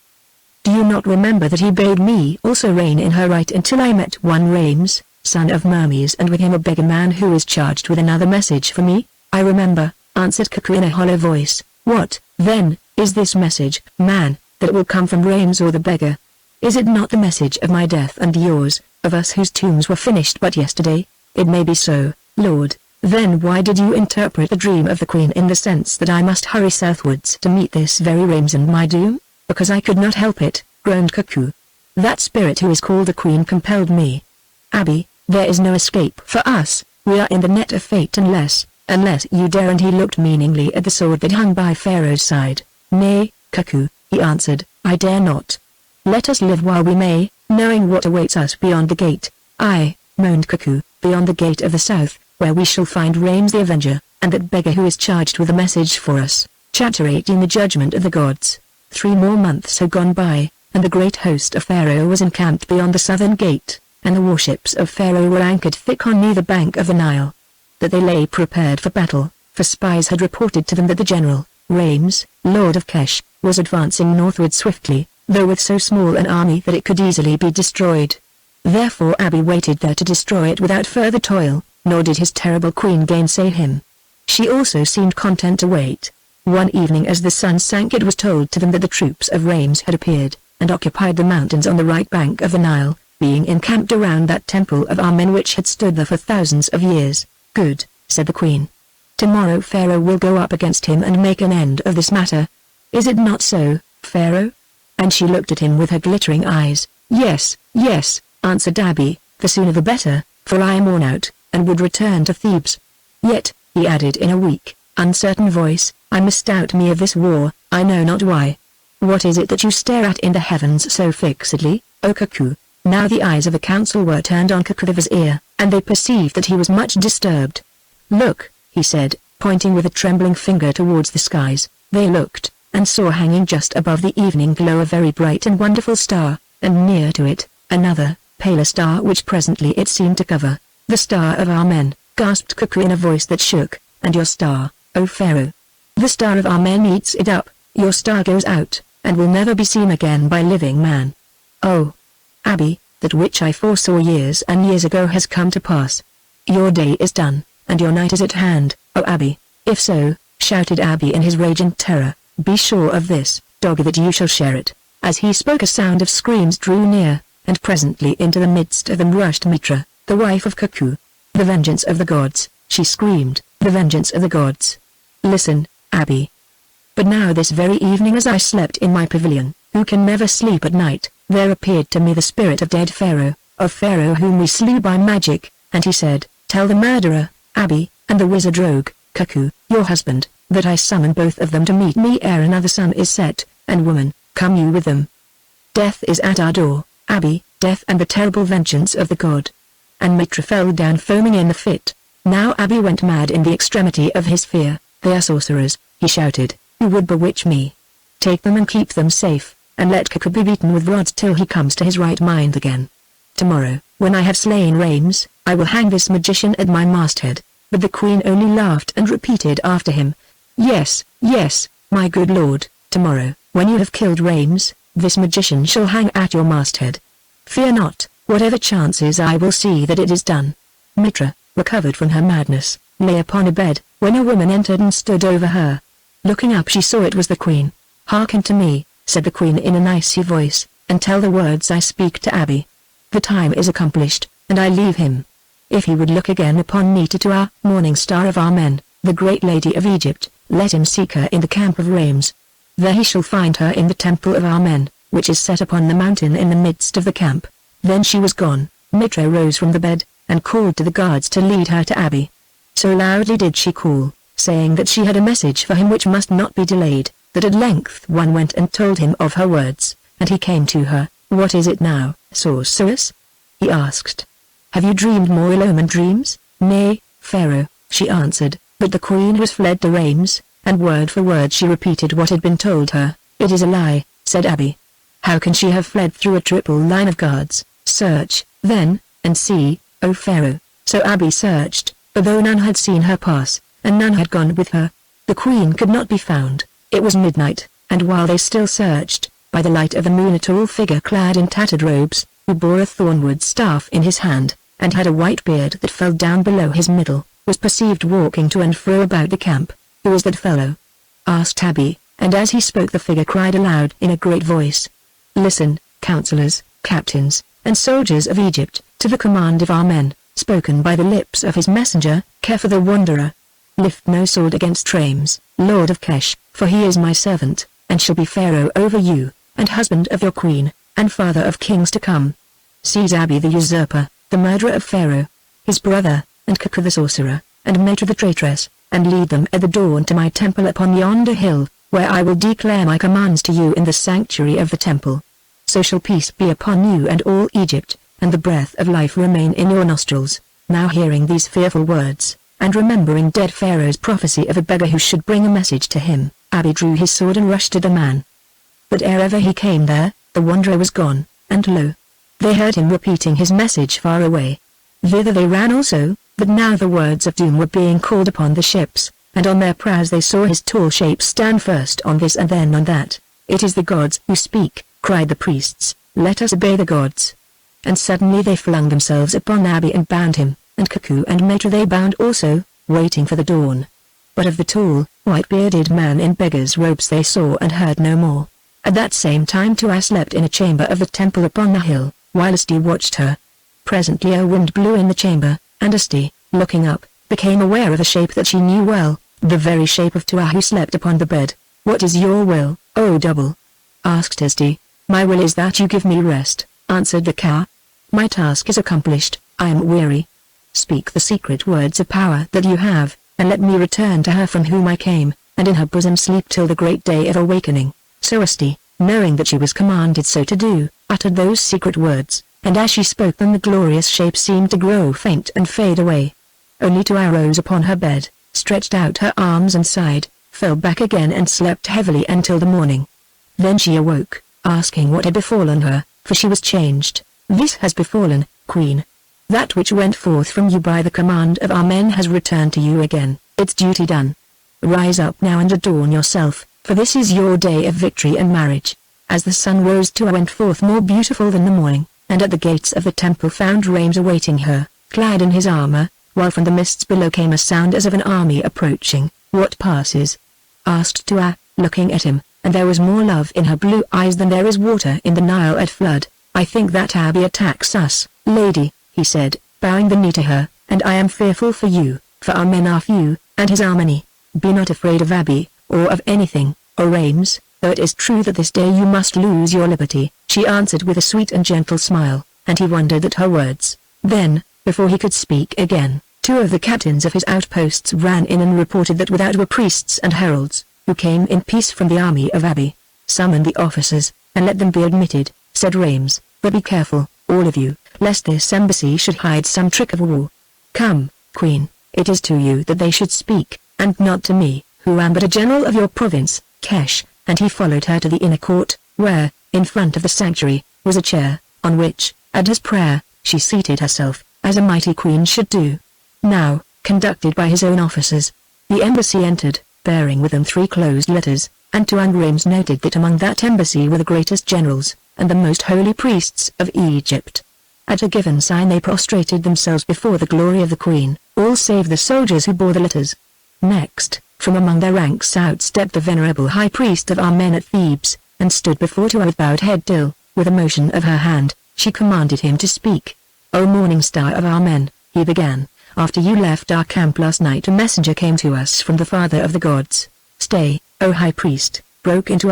Do you not remember that he bade me also reign in her right until I met one Rames, son of Mermes, and with him a beggar man who is charged with another message for me? I remember, answered Cuckoo in a hollow voice. What, then, is this message, man, that will come from Rames or the beggar? Is it not the message of my death and yours, of us whose tombs were finished but yesterday? It may be so, Lord. Then why did you interpret the dream of the queen in the sense that I must hurry southwards to meet this very Rames and my doom? Because I could not help it, groaned Cuckoo. That spirit who is called a queen compelled me. Abby, there is no escape for us, we are in the net of fate unless you dare. And he looked meaningly at the sword that hung by Pharaoh's side. Nay, Cuckoo, he answered, I dare not. Let us live while we may, knowing what awaits us beyond the gate. Aye, moaned Cuckoo, beyond the gate of the south, where we shall find Rames the Avenger, and that beggar who is charged with a message for us. Chapter 18 The Judgment of the Gods. 3 more months had gone by, and the great host of Pharaoh was encamped beyond the southern gate, and the warships of Pharaoh were anchored thick on neither bank of the Nile. That they lay prepared for battle, for spies had reported to them that the general, Rames, lord of Kesh, was advancing northward swiftly, though with so small an army that it could easily be destroyed. Therefore Abby waited there to destroy it without further toil, nor did his terrible queen gainsay him. She also seemed content to wait. One evening as the sun sank it was told to them that the troops of Rames had appeared, and occupied the mountains on the right bank of the Nile, being encamped around that temple of Amen which had stood there for thousands of years. Good, said the queen. Tomorrow Pharaoh will go up against him and make an end of this matter. Is it not so, Pharaoh? And she looked at him with her glittering eyes. Yes, yes, answered Abby, the sooner the better, for I am worn out, and would return to Thebes. Yet, he added in a weak, uncertain voice, I misdoubt me of this war, I know not why. What is it that you stare at in the heavens so fixedly, O Cuckoo? Now the eyes of the council were turned on Cuckoo's ear, and they perceived that he was much disturbed. Look, he said, pointing with a trembling finger towards the skies. They looked, and saw hanging just above the evening glow a very bright and wonderful star, and near to it, another, paler star which presently it seemed to cover. The star of Amen, gasped Cuckoo in a voice that shook. And your star, O Pharaoh? The star of Amen eats it up, your star goes out, and will never be seen again by living man. Oh, Abby, that which I foresaw years and years ago has come to pass. Your day is done, and your night is at hand, O Abby. If so, shouted Abby in his rage and terror, be sure of this, dog, that you shall share it. As he spoke a sound of screams drew near, and presently into the midst of them rushed Mitra, the wife of Cuckoo. The vengeance of the gods, she screamed, the vengeance of the gods. Listen, Abby. But now this very evening as I slept in my pavilion, who can never sleep at night, there appeared to me the spirit of dead Pharaoh, of Pharaoh whom we slew by magic, and he said, tell the murderer, Abby, and the wizard rogue, Cuckoo, your husband, that I summon both of them to meet me ere another sun is set, and woman, come you with them. Death is at our door, Abby, death and the terrible vengeance of the god. And Mitra fell down foaming in the fit. Now Abby went mad in the extremity of his fear, "They are sorcerers," he shouted, "who would bewitch me. Take them and keep them safe, and let Cuckoo be beaten with rods till he comes to his right mind again. Tomorrow, when I have slain Rames, I will hang this magician at my masthead." But the queen only laughed and repeated after him, "Yes, yes, my good lord, tomorrow, when you have killed Rames, this magician shall hang at your masthead. Fear not, whatever chances I will see that it is done." Mitra, recovered from her madness, lay upon a bed, when a woman entered and stood over her. Looking up she saw it was the queen. "Hearken to me," said the queen in an icy voice, "and tell the words I speak to Abby. The time is accomplished, and I leave him. If he would look again upon me to our morning star of our men, the great lady of Egypt, let him seek her in the camp of Rames. There he shall find her in the temple of our men, which is set upon the mountain in the midst of the camp." Then she was gone. Mitra rose from the bed, and called to the guards to lead her to Abby. So loudly did she call, saying that she had a message for him which must not be delayed, that at length one went and told him of her words, and he came to her. "What is it now, sorceress?" he asked. "Have you dreamed more ill-omened dreams?" "Nay, Pharaoh," she answered, but the queen was fled to Rames, and word for word she repeated what had been told her. "It is a lie," said Abby. "How can she have fled through a triple line of guards? Search, then, and see, O Pharaoh." So Abby searched, but though none had seen her pass, and none had gone with her, the queen could not be found. It was midnight, and while they still searched, by the light of the moon a tall figure clad in tattered robes, who bore a thornwood staff in his hand, and had a white beard that fell down below his middle, was perceived walking to and fro about the camp. "Who is that fellow?" asked Abby, and as he spoke the figure cried aloud in a great voice, "Listen, counselors, captains, and soldiers of Egypt, to the command of our men, spoken by the lips of his messenger, Kepha the Wanderer. Lift no sword against Rames, lord of Kesh, for he is my servant, and shall be Pharaoh over you, and husband of your queen, and father of kings to come. Seize Abby the usurper, the murderer of Pharaoh, his brother, and Cuckoo the sorcerer, and Mitra the traitress, and lead them at the dawn to my temple upon yonder hill, where I will declare my commands to you in the sanctuary of the temple. So shall peace be upon you and all Egypt, and the breath of life remain in your nostrils." Now hearing these fearful words, and remembering dead Pharaoh's prophecy of a beggar who should bring a message to him, Abby drew his sword and rushed to the man. But ere ever he came there, the wanderer was gone, and lo! they heard him repeating his message far away. Thither they ran also, but now the words of doom were being called upon the ships, and on their prows they saw his tall shape stand first on this and then on that. "It is the gods who speak," cried the priests, "let us obey the gods." And suddenly they flung themselves upon Abby and bound him, and Cuckoo and Mitra they bound also, waiting for the dawn. But of the tall, white-bearded man in beggar's robes they saw and heard no more. At that same time Tua slept in a chamber of the temple upon the hill, while Asti watched her. Presently a wind blew in the chamber, and Asti, looking up, became aware of a shape that she knew well, the very shape of Tua who slept upon the bed. "What is your will, O double?" asked Asti. "My will is that you give me rest," answered the cow. "My task is accomplished, I am weary. Speak the secret words of power that you have, and let me return to her from whom I came, and in her bosom sleep till the great day of awakening." So Asti, knowing that she was commanded so to do, uttered those secret words, and as she spoke them the glorious shape seemed to grow faint and fade away. Only Tua rose upon her bed, stretched out her arms and sighed, fell back again and slept heavily until the morning. Then she awoke, asking what had befallen her, for she was changed. "This has befallen, Queen. That which went forth from you by the command of our men has returned to you again, its duty done. Rise up now and adorn yourself, for this is your day of victory and marriage." As the sun rose Tua went forth more beautiful than the morning, and at the gates of the temple found Rames awaiting her, clad in his armor, while from the mists below came a sound as of an army approaching. "What passes?" asked Tua, looking at him, and there was more love in her blue eyes than there is water in the Nile at flood. "I think that Abby attacks us, lady," he said, bowing the knee to her, "and I am fearful for you, for our men are few, and his are many. Be not afraid of Abby, or of anything, O Rames, though it is true that this day you must lose your liberty," she answered with a sweet and gentle smile, and he wondered at her words. Then, before he could speak again, 2 of the captains of his outposts ran in and reported that without were priests and heralds, who came in peace from the army of Abby. "Summon the officers, and let them be admitted," said Rames, "but be careful, all of you, lest this embassy should hide some trick of war. Come, Queen, it is to you that they should speak, and not to me, who am but a general of your province, Kesh, and he followed her to the inner court, where, in front of the sanctuary, was a chair, on which, at his prayer, she seated herself, as a mighty queen should do. Now, conducted by his own officers, the embassy entered, bearing with them 3 closed letters, and Tuan Rames noted that among that embassy were the greatest generals, and the most holy priests of Egypt. At a given sign they prostrated themselves before the glory of the queen, all save the soldiers who bore the letters. Next, from among their ranks outstepped the venerable high priest of our men at Thebes, and stood before Tuan with bowed head till, with a motion of her hand, she commanded him to speak. "O morning star of our men," he began, "after you left our camp last night a messenger came to us from the father of the gods." "Stay, O high priest," broke into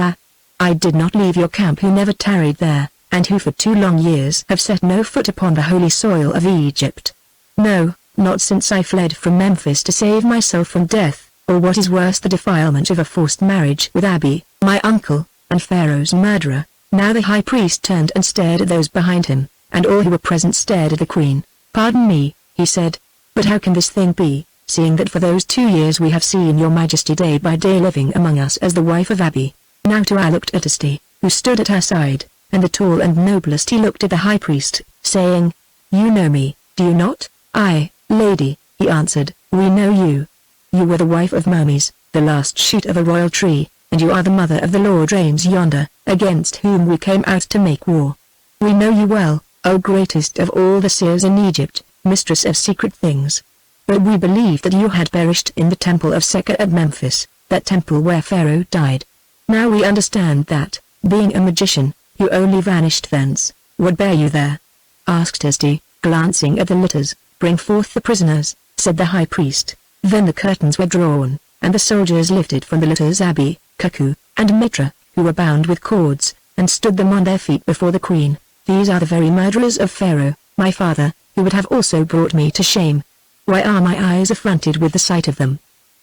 I did not leave your camp who never tarried there, and who for 2 long years have set no foot upon the holy soil of Egypt. No, not since I fled from Memphis to save myself from death, or what is worse the defilement of a forced marriage with Abi, my uncle, and Pharaoh's murderer." Now the high priest turned and stared at those behind him, and all who were present stared at the queen. "Pardon me," he said, "but how can this thing be, seeing that for those 2 years we have seen your majesty day by day living among us as the wife of Abi?" Now Tuan looked at Asti, who stood at her side, and the tall and noblest he looked at the high priest, saying, "You know me, do you not?" "Aye, lady," he answered, "we know you. You were the wife of Mermes, the last shoot of a royal tree, and you are the mother of the Lord Rames yonder, against whom we came out to make war. We know you well, O greatest of all the seers in Egypt, mistress of secret things. But we believed that you had perished in the temple of Sekar at Memphis, that temple where Pharaoh died. Now we understand that, being a magician, you only vanished thence. What bear you there?" asked Asti, glancing at the letters. "Bring forth the prisoners," said the high priest. Then the curtains were drawn, and the soldiers lifted from the letters Abi, Cuckoo, and Mitra, who were bound with cords, and stood them on their feet before the queen. "These are the very murderers of Pharaoh, my father, who would have also brought me to shame. Why are my eyes affronted with the sight of them?"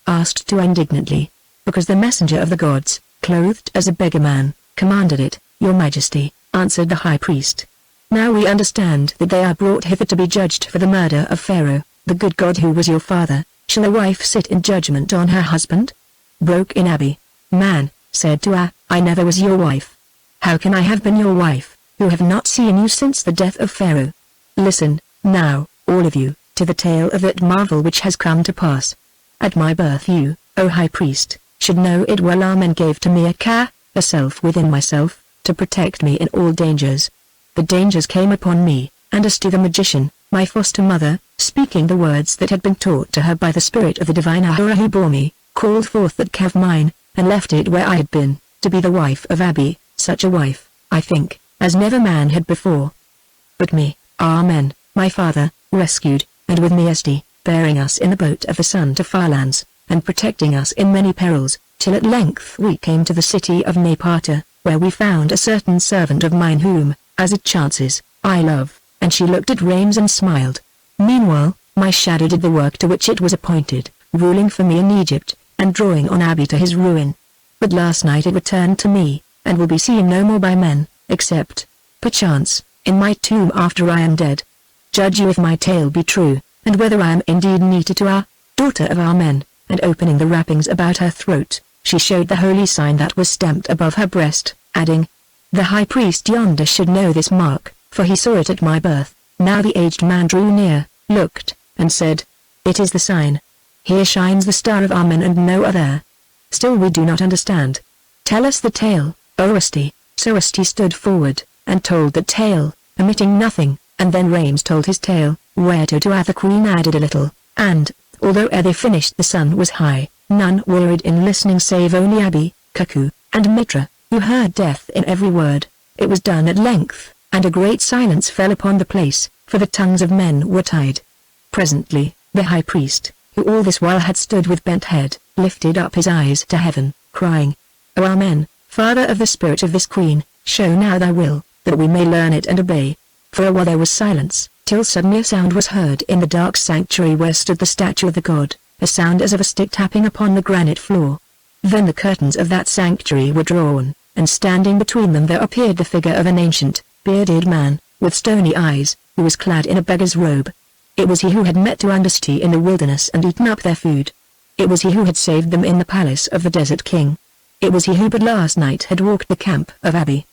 asked Tuan indignantly. "Because the messenger of the gods, clothed as a beggar man, commanded it, your majesty," answered the high priest. "Now we understand that they are brought hither to be judged for the murder of Pharaoh, the good god who was your father. Shall a wife sit in judgment on her husband?" broke in Abi. "Man," said Tuan, "I never was your wife. How can I have been your wife, who have not seen you since the death of Pharaoh? Listen, now, all of you, to the tale of that marvel which has come to pass. At my birth you, O high priest, should know it well. Amen gave to me a self within myself, to protect me in all dangers. The dangers came upon me, and Asti the magician, my foster mother, speaking the words that had been taught to her by the spirit of the divine Ahura who bore me, called forth that calf mine, and left it where I had been, to be the wife of Abi, such a wife, I think, as never man had before. But me, Amen, my father, rescued, and with me Asti, bearing us in the boat of the sun to far lands, and protecting us in many perils, till at length we came to the city of Napata, where we found a certain servant of mine whom, as it chances, I love." And she looked at Rames and smiled. "Meanwhile, my shadow did the work to which it was appointed, ruling for me in Egypt, and drawing on Abi to his ruin. But last night it returned to me, and will be seen no more by men, except, perchance, in my tomb after I am dead. Judge you if my tale be true, and whether I am indeed Nita to our daughter of our men." And opening the wrappings about her throat, she showed the holy sign that was stamped above her breast, adding, "The high priest yonder should know this mark, for he saw it at my birth." Now the aged man drew near, looked, and said, "It is the sign. Here shines the star of Amen and no other. Still we do not understand. Tell us the tale, O Asti." So Asti stood forward, and told the tale, omitting nothing, and then Rames told his tale, whereto the queen added a little, and, although ere they finished the sun was high, none wearied in listening save only Abi, Cuckoo, and Mitra, who heard death in every word. It was done at length, and a great silence fell upon the place, for the tongues of men were tied. Presently, the high priest, who all this while had stood with bent head, lifted up his eyes to heaven, crying, "O Amen, Father of the spirit of this queen, show now thy will, that we may learn it and obey." For a while there was silence, till suddenly a sound was heard in the dark sanctuary where stood the statue of the god, a sound as of a stick tapping upon the granite floor. Then the curtains of that sanctuary were drawn, and standing between them there appeared the figure of an ancient, bearded man, with stony eyes, who was clad in a beggar's robe. It was he who had met Asti in the wilderness and eaten up their food. It was he who had saved them in the palace of the Desert King. It was he who but last night had walked the camp of Abi.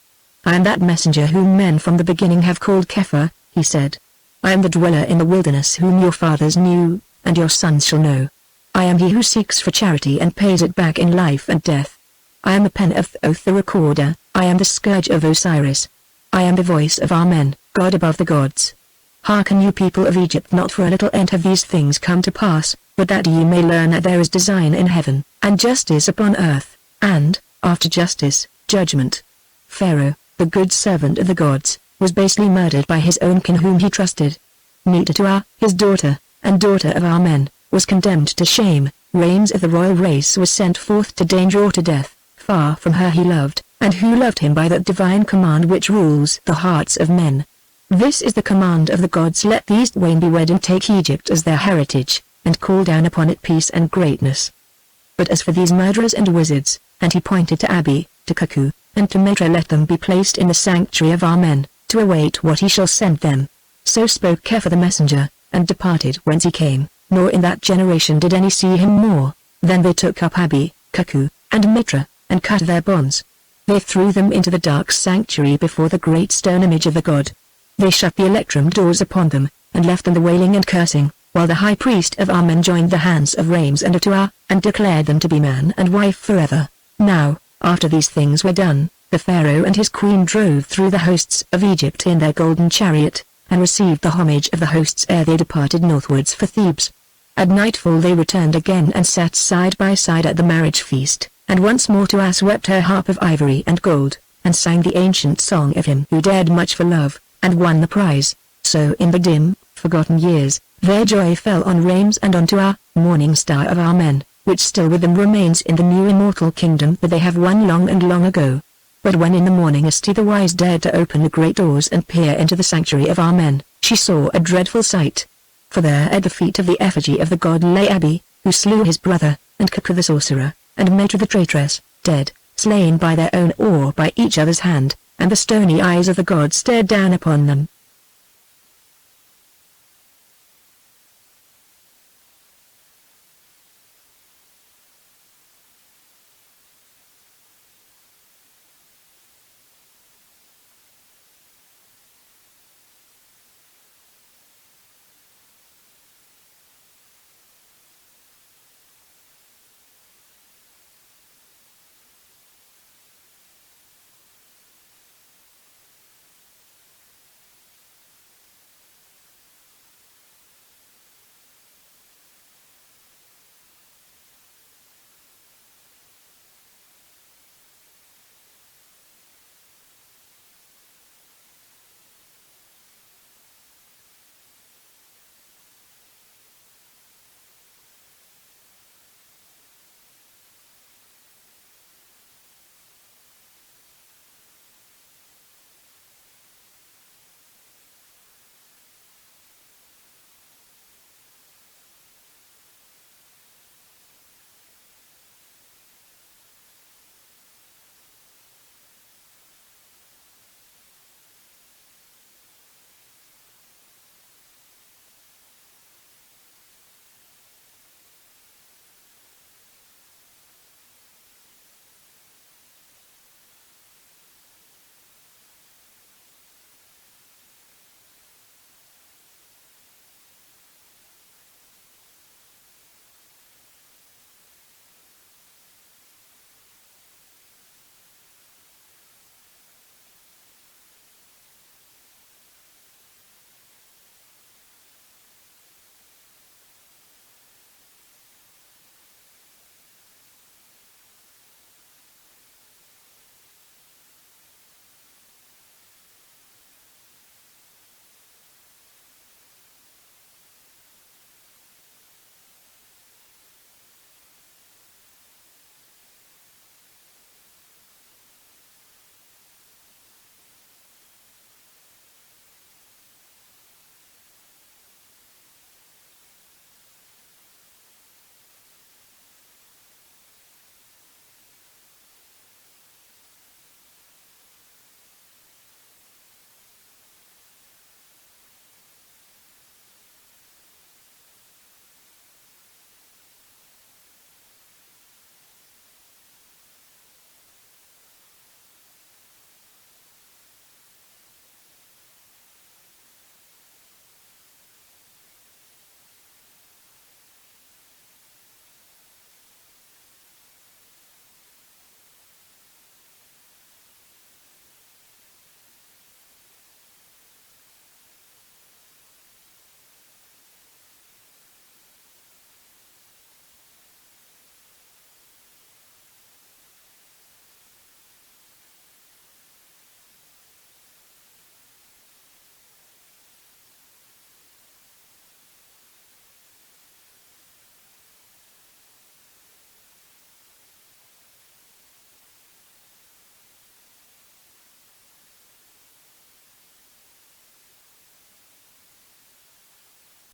I am that messenger whom men from the beginning have called Kepha, he said. I am the dweller in the wilderness whom your fathers knew, and your sons shall know. I am he who seeks for charity and pays it back in life and death. I am the pen of Thoth the recorder, I am the scourge of Osiris. I am the voice of Amen, God above the gods. Hearken you people of Egypt, not for a little end have these things come to pass, but that ye may learn that there is design in heaven, and justice upon earth, and, after justice, judgment. Pharaoh, the good servant of the gods, was basely murdered by his own kin whom he trusted. Netertua, his daughter, and daughter of Amen, was condemned to shame. Rames of the royal race was sent forth to danger or to death, far from her he loved, and who loved him by that divine command which rules the hearts of men. This is the command of the gods: let these twain be wed and take Egypt as their heritage, and call down upon it peace and greatness. But as for these murderers and wizards, and he pointed to Abi, to Cuckoo, and to Matra, let them be placed in the sanctuary of Amen, to await what he shall send them. So spoke Kepha the messenger, and departed whence he came, nor in that generation did any see him more. Then they took up Abi, Cuckoo, and Mitra, and cut their bonds. They threw them into the dark sanctuary before the great stone image of the god. They shut the electrum doors upon them, and left them the wailing and cursing, while the high priest of Amen joined the hands of Rames and Atua, and declared them to be man and wife forever. Now, after these things were done, the Pharaoh and his queen drove through the hosts of Egypt in their golden chariot, and received the homage of the hosts ere they departed northwards for Thebes. At nightfall they returned again and sat side by side at the marriage feast, and once more Tua swept her harp of ivory and gold, and sang the ancient song of him who dared much for love, and won the prize. So in the dim, forgotten years, their joy fell on Rames and on Tua, morning star of Amen, which still with them remains in the new immortal kingdom that they have won long and long ago. But when in the morning Asti the wise dared to open the great doors and peer into the sanctuary of Amen, she saw a dreadful sight. For there at the feet of the effigy of the god lay Abi, who slew his brother, and Cuckoo the sorcerer, and Matra the traitress, dead, slain by their own or by each other's hand, and the stony eyes of the god stared down upon them.